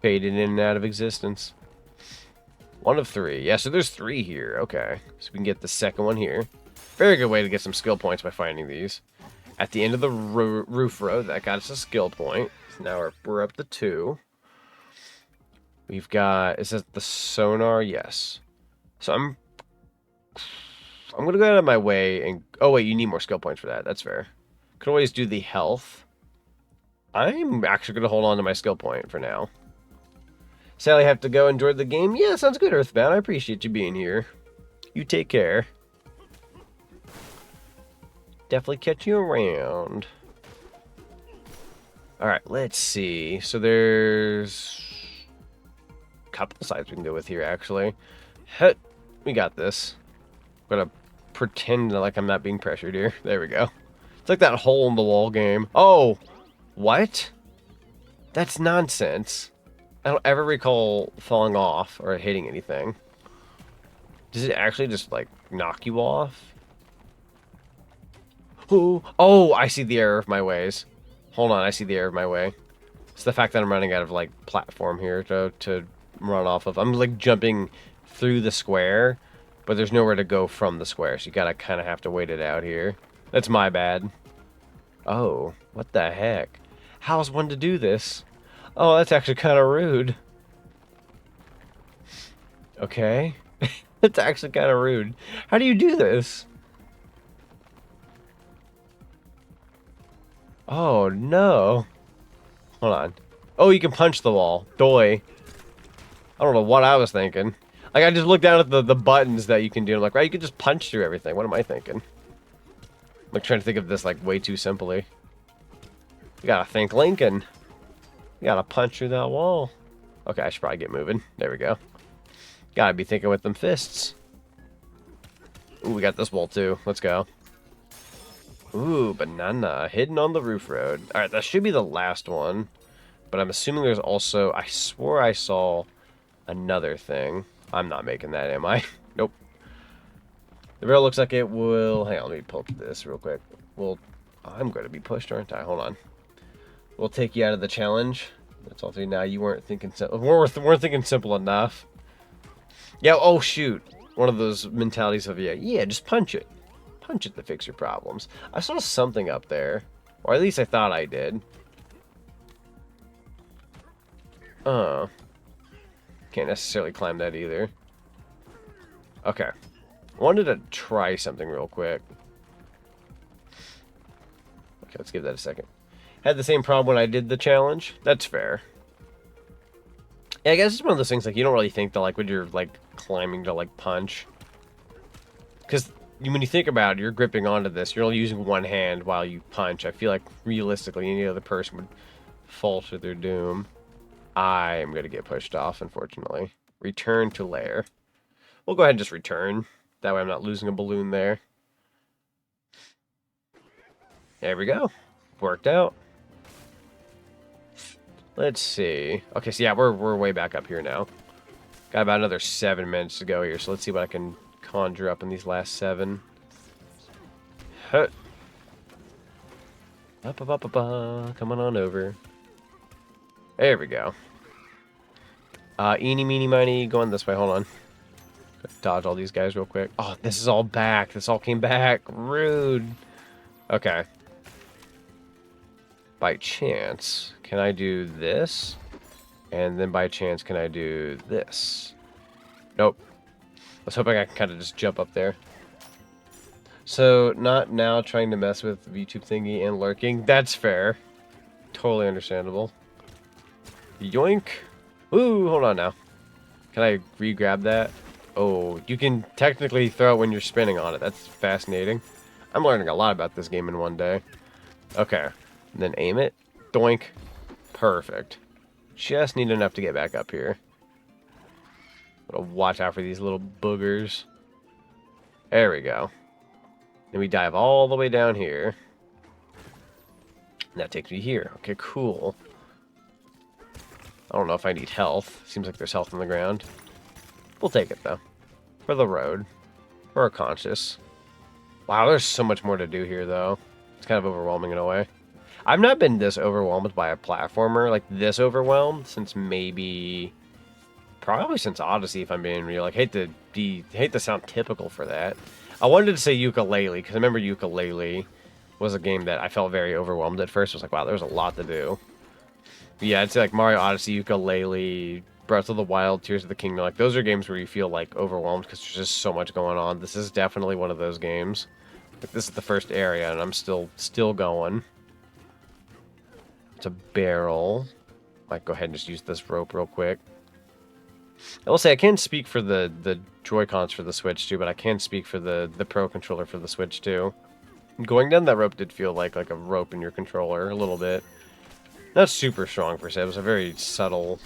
Faded in and out of existence. 1 of 3. Yeah, so there's 3 here. Okay. So we can get the second one here. Very good way to get some skill points by finding these. At the end of the roof road, that got us a skill point. So now we're up to 2. We've got... Is that the sonar? Yes. So I'm going to go out of my way and... Oh, wait, you need more skill points for that. That's fair. Could always do the health. I'm actually going to hold on to my skill point for now. Sally, have to go enjoy the game? Yeah, sounds good, Earthbound. I appreciate you being here. You take care. Definitely catch you around. Alright, let's see. So there's... a couple sides we can go with here, actually. We got this. I'm gonna pretend like I'm not being pressured here. There we go. It's like that hole-in-the-wall game. Oh! What? That's nonsense. I don't ever recall falling off or hitting anything. Does it actually just, like, knock you off? Ooh. Oh, I see the error of my ways. Hold on, I see the error of my way. It's the fact that I'm running out of, like, platform here to run off of. I'm, like, jumping through the square, but there's nowhere to go from the square, so you gotta kind of have to wait it out here. That's my bad. Oh, what the heck? How's one to do this? Oh, that's actually kind of rude. Okay. That's actually kind of rude. How do you do this? Oh, no. Hold on. Oh, you can punch the wall. Doy. I don't know what I was thinking. Like, I just looked down at the buttons that you can do. I'm like, right, you can just punch through everything. What am I thinking? I'm like trying to think of this, like, way too simply. You gotta think Lincoln. You gotta punch through that wall. Okay, I should probably get moving. There we go. Gotta be thinking with them fists. Ooh, we got this wall too. Let's go. Ooh, banana. Hidden on the roof road. Alright, that should be the last one. But I'm assuming there's also... I swore I saw another thing. I'm not making that, am I? Nope. The rail looks like it will... Hang on, let me pull up this real quick. Well, I'm going to be pushed, aren't I? Hold on. We'll take you out of the challenge. That's all 3 now. You weren't thinking weren't thinking simple enough. Yeah, oh shoot. One of those mentalities of, yeah, just punch it. Punch it to fix your problems. I saw something up there. Or at least I thought I did. Can't necessarily climb that either. Okay. I wanted to try something real quick. Okay, let's give that a second. Had the same problem when I did the challenge. That's fair. Yeah, I guess it's one of those things, like, you don't really think that, like, when you're, like, climbing to, like, punch. Because when you think about it, you're gripping onto this. You're only using one hand while you punch. I feel like, realistically, any other person would fall to their doom. I am going to get pushed off, unfortunately. Return to lair. We'll go ahead and just return. That way I'm not losing a balloon there. There we go. Worked out. Let's see. Okay, so yeah, we're way back up here now. Got about another 7 minutes to go here, so let's see what I can conjure up in these last 7. Huh. Coming on over. There we go. Eeny, meeny, miny, going this way. Hold on. Dodge all these guys real quick. Oh, this is all back. This all came back. Rude. Okay. By chance, can I do this? And then by chance, can I do this? Nope. I was hoping I can kind of just jump up there. So, not now trying to mess with VTube thingy and lurking. That's fair. Totally understandable. Yoink. Ooh, hold on now. Can I re-grab that? Oh, you can technically throw it when you're spinning on it. That's fascinating. I'm learning a lot about this game in one day. Okay. And then aim it. Doink. Perfect. Just need enough to get back up here. Gotta watch out for these little boogers. There we go. Then we dive all the way down here. And that takes me here. Okay, cool. I don't know if I need health. Seems like there's health on the ground. We'll take it, though. For the road. For our conscious. Wow, there's so much more to do here, though. It's kind of overwhelming in a way. I've not been this overwhelmed by a platformer, like this overwhelmed, since maybe... Probably since Odyssey, if I'm being real. Like, hate to sound typical for that. I wanted to say Ukulele, because I remember Ukulele was a game that I felt very overwhelmed at first. I was like, wow, there's a lot to do. But yeah, I'd say like Mario Odyssey, Ukulele, Breath of the Wild, Tears of the Kingdom. Like, those are games where you feel like overwhelmed because there's just so much going on. This is definitely one of those games. Like, this is the first area, and I'm still going. It's a barrel. Might go ahead and just use this rope real quick. I will say I can speak for the Joy-Cons for the Switch too, but I can speak for the Pro controller for the Switch too. Going down that rope did feel like a rope in your controller a little bit. Not super strong per se. It was a very subtle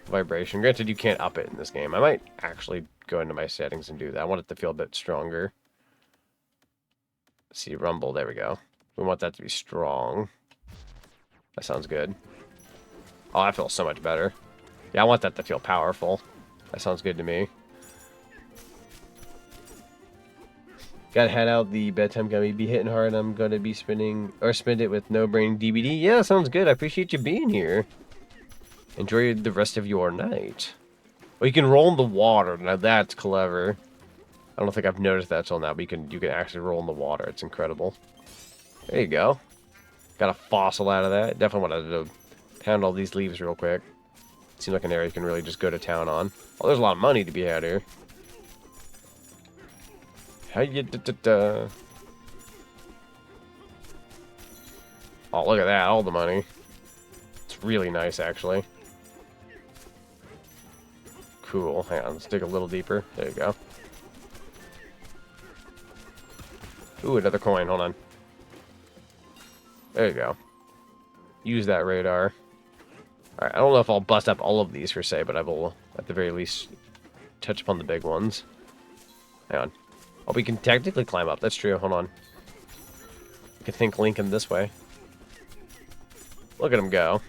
vibration. Granted, you can't up it in this game. I might actually go into my settings and do that. I want it to feel a bit stronger. Let's see, rumble. There we go. We want that to be strong. That sounds good. Oh, that feels so much better. Yeah, I want that to feel powerful. That sounds good to me. Gotta head out the bedtime gummy. Be hitting hard. I'm gonna be spinning or spend it with no brain DVD. Yeah, sounds good. I appreciate you being here. Enjoy the rest of your night. Well, you can roll in the water. Now that's clever. I don't think I've noticed that till now, but you can actually roll in the water. It's incredible. There you go. Got a fossil out of that. Definitely wanted to pound all these leaves real quick. Seems like an area you can really just go to town on. Oh, there's a lot of money to be had here. How you da. Oh, look at that. All the money. It's really nice, actually. Cool. Hang on. Let's dig a little deeper. There you go. Ooh, another coin. Hold on. There you go. Use that radar. Alright, I don't know if I'll bust up all of these per se, but I will, at the very least, touch upon the big ones. Hang on. Oh, we can technically climb up. That's true. Hold on. I can think Lincoln this way. Look at him go.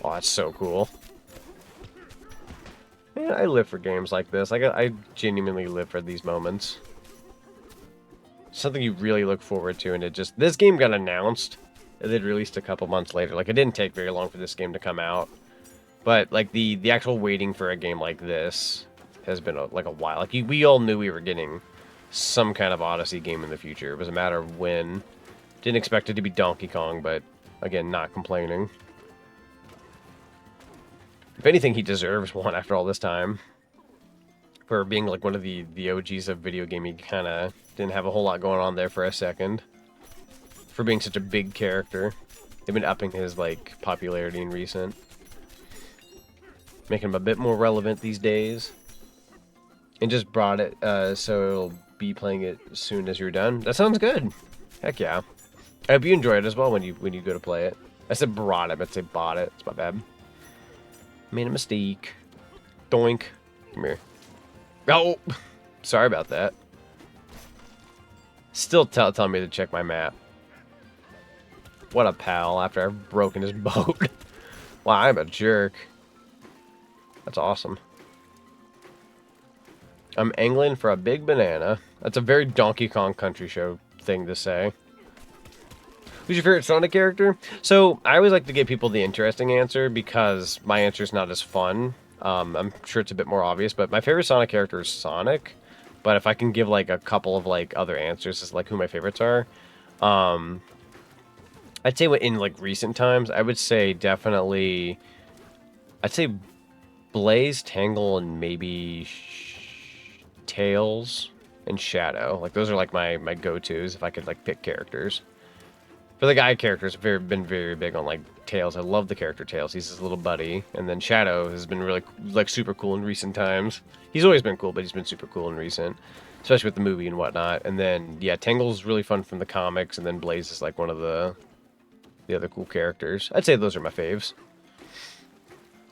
Oh, that's so cool. Man, I live for games like this. I genuinely live for these moments. Something you really look forward to, and it just... This game got announced, and then released a couple months later. Like, it didn't take very long for this game to come out. But, like, the actual waiting for a game like this has been, a while. Like, we all knew we were getting some kind of Odyssey game in the future. It was a matter of when. Didn't expect it to be Donkey Kong, but, again, not complaining. If anything, he deserves one after all this time. For being, like, one of the OGs of video gaming, he kind of didn't have a whole lot going on there for a second. For being such a big character. They've been upping his, like, popularity in recent. Making him a bit more relevant these days. And just brought it, so it'll be playing it as soon as you're done. That sounds good. Heck yeah. I hope you enjoy it as well when you go to play it. I said brought it, but say bought it. It's my bad. Made a mistake. Doink. Come here. Oh! Sorry about that. Still telling me to check my map. What a pal after I've broken his boat. Wow, I'm a jerk. That's awesome. I'm angling for a big banana. That's a very Donkey Kong Country Show thing to say. Who's your favorite Sonic character? So, I always like to give people the interesting answer because my answer is not as fun. I'm sure it's a bit more obvious, but my favorite Sonic character is Sonic. But if I can give, like, a couple of, like, other answers as, like, who my favorites are. I'd say in, like, recent times, I would say definitely... I'd say Blaze, Tangle, and maybe Tails and Shadow. Like, those are, like, my go-tos if I could, like, pick characters. For the guy characters, I've been very big on, like, Tails. I love the character Tails. He's his little buddy. And then Shadow has been really, like, super cool in recent times. He's always been cool, but he's been super cool in recent. Especially with the movie and whatnot. And then, yeah, Tangle's really fun from the comics. And then Blaze is, like, one of the other cool characters. I'd say those are my faves.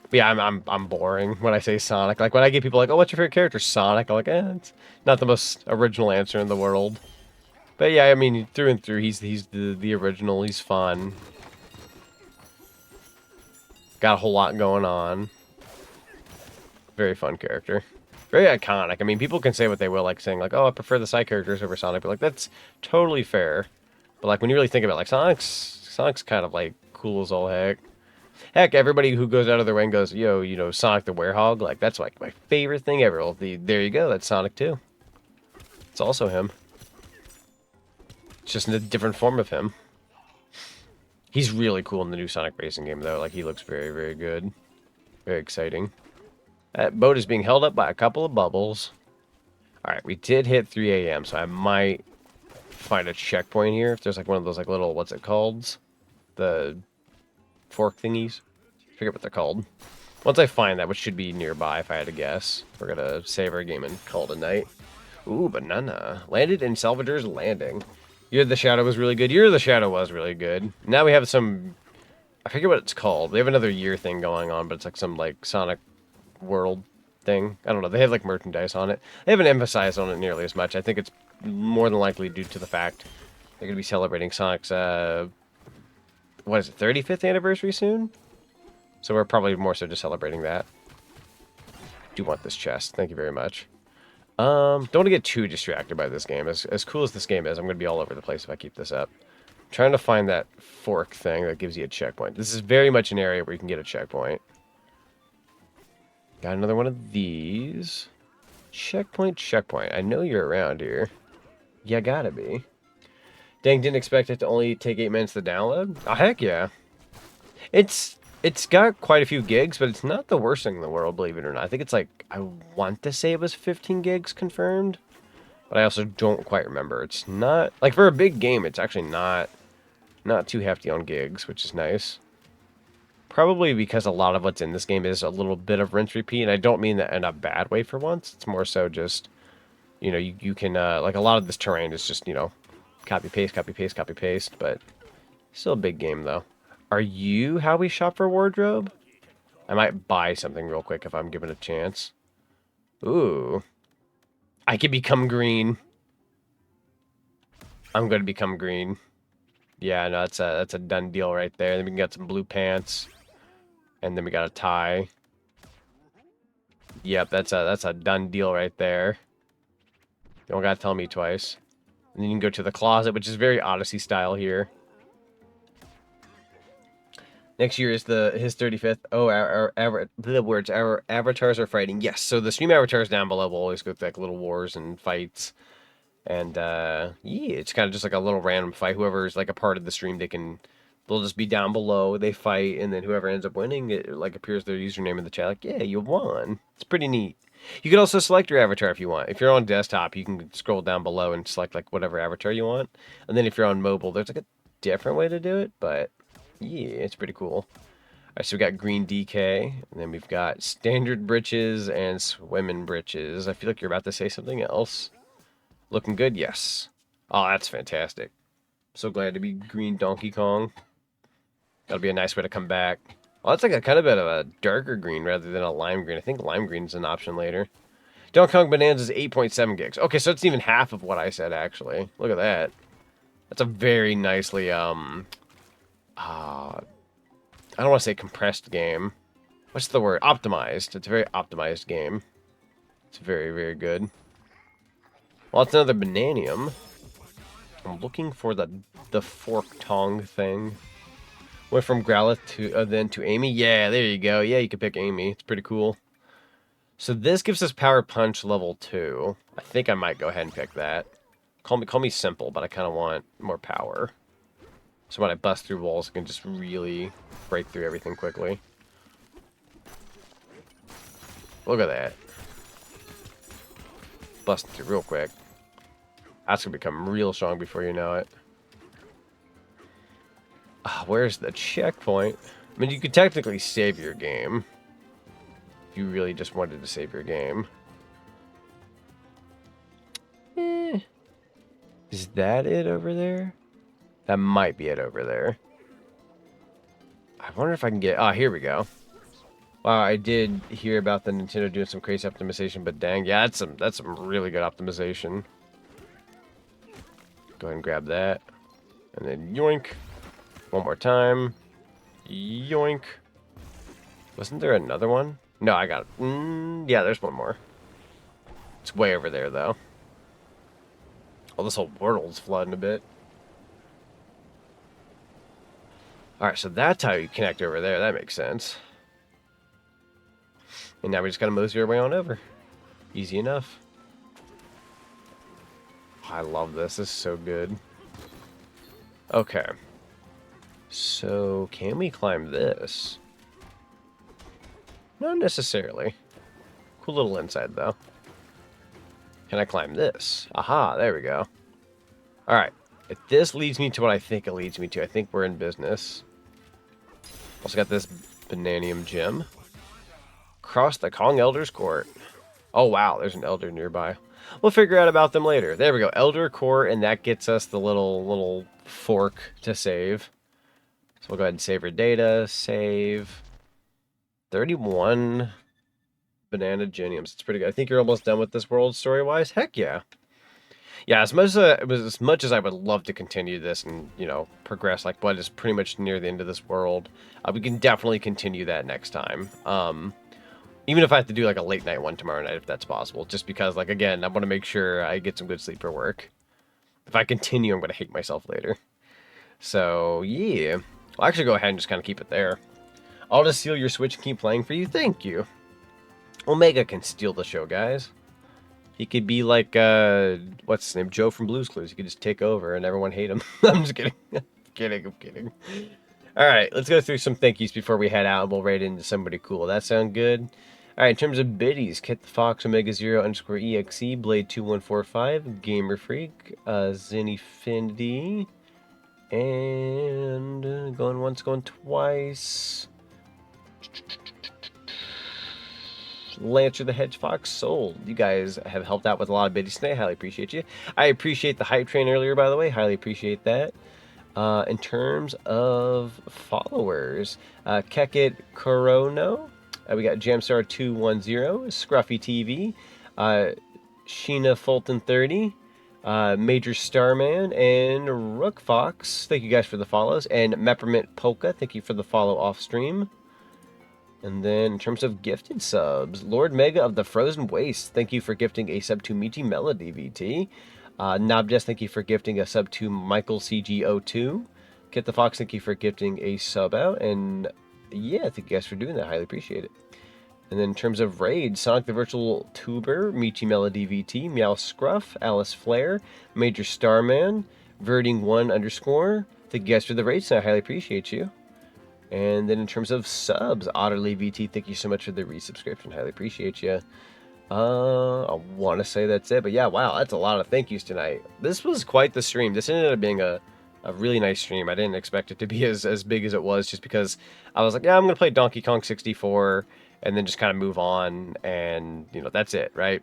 But yeah, I'm boring when I say Sonic. Like, when I get people like, oh, what's your favorite character? Sonic. I'm like, it's not the most original answer in the world. But yeah, I mean, through and through, he's the original. He's fun. Got a whole lot going on. Very fun character. Very iconic. I mean, people can say what they will, like saying, like, oh, I prefer the side characters over Sonic. But, like, that's totally fair. But, like, when you really think about it, like, Sonic's kind of, like, cool as all heck. Heck, everybody who goes out of their way and goes, yo, you know, Sonic the Werehog, like, that's, like, my favorite thing ever. Well, there you go. That's Sonic, too. It's also him. It's just in a different form of him. He's really cool in the new Sonic Racing game, though. Like, he looks very, very good. Very exciting. That boat is being held up by a couple of bubbles. Alright, we did hit 3 a.m., so I might find a checkpoint here. If there's, like, one of those, like, little, what's it called? The fork thingies? I forget what they're called. Once I find that, which should be nearby, if I had to guess, we're gonna save our game and call it a night. Ooh, banana. Landed in Salvador's Landing. Year of the Shadow was really good. Year of the Shadow was really good. Now we have some... I forget what it's called. They have another year thing going on, but it's like some, like, Sonic World thing. I don't know. They have, like, merchandise on it. They haven't emphasized on it nearly as much. I think it's more than likely due to the fact they're going to be celebrating Sonic's, what is it, 35th anniversary soon? So we're probably more so just celebrating that. Do want this chest. Thank you very much. Don't want to get too distracted by this game. As cool as this game is, I'm going to be all over the place if I keep this up. I'm trying to find that fork thing that gives you a checkpoint. This is very much an area where you can get a checkpoint. Got another one of these. Checkpoint, checkpoint. I know you're around here. You gotta be. Dang, didn't expect it to only take 8 minutes to download? Oh, heck yeah. It's got quite a few gigs, but it's not the worst thing in the world, believe it or not. I think it's like, I want to say it was 15 gigs confirmed, but I also don't quite remember. It's not, like, for a big game, it's actually not too hefty on gigs, which is nice. Probably because a lot of what's in this game is a little bit of rinse repeat, and I don't mean that in a bad way for once. It's more so just, you know, you can, like, a lot of this terrain is just, you know, copy, paste, copy, paste, copy, paste, but still a big game, though. Are you how we shop for wardrobe? I might buy something real quick if I'm given a chance. Ooh. I could become green. I'm going to become green. Yeah, no, that's a done deal right there. Then we can get some blue pants. And then we got a tie. Yep, that's a done deal right there. You don't got to tell me twice. And then you can go to the closet, which is very Odyssey style here. Next year is his 35th. Oh, our avatars are fighting. Yes, so the stream avatars down below will always go through like little wars and fights. And yeah, it's kind of just like a little random fight. Whoever's like a part of the stream, they'll just be down below. They fight, and then whoever ends up winning, it like appears their username in the chat. Like, yeah, you won. It's pretty neat. You can also select your avatar if you want. If you're on desktop, you can scroll down below and select like whatever avatar you want. And then if you're on mobile, there's like a different way to do it, but yeah, it's pretty cool. Alright, so we got green DK, and then we've got standard britches and swimming britches. I feel like you're about to say something else. Looking good? Yes. Oh, that's fantastic. So glad to be green Donkey Kong. That'll be a nice way to come back. Oh, that's like a kind of bit of a darker green rather than a lime green. I think lime green is an option later. Donkey Kong Bananza is 8.7 gigs. Okay, so it's even half of what I said, actually. Look at that. That's a very nicely, I don't want to say compressed game. What's the word? Optimized. It's a very optimized game. It's very, very good. Well, it's another Bananium. I'm looking for the fork tongue thing. Went from Growlithe to then to Amy. Yeah, there you go. Yeah, you can pick Amy. It's pretty cool. So this gives us Power Punch level 2. I think I might go ahead and pick that. Call me simple, but I kind of want more power. So when I bust through walls, I can just really break through everything quickly. Look at that. Busting through real quick. That's going to become real strong before you know it. Where's the checkpoint? I mean, you could technically save your game. If you really just wanted to save your game. Is that it over there? That might be it over there. I wonder if I can get... Ah, here we go. Wow, I did hear about the Nintendo doing some crazy optimization, but dang, yeah, that's some really good optimization. Go ahead and grab that. And then yoink. One more time. Yoink. Wasn't there another one? No, I got it. Yeah, there's one more. It's way over there, though. Oh, this whole world's flooding a bit. Alright, so that's how you connect over there. That makes sense. And now we just gotta mosey our way on over. Easy enough. I love this. This is so good. Okay. So, can we climb this? Not necessarily. Cool little inside, though. Can I climb this? Aha, there we go. Alright. If this leads me to what I think it leads me to, I think we're in business. Also got this Bananium gem. Cross the Kong Elder's Court. Oh, wow, there's an Elder nearby. We'll figure out about them later. There we go, Elder Court, and that gets us the little fork to save. So we'll go ahead and save our data. Save. 31 banana geniums. It's pretty good. I think you're almost done with this world story-wise. Heck yeah. Yeah, as much as I would love to continue this and, you know, progress like what is pretty much near the end of this world, we can definitely continue that next time. Even if I have to do like a late night one tomorrow night, if that's possible, just because, like, again, I want to make sure I get some good sleep for work. If I continue, I'm going to hate myself later. So, yeah. I'll actually go ahead and just kind of keep it there. I'll just steal your Switch and keep playing for you. Thank you. Omega can steal the show, guys. He could be like, what's his name? Joe from Blue's Clues. He could just take over and everyone hate him. I'm just kidding. I'm kidding. All right, let's go through some thank yous before we head out, and we'll raid into somebody cool. That sound good? All right, in terms of biddies, Kit the Fox, Omega 0 _ EXE, Blade 2145, Gamer Freak, Zennyfinity, and going once, going twice. Lancer the Hedgehog sold. You guys have helped out with a lot of biddies today. Highly appreciate you. I appreciate the hype train earlier, by the way. Highly appreciate that. In terms of followers, Kekit Corono, we got Jamstar210, Scruffy TV, Sheena Fulton 30, Major Starman, and Rook Fox. Thank you guys for the follows. And Meppermint Polka, thank you for the follow off stream. And then in terms of gifted subs, Lord Mega of the Frozen Waste, thank you for gifting a sub to Michi Melody VT. Nobdes, thank you for gifting a sub to Michael CG02. Kit the Fox, thank you for gifting a sub out. And yeah, thank you guys for doing that. Highly appreciate it. And then in terms of raids, Sonic the Virtual Tuber, Michi Melody VT, Meow Scruff, Alice Flare, Major Starman, Verding1 _ thank you guys for the raids. I highly appreciate you. And then in terms of subs, Otterly VT, thank you so much for the resubscription. Highly appreciate you. I want to say that's it. But yeah, wow, that's a lot of thank yous tonight. This was quite the stream. This ended up being a really nice stream. I didn't expect it to be as big as it was, just because I was like, yeah, I'm going to play Donkey Kong 64. and then just kind of move on, and you know that's it, right?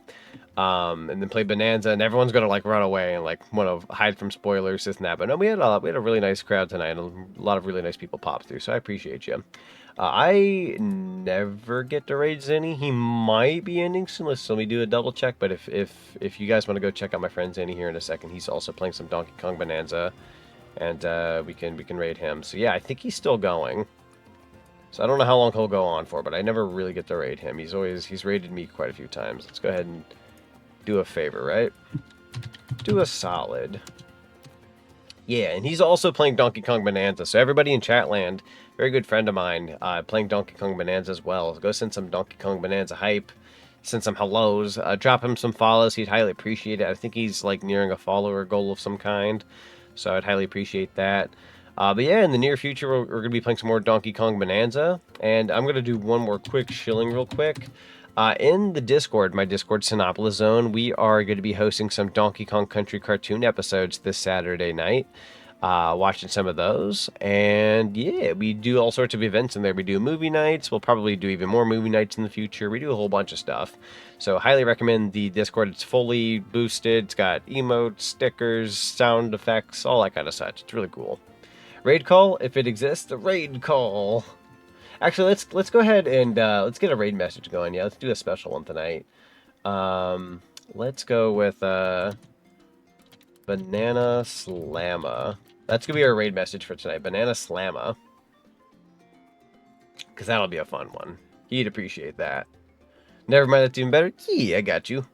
And then play Bananza, and everyone's gonna like run away and like want to hide from spoilers, this and that. But no, we had a really nice crowd tonight, and a lot of really nice people popped through, so I appreciate you. I never get to raid Zinni. He might be ending soon. Let me do a double check. But if you guys want to go check out my friend Zinni here in a second, he's also playing some Donkey Kong Bonanza, and we can raid him. So yeah, I think he's still going. So I don't know how long he'll go on for, but I never really get to raid him. He's raided me quite a few times. Let's go ahead and do a favor, right? Do a solid. Yeah, and he's also playing Donkey Kong Bonanza. So everybody in Chatland, very good friend of mine, playing Donkey Kong Bonanza as well. Go send some Donkey Kong Bonanza hype, send some hellos, drop him some follows. He'd highly appreciate it. I think he's like nearing a follower goal of some kind, so I'd highly appreciate that. But yeah, in the near future, we're going to be playing some more Donkey Kong Bonanza, and I'm going to do one more quick shilling real quick. In the Discord, my Discord Sinopolis Zone, we are going to be hosting some Donkey Kong Country cartoon episodes this Saturday night. Watching some of those, and yeah, we do all sorts of events in there. We do movie nights. We'll probably do even more movie nights in the future. We do a whole bunch of stuff. So highly recommend the Discord. It's fully boosted. It's got emotes, stickers, sound effects, all that kind of such. It's really cool. Raid call, if it exists. A raid call. Actually, let's go ahead and let's get a raid message going. Yeah, let's do a special one tonight. Let's go with Banana Slamma. That's gonna be our raid message for tonight. Banana Slamma. Because that'll be a fun one. He'd appreciate that. Never mind, that's even better. Yeah, I got you.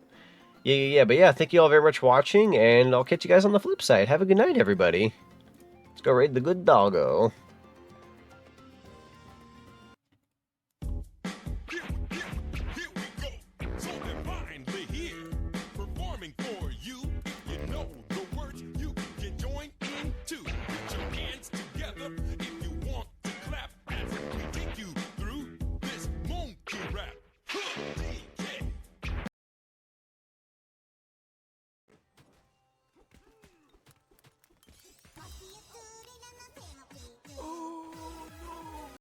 Yeah. But yeah, thank you all very much for watching, and I'll catch you guys on the flip side. Have a good night, everybody. Let's go raid the good doggo.